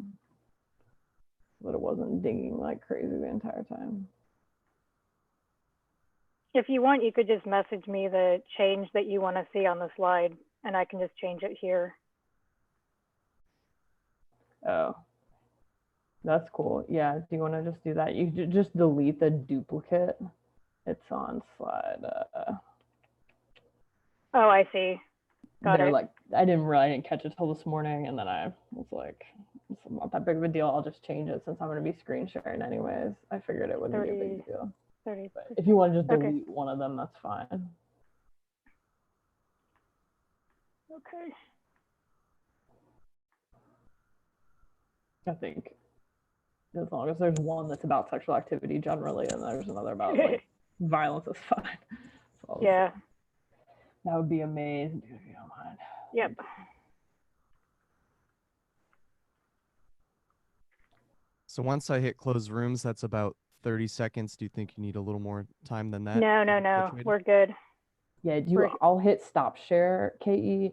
but it wasn't dinging like crazy the entire time. If you want, you could just message me the change that you want to see on the slide, and I can just change it here. Oh, that's cool. Yeah, do you want to just do that? You just delete the duplicate. It's on slide. Oh, I see. Got it. Like, I didn't catch it till this morning, and then I was like, it's not that big of a deal. I'll just change it since I'm going to be screen sharing anyways. I figured it wouldn't be a big deal. 30. But if you want to just delete one of them, that's fine. Okay. I think as long as there's one that's about sexual activity generally, and there's another about like violence, is fine. So yeah. That would be amazing, if you don't mind. Yep. So once I hit close rooms, that's about 30 seconds. Do you think you need a little more time than that? No. We're good. Yeah, I'll hit stop share, KE.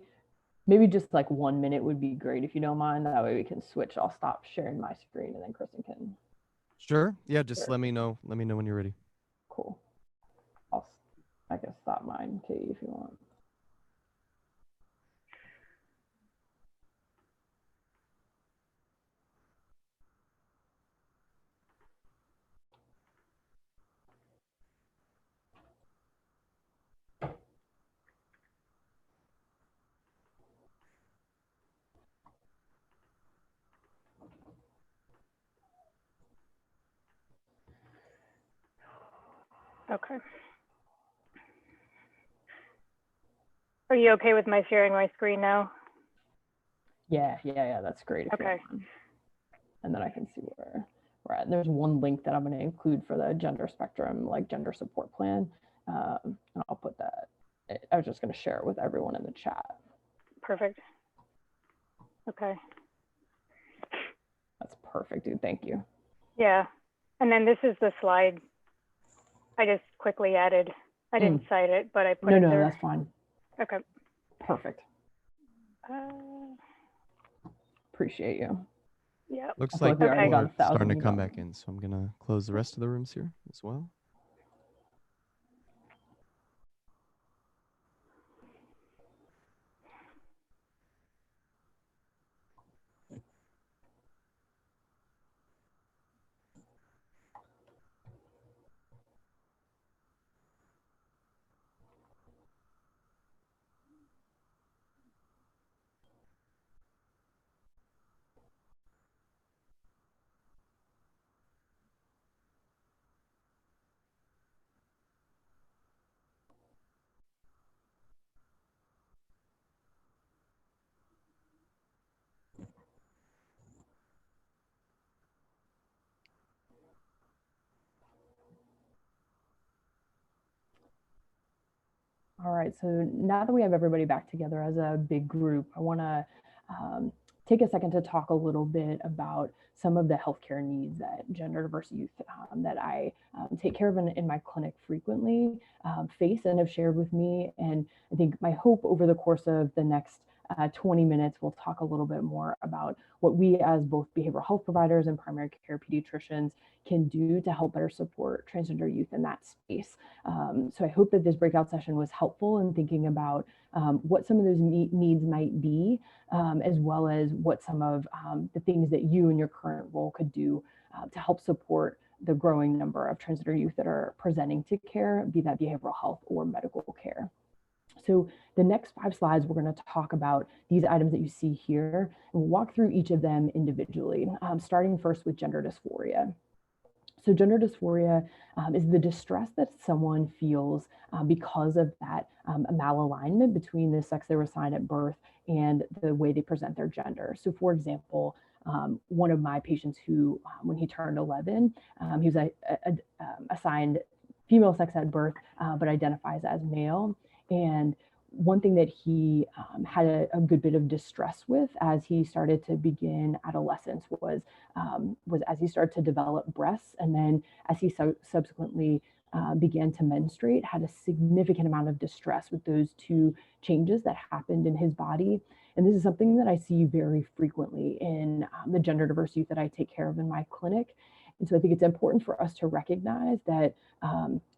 Maybe just like 1 minute would be great if you don't mind. That way we can switch. I'll stop sharing my screen and then Kristen can. Sure. Yeah, just let me know. Let me know when you're ready. Cool. I can stop mine, KE, if you want. Okay. Are you okay with my sharing my screen now? Yeah, that's great. Okay. And then I can see where we're at. And there's one link that I'm going to include for the gender spectrum, like gender support plan. And I'll put that. I was just going to share it with everyone in the chat. Perfect. Okay. That's perfect, dude. Thank you. Yeah. And then this is the slide I just quickly added. I didn't cite it, but I put it there. No, that's fine. Okay. Perfect. Appreciate you. Yeah. Looks like we're people are on starting to 1,000 come emails. back in. So I'm going to close the rest of the rooms here as well. All right, so now that we have everybody back together as a big group, I want to take a second to talk a little bit about some of the healthcare needs that gender diverse youth that I take care of in my clinic frequently face and have shared with me. And I think my hope over the course of the next 20 minutes, we'll talk a little bit more about what we as both behavioral health providers and primary care pediatricians can do to help better support transgender youth in that space. So I hope that this breakout session was helpful in thinking about what some of those needs might be, as well as what some of the things that you in your current role could do to help support the growing number of transgender youth that are presenting to care, be that behavioral health or medical care. So the next 5 slides, we're going to talk about these items that you see here, and we'll walk through each of them individually, starting first with gender dysphoria. So gender dysphoria is the distress that someone feels because of that malalignment between the sex they were assigned at birth and the way they present their gender. So for example, one of my patients who, when he turned 11, he was assigned female sex at birth, but identifies as male. And one thing that he had a good bit of distress with as he started to begin adolescence was as he started to develop breasts, and then as he subsequently began to menstruate, had a significant amount of distress with those 2 changes that happened in his body. And this is something that I see very frequently in the gender diverse youth that I take care of in my clinic. And so I think it's important for us to recognize that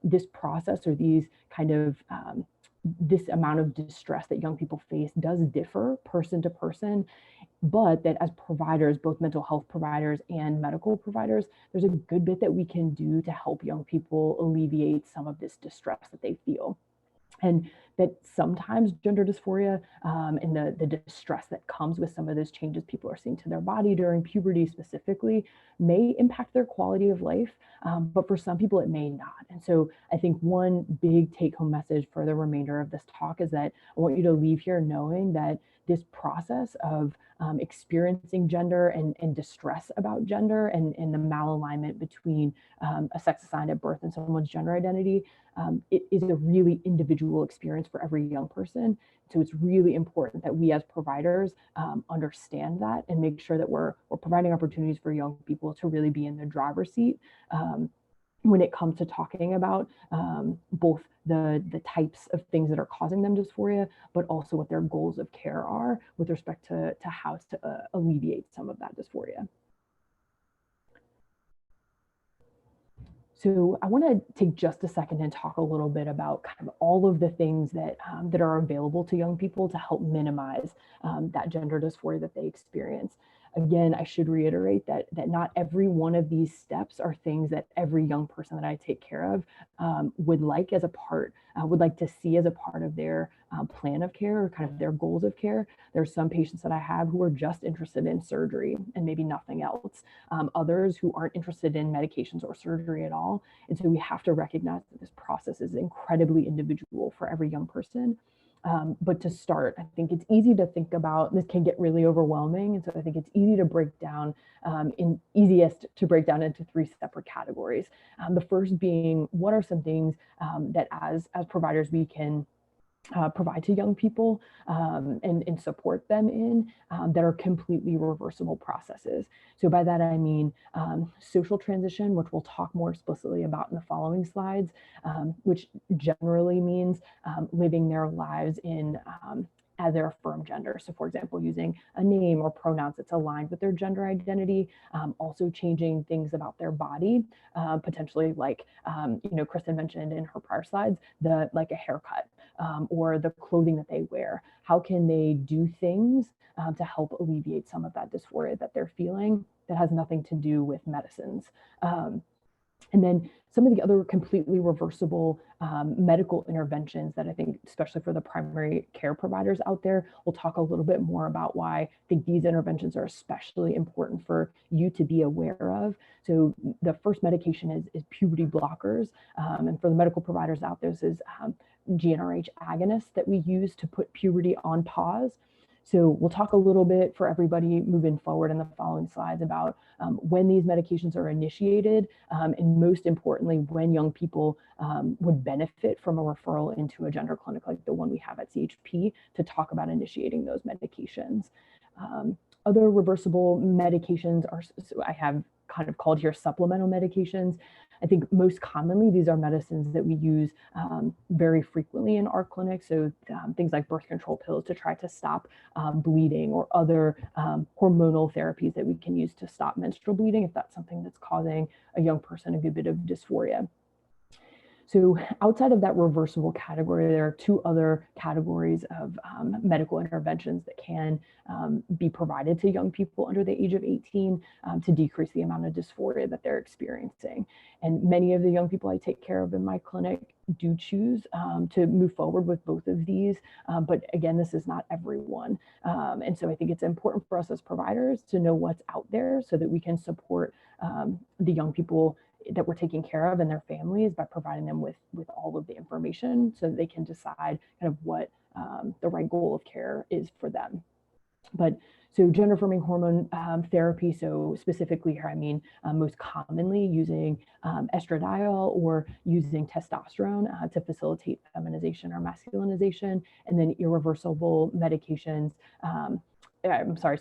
this process, or these kind of this amount of distress that young people face, does differ person to person, but that as providers, both mental health providers and medical providers, there's a good bit that we can do to help young people alleviate some of this distress that they feel. And that sometimes gender dysphoria and the distress that comes with some of those changes people are seeing to their body during puberty specifically may impact their quality of life, but for some people it may not. And so I think one big take-home message for the remainder of this talk is that I want you to leave here knowing that this process of experiencing gender and distress about gender and the malalignment between a sex assigned at birth and someone's gender identity, it is a really individual experience for every young person. So it's really important that we as providers understand that and make sure that we're providing opportunities for young people to really be in the driver's seat when it comes to talking about both the types of things that are causing them dysphoria, but also what their goals of care are with respect to how to alleviate some of that dysphoria. So I want to take just a second and talk a little bit about kind of all of the things that that are available to young people to help minimize that gender dysphoria that they experience. Again, I should reiterate that not every one of these steps are things that every young person that I take care of would like to see as a part of their plan of care or kind of their goals of care. There are some patients that I have who are just interested in surgery and maybe nothing else. Others who aren't interested in medications or surgery at all. And so we have to recognize that this process is incredibly individual for every young person. But to start, I think it's easy to think about, this can get really overwhelming. And so I think it's easy to break down, easiest to break down into 3 separate categories. The first being, what are some things that as providers we can provide to young people and support them in that are completely reversible processes. So by that, I mean social transition, which we'll talk more explicitly about in the following slides, which generally means living their lives in as their affirmed gender. So for example, using a name or pronouns that's aligned with their gender identity, also changing things about their body, potentially like, Kristen mentioned in her prior slides, like a haircut or the clothing that they wear. How can they do things to help alleviate some of that dysphoria that they're feeling that has nothing to do with medicines? And then some of the other completely reversible medical interventions that I think, especially for the primary care providers out there, we'll talk a little bit more about why I think these interventions are especially important for you to be aware of. So the first medication is puberty blockers. And for the medical providers out there, this is GnRH agonists that we use to put puberty on pause. So we'll talk a little bit for everybody moving forward in the following slides about when these medications are initiated, and most importantly, when young people would benefit from a referral into a gender clinic like the one we have at CHP to talk about initiating those medications. Other reversible medications are, so I have kind of called here supplemental medications. I think most commonly, these are medicines that we use very frequently in our clinic. So things like birth control pills to try to stop bleeding, or other hormonal therapies that we can use to stop menstrual bleeding if that's something that's causing a young person a good bit of dysphoria. So outside of that reversible category, there are two other categories of medical interventions that can be provided to young people under the age of 18 to decrease the amount of dysphoria that they're experiencing. And many of the young people I take care of in my clinic do choose to move forward with both of these. But again, this is not everyone. And so I think it's important for us as providers to know what's out there so that we can support the young people that we're taking care of and their families by providing them with all of the information so that they can decide kind of what the right goal of care is for them. But so gender affirming hormone therapy, so specifically here, I mean, most commonly using estradiol or using testosterone to facilitate feminization or masculinization, and then irreversible medications,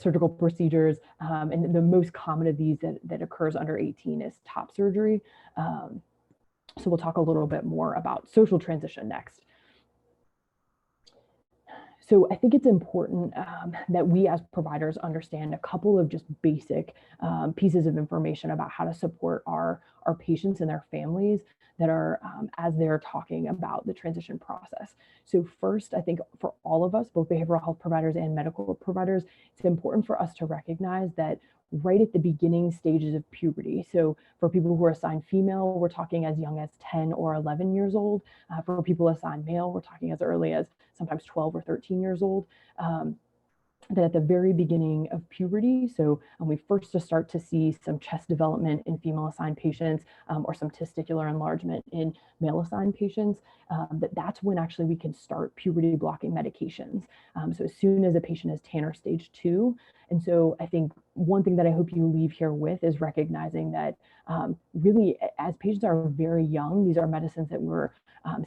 surgical procedures. And the most common of these that occurs under 18 is top surgery. So we'll talk a little bit more about social transition next. So I think it's important that we as providers understand a couple of just basic pieces of information about how to support our patients and their families that are as they're talking about the transition process. So first, I think for all of us, both behavioral health providers and medical providers, it's important for us to recognize that right at the beginning stages of puberty. So for people who are assigned female, we're talking as young as 10 or 11 years old. For people assigned male, we're talking as early as sometimes 12 or 13 years old. That at the very beginning of puberty, so we first to start to see some chest development in female assigned patients or some testicular enlargement in male assigned patients, that's when actually we can start puberty blocking medications. So as soon as a patient is Tanner stage 2. And so I think one thing that I hope you leave here with is recognizing that really as patients are very young, these are medicines that we're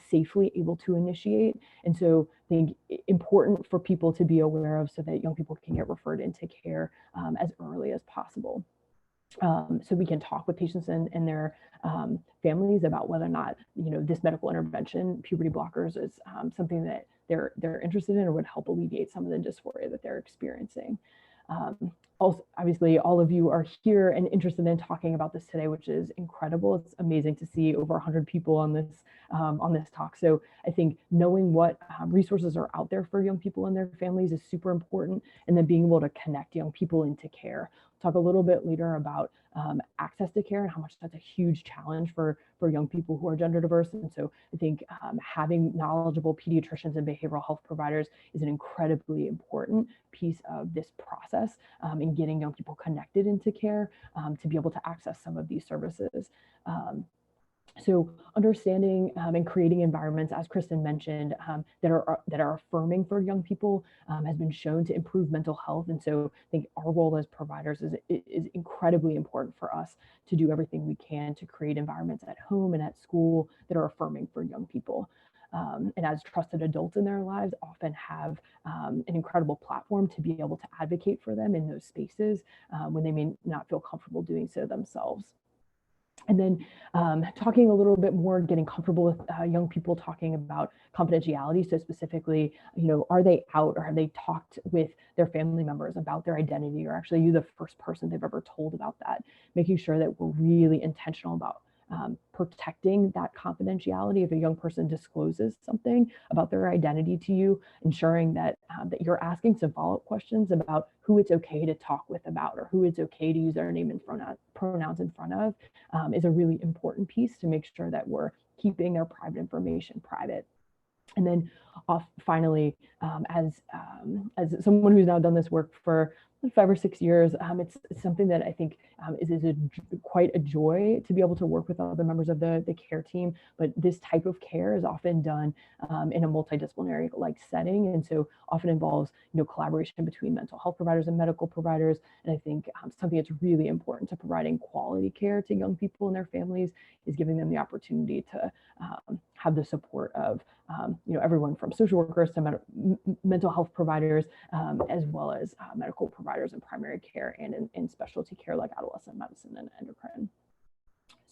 safely able to initiate. And so I think important for people to be aware of so that young people can get referred into care as early as possible. So we can talk with patients and their families about whether or not, this medical intervention, puberty blockers, is something that they're interested in or would help alleviate some of the dysphoria that they're experiencing. Also, obviously, all of you are here and interested in talking about this today, which is incredible. It's amazing to see over 100 people on this talk. So I think knowing what resources are out there for young people and their families is super important, and then being able to connect young people into care. Talk a little bit later about access to care and how much that's a huge challenge for young people who are gender diverse. And so I think having knowledgeable pediatricians and behavioral health providers is an incredibly important piece of this process in getting young people connected into care to be able to access some of these services. So understanding and creating environments, as Kristen mentioned, that are affirming for young people has been shown to improve mental health. And so I think our role as providers is incredibly important for us to do everything we can to create environments at home and at school that are affirming for young people. And as trusted adults in their lives often have an incredible platform to be able to advocate for them in those spaces when they may not feel comfortable doing so themselves. And then talking a little bit more, getting comfortable with young people talking about confidentiality. So specifically, are they out or have they talked with their family members about their identity, or actually you the first person they've ever told about that, making sure that we're really intentional about protecting that confidentiality. If a young person discloses something about their identity to you, ensuring that that you're asking some follow-up questions about who it's okay to talk with about, or who it's okay to use their name and pronouns in front of, is a really important piece to make sure that we're keeping their private information private. And then finally, as someone who's now done this work for 5 or 6 years, it's something that I think is quite a joy to be able to work with other members of the care team. But this type of care is often done in a multidisciplinary setting, and so often involves collaboration between mental health providers and medical providers. And I think something that's really important to providing quality care to young people and their families is giving them the opportunity to have the support of everyone from social workers to mental health providers, as well as medical providers in primary care and in specialty care like adolescent medicine and endocrine.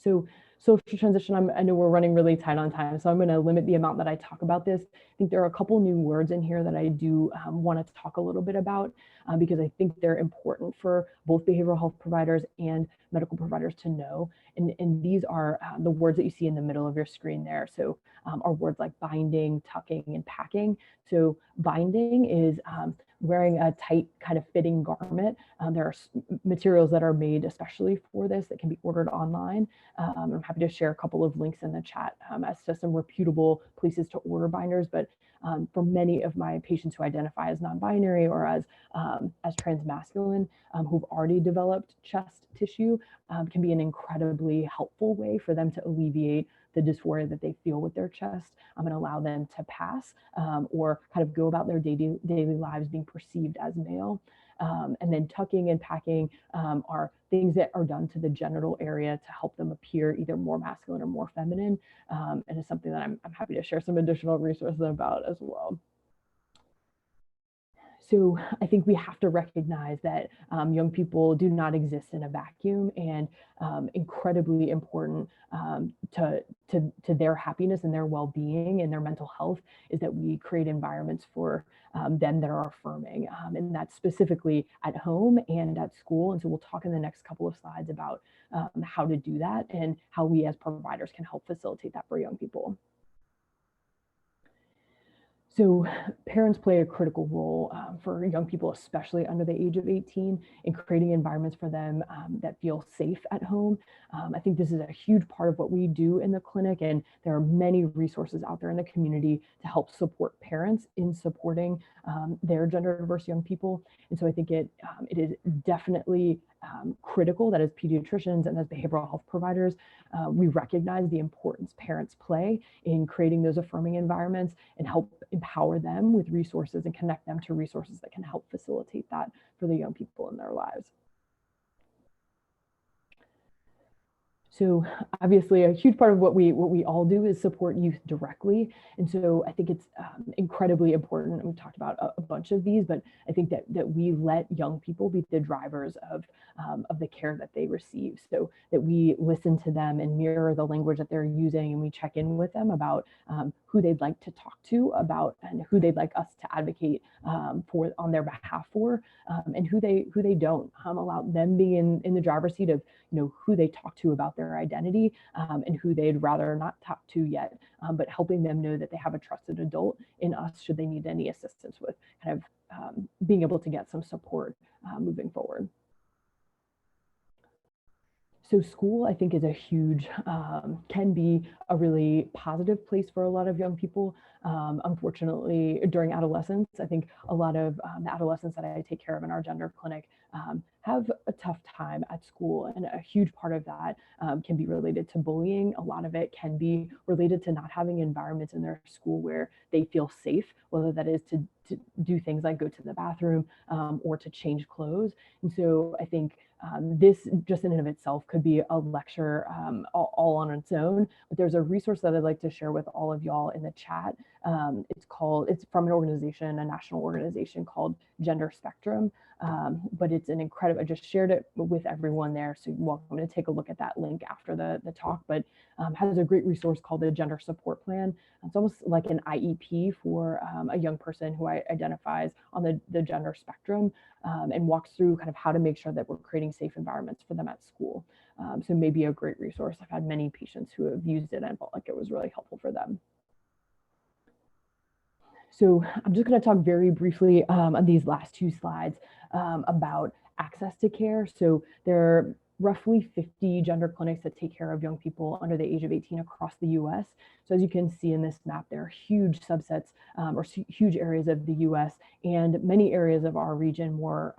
So social transition, I know we're running really tight on time, so I'm going to limit the amount that I talk about this. I think there are a couple new words in here that I do want to talk a little bit about because I think they're important for both behavioral health providers and medical providers to know. And these are the words that you see in the middle of your screen there. So are words like binding, tucking, and packing. So binding is wearing a tight kind of fitting garment. There are materials that are made especially for this that can be ordered online. I'm happy to share a couple of links in the chat as to some reputable places to order binders. But for many of my patients who identify as non-binary or as transmasculine, who've already developed chest tissue, can be an incredibly helpful way for them to alleviate the dysphoria that they feel with their chest and allow them to pass or kind of go about their daily lives being perceived as male. And then tucking and packing are things that are done to the genital area to help them appear either more masculine or more feminine. And it's something that I'm happy to share some additional resources about as well. So I think we have to recognize that young people do not exist in a vacuum, and incredibly important to their happiness and their well-being and their mental health is that we create environments for them that are affirming, and that's specifically at home and at school. And so we'll talk in the next couple of slides about how to do that and how we as providers can help facilitate that for young people. So parents play a critical role for young people, especially under the age of 18, in creating environments for them that feel safe at home. I think this is a huge part of what we do in the clinic, and there are many resources out there in the community to help support parents in supporting their gender diverse young people. And so I think it is definitely critical that as pediatricians and as behavioral health providers, we recognize the importance parents play in creating those affirming environments and help empower them with resources and connect them to resources that can help facilitate that for the young people in their lives. So obviously a huge part of what we all do is support youth directly. And so I think it's incredibly important. And we've talked about a bunch of these, but I think that we let young people be the drivers of the care that they receive. So that we listen to them and mirror the language that they're using, and we check in with them about who they'd like to talk to about and who they'd like us to advocate for on their behalf for, and who they don't. Allow them being in the driver's seat of who they talk to about their identity and who they'd rather not talk to yet, but helping them know that they have a trusted adult in us should they need any assistance with kind of being able to get some support moving forward. So school, I think, is a huge, can be a really positive place for a lot of young people. Unfortunately, during adolescence, I think a lot of the adolescents that I take care of in our gender clinic have a tough time at school. And a huge part of that can be related to bullying. A lot of it can be related to not having environments in their school where they feel safe, whether that is to do things like go to the bathroom or to change clothes. And so I think this just in and of itself could be a lecture all on its own, but there's a resource that I'd like to share with all of y'all in the chat. It's from an organization, a national organization called Gender Spectrum, but it's an incredible, I just shared it with everyone there, so you're welcome to take a look at that link after the talk, but has a great resource called the Gender Support Plan. It's almost like an IEP for a young person who identifies on the gender spectrum, and walks through kind of how to make sure that we're creating safe environments for them at school. So maybe a great resource. I've had many patients who have used it and felt like it was really helpful for them. So I'm just going to talk very briefly on these last two slides about access to care. So there are roughly 50 gender clinics that take care of young people under the age of 18 across the US. So as you can see in this map, there are huge subsets or huge areas of the US and many areas of our region more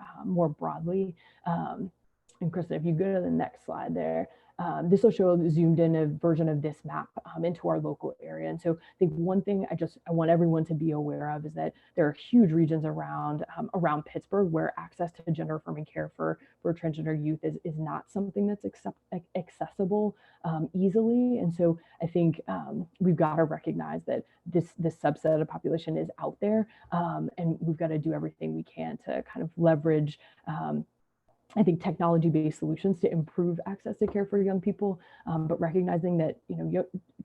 broadly. And Kristen, if you go to the next slide there, this will show a zoomed in a version of this map into our local area. And so I think one thing I want everyone to be aware of is that there are huge regions around Pittsburgh where access to gender affirming care for transgender youth is not something that's accessible easily. And so I think we've got to recognize that this subset of the population is out there, and we've got to do everything we can to kind of leverage I think technology-based solutions to improve access to care for young people, but recognizing that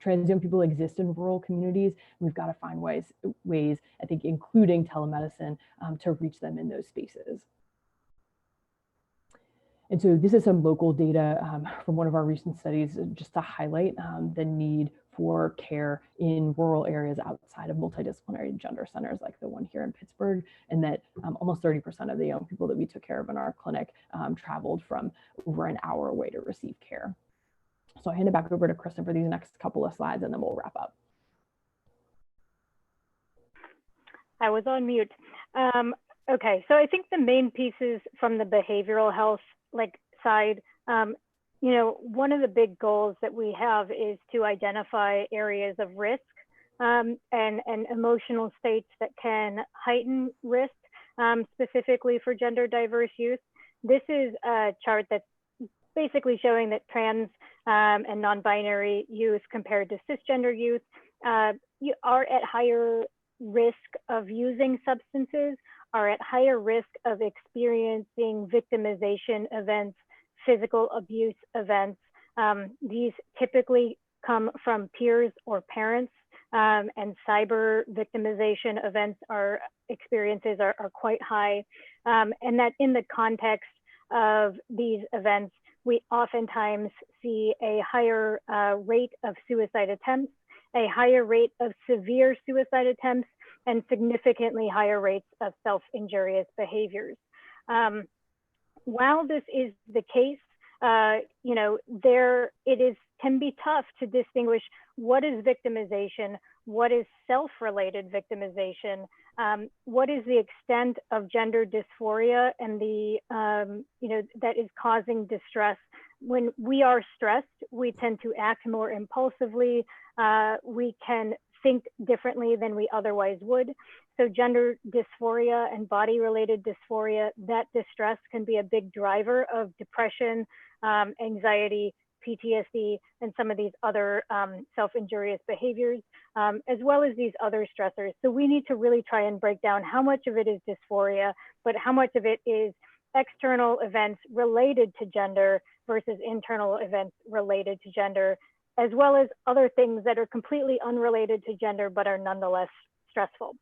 trans young people exist in rural communities, we've got to find ways, I think, including telemedicine, to reach them in those spaces. And so this is some local data from one of our recent studies, just to highlight the need for care in rural areas outside of multidisciplinary gender centers like the one here in Pittsburgh, and that almost 30% of the young people that we took care of in our clinic traveled from over an hour away to receive care. So I hand it back over to Kristen for these next couple of slides, and then we'll wrap up. I was on mute. Okay, so I think the main pieces from the behavioral health side, one of the big goals that we have is to identify areas of risk and emotional states that can heighten risk, specifically for gender diverse youth. This is a chart that's basically showing that trans and non-binary youth compared to cisgender youth are at higher risk of using substances, are at higher risk of experiencing victimization events, physical abuse events. These typically come from peers or parents, and cyber victimization events experiences are quite high. And that in the context of these events, we oftentimes see a higher rate of suicide attempts, a higher rate of severe suicide attempts, and significantly higher rates of self-injurious behaviors. While this is the case, can be tough to distinguish what is victimization, what is self-related victimization, what is the extent of gender dysphoria and that is causing distress. When we are stressed, we tend to act more impulsively. We can think differently than we otherwise would. So gender dysphoria and body-related dysphoria, that distress can be a big driver of depression, anxiety, PTSD, and some of these other self-injurious behaviors, as well as these other stressors. So we need to really try and break down how much of it is dysphoria, but how much of it is external events related to gender versus internal events related to gender, as well as other things that are completely unrelated to gender, but are nonetheless stressful.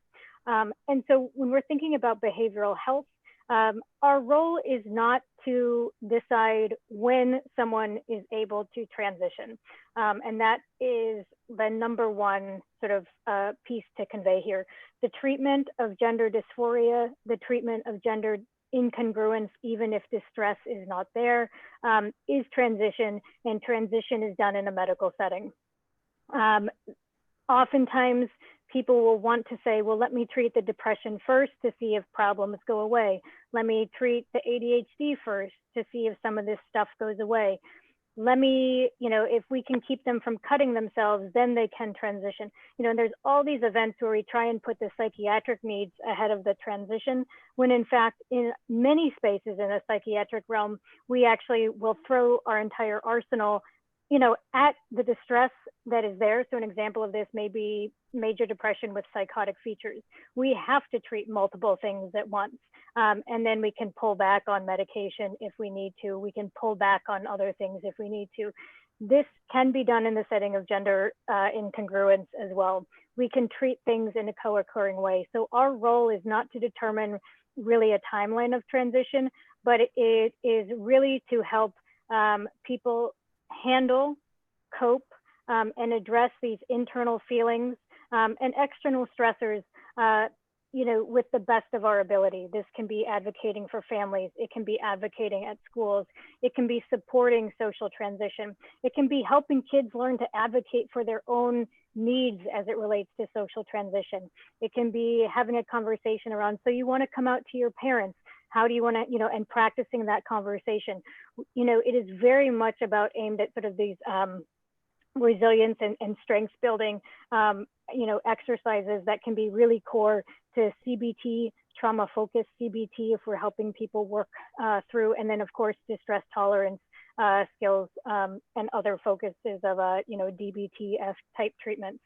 And so when we're thinking about behavioral health, our role is not to decide when someone is able to transition. And that is the number one sort of piece to convey here. The treatment of gender dysphoria, the treatment of gender incongruence, even if distress is not there, is transition, and transition is done in a medical setting. Oftentimes, people will want to say, well, let me treat the depression first to see if problems go away. Let me treat the ADHD first to see if some of this stuff goes away. Let me, if we can keep them from cutting themselves, then they can transition. And there's all these events where we try and put the psychiatric needs ahead of the transition, when in fact, in many spaces in the psychiatric realm, we actually will throw our entire arsenal at the distress that is there. So an example of this may be major depression with psychotic features. We have to treat multiple things at once. And then we can pull back on medication if we need to. We can pull back on other things if we need to. This can be done in the setting of gender incongruence as well. We can treat things in a co-occurring way. So our role is not to determine really a timeline of transition, but it is really to help people handle, cope, and address these internal feelings and external stressors, with the best of our ability. This can be advocating for families. It can be advocating at schools. It can be supporting social transition. It can be helping kids learn to advocate for their own needs as it relates to social transition. It can be having a conversation around, so you want to come out to your parents. How do you want to, and practicing that conversation. It is very much about aimed at sort of these resilience and strengths building, exercises that can be really core to CBT, trauma focused CBT, if we're helping people work through, and then of course, distress tolerance skills and other focuses of, DBTF type treatments.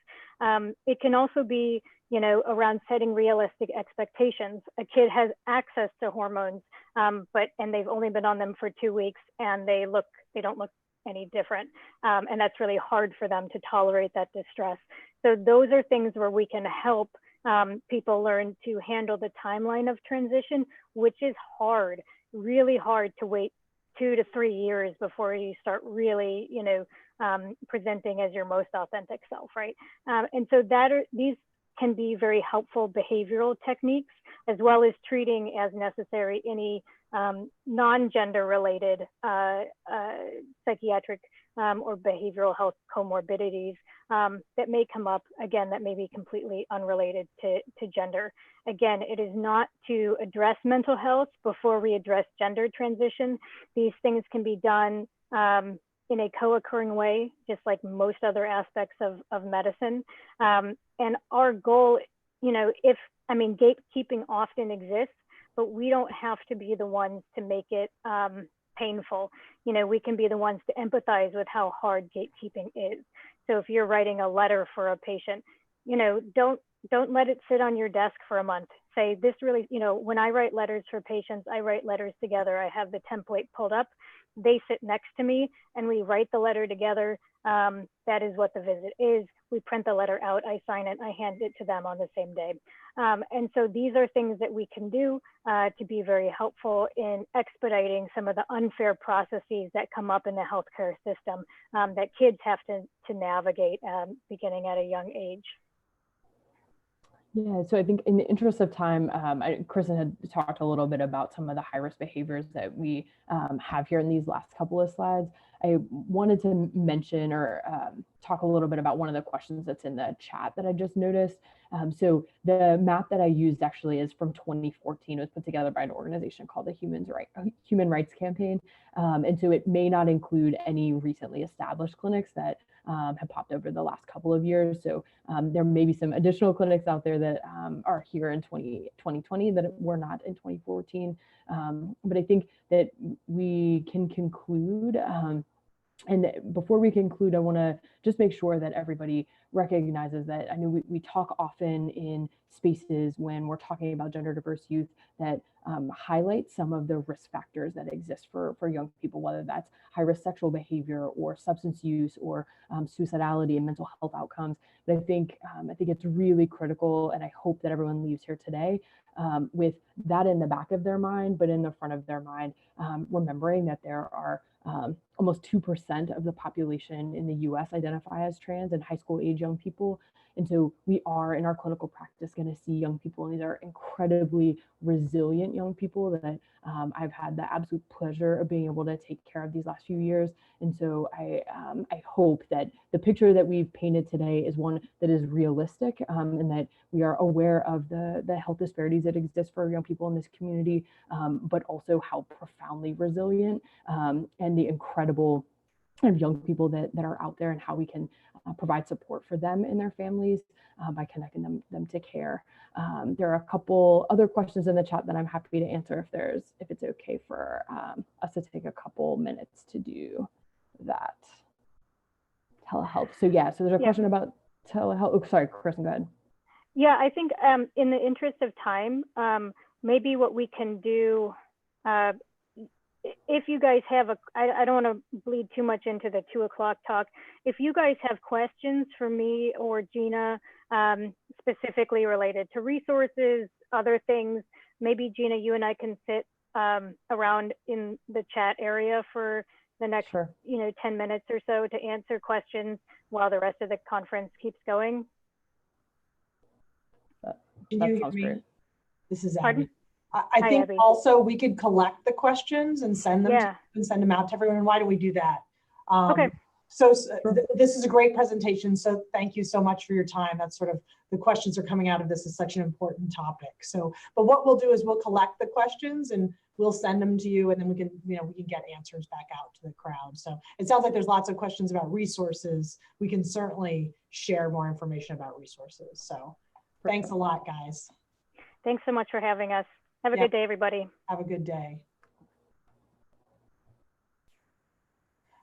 It can also be, around setting realistic expectations. A kid has access to hormones, and they've only been on them for 2 weeks, and they don't look any different. And that's really hard for them to tolerate that distress. So those are things where we can help people learn to handle the timeline of transition, which is hard, really hard to wait 2 to 3 years before you start really, presenting as your most authentic self, right? And so these can be very helpful behavioral techniques, as well as treating as necessary any non-gender related psychiatric or behavioral health comorbidities that may come up, again, that may be completely unrelated to gender. Again, it is not to address mental health before we address gender transition. These things can be done in a co-occurring way, just like most other aspects of medicine. And our goal, gatekeeping often exists, but we don't have to be the ones to make it painful. We can be the ones to empathize with how hard gatekeeping is. So if you're writing a letter for a patient, don't let it sit on your desk for a month. Say this really, when I write letters for patients, I write letters together. I have the template pulled up. They sit next to me and we write the letter together. That is what the visit is. We print the letter out, I sign it, I hand it to them on the same day. And so these are things that we can do to be very helpful in expediting some of the unfair processes that come up in the healthcare system that kids have to navigate beginning at a young age. Yeah, so I think in the interest of time, Kristen had talked a little bit about some of the high-risk behaviors that we have here in these last couple of slides. I wanted to mention or talk a little bit about one of the questions that's in the chat that I just noticed. So the map that I used actually is from 2014. It was put together by an organization called the Human Rights Campaign. And so it may not include any recently established clinics that have popped over the last couple of years. So there may be some additional clinics out there that are here in 2020 that were not in 2014. But I think that we can conclude. And before we conclude, I want to just make sure that everybody recognizes that I know we talk often in spaces when we're talking about gender diverse youth that highlight some of the risk factors that exist for young people, whether that's high risk sexual behavior or substance use or suicidality and mental health outcomes. But I think it's really critical, and I hope that everyone leaves here today with that in the back of their mind, but in the front of their mind, remembering that there are almost 2% of the population in the US identify as trans and high school age young people. And so we are in our clinical practice going to see young people, and these are incredibly resilient young people that I've had the absolute pleasure of being able to take care of these last few years. And so I hope that the picture that we've painted today is one that is realistic and that we are aware of the health disparities that exist for young people in this community, but also how profoundly resilient and the incredible kind of young people that are out there, and how we can provide support for them and their families by connecting them to care. There are a couple other questions in the chat that I'm happy to answer if it's okay for us to take a couple minutes to do that. Telehealth. So yeah, so there's a question about telehealth. Oh, sorry, Kristen, go ahead. Yeah, I think in the interest of time, maybe what we can do, if you guys have I don't want to bleed too much into the 2 o'clock talk. If you guys have questions for me or Gina, specifically related to resources, other things, maybe Gina, you and I can sit around in the chat area for the next 10 minutes or so to answer questions while the rest of the conference keeps going. That sounds great. This is Abby. I think Abby. Also we could collect the questions and send them out to everyone. Why do we do that? Okay. So this is a great presentation. So thank you so much for your time. That's sort of the questions are coming out of this is such an important topic. So, but what we'll do is we'll collect the questions and we'll send them to you, and then we can get answers back out to the crowd. So it sounds like there's lots of questions about resources. We can certainly share more information about resources. So thanks a lot, guys. Thanks so much for having us. Have a good day, everybody. Have a good day.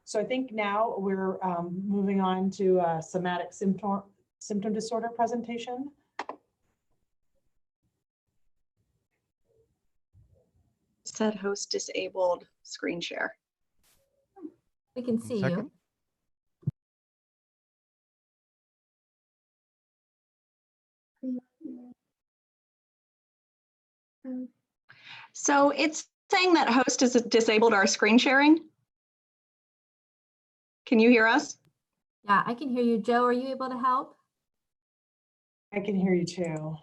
So I think now we're moving on to a somatic symptom disorder presentation. said host disabled screen share. We can see second. you. So it's saying that host has disabled our screen sharing. Can you hear us? Yeah, I can hear you. Joe, are you able to help? I can hear you too.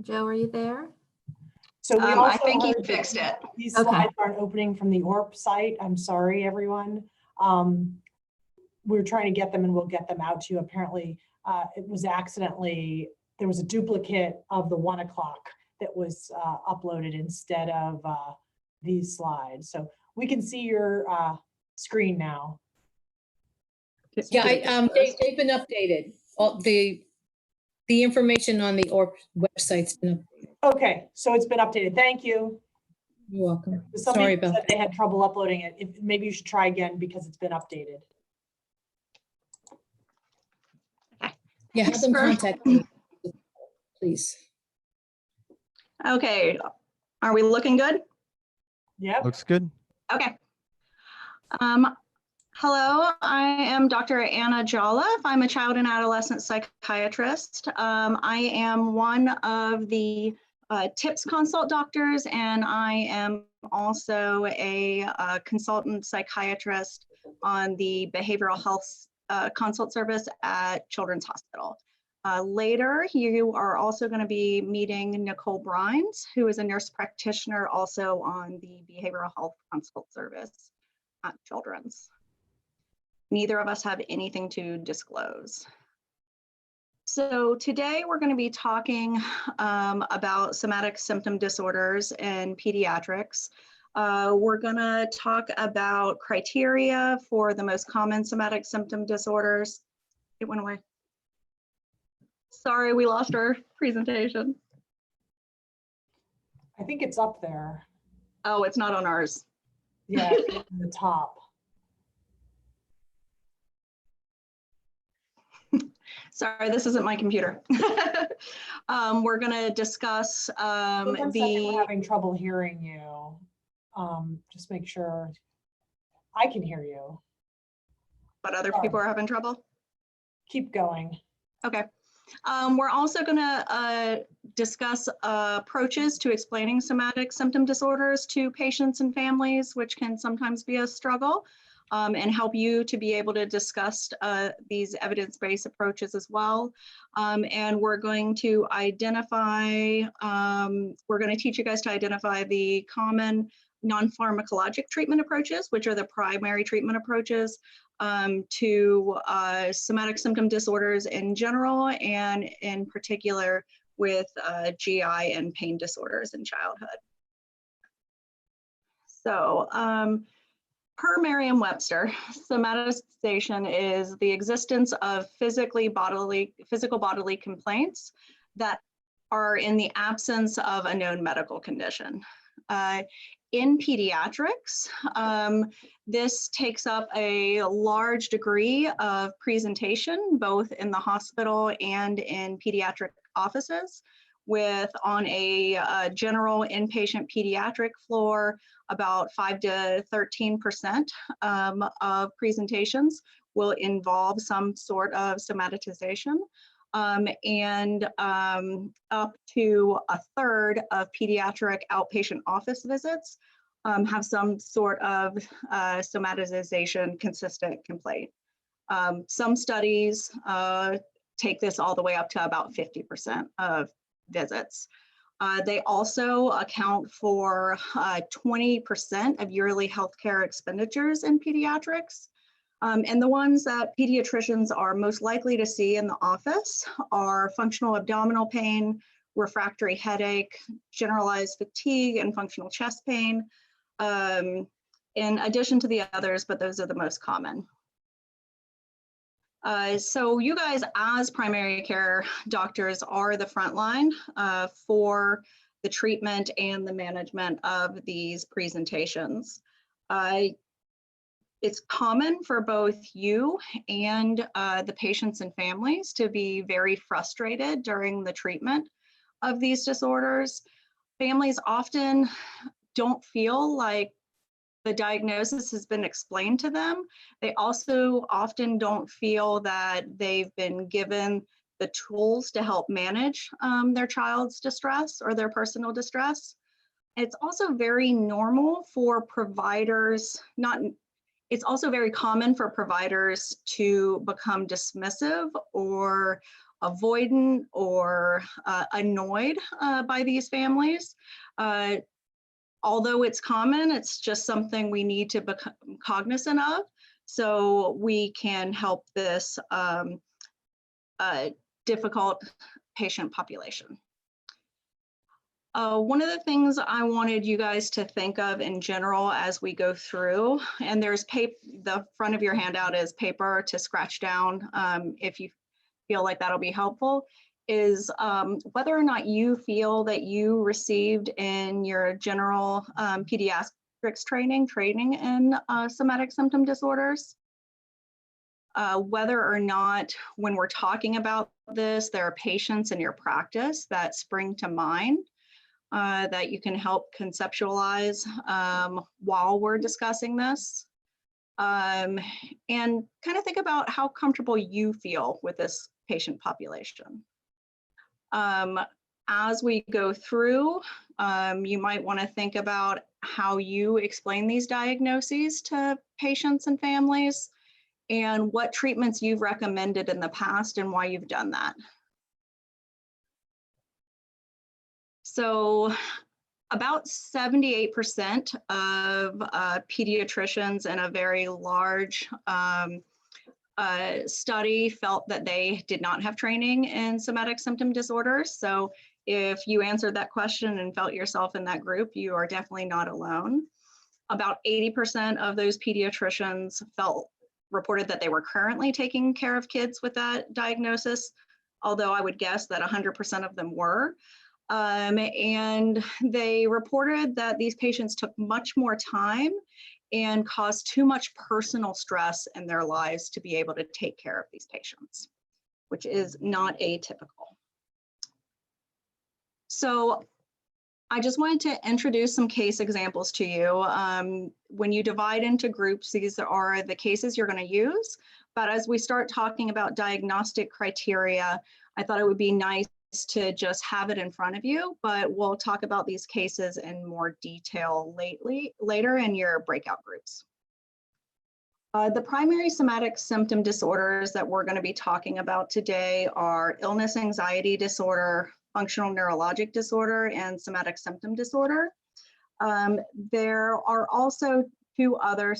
Joe, are you there? So we also I think he heard that fixed it. These Okay. slides aren't opening from the ORP site. I'm sorry, everyone. We're trying to get them and we'll get them out to you. Apparently, it was accidentally, there was a duplicate of the 1 o'clock that was uploaded instead of these slides. So we can see your screen now. Yeah, they've been updated. All the information on the ORP website's been updated. Okay, so it's been updated. Thank you. You're welcome. Somebody Sorry about said they had trouble uploading it. Maybe you should try again because it's been updated. Yeah, have them contact me, please. Okay, are we looking good? Yep. Looks good. Okay. Hello, I am Dr. Anna Jolliffe. I'm a child and adolescent psychiatrist. I am one of the TiPS consult doctors, and I am also a consultant psychiatrist on the behavioral health consult service at Children's Hospital. Later, you are also going to be meeting Nicole Brines, who is a nurse practitioner also on the behavioral health consult service at Children's. Neither of us have anything to disclose. So today we're going to be talking about somatic symptom disorders in pediatrics. We're going to talk about criteria for the most common somatic symptom disorders. It went away. Sorry, we lost our presentation. I think it's up there. Oh, it's not on ours. Yeah, it's at the top. Sorry, this isn't my computer. We're going to discuss We're having trouble hearing you. Just make sure I can hear you. But other people are having trouble? Keep going. Okay. We're also going to discuss approaches to explaining somatic symptom disorders to patients and families, which can sometimes be a struggle, and help you to be able to discuss these evidence-based approaches as well. And we're going to identify, we're going to teach you guys to identify the common non-pharmacologic treatment approaches, which are the primary treatment approaches to somatic symptom disorders in general, and in particular with GI and pain disorders in childhood. So per Merriam-Webster, somatization is the existence of physical bodily complaints that are in the absence of a known medical condition. In pediatrics, this takes up a large degree of presentation, both in the hospital and in pediatric offices, with on a general inpatient pediatric floor, about 5 to 13% of presentations will involve some sort of somatization. And up to a third of pediatric outpatient office visits have some sort of somatization consistent complaint. Some studies take this all the way up to about 50% of visits. They also account for 20% of yearly healthcare expenditures in pediatrics. And the ones that pediatricians are most likely to see in the office are functional abdominal pain, refractory headache, generalized fatigue, and functional chest pain, in addition to the others, but those are the most common. So you guys as primary care doctors are the front line for the treatment and the management of these presentations. It's common for both you and the patients and families to be very frustrated during the treatment of these disorders. Families often don't feel like the diagnosis has been explained to them. They also often don't feel that they've been given the tools to help manage their child's distress or their personal distress. It's also very normal for providers, it's also very common for providers to become dismissive or avoidant or annoyed by these families. Although it's common, it's just something we need to become cognizant of so we can help this difficult patient population. One of the things I wanted you guys to think of in general as we go through, and there's the front of your handout is paper to scratch down if you feel like that'll be helpful, is whether or not you feel that you received in your general pediatrics training in somatic symptom disorders. Whether or not when we're talking about this, there are patients in your practice that spring to mind that you can help conceptualize while we're discussing this. And kind of think about how comfortable you feel with this patient population. As we go through, you might want to think about how you explain these diagnoses to patients and families and what treatments you've recommended in the past and why you've done that. So about 78% of pediatricians in a very large study felt that they did not have training in somatic symptom disorders. So if you answered that question and felt yourself in that group, you are definitely not alone. About 80% of those pediatricians reported that they were currently taking care of kids with that diagnosis, although I would guess that 100% of them were. And they reported that these patients took much more time and caused too much personal stress in their lives to be able to take care of these patients, which is not atypical. So I just wanted to introduce some case examples to you. When you divide into groups, these are the cases you're going to use. But as we start talking about diagnostic criteria, I thought it would be nice to just have it in front of you, but we'll talk about these cases in more detail later in your breakout groups. The primary somatic symptom disorders that we're going to be talking about today are illness anxiety disorder, functional neurologic disorder, and somatic symptom disorder. There are also two other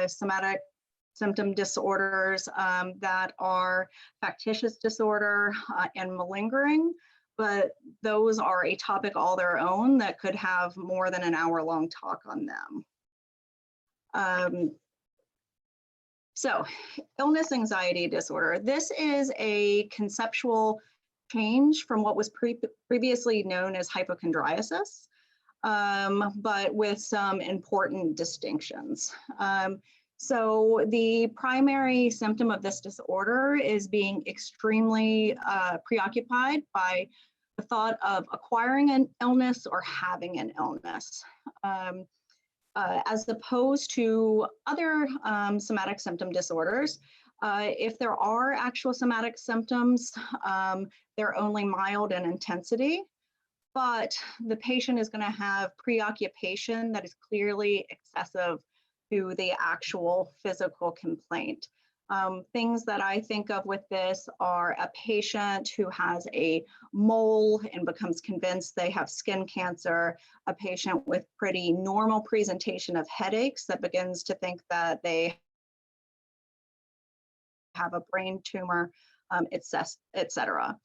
somatic symptom disorders that are factitious disorder and malingering, but those are a topic all their own that could have more than an hour-long talk on them. So illness anxiety disorder. This is a conceptual change from what was previously known as hypochondriasis, but with some important distinctions. So the primary symptom of this disorder is being extremely preoccupied by the thought of acquiring an illness or having an illness. As opposed to other somatic symptom disorders, if there are actual somatic symptoms, they're only mild in intensity, but the patient is going to have preoccupation that is clearly excessive to the actual physical complaint. Things that I think of with this are a patient who has a mole and becomes convinced they have skin cancer, a patient with pretty normal presentation of headaches that begins to think that they have a brain tumor, etc.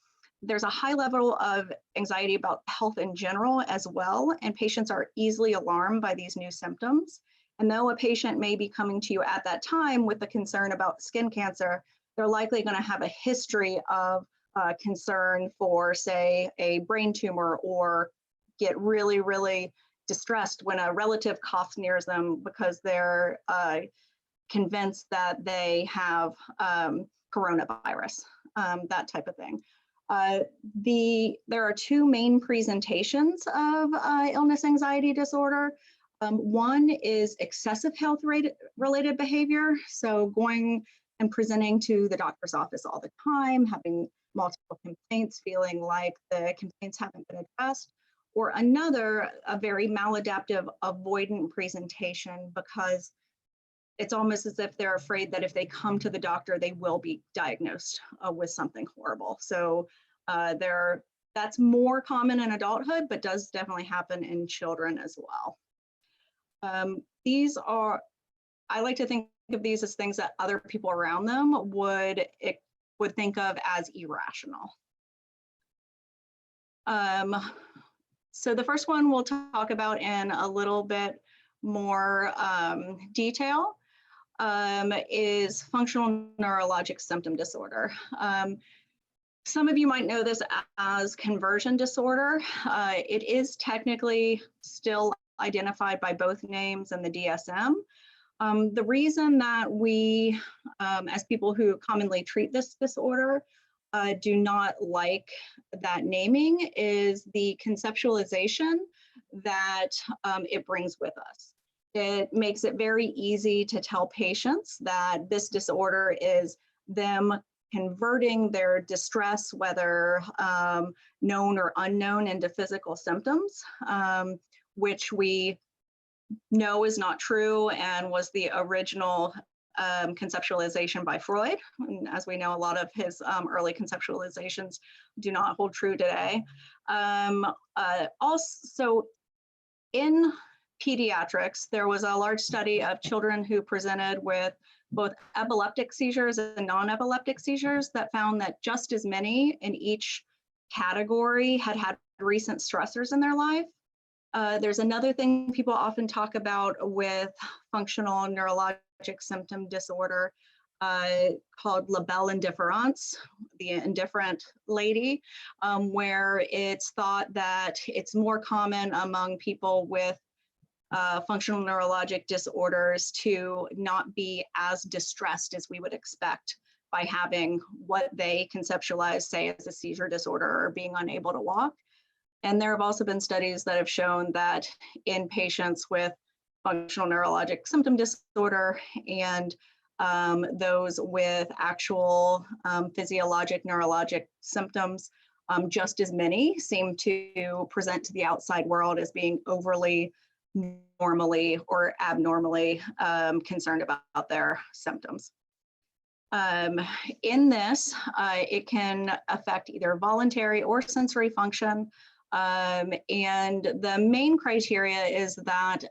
There's a high level of anxiety about health in general as well, and patients are easily alarmed by these new symptoms. And though a patient may be coming to you at that time with a concern about skin cancer, they're likely going to have a history of concern for, say, a brain tumor, or get really, really distressed when a relative coughs near them because they're convinced that they have coronavirus, that type of thing. There are two main presentations of illness anxiety disorder. One is excessive health related behavior. So going and presenting to the doctor's office all the time, having multiple complaints, feeling like the complaints haven't been addressed. Or another, a very maladaptive avoidant presentation, because it's almost as if they're afraid that if they come to the doctor, they will be diagnosed with something horrible. So that's more common in adulthood, but does definitely happen in children as well. I like to think of these as things that other people around them would think of as irrational. So the first one we'll talk about in a little bit more detail is functional neurologic symptom disorder. Some of you might know this as conversion disorder. It is technically still identified by both names in the DSM. The reason that we, as people who commonly treat this disorder, do not like that naming is the conceptualization that it brings with us. It makes it very easy to tell patients that this disorder is them converting their distress, whether known or unknown, into physical symptoms, which we know is not true and was the original conceptualization by Freud. And as we know, a lot of his early conceptualizations do not hold true today. Also, in pediatrics, there was a large study of children who presented with both epileptic seizures and non-epileptic seizures that found that just as many in each category had recent stressors in their life. There's another thing people often talk about with functional neurologic symptom disorder called labelle indifference, the indifferent lady, where it's thought that it's more common among people with functional neurologic disorders to not be as distressed as we would expect by having what they conceptualize, say, as a seizure disorder or being unable to walk. And there have also been studies that have shown that in patients with functional neurologic symptom disorder and those with actual physiologic neurologic symptoms, just as many seem to present to the outside world as being overly normally or abnormally concerned about their symptoms. In this, it can affect either voluntary or sensory function. And the main criteria is that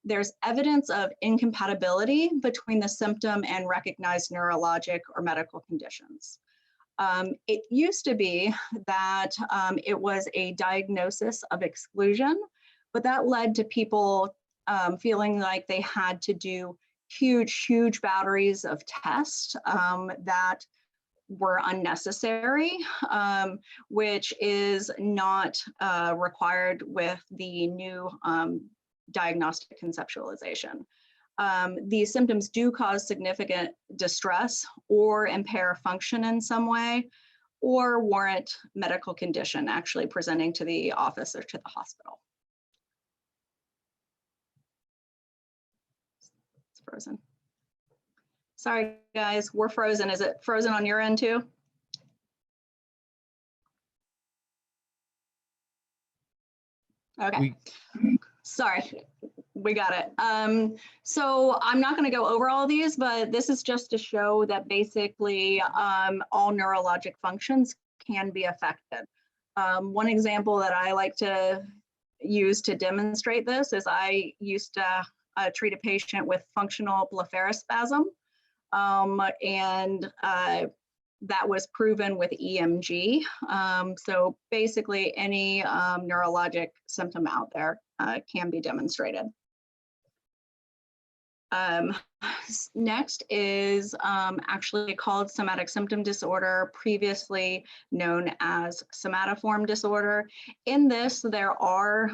there's evidence of incompatibility between the symptom and recognized neurologic or medical conditions. It used to be that it was a diagnosis of exclusion, but that led to people feeling like they had to do huge batteries of tests that were unnecessary, which is not required with the new diagnostic conceptualization. These symptoms do cause significant distress or impair function in some way, or warrant medical condition actually presenting to the office or to the hospital. It's frozen. Sorry, guys, we're frozen. Is it frozen on your end too? Okay. Sorry, we got it. So I'm not going to go over all of these, but this is just to show that basically all neurologic functions can be affected. One example that I like to use to demonstrate this is I used to treat a patient with functional blepharospasm. That was proven with EMG. So basically any neurologic symptom out there can be demonstrated. Next is actually called somatic symptom disorder, previously known as somatoform disorder. In this, there are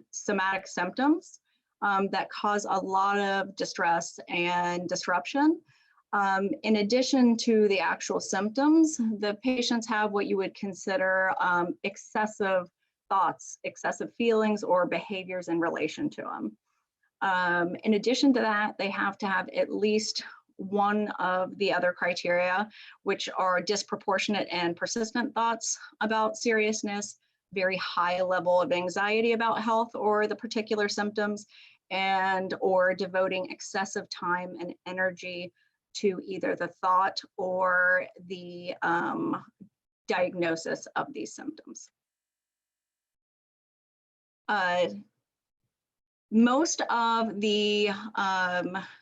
somatic symptoms. that cause a lot of distress and disruption. In addition to the actual symptoms, the patients have what you would consider excessive thoughts, excessive feelings, or behaviors in relation to them. In addition to that, they have to have at least one of the other criteria, which are disproportionate and persistent thoughts about seriousness, very high level of anxiety about health or the particular symptoms, and or devoting excessive time and energy to either the thought or the diagnosis of these symptoms. Most of the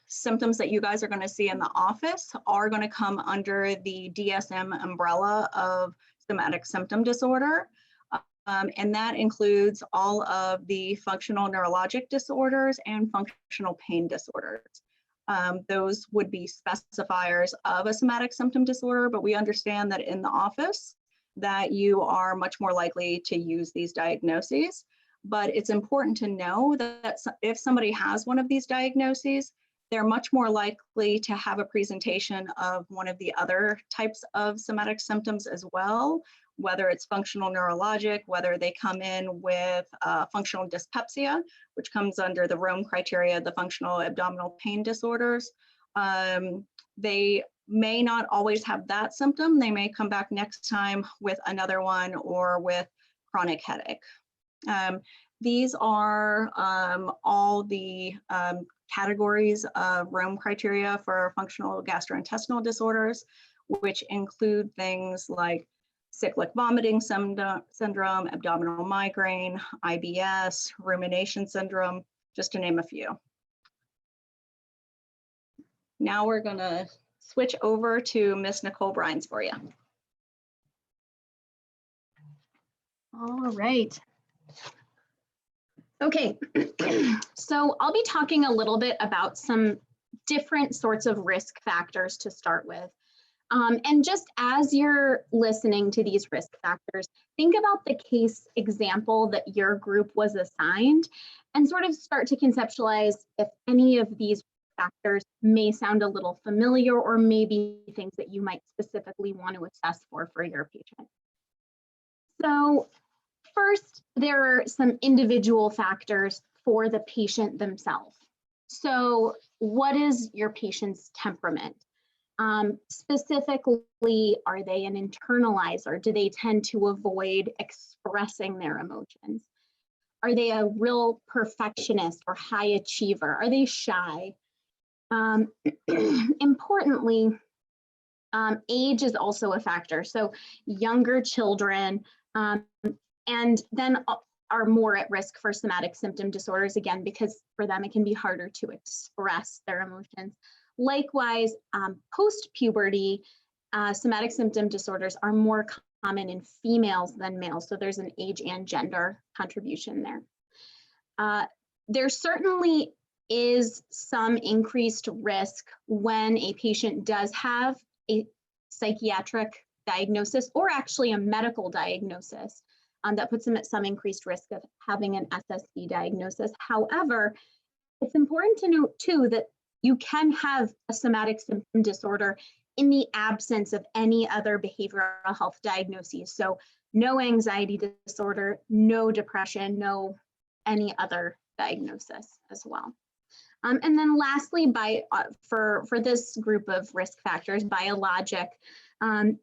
symptoms that you guys are going to see in the office are going to come under the DSM umbrella of somatic symptom disorder. And that includes all of the functional neurologic disorders and functional pain disorders. Those would be specifiers of a somatic symptom disorder, but we understand that in the office that you are much more likely to use these diagnoses. But it's important to know that if somebody has one of these diagnoses, they're much more likely to have a presentation of one of the other types of somatic symptoms as well, whether it's functional neurologic, whether they come in with functional dyspepsia, which comes under the Rome criteria, the functional abdominal pain disorders. They may not always have that symptom. They may come back next time with another one or with chronic headache. These are all the categories of Rome criteria for functional gastrointestinal disorders, which include things like cyclic vomiting syndrome, abdominal migraine, IBS, rumination syndrome, just to name a few. Now we're going to switch over to Miss Nicole Brines for you. All right. Okay, so I'll be talking a little bit about some different sorts of risk factors to start with. And just as you're listening to these risk factors, think about the case example that your group was assigned and sort of start to conceptualize if any of these factors may sound a little familiar or maybe things that you might specifically want to assess for your patient. So first, there are some individual factors for the patient themselves. So what is your patient's temperament? Specifically, are they an internalizer? Do they tend to avoid expressing their emotions? Are they a real perfectionist or high achiever? Are they shy? Importantly, age is also a factor. So younger children, and then are more at risk for somatic symptom disorders, again, because for them it can be harder to express their emotions. Likewise, post-puberty, somatic symptom disorders are more common in females than males, so there's an age and gender contribution there. There certainly is some increased risk when a patient does have a psychiatric diagnosis or actually a medical diagnosis. That puts them at some increased risk of having an SSD diagnosis. However, it's important to note too that you can have a somatic symptom disorder in the absence of any other behavioral health diagnoses. So no anxiety disorder, no depression, no any other diagnosis as well. And then lastly, for this group of risk factors, biologic.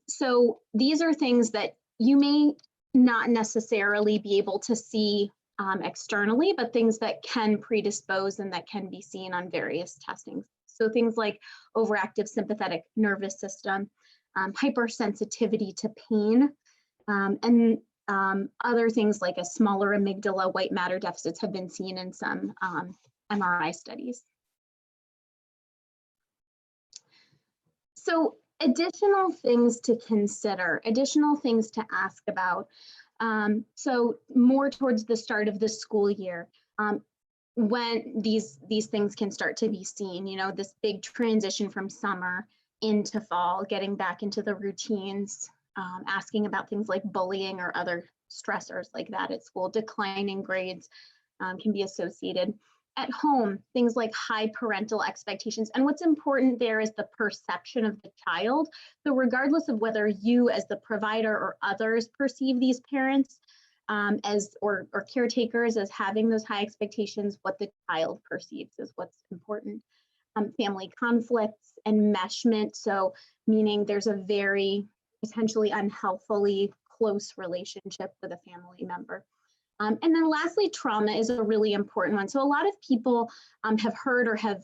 So these are things that you may not necessarily be able to see externally, but things that can predispose and that can be seen on various testings. So things like overactive sympathetic nervous system, hypersensitivity to pain, and other things like a smaller amygdala, white matter deficits have been seen in some MRI studies. So additional things to consider, additional things to ask about. So more towards the start of the school year, when these things can start to be seen, you know, this big transition from summer into fall, getting back into the routines, asking about things like bullying or other stressors like that at school, declining grades can be associated. At home, things like high parental expectations. And what's important there is the perception of the child. So regardless of whether you as the provider or others perceive these parents or caretakers as having those high expectations, what the child perceives is what's important. Family conflicts, enmeshment, so meaning there's a very potentially unhealthily close relationship with a family member. And then lastly, trauma is a really important one. So a lot of people have heard or have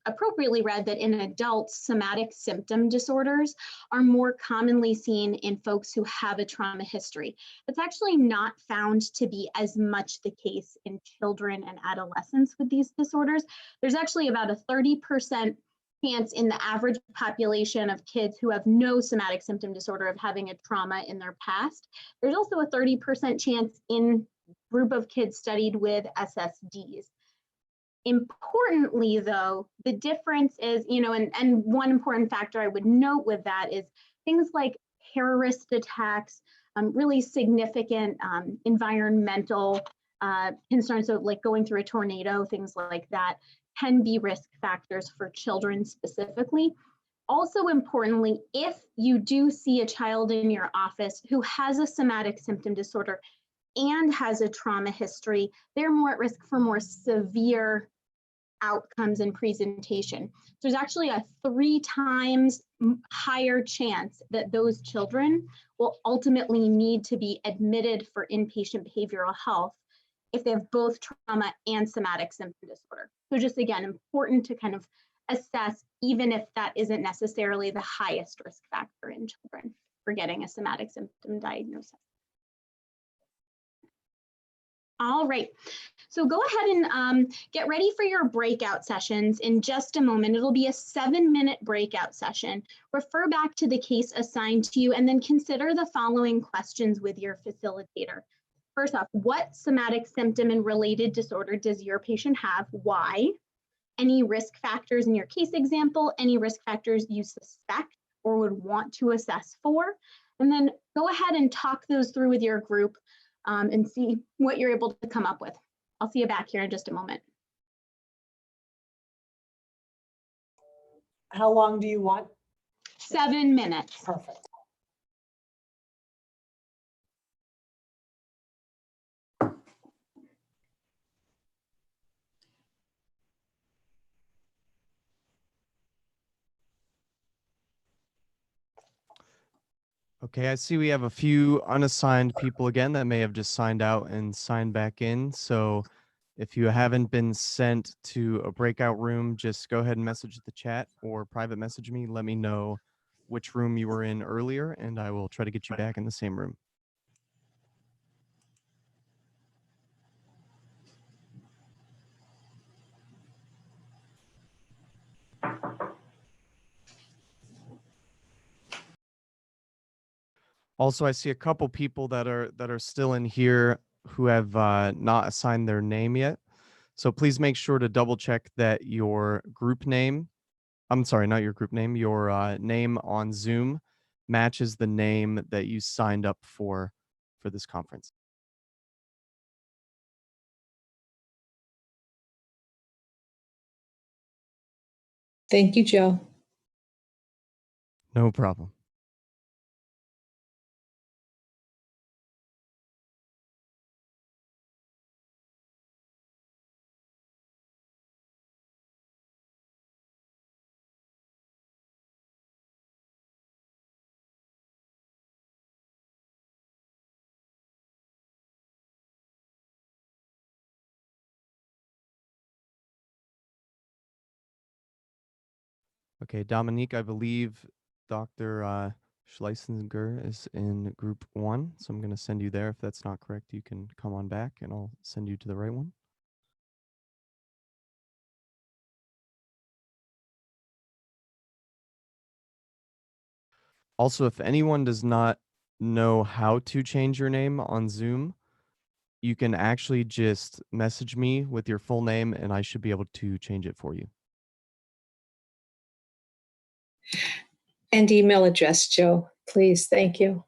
appropriately read that in adults, somatic symptom disorders are more commonly seen in folks who have a trauma history. It's actually not found to be as much the case in children and adolescents with these disorders. There's actually about a 30% chance in the average population of kids who have no somatic symptom disorder of having a trauma in their past. There's also a 30% chance in group of kids studied with SSDs. Importantly, though, the difference is, and one important factor I would note with that is things like terrorist attacks, really significant environmental concerns, so like going through a tornado, things like that, can be risk factors for children specifically. Also importantly, if you do see a child in your office who has a somatic symptom disorder and has a trauma history, they're more at risk for more severe outcomes and presentation. So there's actually a 3 times higher chance that those children will ultimately need to be admitted for inpatient behavioral health if they have both trauma and somatic symptom disorder. So just again, important to kind of assess, even if that isn't necessarily the highest risk factor in children for getting a somatic symptom diagnosis. All right, so go ahead and get ready for your breakout sessions in just a moment. It'll be a 7-minute breakout session. Refer back to the case assigned to you and then consider the following questions with your facilitator. First off, what somatic symptom and related disorder does your patient have? Why? Any risk factors in your case example, any risk factors you suspect or would want to assess for, and then go ahead and talk those through with your group and see what you're able to come up with. I'll see you back here in just a moment. How long do you want? 7 minutes. Perfect. Okay, I see we have a few unassigned people again that may have just signed out and signed back in. So if you haven't been sent to a breakout room, just go ahead and message the chat or private message me. Let me know which room you were in earlier, and I will try to get you back in the same room. Also, I see a couple people that are still in here who have not assigned their name yet. So please make sure to double check that your group name, I'm sorry, not your group name, your name on Zoom matches the name that you signed up for this conference. Thank you, Joe. No problem. Okay, Dominique, I believe Dr. Schleisinger is in group 1, so I'm going to send you there. If that's not correct, you can come on back and I'll send you to the right one. Also, if anyone does not know how to change your name on Zoom, you can actually just message me with your full name and I should be able to change it for you. And email address, Joe, please. Thank you.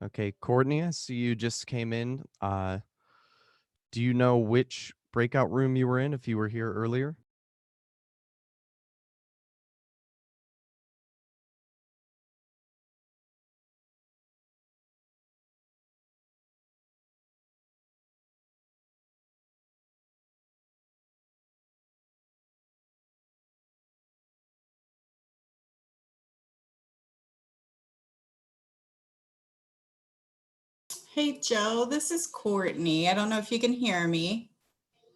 Okay, Courtney, I see you just came in. Do you know which breakout room you were in if you were here earlier? Hey, Joe, this is Courtney. I don't know if you can hear me.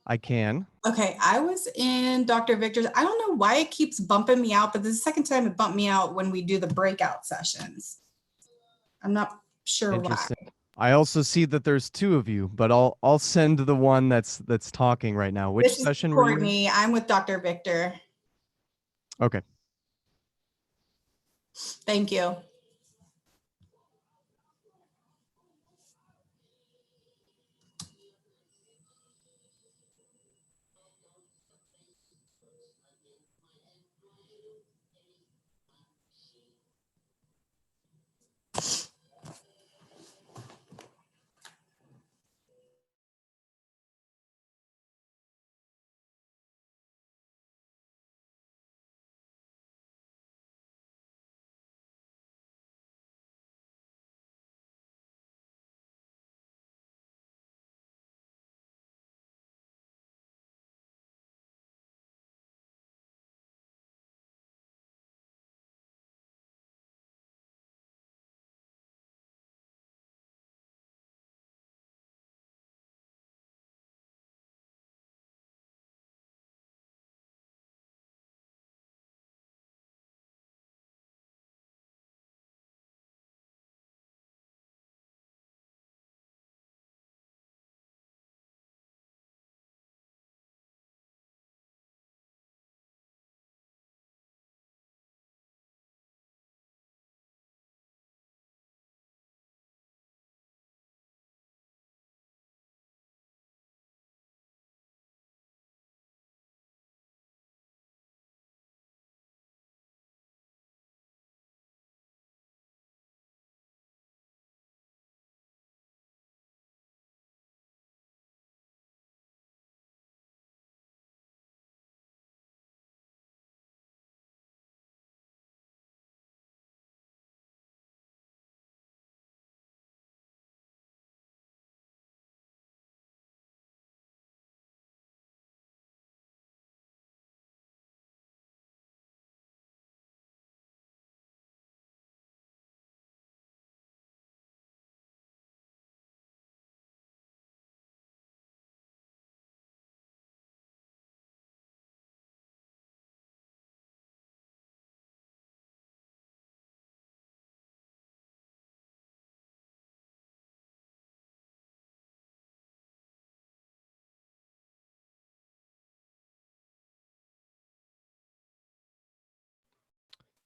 I can. Okay, I was in Dr. Victor's. I don't know why it keeps bumping me out, but this is the second time it bumped me out when we do the breakout sessions. I'm not sure why. Interesting. I also see that there's two of you, but I'll send the one that's talking right now. Which This is session were you in? Courtney. I'm with Dr. Victor. Okay. Thank you.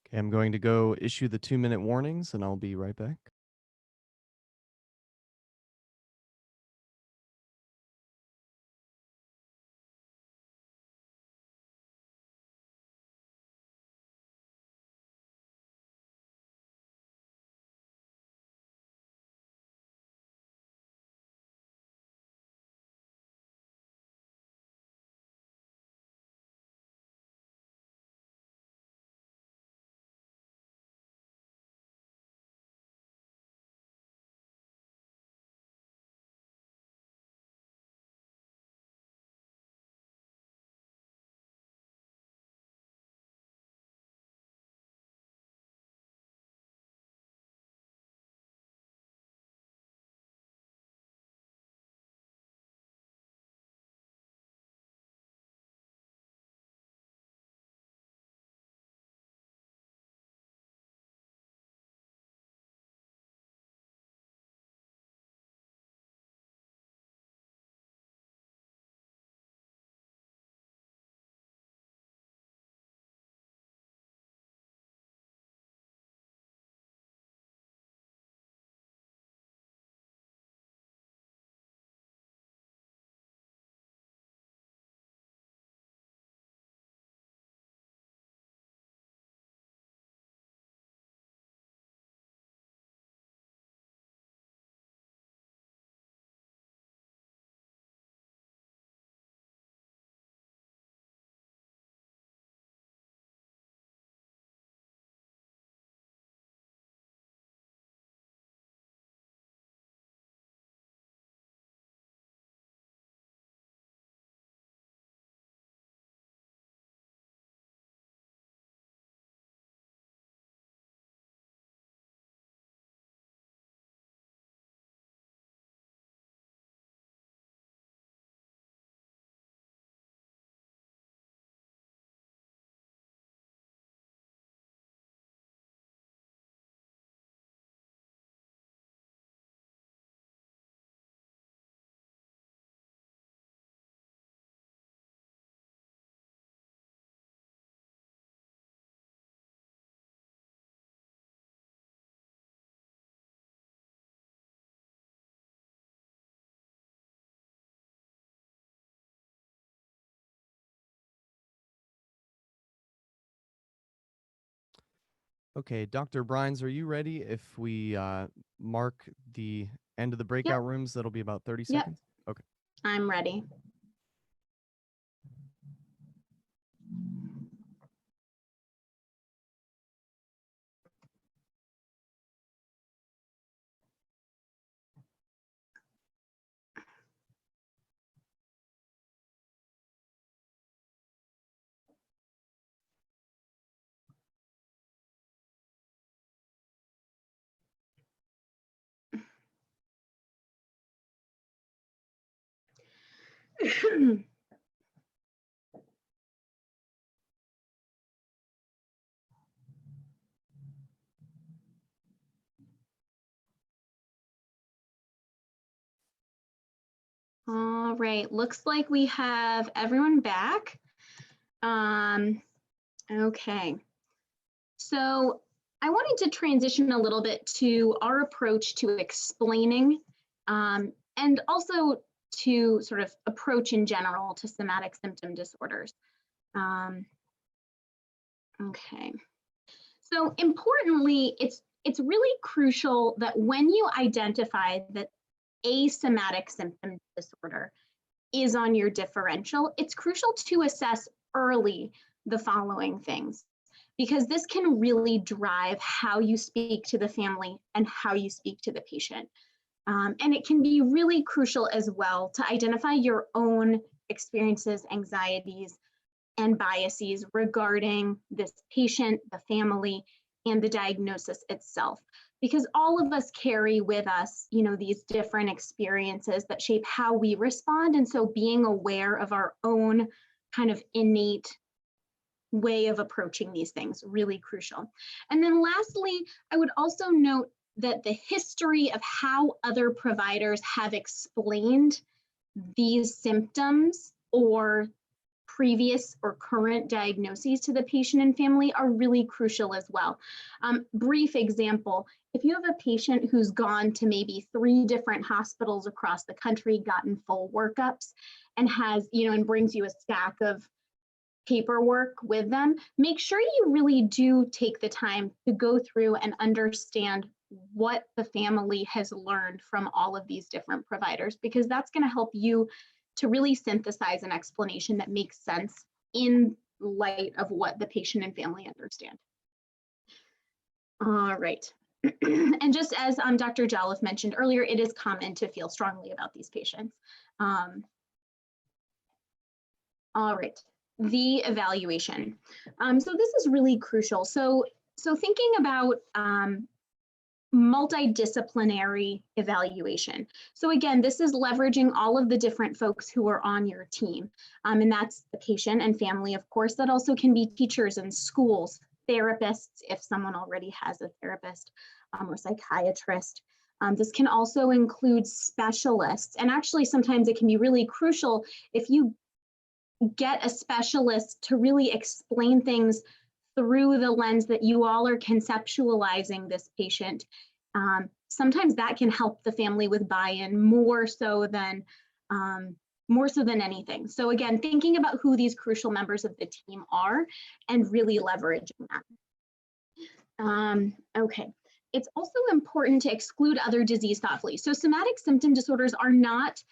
Okay, I'm going to go issue the 2-minute warnings and I'll be right back. Okay, Dr. Brines, are you ready if we mark the end of the breakout rooms? That'll be about 30 Yep. seconds. Okay. I'm ready. All right, looks like we have everyone back. Okay, so I wanted to transition a little bit to our approach to explaining and also to sort of approach in general to somatic symptom disorders. Okay, so importantly, it's really crucial that when you identify that a somatic symptom disorder is on your differential, it's crucial to assess early the following things, because this can really drive how you speak to the family and how you speak to the patient. And it can be really crucial as well to identify your own experiences, anxieties, and biases regarding this patient, the family, and the diagnosis itself. Because all of us carry with us, you know, these different experiences that shape how we respond. And so being aware of our own kind of innate way of approaching these things, really crucial. And then lastly, I would also note that the history of how other providers have explained these symptoms or previous or current diagnoses to the patient and family are really crucial as well. Brief example, if you have a patient who's gone to maybe 3 different hospitals across the country, gotten full workups, and has, you know, and brings you a stack of paperwork with them, make sure you really do take the time to go through and understand what the family has learned from all of these different providers, because that's going to help you to really synthesize an explanation that makes sense in light of what the patient and family understand. All right. And just as Dr. Jolliffe mentioned earlier, it is common to feel strongly about these patients. All right, the evaluation. So this is really crucial. So thinking about multidisciplinary evaluation. So again, this is leveraging all of the different folks who are on your team. And that's the patient and family, of course. That also can be teachers and schools, therapists, if someone already has a therapist, or psychiatrist. This can also include specialists. And actually, sometimes it can be really crucial if you get a specialist to really explain things through the lens that you all are conceptualizing this patient. Sometimes that can help the family with buy-in more so than anything. So again, thinking about who these crucial members of the team are and really leveraging that. Okay. It's also important to exclude other disease thoughtfully. So somatic symptom disorders are not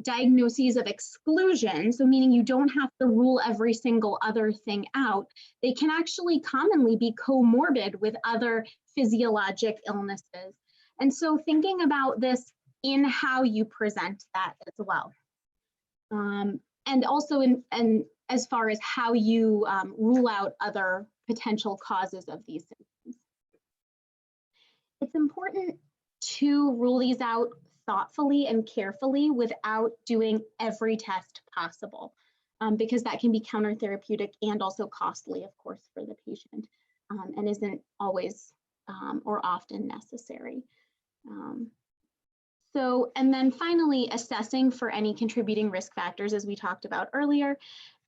diagnoses of exclusion, so meaning you don't have to rule every single other thing out. They can actually commonly be comorbid with other physiologic illnesses. And so thinking about this in how you present that as well. And also in as far as how you rule out other potential causes of these symptoms. It's important to rule these out thoughtfully and carefully without doing every test possible, because that can be counter-therapeutic and also costly, of course, for the patient, and isn't always or often necessary. And then finally, assessing for any contributing risk factors, as we talked about earlier,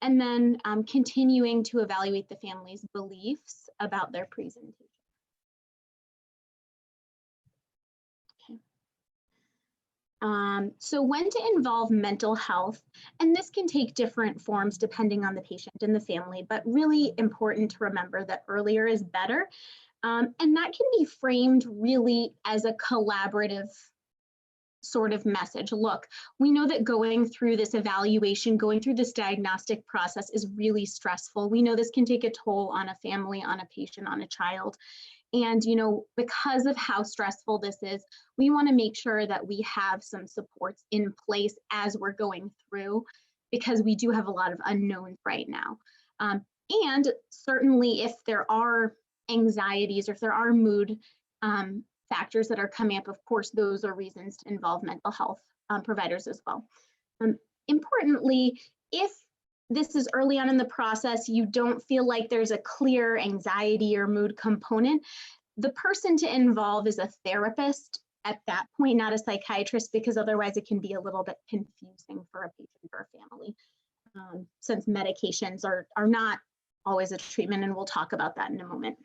and then continuing to evaluate the family's beliefs about their presentation. So when to involve mental health, and this can take different forms depending on the patient and the family, but really important to remember that earlier is better. And that can be framed really as a collaborative sort of message. Look, we know that going through this evaluation, going through this diagnostic process is really stressful. We know this can take a toll on a family, on a patient, on a child. And, you know, because of how stressful this is, we want to make sure that we have some supports in place as we're going through, because we do have a lot of unknowns right now. And certainly if there are anxieties or if there are mood factors that are coming up, of course, those are reasons to involve mental health providers as well. Importantly, if this is early on in the process, you don't feel like there's a clear anxiety or mood component, the person to involve is a therapist at that point, not a psychiatrist, because otherwise it can be a little bit confusing for a patient or a family, since medications are not always a treatment, and we'll talk about that in a moment.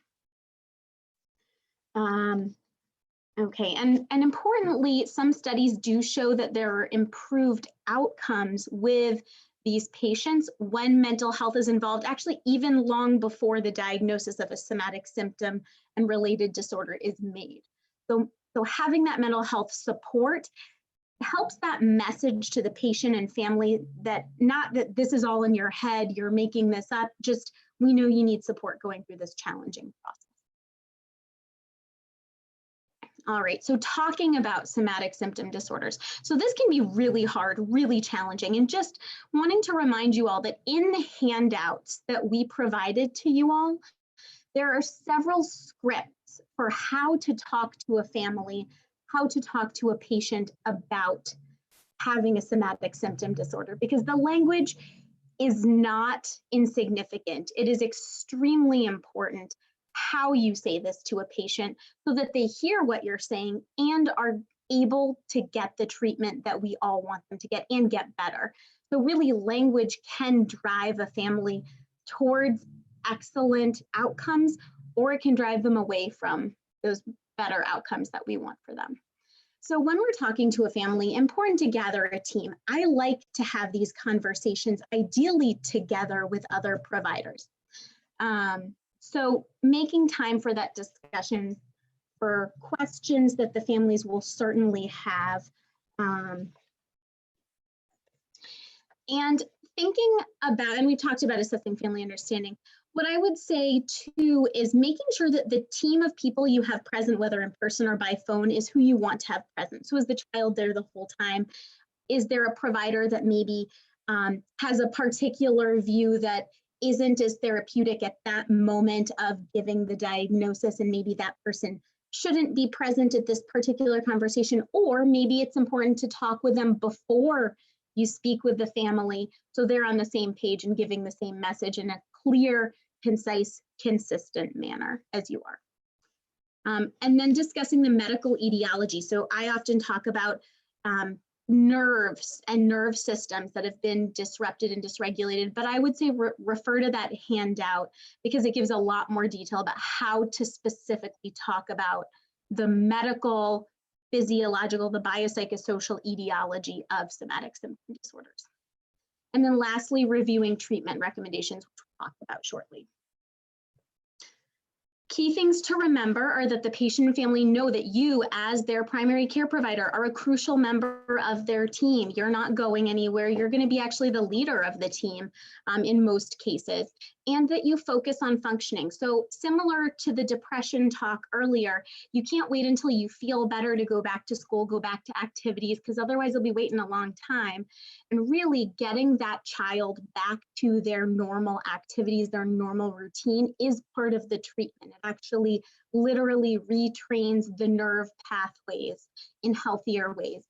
Okay, and importantly, some studies do show that there are improved outcomes with these patients when mental health is involved, actually even long before the diagnosis of a somatic symptom and related disorder is made. So having that mental health support helps that message to the patient and family that not that this is all in your head, you're making this up, just we know you need support going through this challenging process. All right, so talking about somatic symptom disorders. So this can be really hard, really challenging, and just wanting to remind you all that in the handouts that we provided to you all, there are several scripts for how to talk to a family, how to talk to a patient about having a somatic symptom disorder, because the language is not insignificant. It is extremely important how you say this to a patient so that they hear what you're saying and are able to get the treatment that we all want them to get and get better. So really, language can drive a family towards excellent outcomes, or it can drive them away from those better outcomes that we want for them. So when we're talking to a family, important to gather a team. I like to have these conversations, ideally together with other providers. So making time for that discussion, for questions that the families will certainly have. And thinking about, and we talked about assessing family understanding, what I would say too is making sure that the team of people you have present, whether in person or by phone, is who you want to have present. So is the child there the whole time? Is there a provider that maybe has a particular view that isn't as therapeutic at that moment of giving the diagnosis, and maybe that person shouldn't be present at this particular conversation, or maybe it's important to talk with them before you speak with the family so they're on the same page and giving the same message in a clear, concise, consistent manner as you are. And then discussing the medical etiology. So I often talk about nerves and nerve systems that have been disrupted and dysregulated, but I would say refer to that handout because it gives a lot more detail about how to specifically talk about the medical, physiological, the biopsychosocial etiology of somatic symptom disorders. And then lastly, reviewing treatment recommendations, which we'll talk about shortly. Key things to remember are that the patient and family know that you, as their primary care provider, are a crucial member of their team. You're not going anywhere. You're going to be actually the leader of the team in most cases, and that you focus on functioning. So similar to the depression talk earlier, you can't wait until you feel better to go back to school, go back to activities, because otherwise you'll be waiting a long time. And really getting that child back to their normal activities, their normal routine, is part of the treatment. It actually literally retrains the nerve pathways in healthier ways.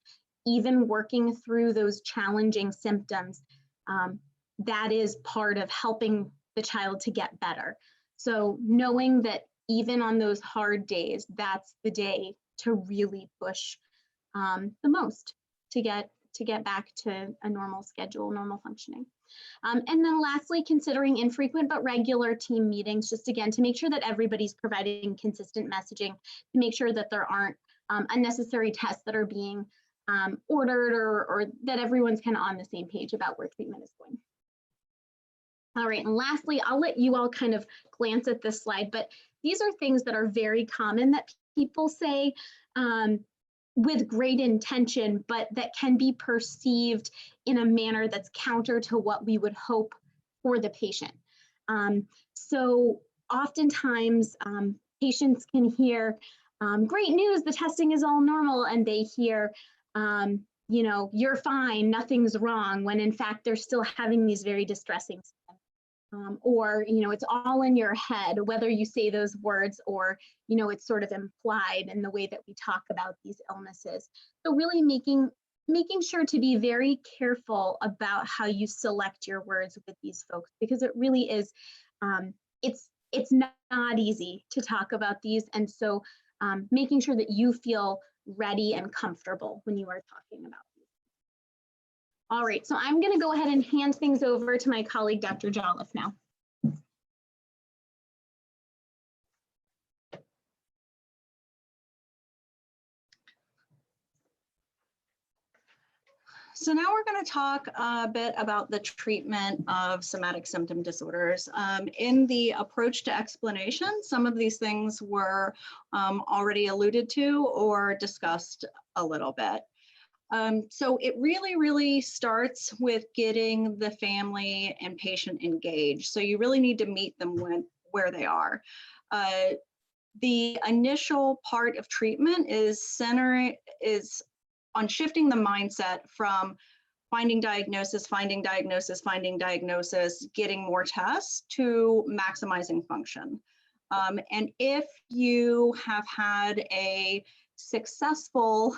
Even working through those challenging symptoms, that is part of helping the child to get better. So knowing that even on those hard days, that's the day to really push the most to get back to a normal schedule, normal functioning. And then lastly, considering infrequent but regular team meetings, just again, to make sure that everybody's providing consistent messaging, to make sure that there aren't unnecessary tests that are being ordered, or that everyone's kind of on the same page about where treatment is going. All right, and lastly, I'll let you all kind of glance at this slide, but these are things that are very common that people say with great intention, but that can be perceived in a manner that's counter to what we would hope for the patient. So oftentimes patients can hear, great news, the testing is all normal, and they hear, you know, you're fine, nothing's wrong, when in fact they're still having these very distressing symptoms. Or, you know, it's all in your head, whether you say those words or, you know, it's sort of implied in the way that we talk about these illnesses. So really making sure to be very careful about how you select your words with these folks, because it really is, it's not easy to talk about these. And so making sure that you feel ready and comfortable when you are talking about these. All right, so I'm going to go ahead and hand things over to my colleague, Dr. Jolliffe now. So now we're going to talk a bit about the treatment of somatic symptom disorders. In the approach to explanation, some of these things were already alluded to or discussed a little bit. So it really starts with getting the family and patient engaged. So you really need to meet them where they are. The initial part of treatment is on shifting the mindset from finding diagnosis, getting more tests, to maximizing function. And if you have had a successful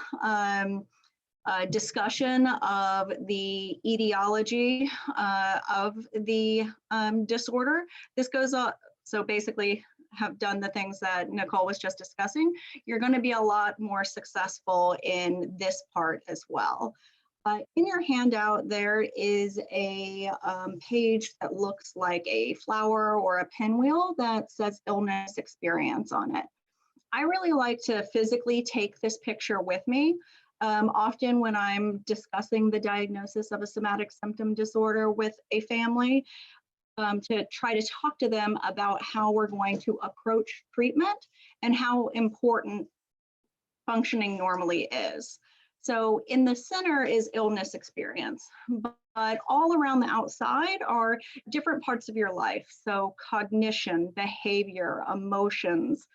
discussion of the etiology of the disorder, this goes up. So basically, have done the things that Nicole was just discussing, you're going to be a lot more successful in this part as well. In your handout, there is a page that looks like a flower or a pinwheel that says illness experience on it. I really like to physically take this picture with me. Often when I'm discussing the diagnosis of a somatic symptom disorder with a family, to try to talk to them about how we're going to approach treatment and how important functioning normally is. So in the center is illness experience, but all around the outside are different parts of your life. So cognition, behavior, emotions,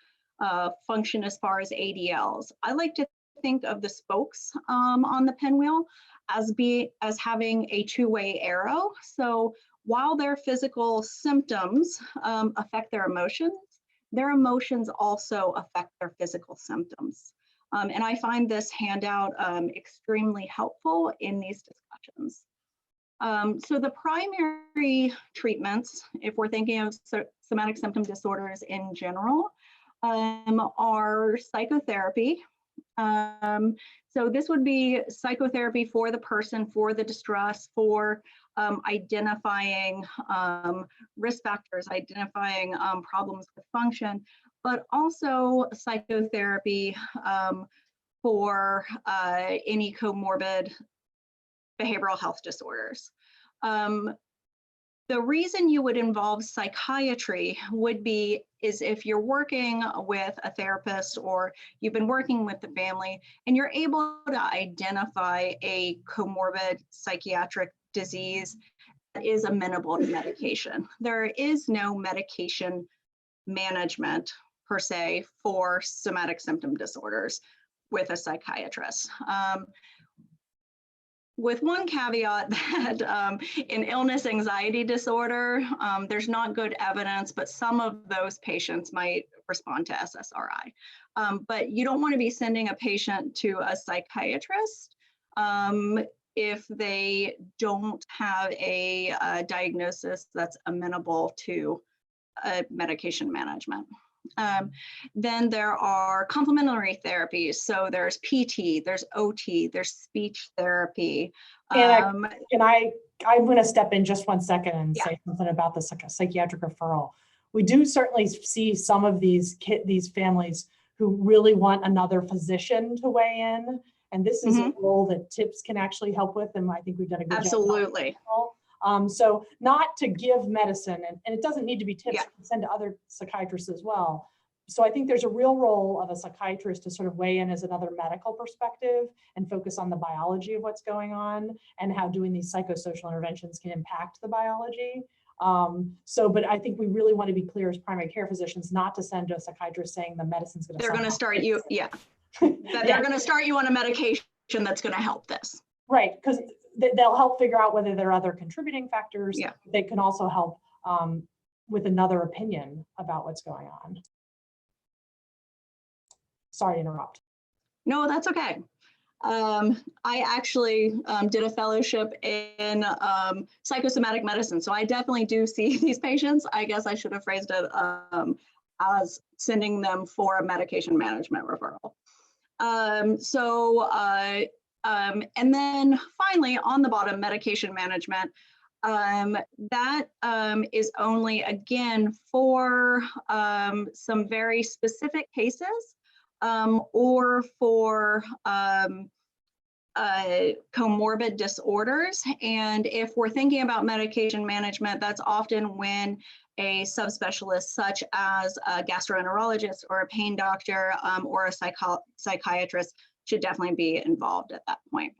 function as far as ADLs. I like to think of the spokes on the pinwheel as having a two-way arrow. So while their physical symptoms affect their emotions also affect their physical symptoms. And I find this handout extremely helpful in these discussions. So the primary treatments, if we're thinking of somatic symptom disorders in general, are psychotherapy. So this would be psychotherapy for the person, for the distress, for identifying risk factors, identifying problems with function, but also psychotherapy for any comorbid behavioral health disorders. The reason you would involve psychiatry is if you're working with a therapist or you've been working with the family and you're able to identify a comorbid psychiatric disease that is amenable to medication. There is no medication management per se for somatic symptom disorders with a psychiatrist. With one caveat that in illness anxiety disorder, there's not good evidence, but some of those patients might respond to SSRI. But you don't want to be sending a patient to a psychiatrist if they don't have a diagnosis that's amenable to medication management. Then there are complementary therapies. So there's PT, there's OT, there's speech therapy. I'm going to step in just 1 second and say something about the psychiatric referral. We do certainly see some of these families who really want another physician to weigh in. And this is a role that TiPS can actually help with. And I think we've done a good job. Absolutely. So not to give medicine, and it doesn't need to be TiPS, you can send to other psychiatrists as well, So I think there's a real role of a psychiatrist to sort of weigh in as another medical perspective and focus on the biology of what's going on and how doing these psychosocial interventions can impact the biology. But I think we really want to be clear as primary care physicians not to send to a psychiatrist saying the medicine's going to. They're going to start you, yeah. That they're going to start you on a medication that's going to help this. Right, because they'll help figure out whether there are other contributing factors. Yeah. They can also help with another opinion about what's going on. Sorry to interrupt. No, that's okay. I actually did a fellowship in psychosomatic medicine. So I definitely do see these patients. I guess I should have phrased it as sending them for a medication management referral. And then finally on the bottom, medication management. That is only, again, for some very specific cases or for comorbid disorders. And if we're thinking about medication management, that's often when a subspecialist such as a gastroenterologist or a pain doctor or a psychiatrist should definitely be involved at that point.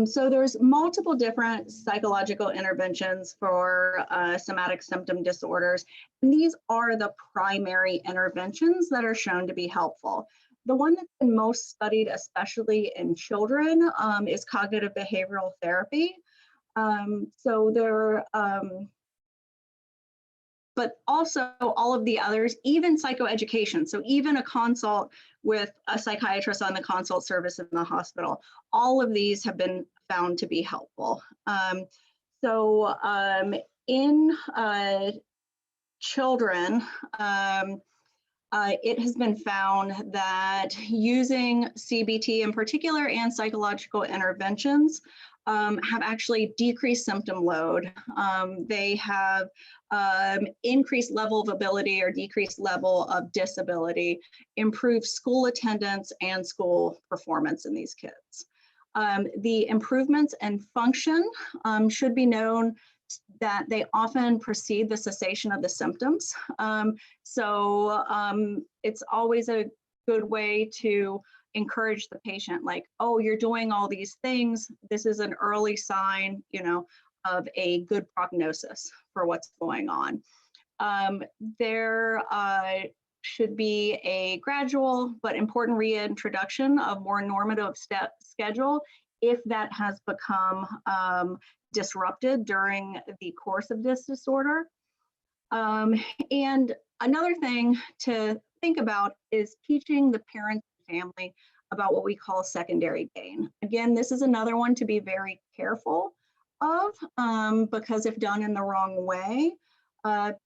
So there's multiple different psychological interventions for somatic symptom disorders. And these are the primary interventions that are shown to be helpful. The one that's been most studied, especially in children, is cognitive behavioral therapy. But also all of the others, even psychoeducation. So even a consult with a psychiatrist on the consult service in the hospital, all of these have been found to be helpful. In children, it has been found that using CBT in particular and psychological interventions have actually decreased symptom load. They have increased level of ability or decreased level of disability, improved school attendance and school performance in these kids. The improvements in function should be known that they often precede the cessation of the symptoms. It's always a good way to encourage the patient, like, oh, you're doing all these things. This is an early sign, of a good prognosis for what's going on. There should be a gradual but important reintroduction of more normative schedule if that has become disrupted during the course of this disorder. And another thing to think about is teaching the parents and family about what we call secondary gain. Again, this is another one to be very careful of because if done in the wrong way,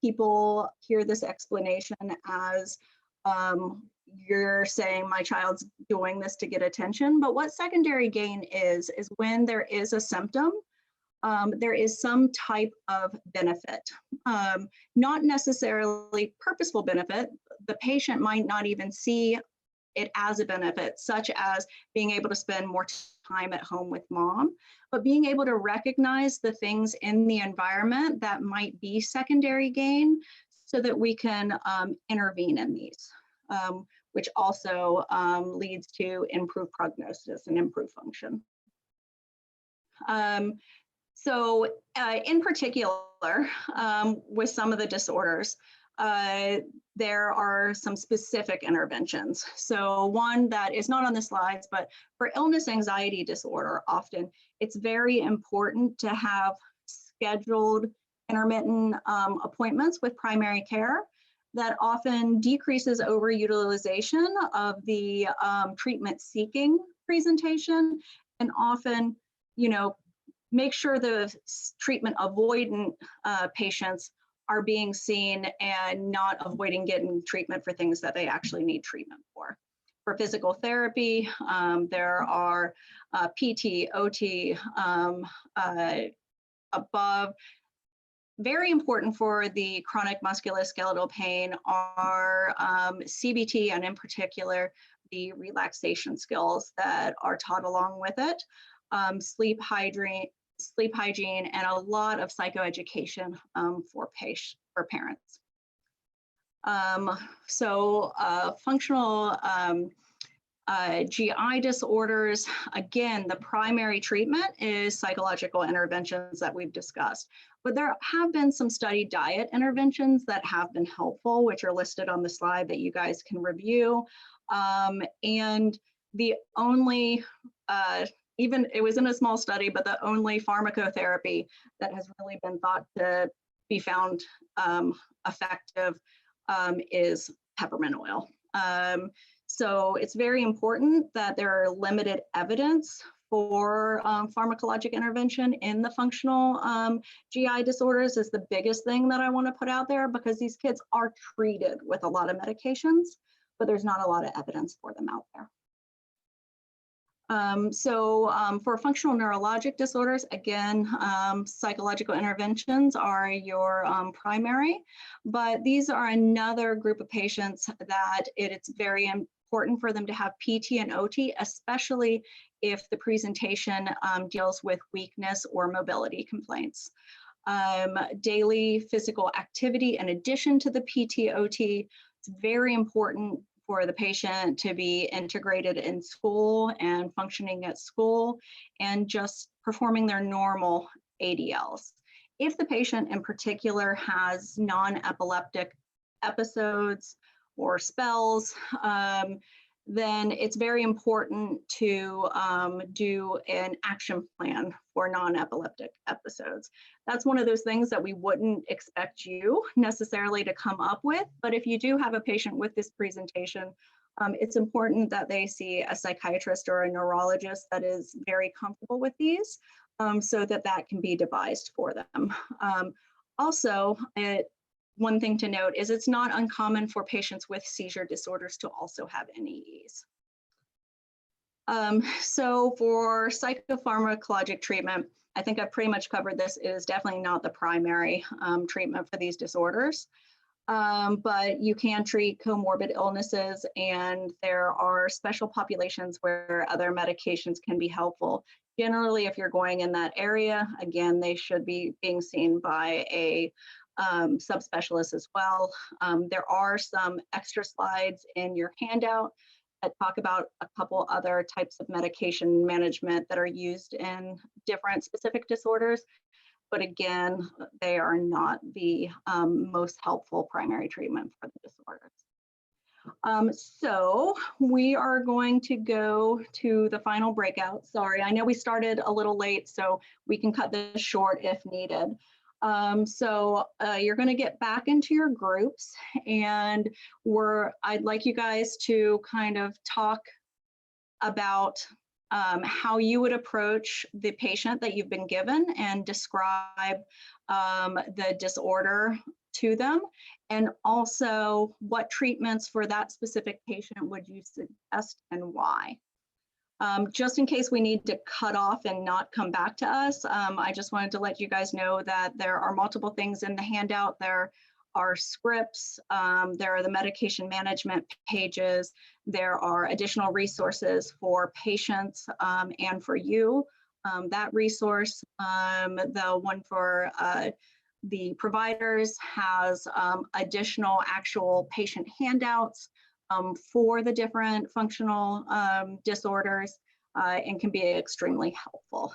people hear this explanation as you're saying my child's doing this to get attention. But what secondary gain is when there is a symptom, there is some type of benefit, not necessarily purposeful benefit. The patient might not even see it as a benefit, such as being able to spend more time at home with mom, but being able to recognize the things in the environment that might be secondary gain so that we can intervene in these, which also leads to improved prognosis and improved function. In particular, with some of the disorders, there are some specific interventions. So one that is not on the slides, but for illness anxiety disorder, often it's very important to have scheduled intermittent appointments with primary care that often decreases overutilization of the treatment seeking presentation, and often, make sure the treatment avoidant patients are being seen and not avoiding getting treatment for things that they actually need treatment for. For physical therapy, there are PT, OT, above. Very important for the chronic musculoskeletal pain are CBT, and in particular, the relaxation skills that are taught along with it, sleep hygiene, and a lot of psychoeducation for parents. Functional GI disorders, again, the primary treatment is psychological interventions that we've discussed. But there have been some studied diet interventions that have been helpful, which are listed on the slide that you guys can review. And the only, even it was in a small study, but the only pharmacotherapy that has really been thought to be found effective is peppermint oil. So it's very important that there are limited evidence for pharmacologic intervention in the functional GI disorders is the biggest thing that I want to put out there, because these kids are treated with a lot of medications, but there's not a lot of evidence for them out there. For functional neurologic disorders, again, psychological interventions are your primary, but these are another group of patients that it's very important for them to have PT and OT, especially if the presentation deals with weakness or mobility complaints. Daily physical activity in addition to the PT, OT, it's very important for the patient to be integrated in school and functioning at school and just performing their normal ADLs. If the patient in particular has non-epileptic episodes or spells, then it's very important to do an action plan for non-epileptic episodes. That's one of those things that we wouldn't expect you necessarily to come up with, but if you do have a patient with this presentation, it's important that they see a psychiatrist or a neurologist that is very comfortable with these, so that that can be devised for them. Also, one thing to note is it's not uncommon for patients with seizure disorders to also have NEEs. So for psychopharmacologic treatment, I think I've pretty much covered this. It is definitely not the primary treatment for these disorders, but you can treat comorbid illnesses, and there are special populations where other medications can be helpful. Generally, if you're going in that area, again, they should be being seen by a subspecialist as well. There are some extra slides in your handout that talk about a couple other types of medication management that are used in different specific disorders. But again, they are not the most helpful primary treatment for the disorders. So we are going to go to the final breakout. Sorry, I know we started a little late, so we can cut this short if needed. You're going to get back into your groups, and I'd like you guys to kind of talk about how you would approach the patient that you've been given and describe the disorder to them, and also what treatments for that specific patient would you suggest and why. Just in case we need to cut off and not come back to us, I just wanted to let you guys know that there are multiple things in the handout. There are scripts, there are the medication management pages, there are additional resources for patients and for you. That resource, the one for the providers, has additional actual patient handouts for the different functional disorders and can be extremely helpful.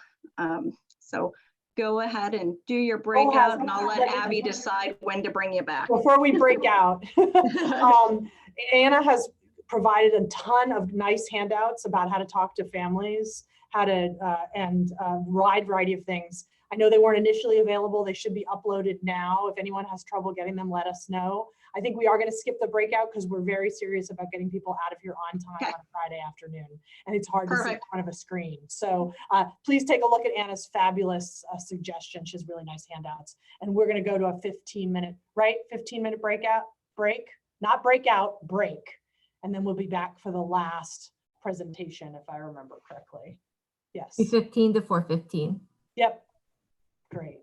So go ahead and do your breakout, and I'll let Abby decide when to bring you back. Before we break out, Anna has provided a ton of nice handouts about how to talk to families, how to, and a wide variety of things. I know they weren't initially available. They should be uploaded now. If anyone has trouble getting them, let us know. I think we are going to skip the breakout because we're very serious about getting people out of here on time on a Friday afternoon. And it's hard to see in front of a screen. So please take a look at Anna's fabulous suggestion. She has really nice handouts. And we're going to go to a 15-minute, right? 15-minute break, not breakout, break. And then we'll be back for the last presentation, if I remember correctly. Yes. 3:15 to 4:15. Yep. Great.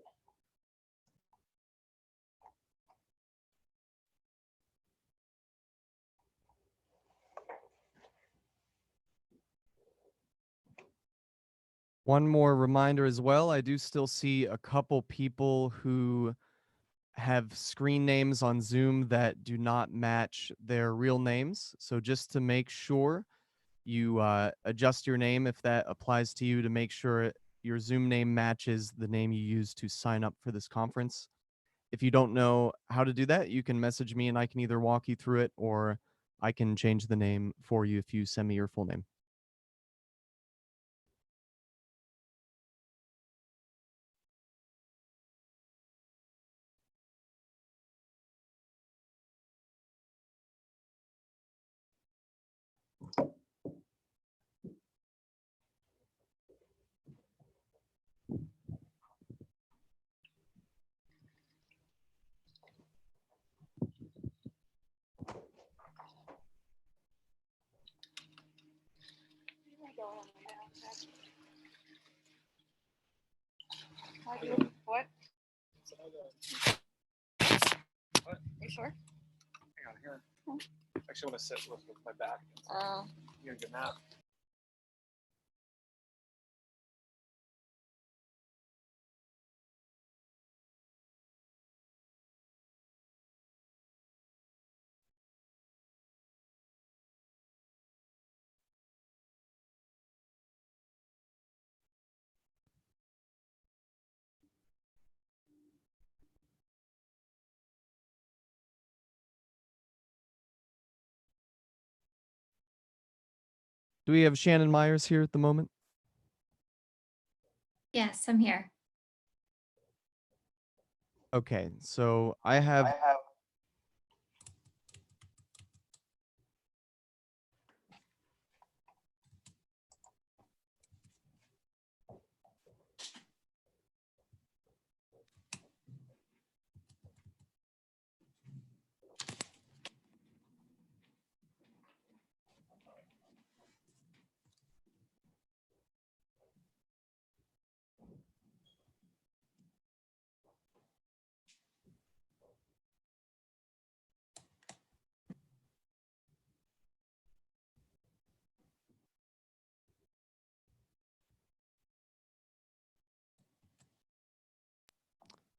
One more reminder as well, I do still see a couple people who have screen names on Zoom that do not match their real names. So just to make sure you adjust your name if that applies to you, to make sure your Zoom name matches the name you use to sign up for this conference. If you don't know how to do that, you can message me and I can either walk you through it, or I can change the name for you if you send me your full name. What? You sure? Hang on here. Actually, I want to sit with my back. You gonna get nap? Do we have Shannon Myers here at the moment? Yes, I'm here. Okay, so I have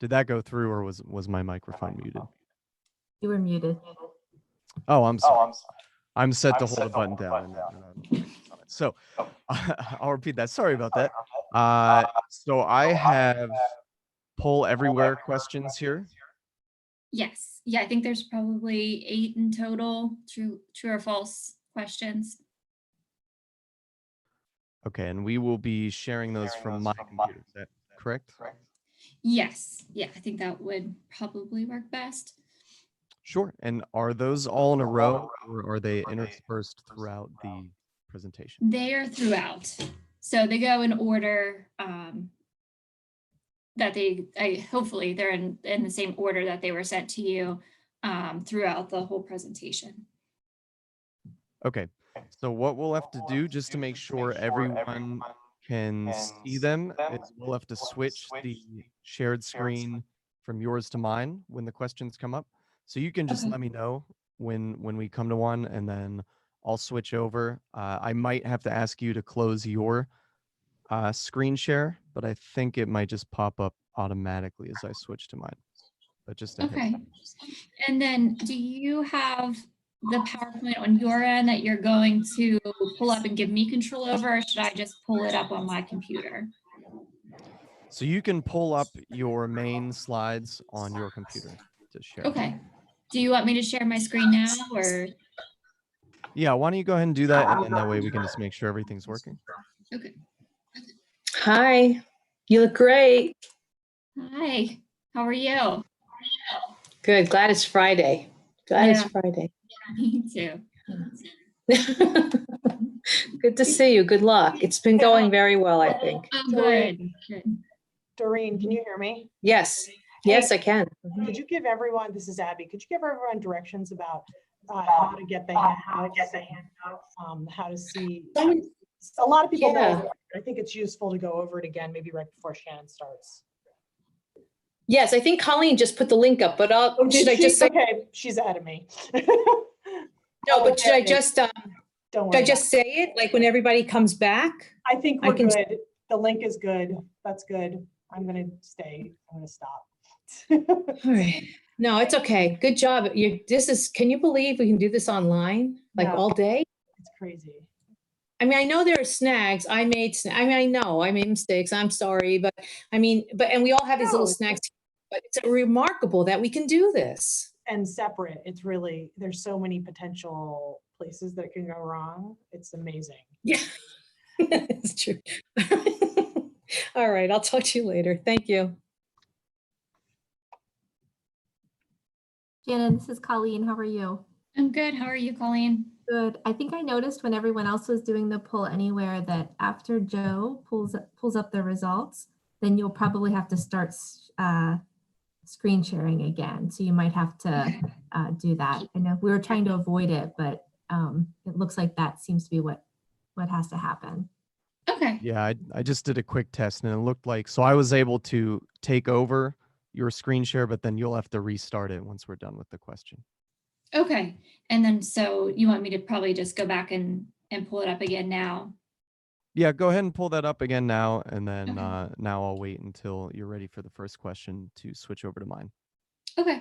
Did that go through, or was my microphone muted? You were muted. Oh, I'm sorry. I'm set to hold the button down. So I'll repeat that. Sorry about that. So I have poll everywhere questions here. Yes. Yeah, I think there's probably 8 in total, true or false questions. Okay, and we will be sharing those from my computer. Is that correct? Yes. Yeah, I think that would probably work best. Sure. And are those all in a row, or are they interspersed throughout the presentation? They are throughout. So they go in order that hopefully they're in the same order that they were sent to you throughout the whole presentation. Okay. So what we'll have to do, just to make sure everyone can see them, is we'll have to switch the shared screen from yours to mine when the questions come up. So you can just let me know when we come to one, and then I'll switch over. I might have to ask you to close your screen share, but I think it might just pop up automatically as I switch to mine. But just a Okay. hint. And then do you have the PowerPoint on your end that you're going to pull up and give me control over, or should I just pull it up on my computer? So you can pull up your main slides on your computer to share. Okay. Do you want me to share my screen now, or? Yeah, why don't you go ahead and do that, and then that way we can just make sure everything's working. Okay. Hi, you look great. Hi, how are you? Good. Glad it's Friday. Glad it's Friday. Yeah, me too. Good to see you. Good luck. It's been going very well, I think. Oh, good. Doreen, can you hear me? Yes. Yes, I can. Could you give everyone, this is Abby, could you give everyone directions about how to get the handouts, how to see? A lot of people know, but I think it's useful to go over it again, maybe right before Shannon starts. Yes, I think Colleen just put the link up, but should I just say? Okay, she's ahead of me. No, but should I just Don't should worry I just say it like when everybody comes back? I think we're good. The link is good. That's good. I'm gonna stay. I'm gonna stop. All right. No, it's okay. Good job. Can you believe we can do this online, like No. all day? It's crazy. I mean, I know there are snags. I mean, I know I made mistakes. I'm sorry, but and we all have these little No, snags, but it's remarkable that we can do this. And separate, it's really, there's so many potential places that can go wrong. It's amazing. Yeah, it's true. All right. I'll talk to you later. Thank you. Shannon, this is Colleen. How are you? I'm good. How are you, Colleen? Good. I think I noticed when everyone else was doing the poll anywhere that after Joe pulls up the results, then you'll probably have to start screen sharing again. So you might have to do that. I know we were trying to avoid it, but it looks like that seems to be what has to happen. Okay. Yeah, I just did a quick test and it looked like, so I was able to take over your screen share, but then you'll have to restart it once we're done with the question. Okay. And then so you want me to probably just go back and pull it up again now? Yeah, go ahead and pull that up again now, and then Okay. now I'll wait until you're ready for the first question to switch over to mine. Okay.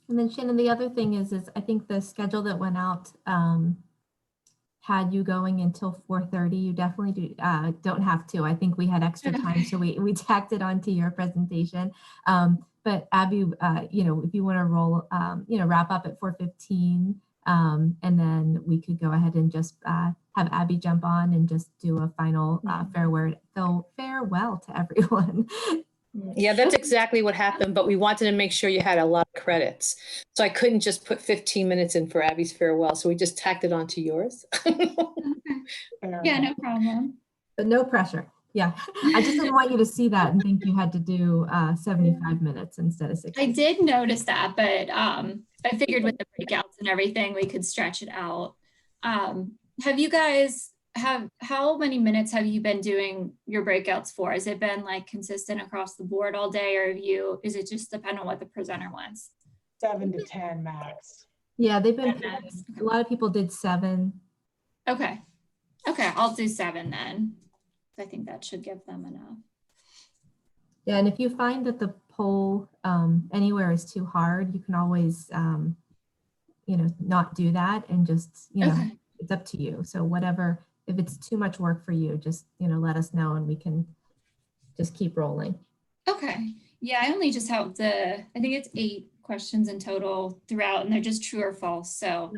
And then Shannon, the other thing is I think the schedule that went out had you going until 4:30. You definitely don't have to. I think we had extra time, so we tacked it onto your presentation. But Abby, if you want to roll, wrap up at 4:15, and then we could go ahead and just have Abby jump on and just do a final farewell to everyone. Yeah, that's exactly what happened, but we wanted to make sure you had a lot of credits. So I couldn't just put 15 minutes in for Abby's farewell. So we just tacked it onto yours. Yeah, no problem. But no pressure. Yeah, I just didn't want you to see that and think you had to do 75 minutes instead of 60. I did notice that, but I figured with the breakouts and everything, we could stretch it out. Have you guys how many minutes have you been doing your breakouts for? Has it been like consistent across the board all day, or is it just depend on what the presenter wants? 7 to 10 max. Yeah, they've been, a lot of people did 7. Okay. Okay, I'll do 7 then. I think that should give them enough. Yeah, and if you find that the poll anywhere is too hard, you can always, not do that and just, Okay. it's up to you. So whatever, if it's too much work for you, just, let us know and we can just keep rolling. Okay. Yeah, I only just have I think it's 8 questions in total throughout, and they're just true or false. So,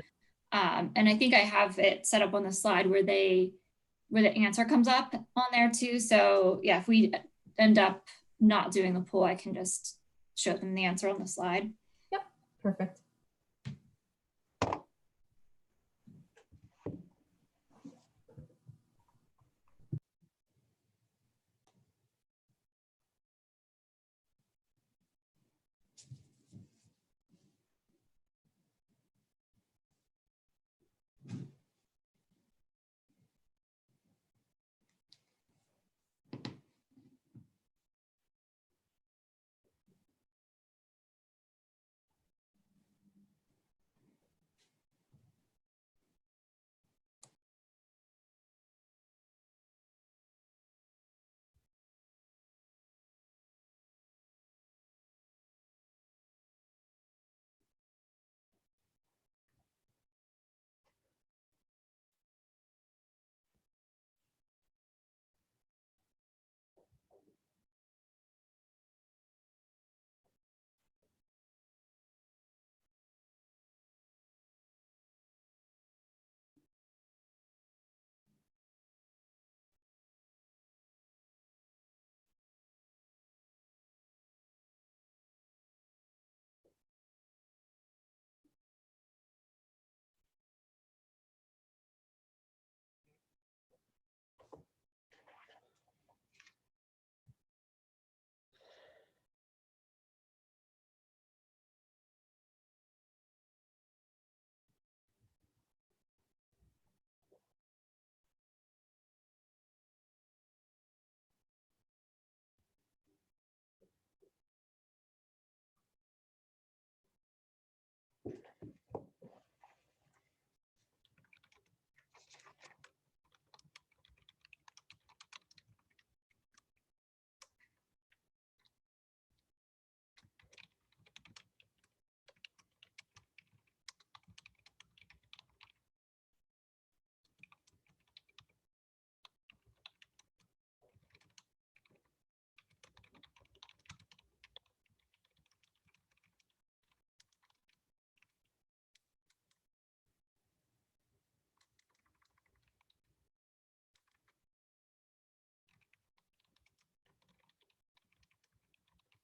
and I think I have it set up on the slide where the answer comes up on there too. So yeah, if we end up not doing the poll, I can just show them the answer on the slide. Yep, perfect.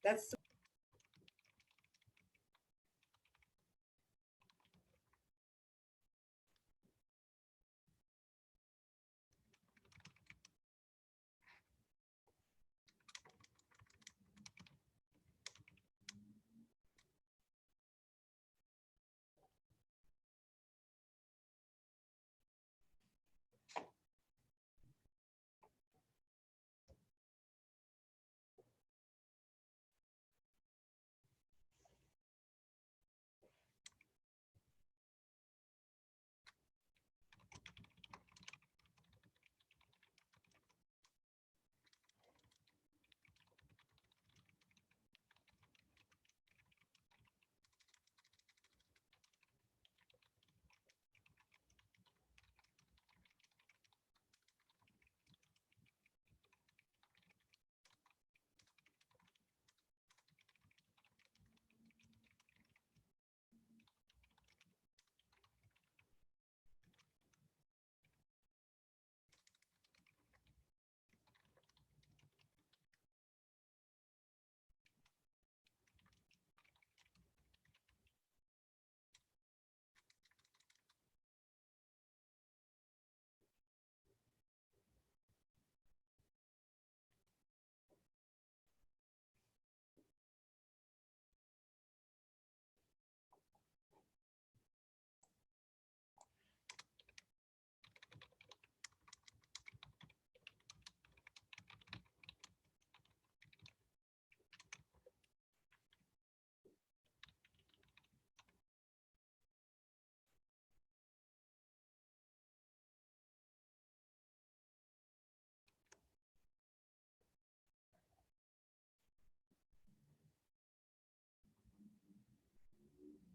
That's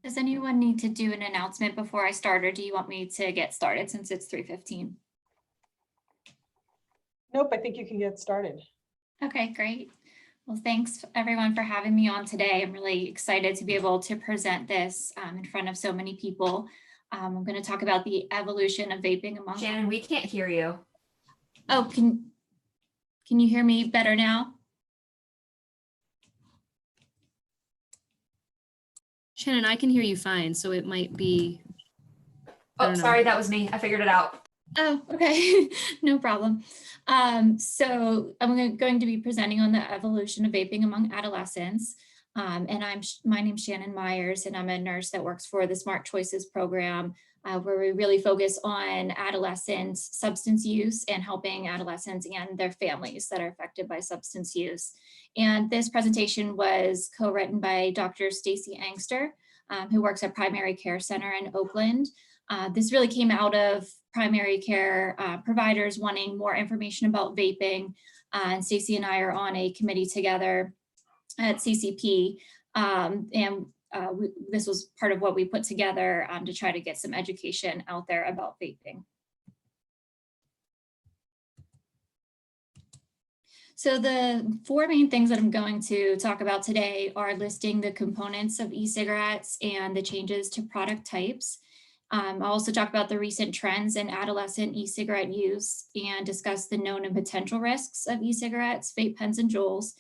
Does anyone need to do an announcement before I start, or do you want me to get started since it's 3:15? Nope, I think you can get started. Okay, great. Well, thanks everyone for having me on today. I'm really excited to be able to present this in front of so many people. I'm going to talk about the evolution of vaping among— Shannon, we can't hear you. Oh, can you hear me better now? Shannon, I can hear you fine, so it might be. Oh, sorry, that was me. I figured it out. Oh, okay, no problem. So I'm going to be presenting on the evolution of vaping among adolescents. And my name's Shannon Myers, and I'm a nurse that works for the Smart Choices program, where we really focus on adolescent substance use and helping adolescents and their families that are affected by substance use. And this presentation was co-written by Dr. Stacy Angster, who works at Primary Care Center in Oakland. This really came out of primary care providers wanting more information about vaping. And Stacy and I are on a committee together at CCP. This was part of what we put together to try to get some education out there about vaping. So the four main things that I'm going to talk about today are listing the components of e-cigarettes and the changes to product types. I'll also talk about the recent trends in adolescent e-cigarette use and discuss the known and potential risks of e-cigarettes, vape pens, and Juuls,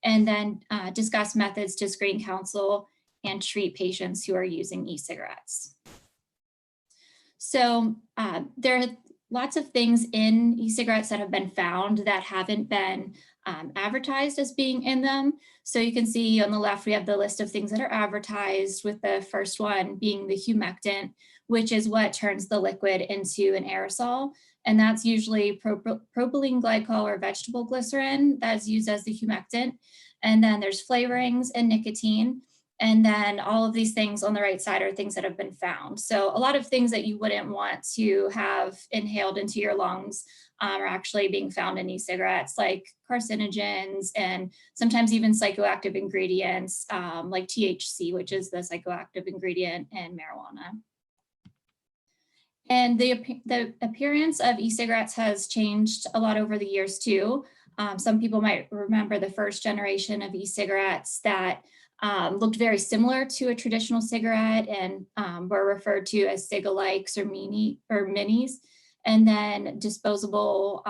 and then discuss methods to screen, counsel, and treat patients who are using e-cigarettes. So there are lots of things in e-cigarettes that have been found that haven't been advertised as being in them. So you can see on the left, we have the list of things that are advertised, with the first one being the humectant, which is what turns the liquid into an aerosol. And that's usually propylene glycol or vegetable glycerin that's used as the humectant. And then there's flavorings and nicotine. And then all of these things on the right side are things that have been found. So a lot of things that you wouldn't want to have inhaled into your lungs are actually being found in e-cigarettes, like carcinogens and sometimes even psychoactive ingredients like THC, which is the psychoactive ingredient in marijuana. And the appearance of e-cigarettes has changed a lot over the years too. Some people might remember the first generation of e-cigarettes that looked very similar to a traditional cigarette and were referred to as cigalikes or minis. And then disposable,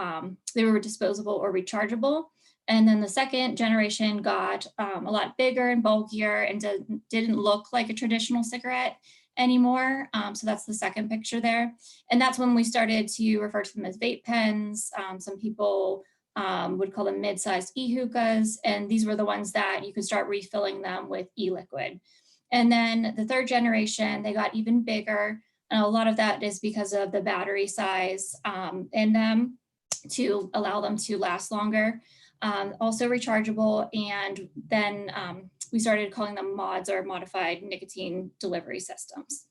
they were disposable or rechargeable. And then the second generation got a lot bigger and bulkier and didn't look like a traditional cigarette anymore. So that's the second picture there. And that's when we started to refer to them as vape pens. Some people would call them mid-sized e-hookahs. And these were the ones that you could start refilling them with e-liquid. And then the third generation, they got even bigger. And a lot of that is because of the battery size in them to allow them to last longer. Also rechargeable. And then we started calling them mods, or modified nicotine delivery systems.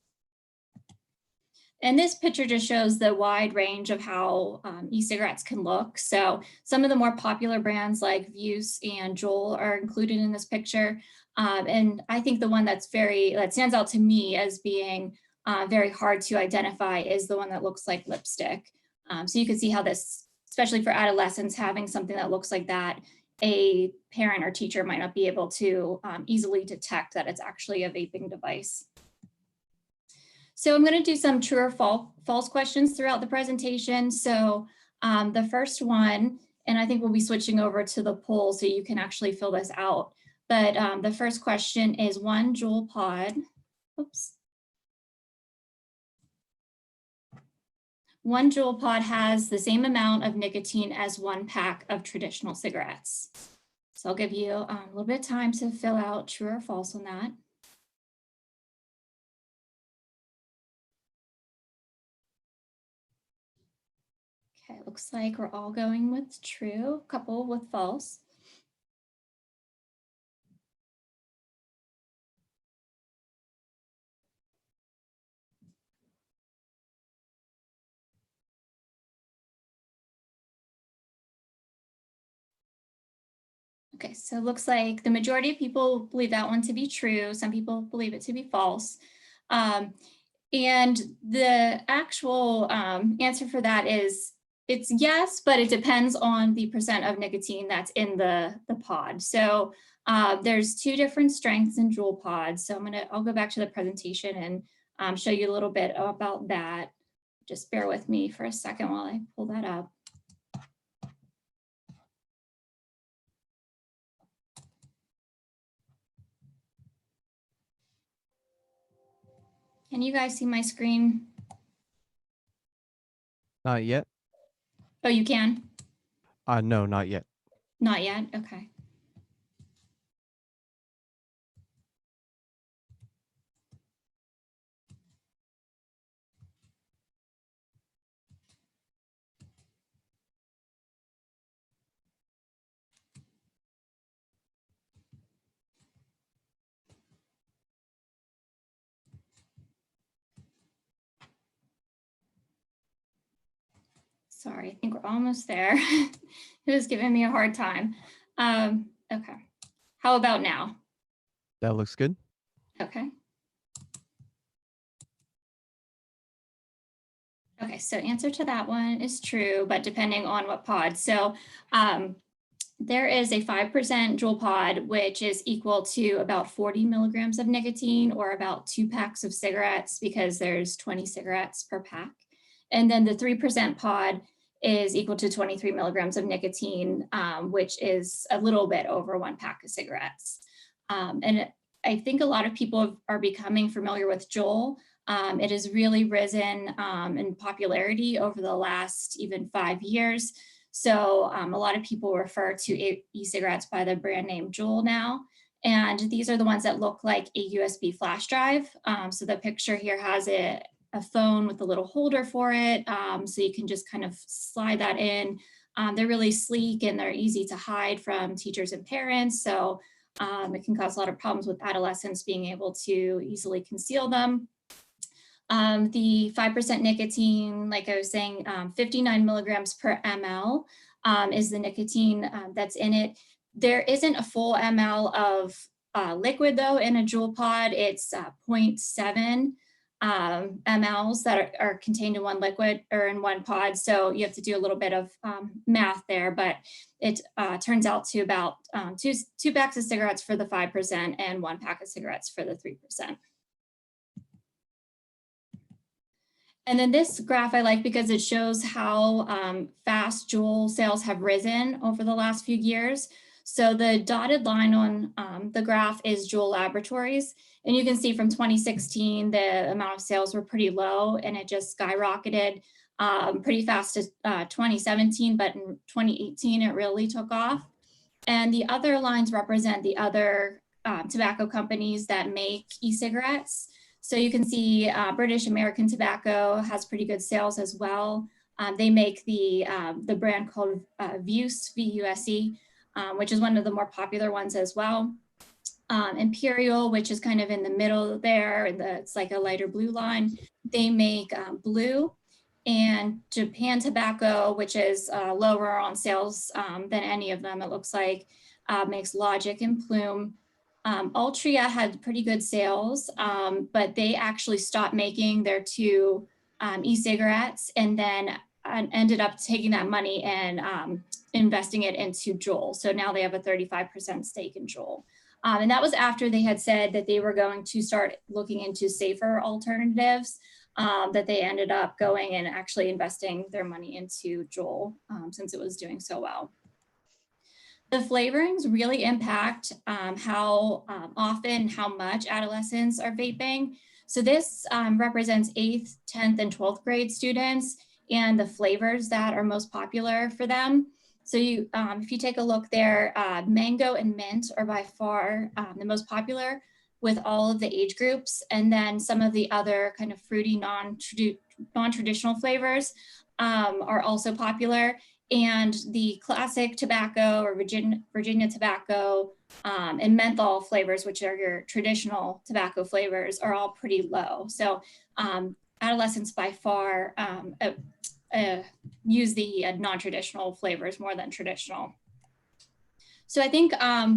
And this picture just shows the wide range of how e-cigarettes can look. So some of the more popular brands like Vuse and Juul are included in this picture. And I think the one that stands out to me as being very hard to identify is the one that looks like lipstick. So you can see how this, especially for adolescents, having something that looks like that, a parent or teacher might not be able to easily detect that it's actually a vaping device. So I'm going to do some true or false questions throughout the presentation. So the first one, and I think we'll be switching over to the poll so you can actually fill this out. But the first question is, 1 Juul pod, oops. 1 Juul pod has the same amount of nicotine as 1 pack of traditional cigarettes. So I'll give you a little bit of time to fill out true or false on that. Okay, looks like we're all going with true, a couple with false. Okay, so it looks like the majority of people believe that one to be true. Some people believe it to be false. And the actual answer for that is, it's yes, but it depends on the percent of nicotine that's in the pod. So there's 2 different strengths in Juul pods. So I'll go back to the presentation and show you a little bit about that. Just bear with me for a second while I pull that up. Can you guys see my screen? Not yet. Oh, you can? No, not yet. Not yet, okay. Sorry, I think we're almost there. It was giving me a hard time. Okay, how about now? That looks good. Okay. Okay, so answer to that one is true, but depending on what pod. So there is a 5% Juul pod, which is equal to about 40 milligrams of nicotine, or about 2 packs of cigarettes, because there's 20 cigarettes per pack. And then the 3% pod is equal to 23 milligrams of nicotine, which is a little bit over 1 pack of cigarettes. And I think a lot of people are becoming familiar with Juul. It has really risen in popularity over the last even 5 years. So a lot of people refer to e-cigarettes by the brand name Juul now. And these are the ones that look like a USB flash drive. So the picture here has a phone with a little holder for it. So you can just kind of slide that in. They're really sleek and they're easy to hide from teachers and parents. So it can cause a lot of problems with adolescents being able to easily conceal them. The 5% nicotine, like I was saying, 59 milligrams per ml is the nicotine that's in it. There isn't a full ml of liquid though in a Juul pod. It's 0.7 mLs that are contained in 1 liquid or in 1 pod. So you have to do a little bit of math there, but it turns out to about two packs of cigarettes for the 5% and 1 pack of cigarettes for the 3%. And then this graph I like because it shows how fast Juul sales have risen over the last few years. So the dotted line on the graph is Juul Laboratories. And you can see from 2016, the amount of sales were pretty low and it just skyrocketed pretty fast to 2017, but in 2018, it really took off. And the other lines represent the other tobacco companies that make e-cigarettes. So you can see British American Tobacco has pretty good sales as well. They make the brand called Vuse, V-U-S-E, which is one of the more popular ones as well. Imperial, which is kind of in the middle there, and it's like a lighter blue line. They make Blue. And Japan Tobacco, which is lower on sales than any of them, it looks like, makes Logic and Plume. Altria had pretty good sales, but they actually stopped making their two e-cigarettes and then ended up taking that money and investing it into Juul. So now they have a 35% stake in Juul. And that was after they had said that they were going to start looking into safer alternatives, that they ended up going and actually investing their money into Juul since it was doing so well. The flavorings really impact how often, how much adolescents are vaping. So this represents 8th, 10th, and 12th grade students and the flavors that are most popular for them. So you, if you take a look there, mango and mint are by far the most popular with all of the age groups. And then some of the other kind of fruity non-traditional flavors are also popular. And the classic tobacco or Virginia tobacco and menthol flavors, which are your traditional tobacco flavors, are all pretty low. So adolescents by far use the non-traditional flavors more than traditional. So I think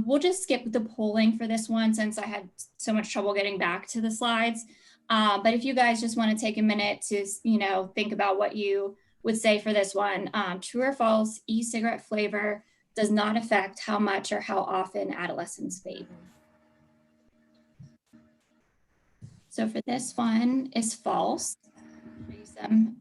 we'll just skip the polling for this one since I had so much trouble getting back to the slides. But if you guys just want to take a minute to, think about what you would say for this one, true or false, e-cigarette flavor does not affect how much or how often adolescents vape. So for this one is false. I'll show you some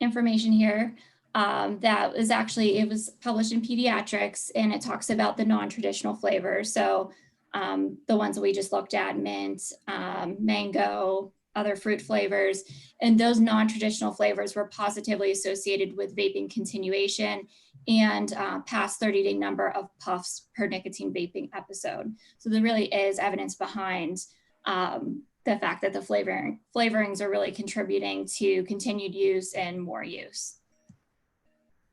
information here. That is actually, it was published in Pediatrics and it talks about the non-traditional flavors. So the ones that we just looked at, mint, mango, other fruit flavors, and those non-traditional flavors were positively associated with vaping continuation and past 30-day number of puffs per nicotine vaping episode. So there really is evidence behind the fact that the flavorings are really contributing to continued use and more use.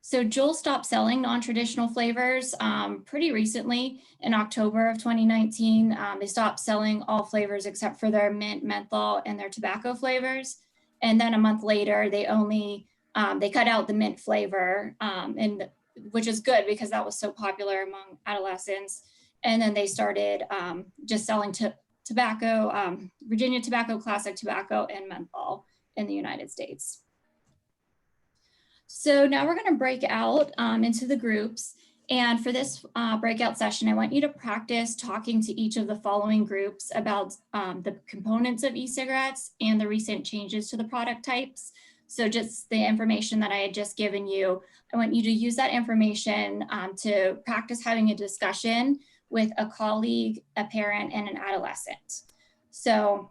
So Juul stopped selling non-traditional flavors pretty recently in October of 2019. They stopped selling all flavors except for their mint, menthol, and their tobacco flavors. And then a month later, they cut out the mint flavor, which is good because that was so popular among adolescents. And then they started just selling tobacco, Virginia tobacco, classic tobacco, and menthol in the United States. So now we're going to break out into the groups. And for this breakout session, I want you to practice talking to each of the following groups about the components of e-cigarettes and the recent changes to the product types. So just the information that I had just given you, I want you to use that information to practice having a discussion with a colleague, a parent, and an adolescent. So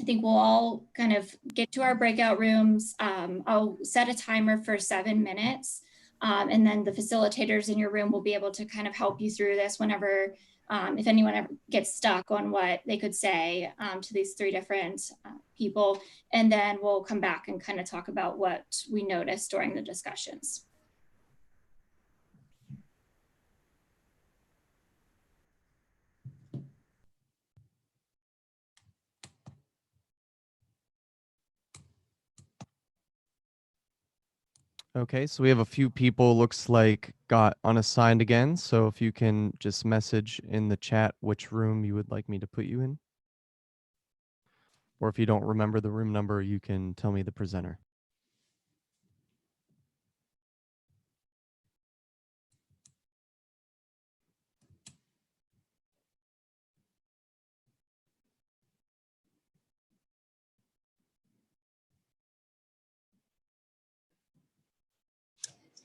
I think we'll all kind of get to our breakout rooms. I'll set a timer for 7 minutes, and then the facilitators in your room will be able to kind of help you through this whenever, if anyone ever gets stuck on what they could say to these 3 different people. And then we'll come back and kind of talk about what we noticed during the discussions. Okay, so we have a few people, looks like, got unassigned again. So if you can just message in the chat which room you would like me to put you in. Or if you don't remember the room number, you can tell me the presenter.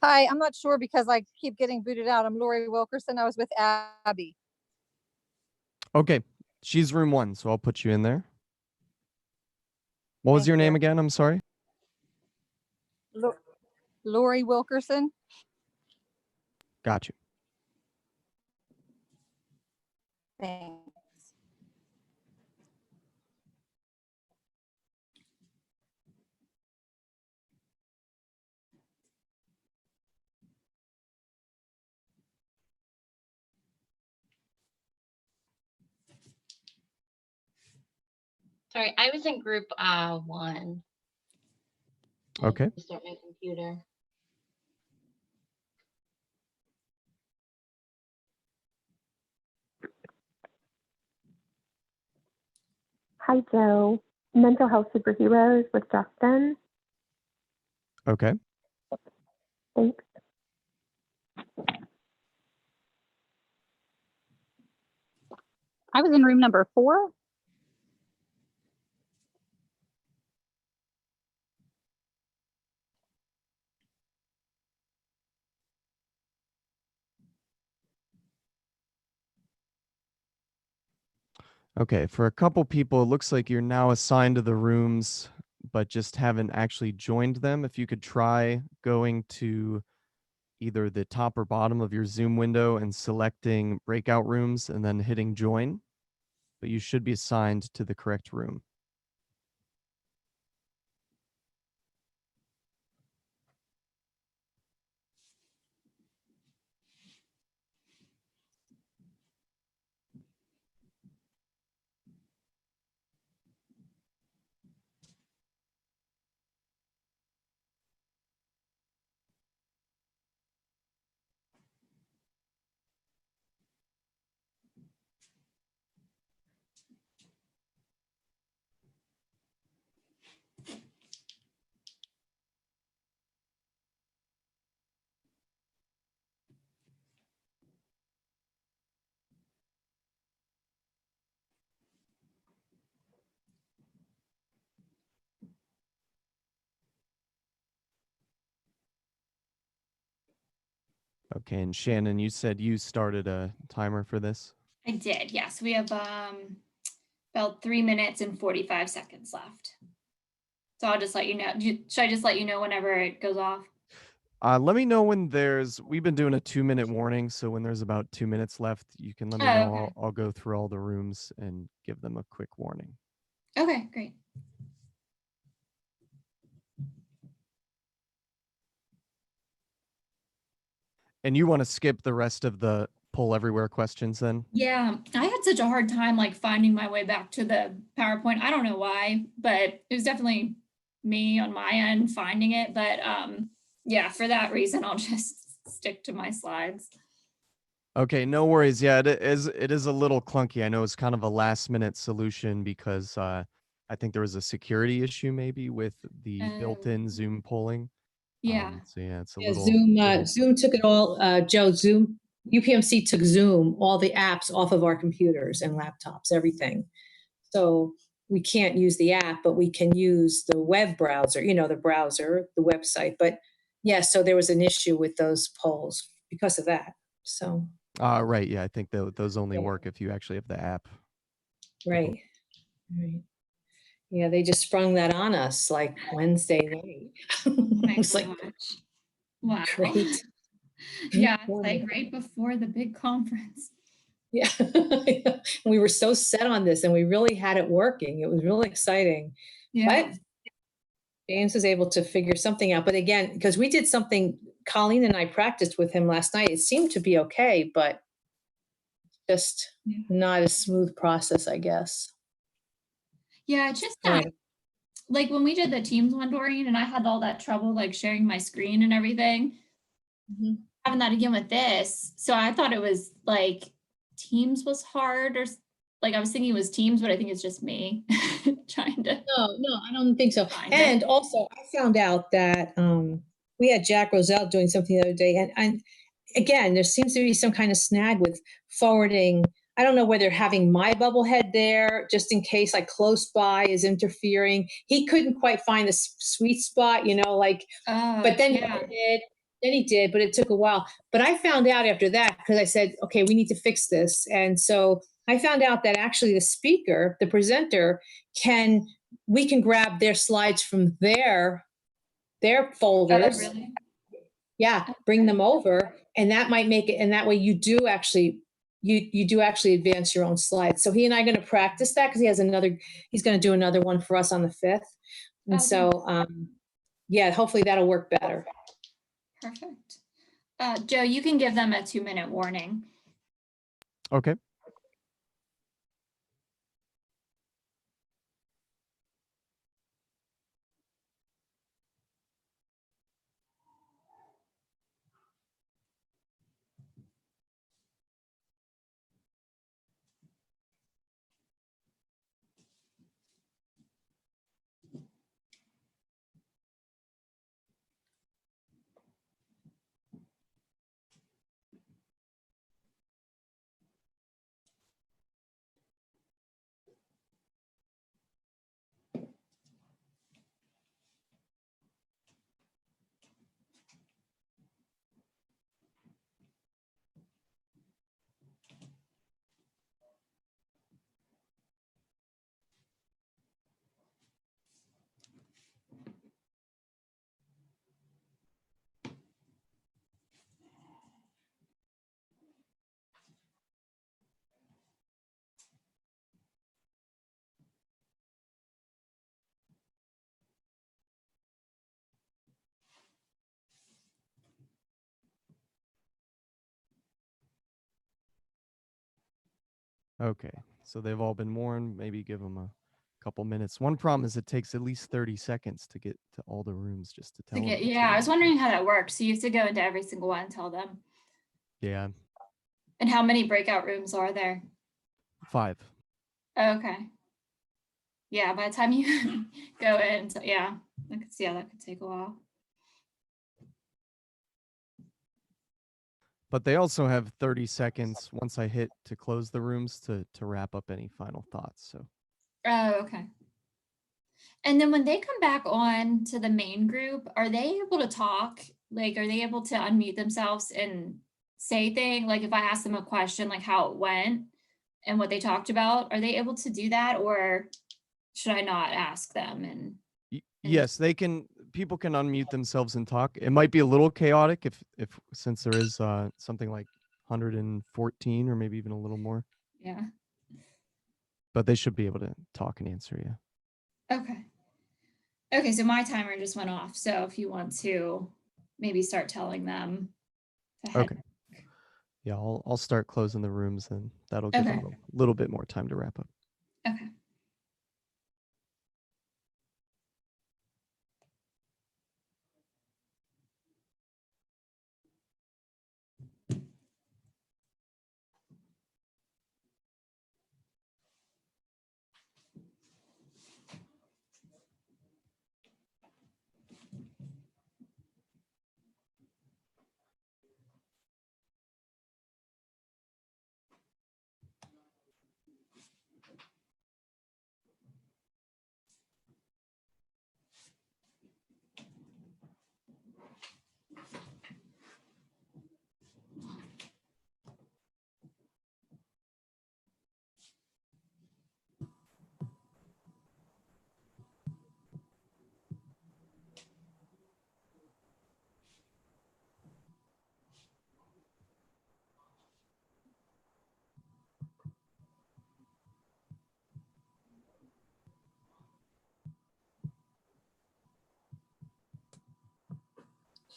Hi, I'm not sure because I keep getting booted out. I'm Lori Wilkerson. I was with Abby. Okay, she's room 1, so I'll put you in there. What was your name again? I'm sorry. Lori Wilkerson. Got you. Thanks. Sorry, I was in group 1. Okay. Start my computer. Hi, Joe. Mental health superheroes with Justin. Okay. Thanks. I was in room number 4. Okay, for a couple people, it looks like you're now assigned to the rooms, but just haven't actually joined them. If you could try going to either the top or bottom of your Zoom window and selecting breakout rooms and then hitting join, but you should be assigned to the correct room. Okay, and Shannon, you said you started a timer for this? I did, yes. We have about 3 minutes and 45 seconds left. So I'll just let you know. Should I just let you know whenever it goes off? Let me know when we've been doing a 2-minute warning, so when there's about 2 minutes left, you can let me know. Okay. I'll go through all the rooms and give them a quick warning. Okay, great. And you want to skip the rest of the poll everywhere questions then? Yeah, I had such a hard time like finding my way back to the PowerPoint. I don't know why, but it was definitely me on my end finding it. But yeah, for that reason, I'll just stick to my slides. Okay, no worries. Yeah, it is a little clunky. I know it's kind of a last minute solution because I think there was a security issue maybe with the built-in Zoom polling. Yeah. So yeah, it's a Yeah, little Zoom took it all, Joe, UPMC took Zoom, all the apps off of our computers and laptops, everything. So we can't use the app, but we can use the web browser, the browser, the website. But yeah, so there was an issue with those polls because of that. So. right. Yeah, I think those only work if you actually have the app. Right. Right. Yeah, they just sprung that on us like Wednesday night. It was like, wow. Great. Yeah, it's like right before the big conference. Yeah. We were so set on this and we really had it working. It was really exciting. Yeah. But James was able to figure something out. But again, because we did something, Colleen and I practiced with him last night. It seemed to be okay, but just not a smooth process, I guess. Yeah, it's just that, like when we did the Teams one, Doreen, and I had all that trouble like sharing my screen and everything, having that again with this. So I thought it was like Teams was hard, or like I was thinking it was Teams, but I think it's just me trying to. No, I don't think so. And also I found out that we had Jack Roselle doing something the other day, and again, there seems to be some kind of snag with forwarding. I don't know whether having my bubblehead there, just in case like close by is interfering. He couldn't quite find the sweet spot, but then he did. Then he did, but it took a while. But I found out after that, because I said, okay, we need to fix this. And so I found out that actually the speaker, the presenter, we can grab their slides from their folders. Oh, really? Yeah, bring them over, and that might make it, and that way you do actually advance your own slides. So he and I are going to practice that because he's going to do another one for us on the 5th. And so, yeah, hopefully that'll work better. Perfect. Joe, you can give them a 2-minute warning. Okay. Okay, so they've all been warned. Maybe give them a couple minutes. One problem is it takes at least 30 seconds to get to all the rooms just to tell them. Yeah, I was wondering how that works. So you have to go into every single one and tell them. Yeah. And how many breakout rooms are there? 5. Okay. Yeah, by the time you go in, yeah, I could see how that could take a while. But they also have 30 seconds once I hit to close the rooms to wrap up any final thoughts. So. Oh, okay. And then when they come back on to the main group, are they able to talk? Like, are they able to unmute themselves and say things? Like if I ask them a question, like how it went and what they talked about, are they able to do that? Or should I not ask them? And yes, they can. People can unmute themselves and talk. It might be a little chaotic if since there is something like 114 or maybe even a little more. Yeah. But they should be able to talk and answer you. Okay. Okay, so my timer just went off. So if you want to maybe start telling them to head. Okay. Yeah, I'll start closing the rooms and that'll give them a little bit more time to wrap up. Okay.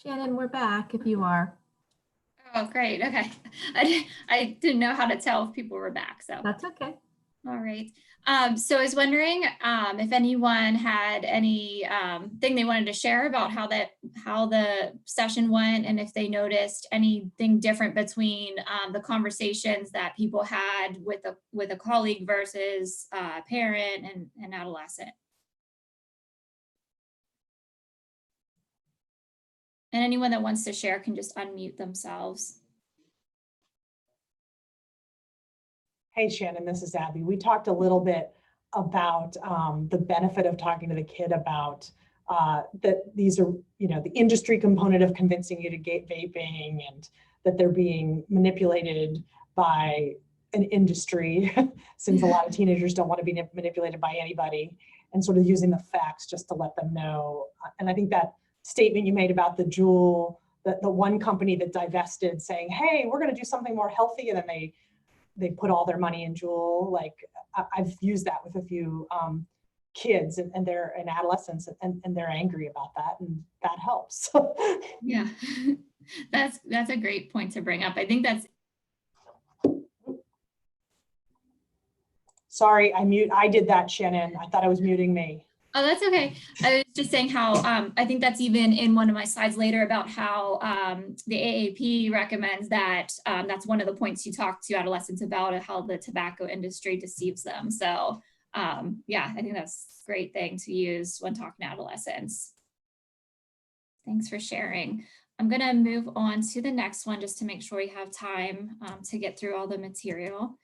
Shannon, we're back if you are. Oh, great. Okay. I didn't know how to tell if people were back. So that's okay. All right. So I was wondering if anyone had any thing they wanted to share about how the session went, and if they noticed anything different between the conversations that people had with a colleague versus parent and adolescent. And anyone that wants to share can just unmute themselves. Hey, Shannon, this is Abby. We talked a little bit about the benefit of talking to the kid about that these are, the industry component of convincing you to get vaping, and that they're being manipulated by an industry, since a lot of teenagers don't want to be manipulated by anybody, and sort of using the facts just to let them know. And I think that statement you made about the Juul, the one company that divested, saying, hey, we're going to do something more healthy, and then they put all their money in Juul. Like, I've used that with a few kids, and they're in adolescence, and they're angry about that, and that helps. Yeah, that's a great point to bring up. I think that's. Sorry, I did that, Shannon. I thought I was muting me. Oh, that's okay. I was just saying how I think that's even in one of my slides later about how the AAP recommends that that's one of the points you talk to adolescents about, how the tobacco industry deceives them. So yeah, I think that's a great thing to use when talking to adolescents. Thanks for sharing. I'm going to move on to the next one just to make sure we have time to get through all the material.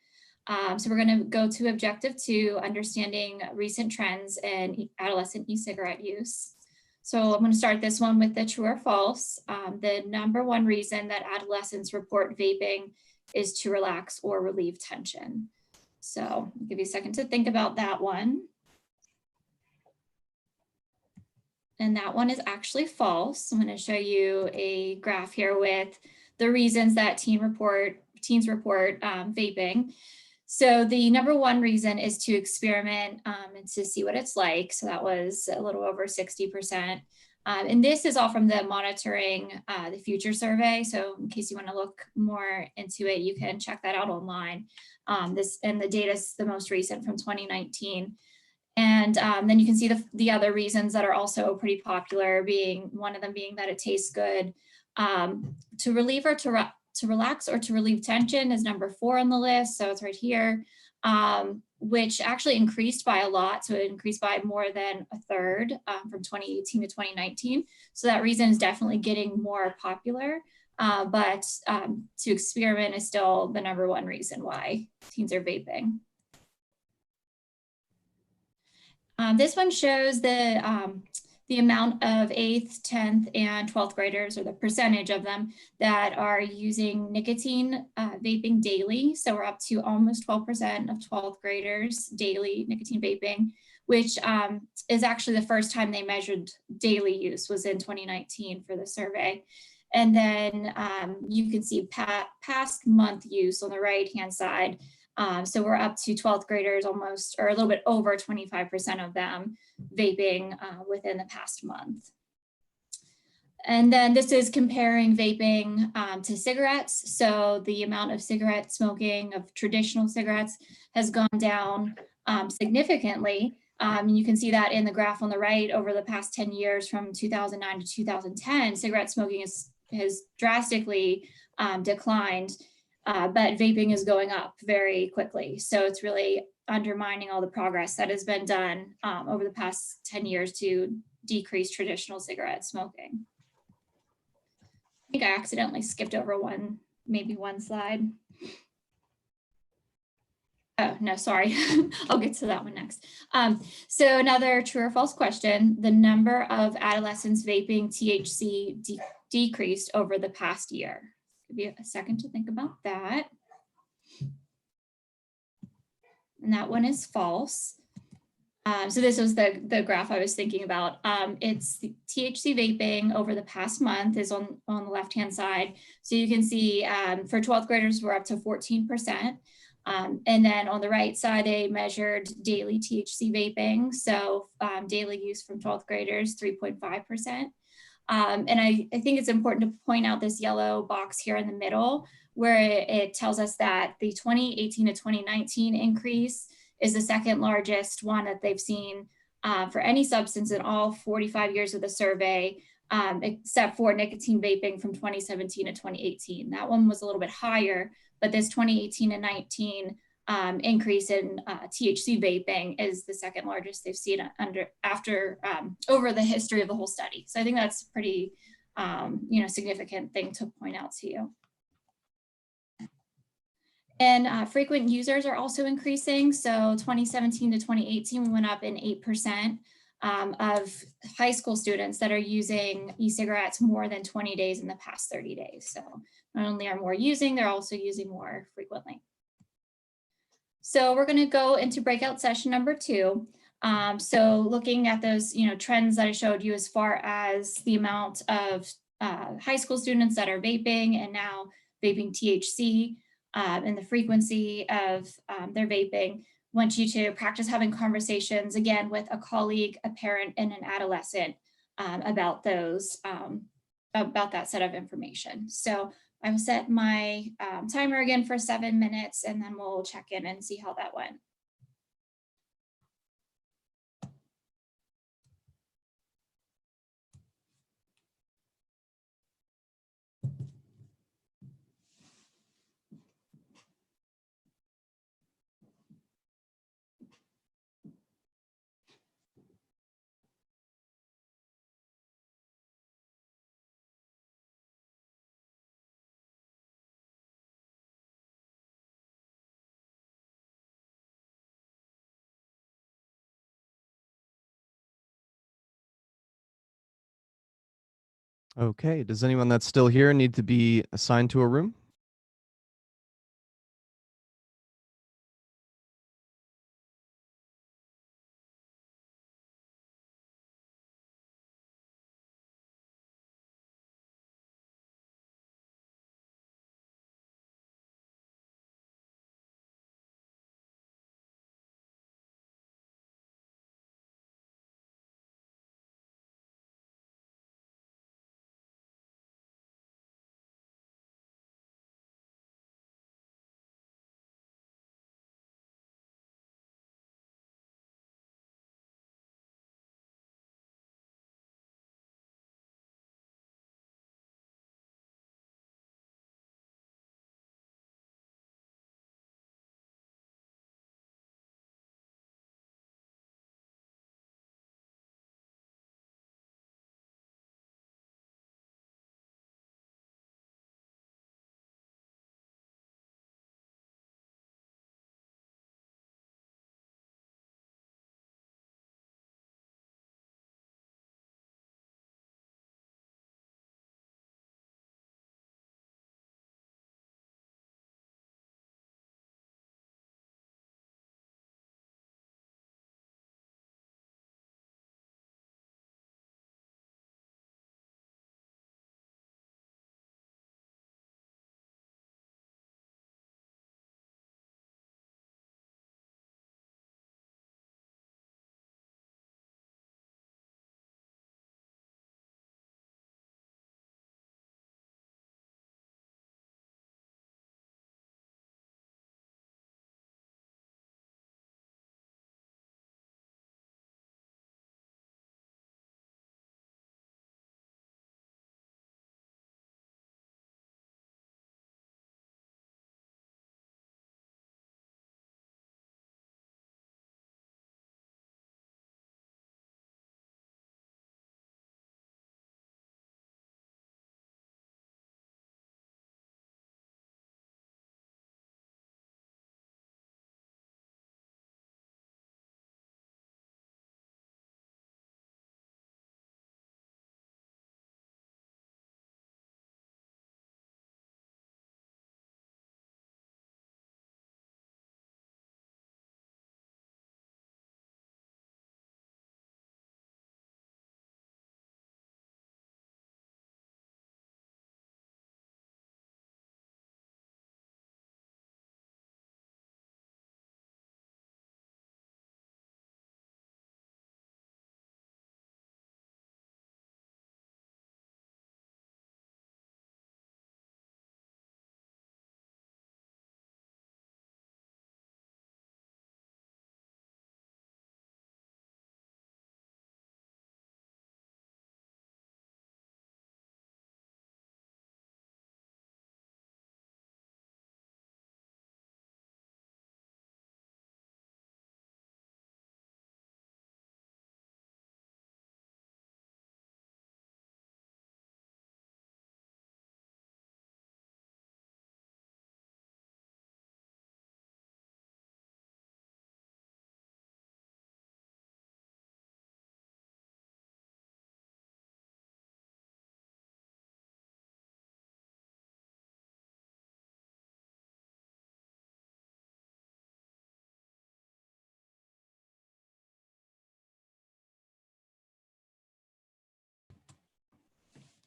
So we're going to go to objective 2, understanding recent trends in adolescent e-cigarette use. So I'm going to start this one with the true or false. The #1 reason that adolescents report vaping is to relax or relieve tension. So I'll give you a second to think about that one. And that one is actually false. I'm going to show you a graph here with the reasons that teens report vaping. So the #1 reason is to experiment and to see what it's like. So that was a little over 60%. And this is all from the Monitoring the Future survey. So in case you want to look more into it, you can check that out online. And the data is the most recent from 2019. And then you can see the other reasons that are also pretty popular, one of them being that it tastes good. To relieve or to relax or to relieve tension is #4 on the list. So it's right here, which actually increased by a lot. So it increased by more than a third from 2018 to 2019. So that reason is definitely getting more popular. But to experiment is still the #1 reason why teens are vaping. This one shows the amount of 8th, 10th, and 12th graders, or the percentage of them that are using nicotine vaping daily. So we're up to almost 12% of 12th graders daily nicotine vaping, which is actually the first time they measured daily use was in 2019 for the survey. And then you can see past month use on the right-hand side. So we're up to 12th graders almost, or a little bit over 25% of them vaping within the past month. And then this is comparing vaping to cigarettes. So the amount of cigarette smoking of traditional cigarettes has gone down significantly. You can see that in the graph on the right over the past 10 years from 2009 to 2010, cigarette smoking has drastically declined. But vaping is going up very quickly. So it's really undermining all the progress that has been done over the past 10 years to decrease traditional cigarette smoking. I think I accidentally skipped over maybe one slide. Oh, no, sorry. I'll get to that one next. So another true or false question, the number of adolescents vaping THC decreased over the past year. Give you a second to think about that. And that one is false. So this was the graph I was thinking about. It's the THC vaping over the past month is on the left-hand side. So you can see for 12th graders, we're up to 14%. And then on the right side, they measured daily THC vaping. So daily use from 12th graders, 3.5%. And I think it's important to point out this yellow box here in the middle, where it tells us that the 2018 to 2019 increase is the second largest one that they've seen for any substance in all 45 years of the survey, except for nicotine vaping from 2017 to 2018. That one was a little bit higher, but this 2018 and 19 increase in THC vaping is the second largest they've seen over the history of the whole study. So I think that's a pretty significant thing to point out to you. And frequent users are also increasing. So 2017 to 2018, we went up in 8%. of high school students that are using e-cigarettes more than 20 days in the past 30 days. So not only are more using, they're also using more frequently. So we're going to go into breakout session number 2. So looking at those, trends that I showed you as far as the amount of high school students that are vaping and now vaping THC and the frequency of their vaping. Want you to practice having conversations again with a colleague, a parent, and an adolescent about those, about that set of information. So I will set my timer again for 7 minutes, and then we'll check in and see how that went. Okay, does anyone that's still here need to be assigned to a room?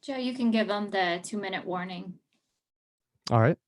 Joe, you can give them the 2-minute warning. All right.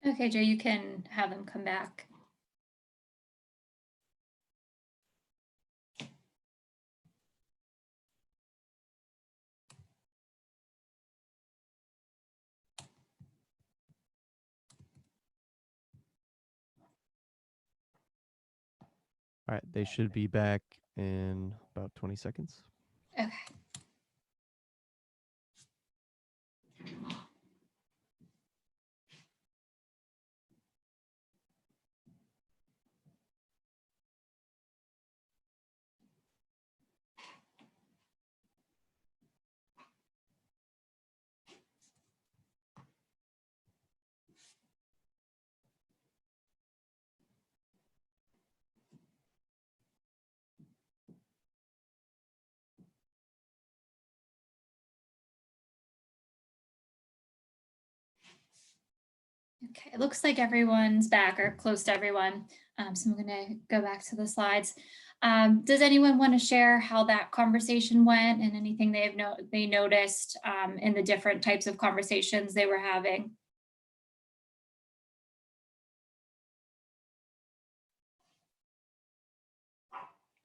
Okay, Joe, you can have them come back. All right. They should be back in about 20 seconds. Okay. Okay, it looks like everyone's back or close to everyone. So I'm going to go back to the slides. Does anyone want to share how that conversation went and anything they noticed in the different types of conversations they were having?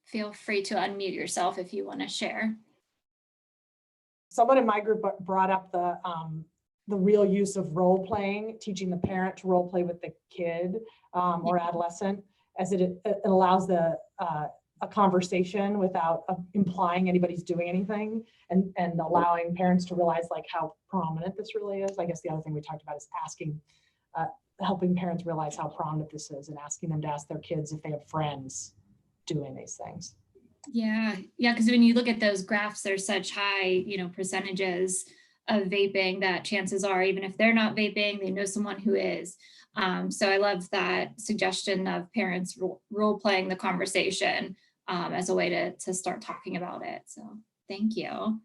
Feel free to unmute yourself if you want to share. Someone in my group brought up the real use of role playing, teaching the parent to role play with the kid or adolescent, as it allows a conversation without implying anybody's doing anything, and allowing parents to realize like how prominent this really is. I guess the other thing we talked about is asking, helping parents realize how prominent this is, and asking them to ask their kids if they have friends doing these things. Yeah, because when you look at those graphs, there's such high, percentages of vaping that chances are, even if they're not vaping, they know someone who is. So I love that suggestion of parents role playing the conversation as a way to start talking about it. So thank you.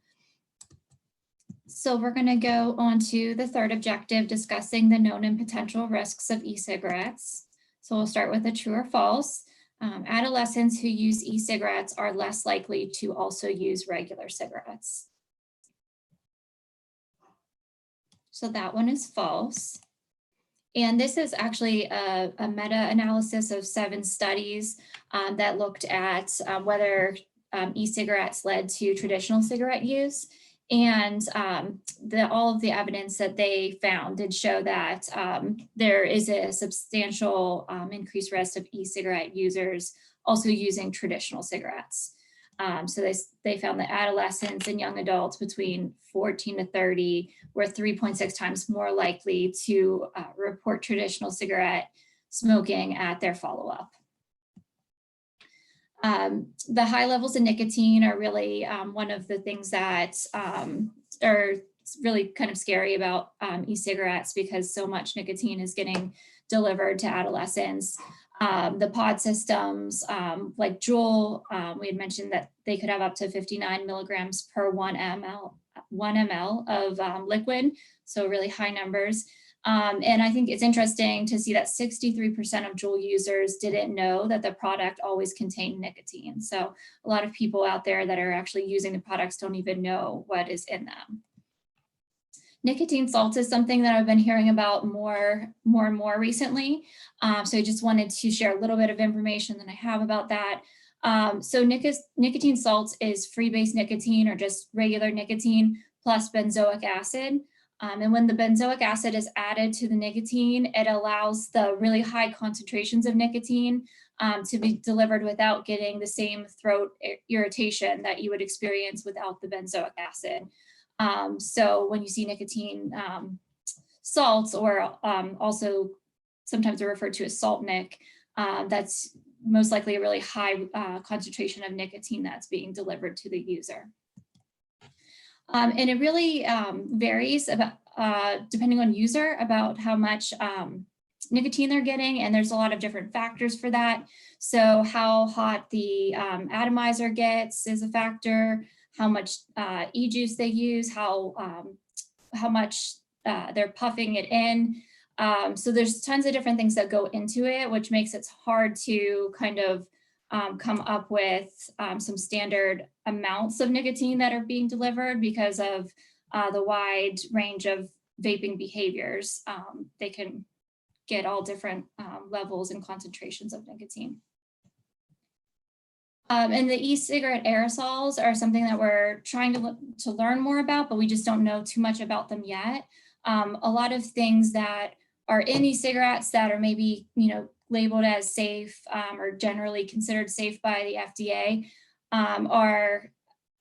So we're going to go on to the third objective, discussing the known and potential risks of e-cigarettes. So we'll start with a true or false. Adolescents who use e-cigarettes are less likely to also use regular cigarettes. So that one is false. And this is actually a meta-analysis of 7 studies that looked at whether e-cigarettes led to traditional cigarette use. And all of the evidence that they found did show that there is a substantial increased risk of e-cigarette users also using traditional cigarettes. So they found that adolescents and young adults between 14 to 30 were 3.6 times more likely to report traditional cigarette smoking at their follow-up. The high levels of nicotine are really one of the things that are really kind of scary about e-cigarettes, because so much nicotine is getting delivered to adolescents. The pod systems like Juul, we had mentioned that they could have up to 59 milligrams per 1 ml of liquid, so really high numbers. And I think it's interesting to see that 63% of Juul users didn't know that the product always contained nicotine. So a lot of people out there that are actually using the products don't even know what is in them. Nicotine salts is something that I've been hearing about more and more recently. So I just wanted to share a little bit of information that I have about that. So nicotine salts is free-base nicotine, or just regular nicotine plus benzoic acid. And when the benzoic acid is added to the nicotine, it allows the really high concentrations of nicotine to be delivered without getting the same throat irritation that you would experience without the benzoic acid. So when you see nicotine salts, or also sometimes they're referred to as salt nic, that's most likely a really high concentration of nicotine that's being delivered to the user. And it really varies about, depending on user, about how much nicotine they're getting, and there's a lot of different factors for that. So how hot the atomizer gets is a factor, how much e-juice they use, how much they're puffing it in. So there's tons of different things that go into it, which makes it hard to kind of come up with some standard amounts of nicotine that are being delivered because of the wide range of vaping behaviors. They can get all different levels and concentrations of nicotine. And the e-cigarette aerosols are something that we're trying to learn more about, but we just don't know too much about them yet. A lot of things that are in e-cigarettes that are maybe, labeled as safe or generally considered safe by the FDA are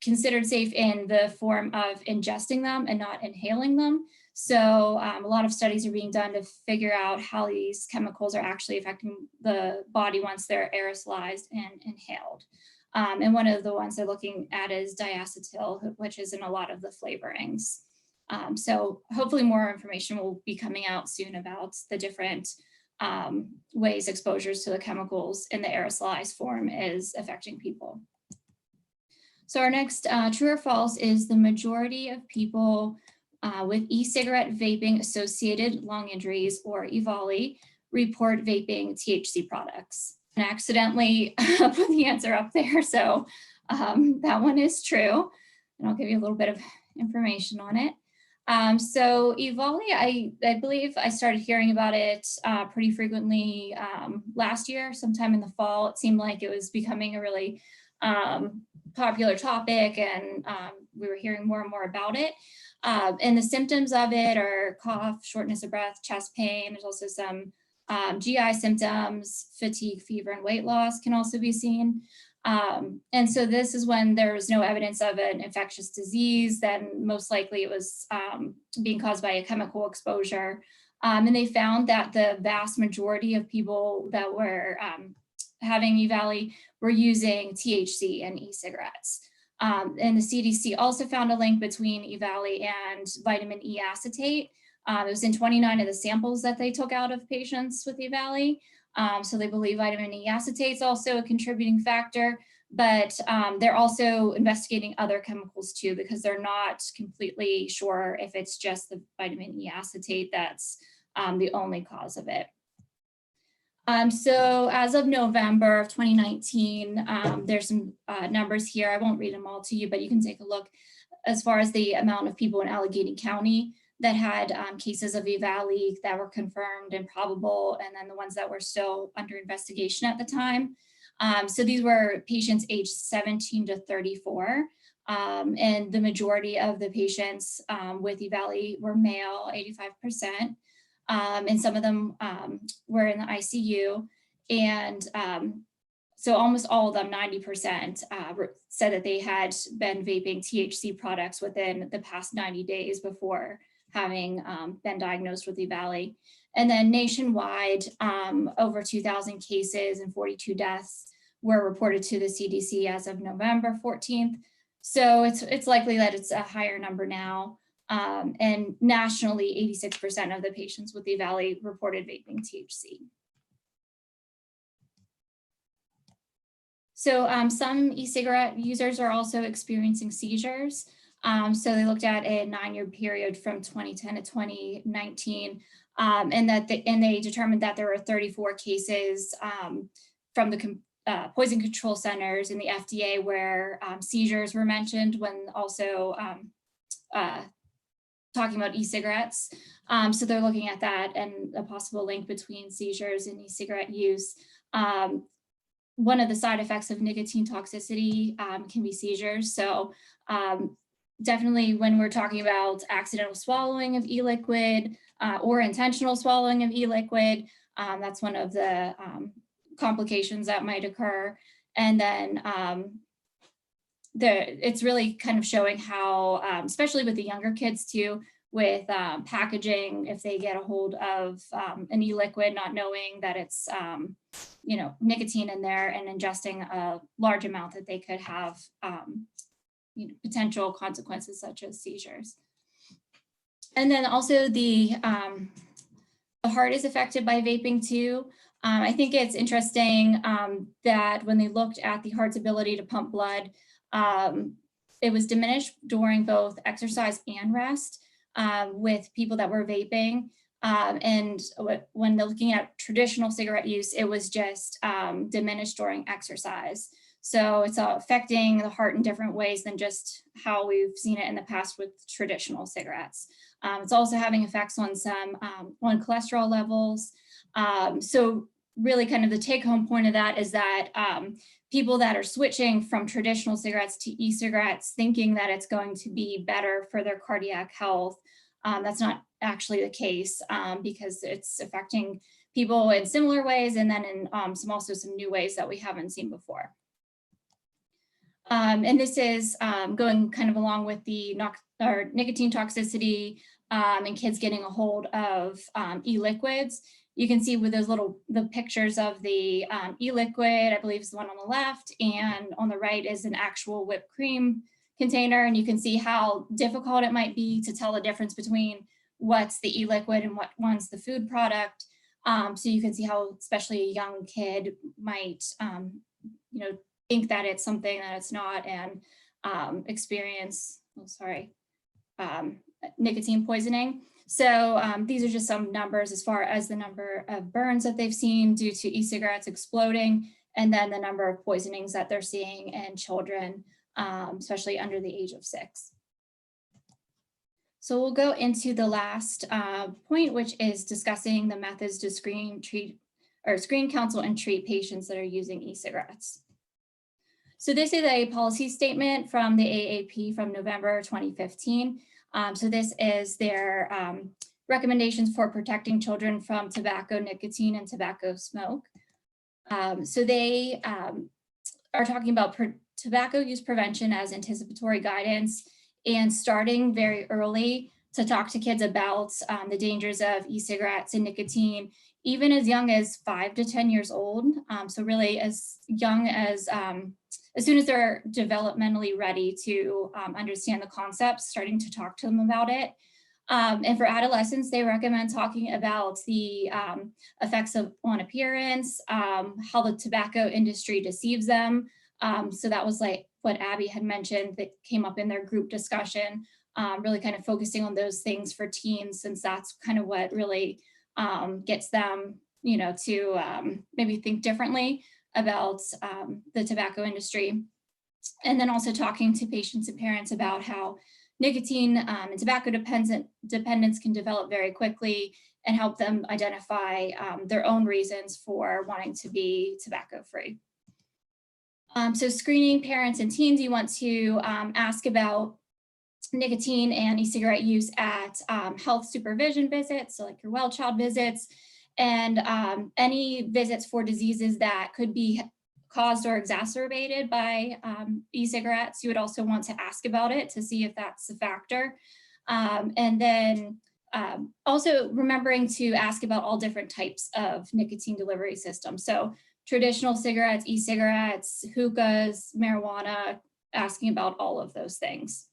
considered safe in the form of ingesting them and not inhaling them. So a lot of studies are being done to figure out how these chemicals are actually affecting the body once they're aerosolized and inhaled. And one of the ones they're looking at is diacetyl, which is in a lot of the flavorings. So hopefully more information will be coming out soon about the different ways exposures to the chemicals in the aerosolized form is affecting people. So our next true or false is the majority of people with e-cigarette vaping associated lung injuries, or EVALI, report vaping THC products. And I accidentally put the answer up there, so that one is true. And I'll give you a little bit of information on it. So EVALI, I believe I started hearing about it pretty frequently last year, sometime in the fall. It seemed like it was becoming a really popular topic, and we were hearing more and more about it. And the symptoms of it are cough, shortness of breath, chest pain. There's also some GI symptoms, fatigue, fever, and weight loss can also be seen. And so this is when there was no evidence of an infectious disease, then most likely it was being caused by a chemical exposure. And they found that the vast majority of people that were having EVALI were using THC and e-cigarettes. And the CDC also found a link between EVALI and vitamin E acetate. It was in 29 of the samples that they took out of patients with EVALI. So they believe vitamin E acetate is also a contributing factor. but they're also investigating other chemicals too, because they're not completely sure if it's just the vitamin E acetate that's the only cause of it. So as of November of 2019, there's some numbers here. I won't read them all to you, but you can take a look as far as the amount of people in Allegheny County that had cases of eval leak that were confirmed and probable, and then the ones that were still under investigation at the time. So these were patients aged 17 to 34. And the majority of the patients with eval leak were male, 85%. And some of them were in the ICU. And so almost all of them, 90%, said that they had been vaping THC products within the past 90 days before having been diagnosed with eval leak. And then nationwide, over 2,000 cases and 42 deaths were reported to the CDC as of November 14th. So it's likely that it's a higher number now. And nationally, 86% of the patients with eval leak reported vaping THC. So some e-cigarette users are also experiencing seizures. So they looked at a 9-year period from 2010 to 2019, and they determined that there were 34 cases from the poison control centers in the FDA where seizures were mentioned when also talking about e-cigarettes. So they're looking at that and a possible link between seizures and e-cigarette use. One of the side effects of nicotine toxicity can be seizures. So definitely when we're talking about accidental swallowing of e-liquid or intentional swallowing of e-liquid, that's one of the complications that might occur. And then it's really kind of showing how, especially with the younger kids too, with packaging, if they get a hold of an e-liquid, not knowing that it's nicotine in there and ingesting a large amount, that they could have potential consequences such as seizures. And then also the heart is affected by vaping too. I think it's interesting that when they looked at the heart's ability to pump blood, it was diminished during both exercise and rest with people that were vaping. And when they're looking at traditional cigarette use, it was just diminished during exercise. So it's affecting the heart in different ways than just how we've seen it in the past with traditional cigarettes. It's also having effects on on cholesterol levels. So really kind of the take home point of that is that people that are switching from traditional cigarettes to e-cigarettes thinking that it's going to be better for their cardiac health, that's not actually the case because it's affecting people in similar ways and then in some new ways that we haven't seen before. And this is going kind of along with the nicotine toxicity and kids getting a hold of e-liquids. You can see with those the pictures of the e-liquid, I believe is the one on the left, and on the right is an actual whipped cream container. And you can see how difficult it might be to tell the difference between what's the e-liquid and what one's the food product. So you can see how especially a young kid might, think that it's something that it's not and experience, nicotine poisoning. So these are just some numbers as far as the number of burns that they've seen due to e-cigarettes exploding, and then the number of poisonings that they're seeing in children, especially under the age of 6. So we'll go into the last point, which is discussing the methods to screen, counsel, and treat patients that are using e-cigarettes. So this is a policy statement from the AAP from November 2015. So this is their recommendations for protecting children from tobacco, nicotine, and tobacco smoke. So they are talking about tobacco use prevention as anticipatory guidance and starting very early to talk to kids about the dangers of e-cigarettes and nicotine, even as young as 5 to 10 years old. So really as young as soon as they're developmentally ready to understand the concepts, starting to talk to them about it. And for adolescents, they recommend talking about the effects on appearance, how the tobacco industry deceives them, So that was like what Abby had mentioned that came up in their group discussion, really kind of focusing on those things for teens, since that's kind of what really gets them, you know, to maybe think differently about the tobacco industry. And then also talking to patients and parents about how nicotine and tobacco dependence can develop very quickly, and help them identify their own reasons for wanting to be tobacco free. So screening parents and teens, you want to ask about nicotine and e-cigarette use at health supervision visits, so like your well child visits, and any visits for diseases that could be caused or exacerbated by e-cigarettes. You would also want to ask about it to see if that's a factor. And then also remembering to ask about all different types of nicotine delivery systems. So traditional cigarettes, e-cigarettes, hookahs, marijuana, asking about all of those things.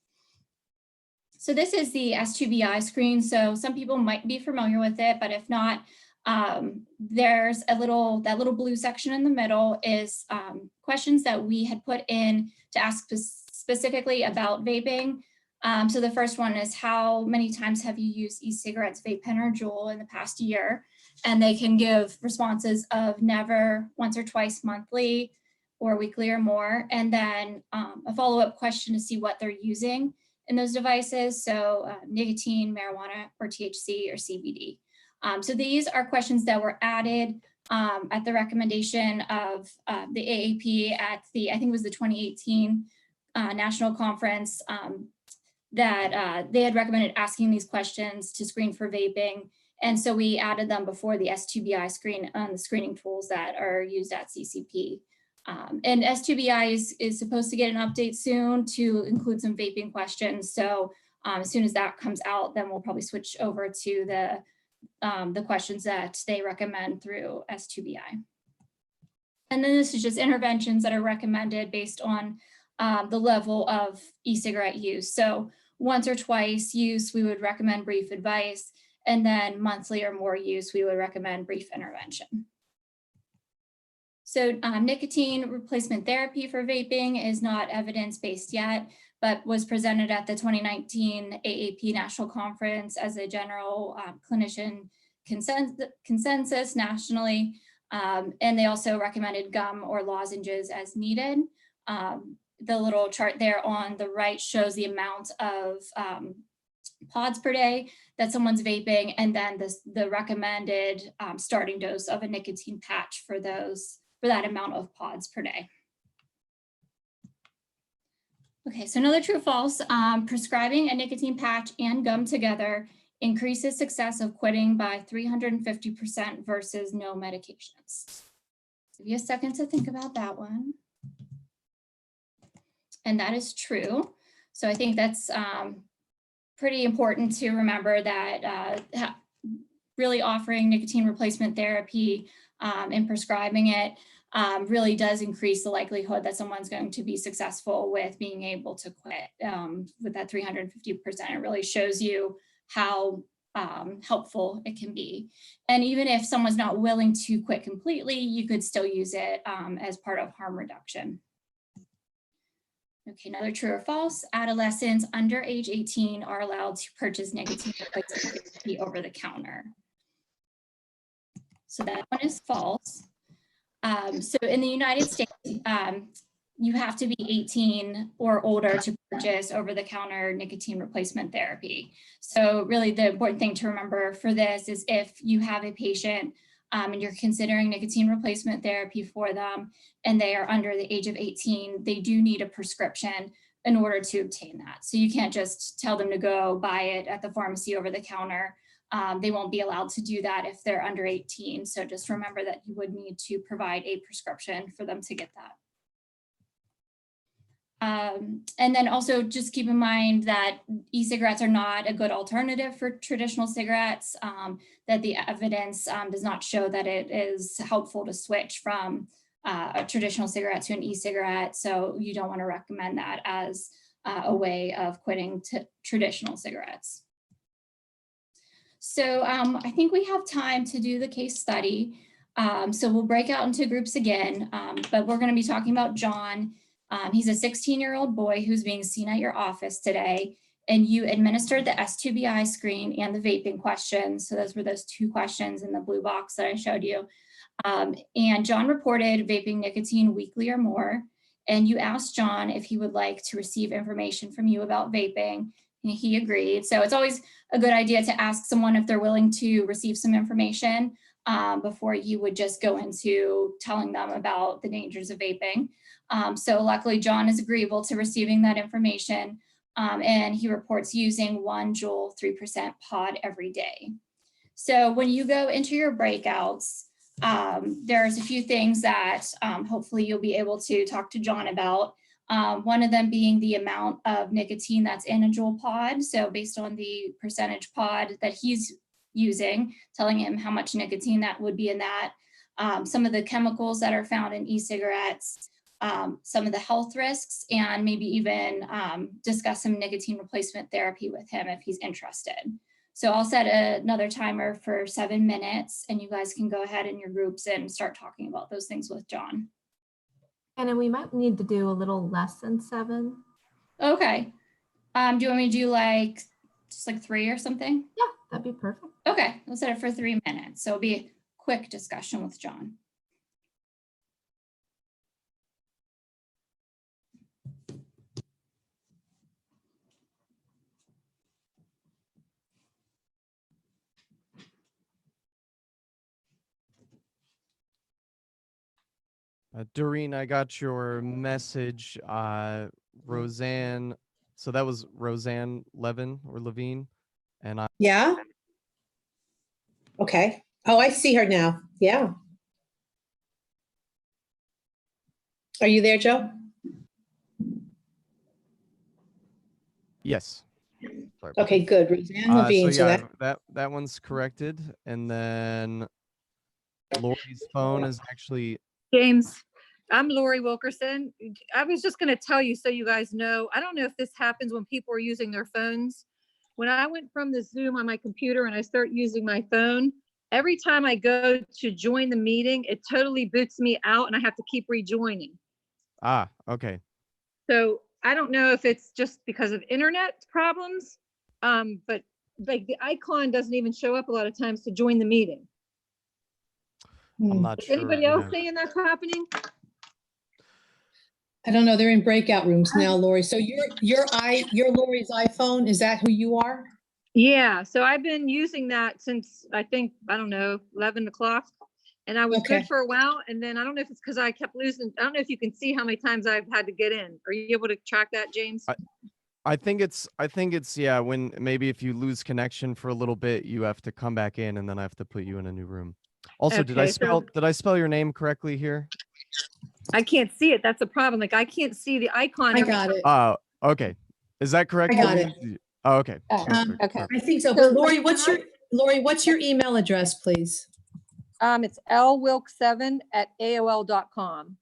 So this is the S2BI screen. So some people might be familiar with it, but if not, there's that little blue section in the middle is questions that we had put in to ask specifically about vaping. So the first one is, how many times have you used e-cigarettes, vape pen, or Juul in the past year? And they can give responses of never, once or twice monthly, or weekly or more. And then a follow-up question to see what they're using in those devices. So nicotine, marijuana, or THC, or CBD. So these are questions that were added at the recommendation of the AAP at the, I think it was the 2018 national conference, that they had recommended asking these questions to screen for vaping. And so we added them before the S2BI screen on the screening tools that are used at CCP. And S2BI is supposed to get an update soon to include some vaping questions. So as soon as that comes out, then we'll probably switch over to the questions that they recommend through S2BI. And then this is just interventions that are recommended based on the level of e-cigarette use. So once or twice use, we would recommend brief advice, and then monthly or more use, we would recommend brief intervention. So nicotine replacement therapy for vaping is not evidence-based yet, but was presented at the 2019 AAP National Conference as a general clinician consensus nationally. And they also recommended gum or lozenges as needed. The little chart there on the right shows the amount of pods per day that someone's vaping, and then the recommended starting dose of a nicotine patch for that amount of pods per day. Okay, so another true or false, prescribing a nicotine patch and gum together increases success of quitting by 350% versus no medications. Give you a second to think about that one. And that is true. So I think that's pretty important to remember that really offering nicotine replacement therapy and prescribing it really does increase the likelihood that someone's going to be successful with being able to quit with that 350%. It really shows you how helpful it can be. And even if someone's not willing to quit completely, you could still use it as part of harm reduction. Okay, another true or false, adolescents under age 18 are allowed to purchase nicotine replacement therapy over the counter. So that one is false. So in the United States, you have to be 18 or older to purchase over-the-counter nicotine replacement therapy. So really the important thing to remember for this is if you have a patient and you're considering nicotine replacement therapy for them and they are under the age of 18, they do need a prescription in order to obtain that. So you can't just tell them to go buy it at the pharmacy over the counter. They won't be allowed to do that if they're under 18. So just remember that you would need to provide a prescription for them to get that. And then also just keep in mind that e-cigarettes are not a good alternative for traditional cigarettes, that the evidence does not show that it is helpful to switch from a traditional cigarette to an e-cigarette. So you don't want to recommend that as a way of quitting traditional cigarettes. So I think we have time to do the case study. So we'll break out into groups again, but we're going to be talking about John. He's a 16-year-old boy who's being seen at your office today, and you administered the S2BI screen and the vaping questions. So those were those 2 questions in the blue box that I showed you. And John reported vaping nicotine weekly or more. And you asked John if he would like to receive information from you about vaping, and he agreed. So it's always a good idea to ask someone if they're willing to receive some information before you would just go into telling them about the dangers of vaping. So luckily, John is agreeable to receiving that information, and he reports using 1 Juul 3% pod every day. So when you go into your breakouts, there's a few things that hopefully you'll be able to talk to John about. One of them being the amount of nicotine that's in a Juul pod. So based on the percentage pod that he's using, telling him how much nicotine that would be in that. Some of the chemicals that are found in e-cigarettes, some of the health risks, and maybe even discuss some nicotine replacement therapy with him if he's interested. So I'll set another timer for 7 minutes, and you guys can go ahead in your groups and start talking about those things with John. And we might need to do a little less than 7. Okay. Do you want me to do like just like 3 or something? Yeah, that'd be perfect. Okay, let's set it for 3 minutes. So it'll be a quick discussion with John. Doreen, I got your message. Roseanne, so that was Roseanne Levin or Levine, and I. Yeah. Okay. Oh, I see her now. Yeah. Are you there, Joe? Yes. Sorry. Okay, good. Roseanne Levine. So So yeah, that that one's corrected, and then Lori's phone is actually. James, I'm Lori Wilkerson. I was just going to tell you so you guys know, I don't know if this happens when people are using their phones. When I went from the Zoom on my computer and I start using my phone, every time I go to join the meeting, it totally boots me out and I have to keep rejoining. Ah, okay. So I don't know if it's just because of internet problems, but like the icon doesn't even show up a lot of times to join the meeting. I'm not Is sure. anybody else saying that's happening? I don't know. They're in breakout rooms now, Lori. So you're Lori's iPhone. Is that who you are? Yeah, so I've been using that since I think, I don't know, 11 o'clock. And I was good for a while. And then I don't know if it's because I kept losing. I don't know if you can see how many times I've had to get in. Are you able to track that, James? I think it's yeah, when maybe if you lose connection for a little bit, you have to come back in and then I have to put you in a new room. Also, did I spell your name correctly here? I can't see it. That's a problem. Like I can't see the icon. I got it. Oh, okay. Is that correct? I got it. Oh, okay. Okay. I think so. But Lori, what's your email address, please? It's lwilk7@aol.com.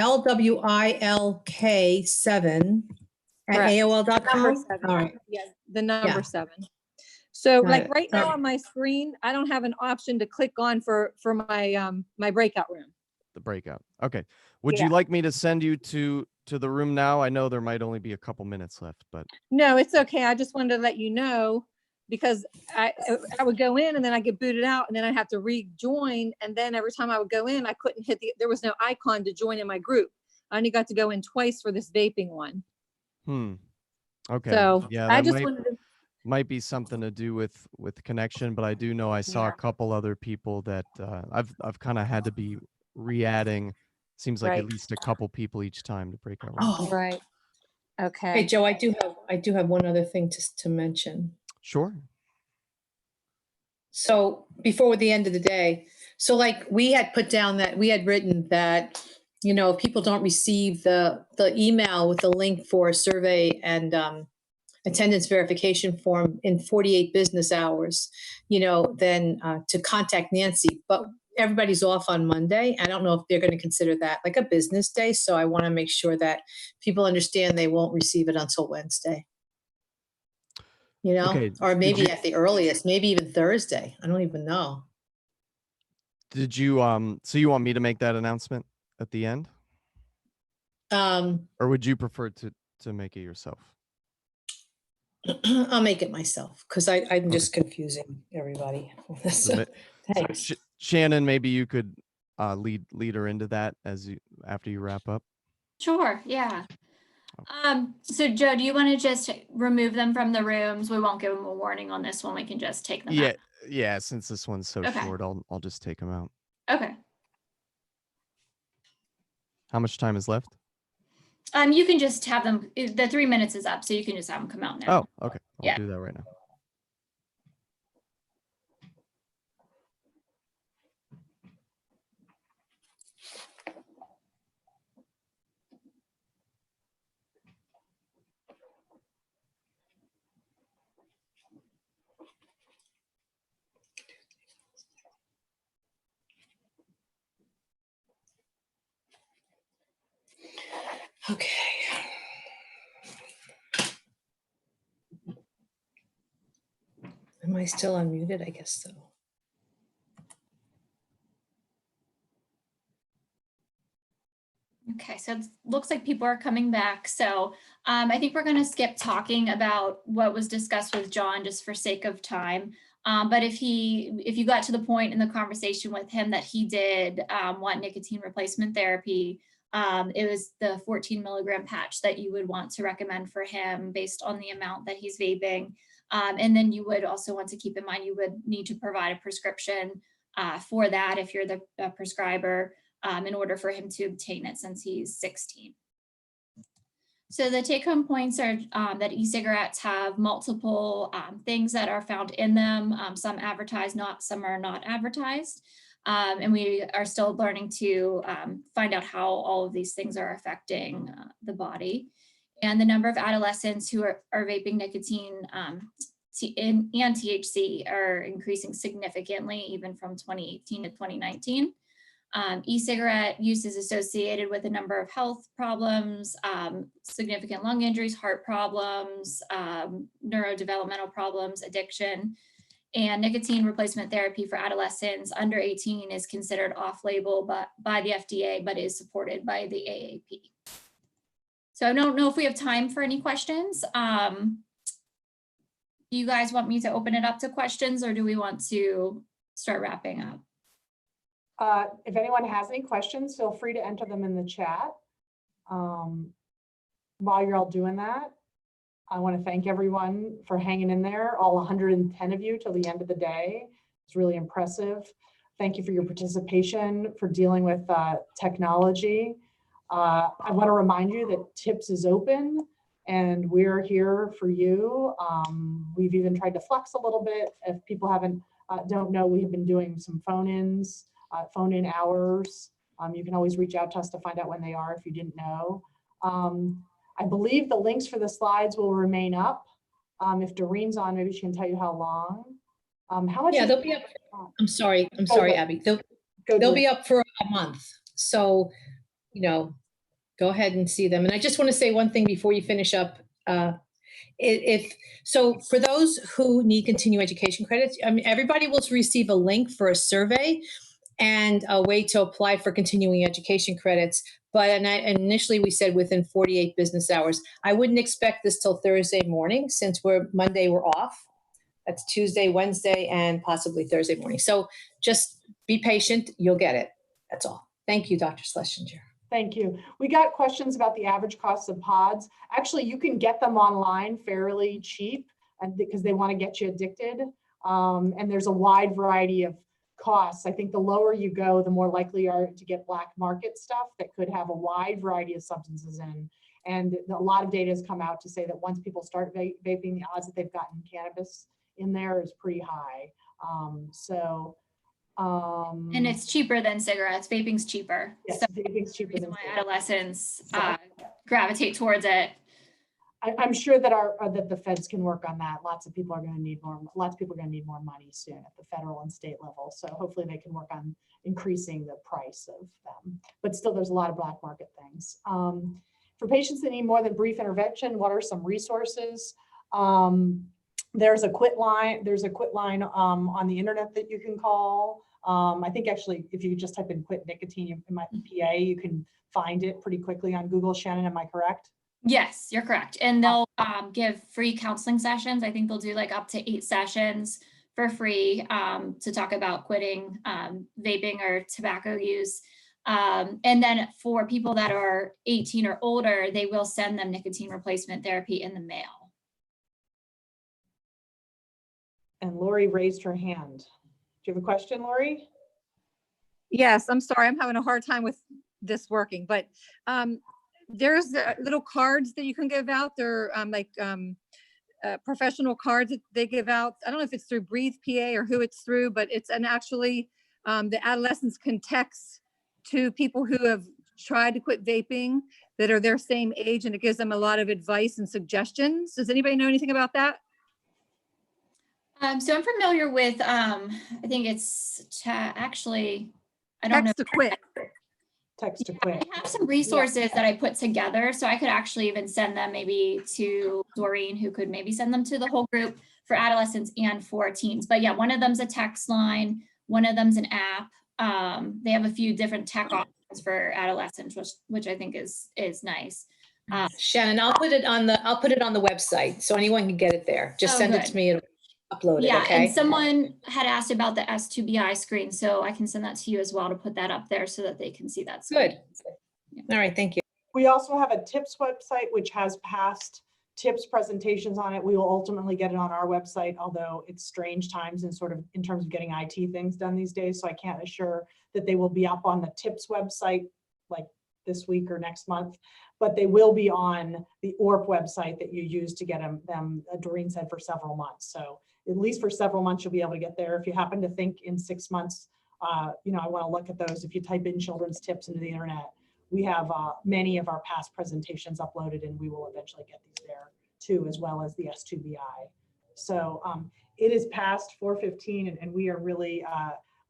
LWILK7 at AOL.com. All right. Yes, the number 7. So like right now on my screen, I don't have an option to click on for my my breakout room. The breakout. Okay. Would you like me to send you to the room now? I know there might only be a couple minutes left, but no, it's okay. I just wanted to let you know because I would go in and then I get booted out and then I have to rejoin. And then every time I would go in, I couldn't hit there was no icon to join in my group. I only got to go in twice for this vaping one. Okay. So yeah, I just wanted to. Might be something to do with connection, but I do know I saw a couple other people that I've kind of had to be re-adding. Seems like at least a couple people each time to break out. Oh, right. Okay. Hey, Joe, I do have one other thing to mention. Sure. So before the end of the day, so like we had put down that we had written that, you know, if people don't receive the email with the link for a survey and attendance verification form in 48 business hours, you know, then to contact Nancy. But everybody's off on Monday. I don't know if they're going to consider that like a business day. So I want to make sure that people understand they won't receive it until Wednesday. You know, or maybe at the earliest, maybe even Thursday. I don't even know. Did you so you want me to make that announcement at the end, or would you prefer to make it yourself? I'll make it myself because I'm just confusing everybody. So Thanks. Shannon, maybe you could lead her into that after you wrap up. Sure, yeah. So Joe, do you want to just remove them from the rooms? We won't give them a warning on this one. We can just take them out. Yeah. Since this one's so Okay. short, I'll just take them out. Okay. How much time is left? You can just have them. The 3 minutes is up, so you can just have them come out now. Oh, okay. I'll Yeah. do that right now. Okay. Am I still unmuted? I guess so. Okay, so it looks like people are coming back. So I think we're going to skip talking about what was discussed with John just for sake of time. But if you got to the point in the conversation with him that he did want nicotine replacement therapy, it was the 14 milligram patch that you would want to recommend for him based on the amount that he's vaping. And then you would also want to keep in mind you would need to provide a prescription for that if you're the prescriber. In order for him to obtain it since he's 16. So the take-home points are that e-cigarettes have multiple things that are found in them. Some advertised, some are not advertised. And we are still learning to find out how all of these things are affecting the body. And the number of adolescents who are vaping nicotine and THC are increasing significantly, even from 2018 to 2019. E-cigarette use is associated with a number of health problems, significant lung injuries, heart problems, neurodevelopmental problems, addiction, and nicotine replacement therapy for adolescents under 18 is considered off-label by the FDA, but is supported by the AAP. So I don't know if we have time for any questions. Do you guys want me to open it up to questions, or do we want to start wrapping up? If anyone has any questions, feel free to enter them in the chat. While you're all doing that, I want to thank everyone for hanging in there, all 110 of you till the end of the day. It's really impressive. Thank you for your participation, for dealing with technology. I want to remind you that TiPS is open and we're here for you. We've even tried to flex a little bit. If people don't know, we have been doing some phone-ins. Phone-in hours. You can always reach out to us to find out when they are if you didn't know. I believe the links for the slides will remain up. If Doreen's on, maybe she can tell you how long. How much? Yeah, they'll be up. I'm sorry, Abby. They'll be up for a month. So, go ahead and see them. And I just want to say one thing before you finish up. So for those who need continuing education credits, everybody will receive a link for a survey and a way to apply for continuing education credits. But initially we said within 48 business hours. I wouldn't expect this till Thursday morning since Monday we're off. That's Tuesday, Wednesday, and possibly Thursday morning. So just be patient, you'll get it. That's all. Thank you, Dr. Schlesinger. Thank you. We got questions about the average cost of pods. Actually, you can get them online fairly cheap and because they want to get you addicted. And there's a wide variety of costs. I think the lower you go, the more likely you are to get black market stuff that could have a wide variety of substances in. And a lot of data has come out to say that once people start vaping, the odds that they've gotten cannabis in there is pretty high. And it's cheaper than cigarettes. Vaping's cheaper. Yes, so vaping's cheaper than why adolescents gravitate towards it. I'm sure that that the feds can work on that. Lots of people are going to need more. Lots of people are going to need more money soon at the federal and state level. So hopefully they can work on increasing the price of them. But still, there's a lot of black market things. For patients that need more than brief intervention, what are some resources? There's a quit line. There's a quit line on the internet that you can call. I think actually, if you just type in quit nicotine, in my PA, you can find it pretty quickly on Google. Shannon, am I correct? Yes, you're correct. And they'll give free counseling sessions. I think they'll do like up to 8 sessions for free to talk about quitting vaping or tobacco use. And then for people that are 18 or older, they will send them nicotine replacement therapy in the mail. And Lori raised her hand. Do you have a question, Lori? Yes, I'm sorry. I'm having a hard time with this working, but there's little cards that you can give out. They're professional cards that they give out. I don't know if it's through Breathe PA or who it's through, but it's actually the adolescents can text to people who have tried to quit vaping that are their same age, and it gives them a lot of advice and suggestions. Does anybody know anything about that? So I'm familiar with, I think it's actually, I don't know. Text to quit. Text to quit. I have some resources that I put together, so I could actually even send them maybe to Doreen, who could maybe send them to the whole group for adolescents and for teens. But yeah, one of them's a text line, one of them's an app. They have a few different tech options for adolescents, which I think is nice. Shannon, I'll put it on the website so anyone can get it there. Just send it to me and upload it. Yeah, Okay. and someone had asked about the S2BI screen, so I can send that to you as well to put that up there so that they can see that screen. Good. All right, thank you. We also have a TiPS website, which has past TiPS presentations on it. We will ultimately get it on our website, although it's strange times and sort of in terms of getting IT things done these days. So I can't assure that they will be up on the TiPS website like this week or next month, but they will be on the ORP website that you use to get them, Doreen said, for several months. So at least for several months, you'll be able to get there. If you happen to think in 6 months, I want to look at those. If you type in children's TiPS into the internet, we have many of our past presentations uploaded, and we will eventually get these there too, as well as the S2BI. So it is past 4:15, and we are really,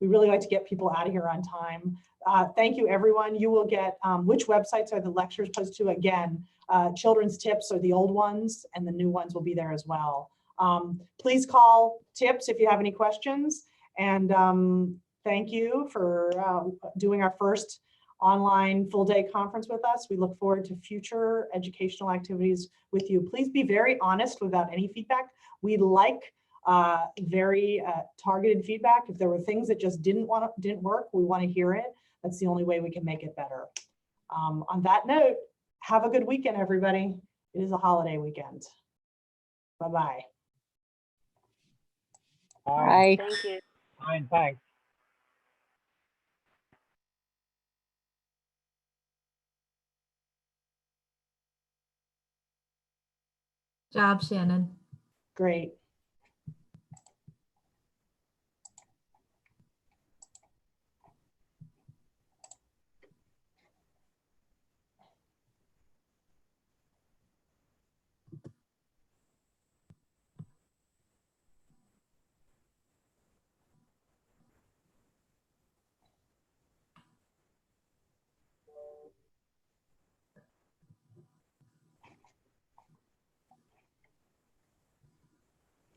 we really like to get people out of here on time. Thank you, everyone. You will get, which websites are the lectures posted to? Again, children's TiPS are the old ones, and the new ones will be there as well. Please call TiPS if you have any questions. And thank you for doing our first online full day conference with us. We look forward to future educational activities with you. Please be very honest without any feedback. We like very targeted feedback. If there were things that just didn't work, we want to hear it. That's the only way we can make it better. On that note, have a good weekend, everybody. It is a holiday weekend. Bye-bye. Bye. Thank you. Fine, thanks. Job, Shannon. Great.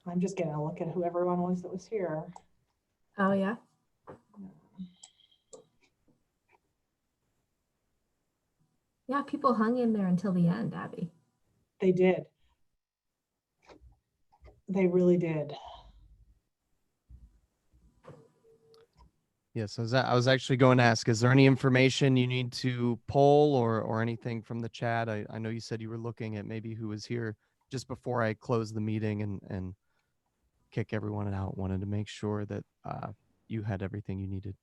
I'm just getting a look at who everyone was that was here. Oh, yeah. Yeah, people hung in there until the end, Abby. They did. They really did. Yes, I was actually going to ask, is there any information you need to poll or anything from the chat? I know you said you were looking at maybe who was here just before I closed the meeting and kick everyone out. Wanted to make sure that you had everything you needed.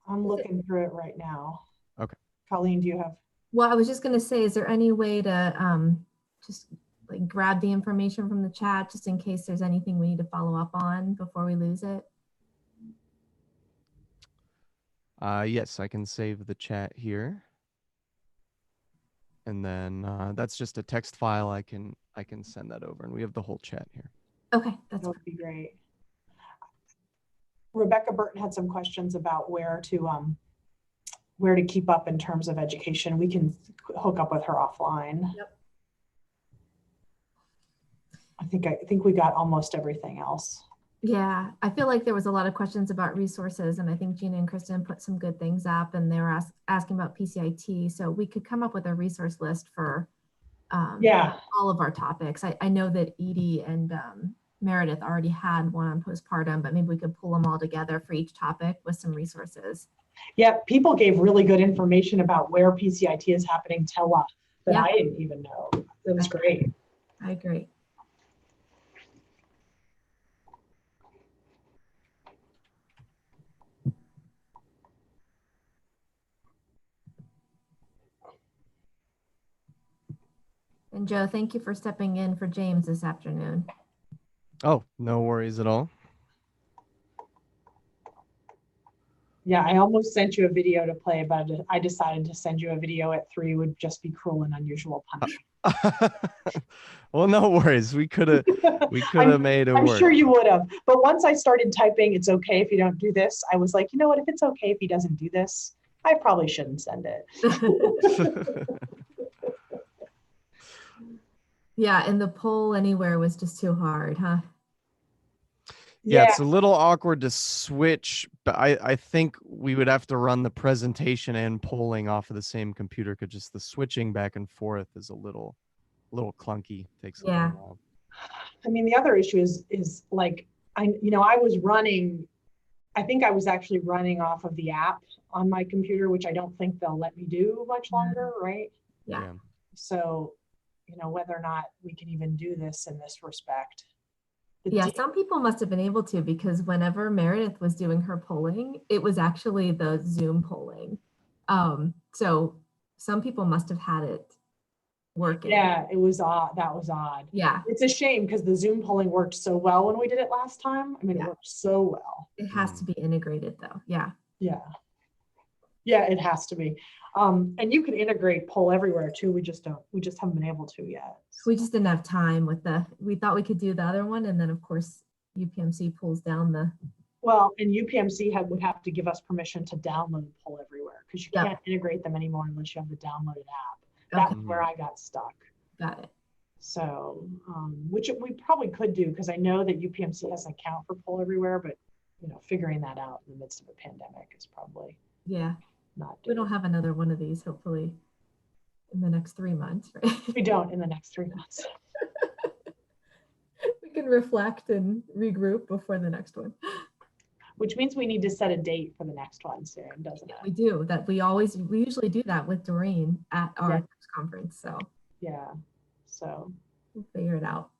I'm looking through it right now. Okay. Colleen, do you have? Well, I was just going to say, is there any way to just like grab the information from the chat just in case there's anything we need to follow up on before we lose it? Yes, I can save the chat here. And then that's just a text file. I can send that over, and we have the whole chat here. Okay, that would be great. Rebecca Burton had some questions about where to keep up in terms of education. We can hook up with her offline. Yep. I think we got almost everything else. Yeah, I feel like there was a lot of questions about resources, and I think Gina and Kristen put some good things up, and they were asking about PCIT. So we could come up with a resource list for all of our topics. I know that Edie and Meredith already had one on postpartum, but maybe we could pull them all together for each topic with some resources. Yeah, people gave really good information about where PCIT is happening tele that I didn't even know. It was great. I agree. And Joe, thank you for stepping in for James this afternoon. Oh, no worries at all. Yeah, I almost sent you a video to play, but I decided to send you a video at 3 would just be cruel and unusual punishment. Well, no worries. We could have made it work. I'm sure you would have. But once I started typing, it's okay if you don't do this, I was like, you know what, if it's okay if he doesn't do this, I probably shouldn't send it. Yeah, and the poll anywhere was just too hard, huh? Yeah, it's a little awkward to switch, but I think we would have to run the presentation and polling off of the same computer, because just the switching back and forth is a little clunky. Takes a little while. I mean, the other issue is like, I was running, I think I was actually running off of the app on my computer, which I don't think they'll let me do much longer, right? Yeah. So, whether or not we can even do this in this respect. Yeah, some people must have been able to, because whenever Meredith was doing her polling, it was actually the Zoom polling. So some people must have had it working. Yeah, it was odd. That was odd. Yeah. It's a shame because the Zoom polling worked so well when we did it last time. I mean, it worked so well. It has to be integrated though. Yeah. Yeah. Yeah, it has to be. And you can integrate poll everywhere too. We just haven't been able to yet. We just didn't have time we thought we could do the other one. And then of course, UPMC pulls down the. Well, and UPMC would have to give us permission to download poll everywhere, because you can't integrate them anymore unless you have the downloaded app. That's where I got stuck. Got it. So, which we probably could do, because I know that UPMC has an account for poll everywhere, but figuring that out in the midst of a pandemic is probably not. We don't have another one of these, hopefully, in the next 3 months, right? We don't in the next 3 months. We can reflect and regroup before the next one. Which means we need to set a date for the next one soon, doesn't it? We do. We usually do that with Doreen at our conference. So yeah, so we'll figure it out.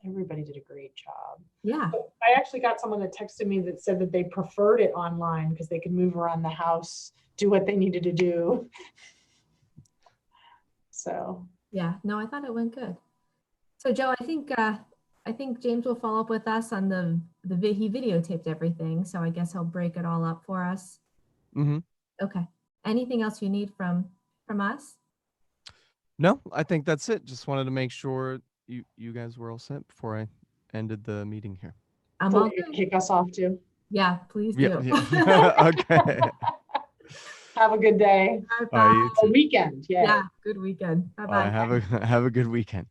Everybody did a great job. Yeah. But I actually got someone that texted me that said that they preferred it online because they could move around the house, do what they needed to do. So yeah, no, I thought it went good. So Joe, I think James will follow up with us on he videotaped everything, so I guess he'll break it all up for us. Mm-hmm. Okay. Anything else you need from us? No, I think that's it. Just wanted to make sure you guys were all set before I ended the meeting here. I'm all good. Kick us off too. Yeah, please do. Yeah. Okay. Have a good day. Bye. A weekend. Yeah, good weekend. Bye-bye. Have a good weekend.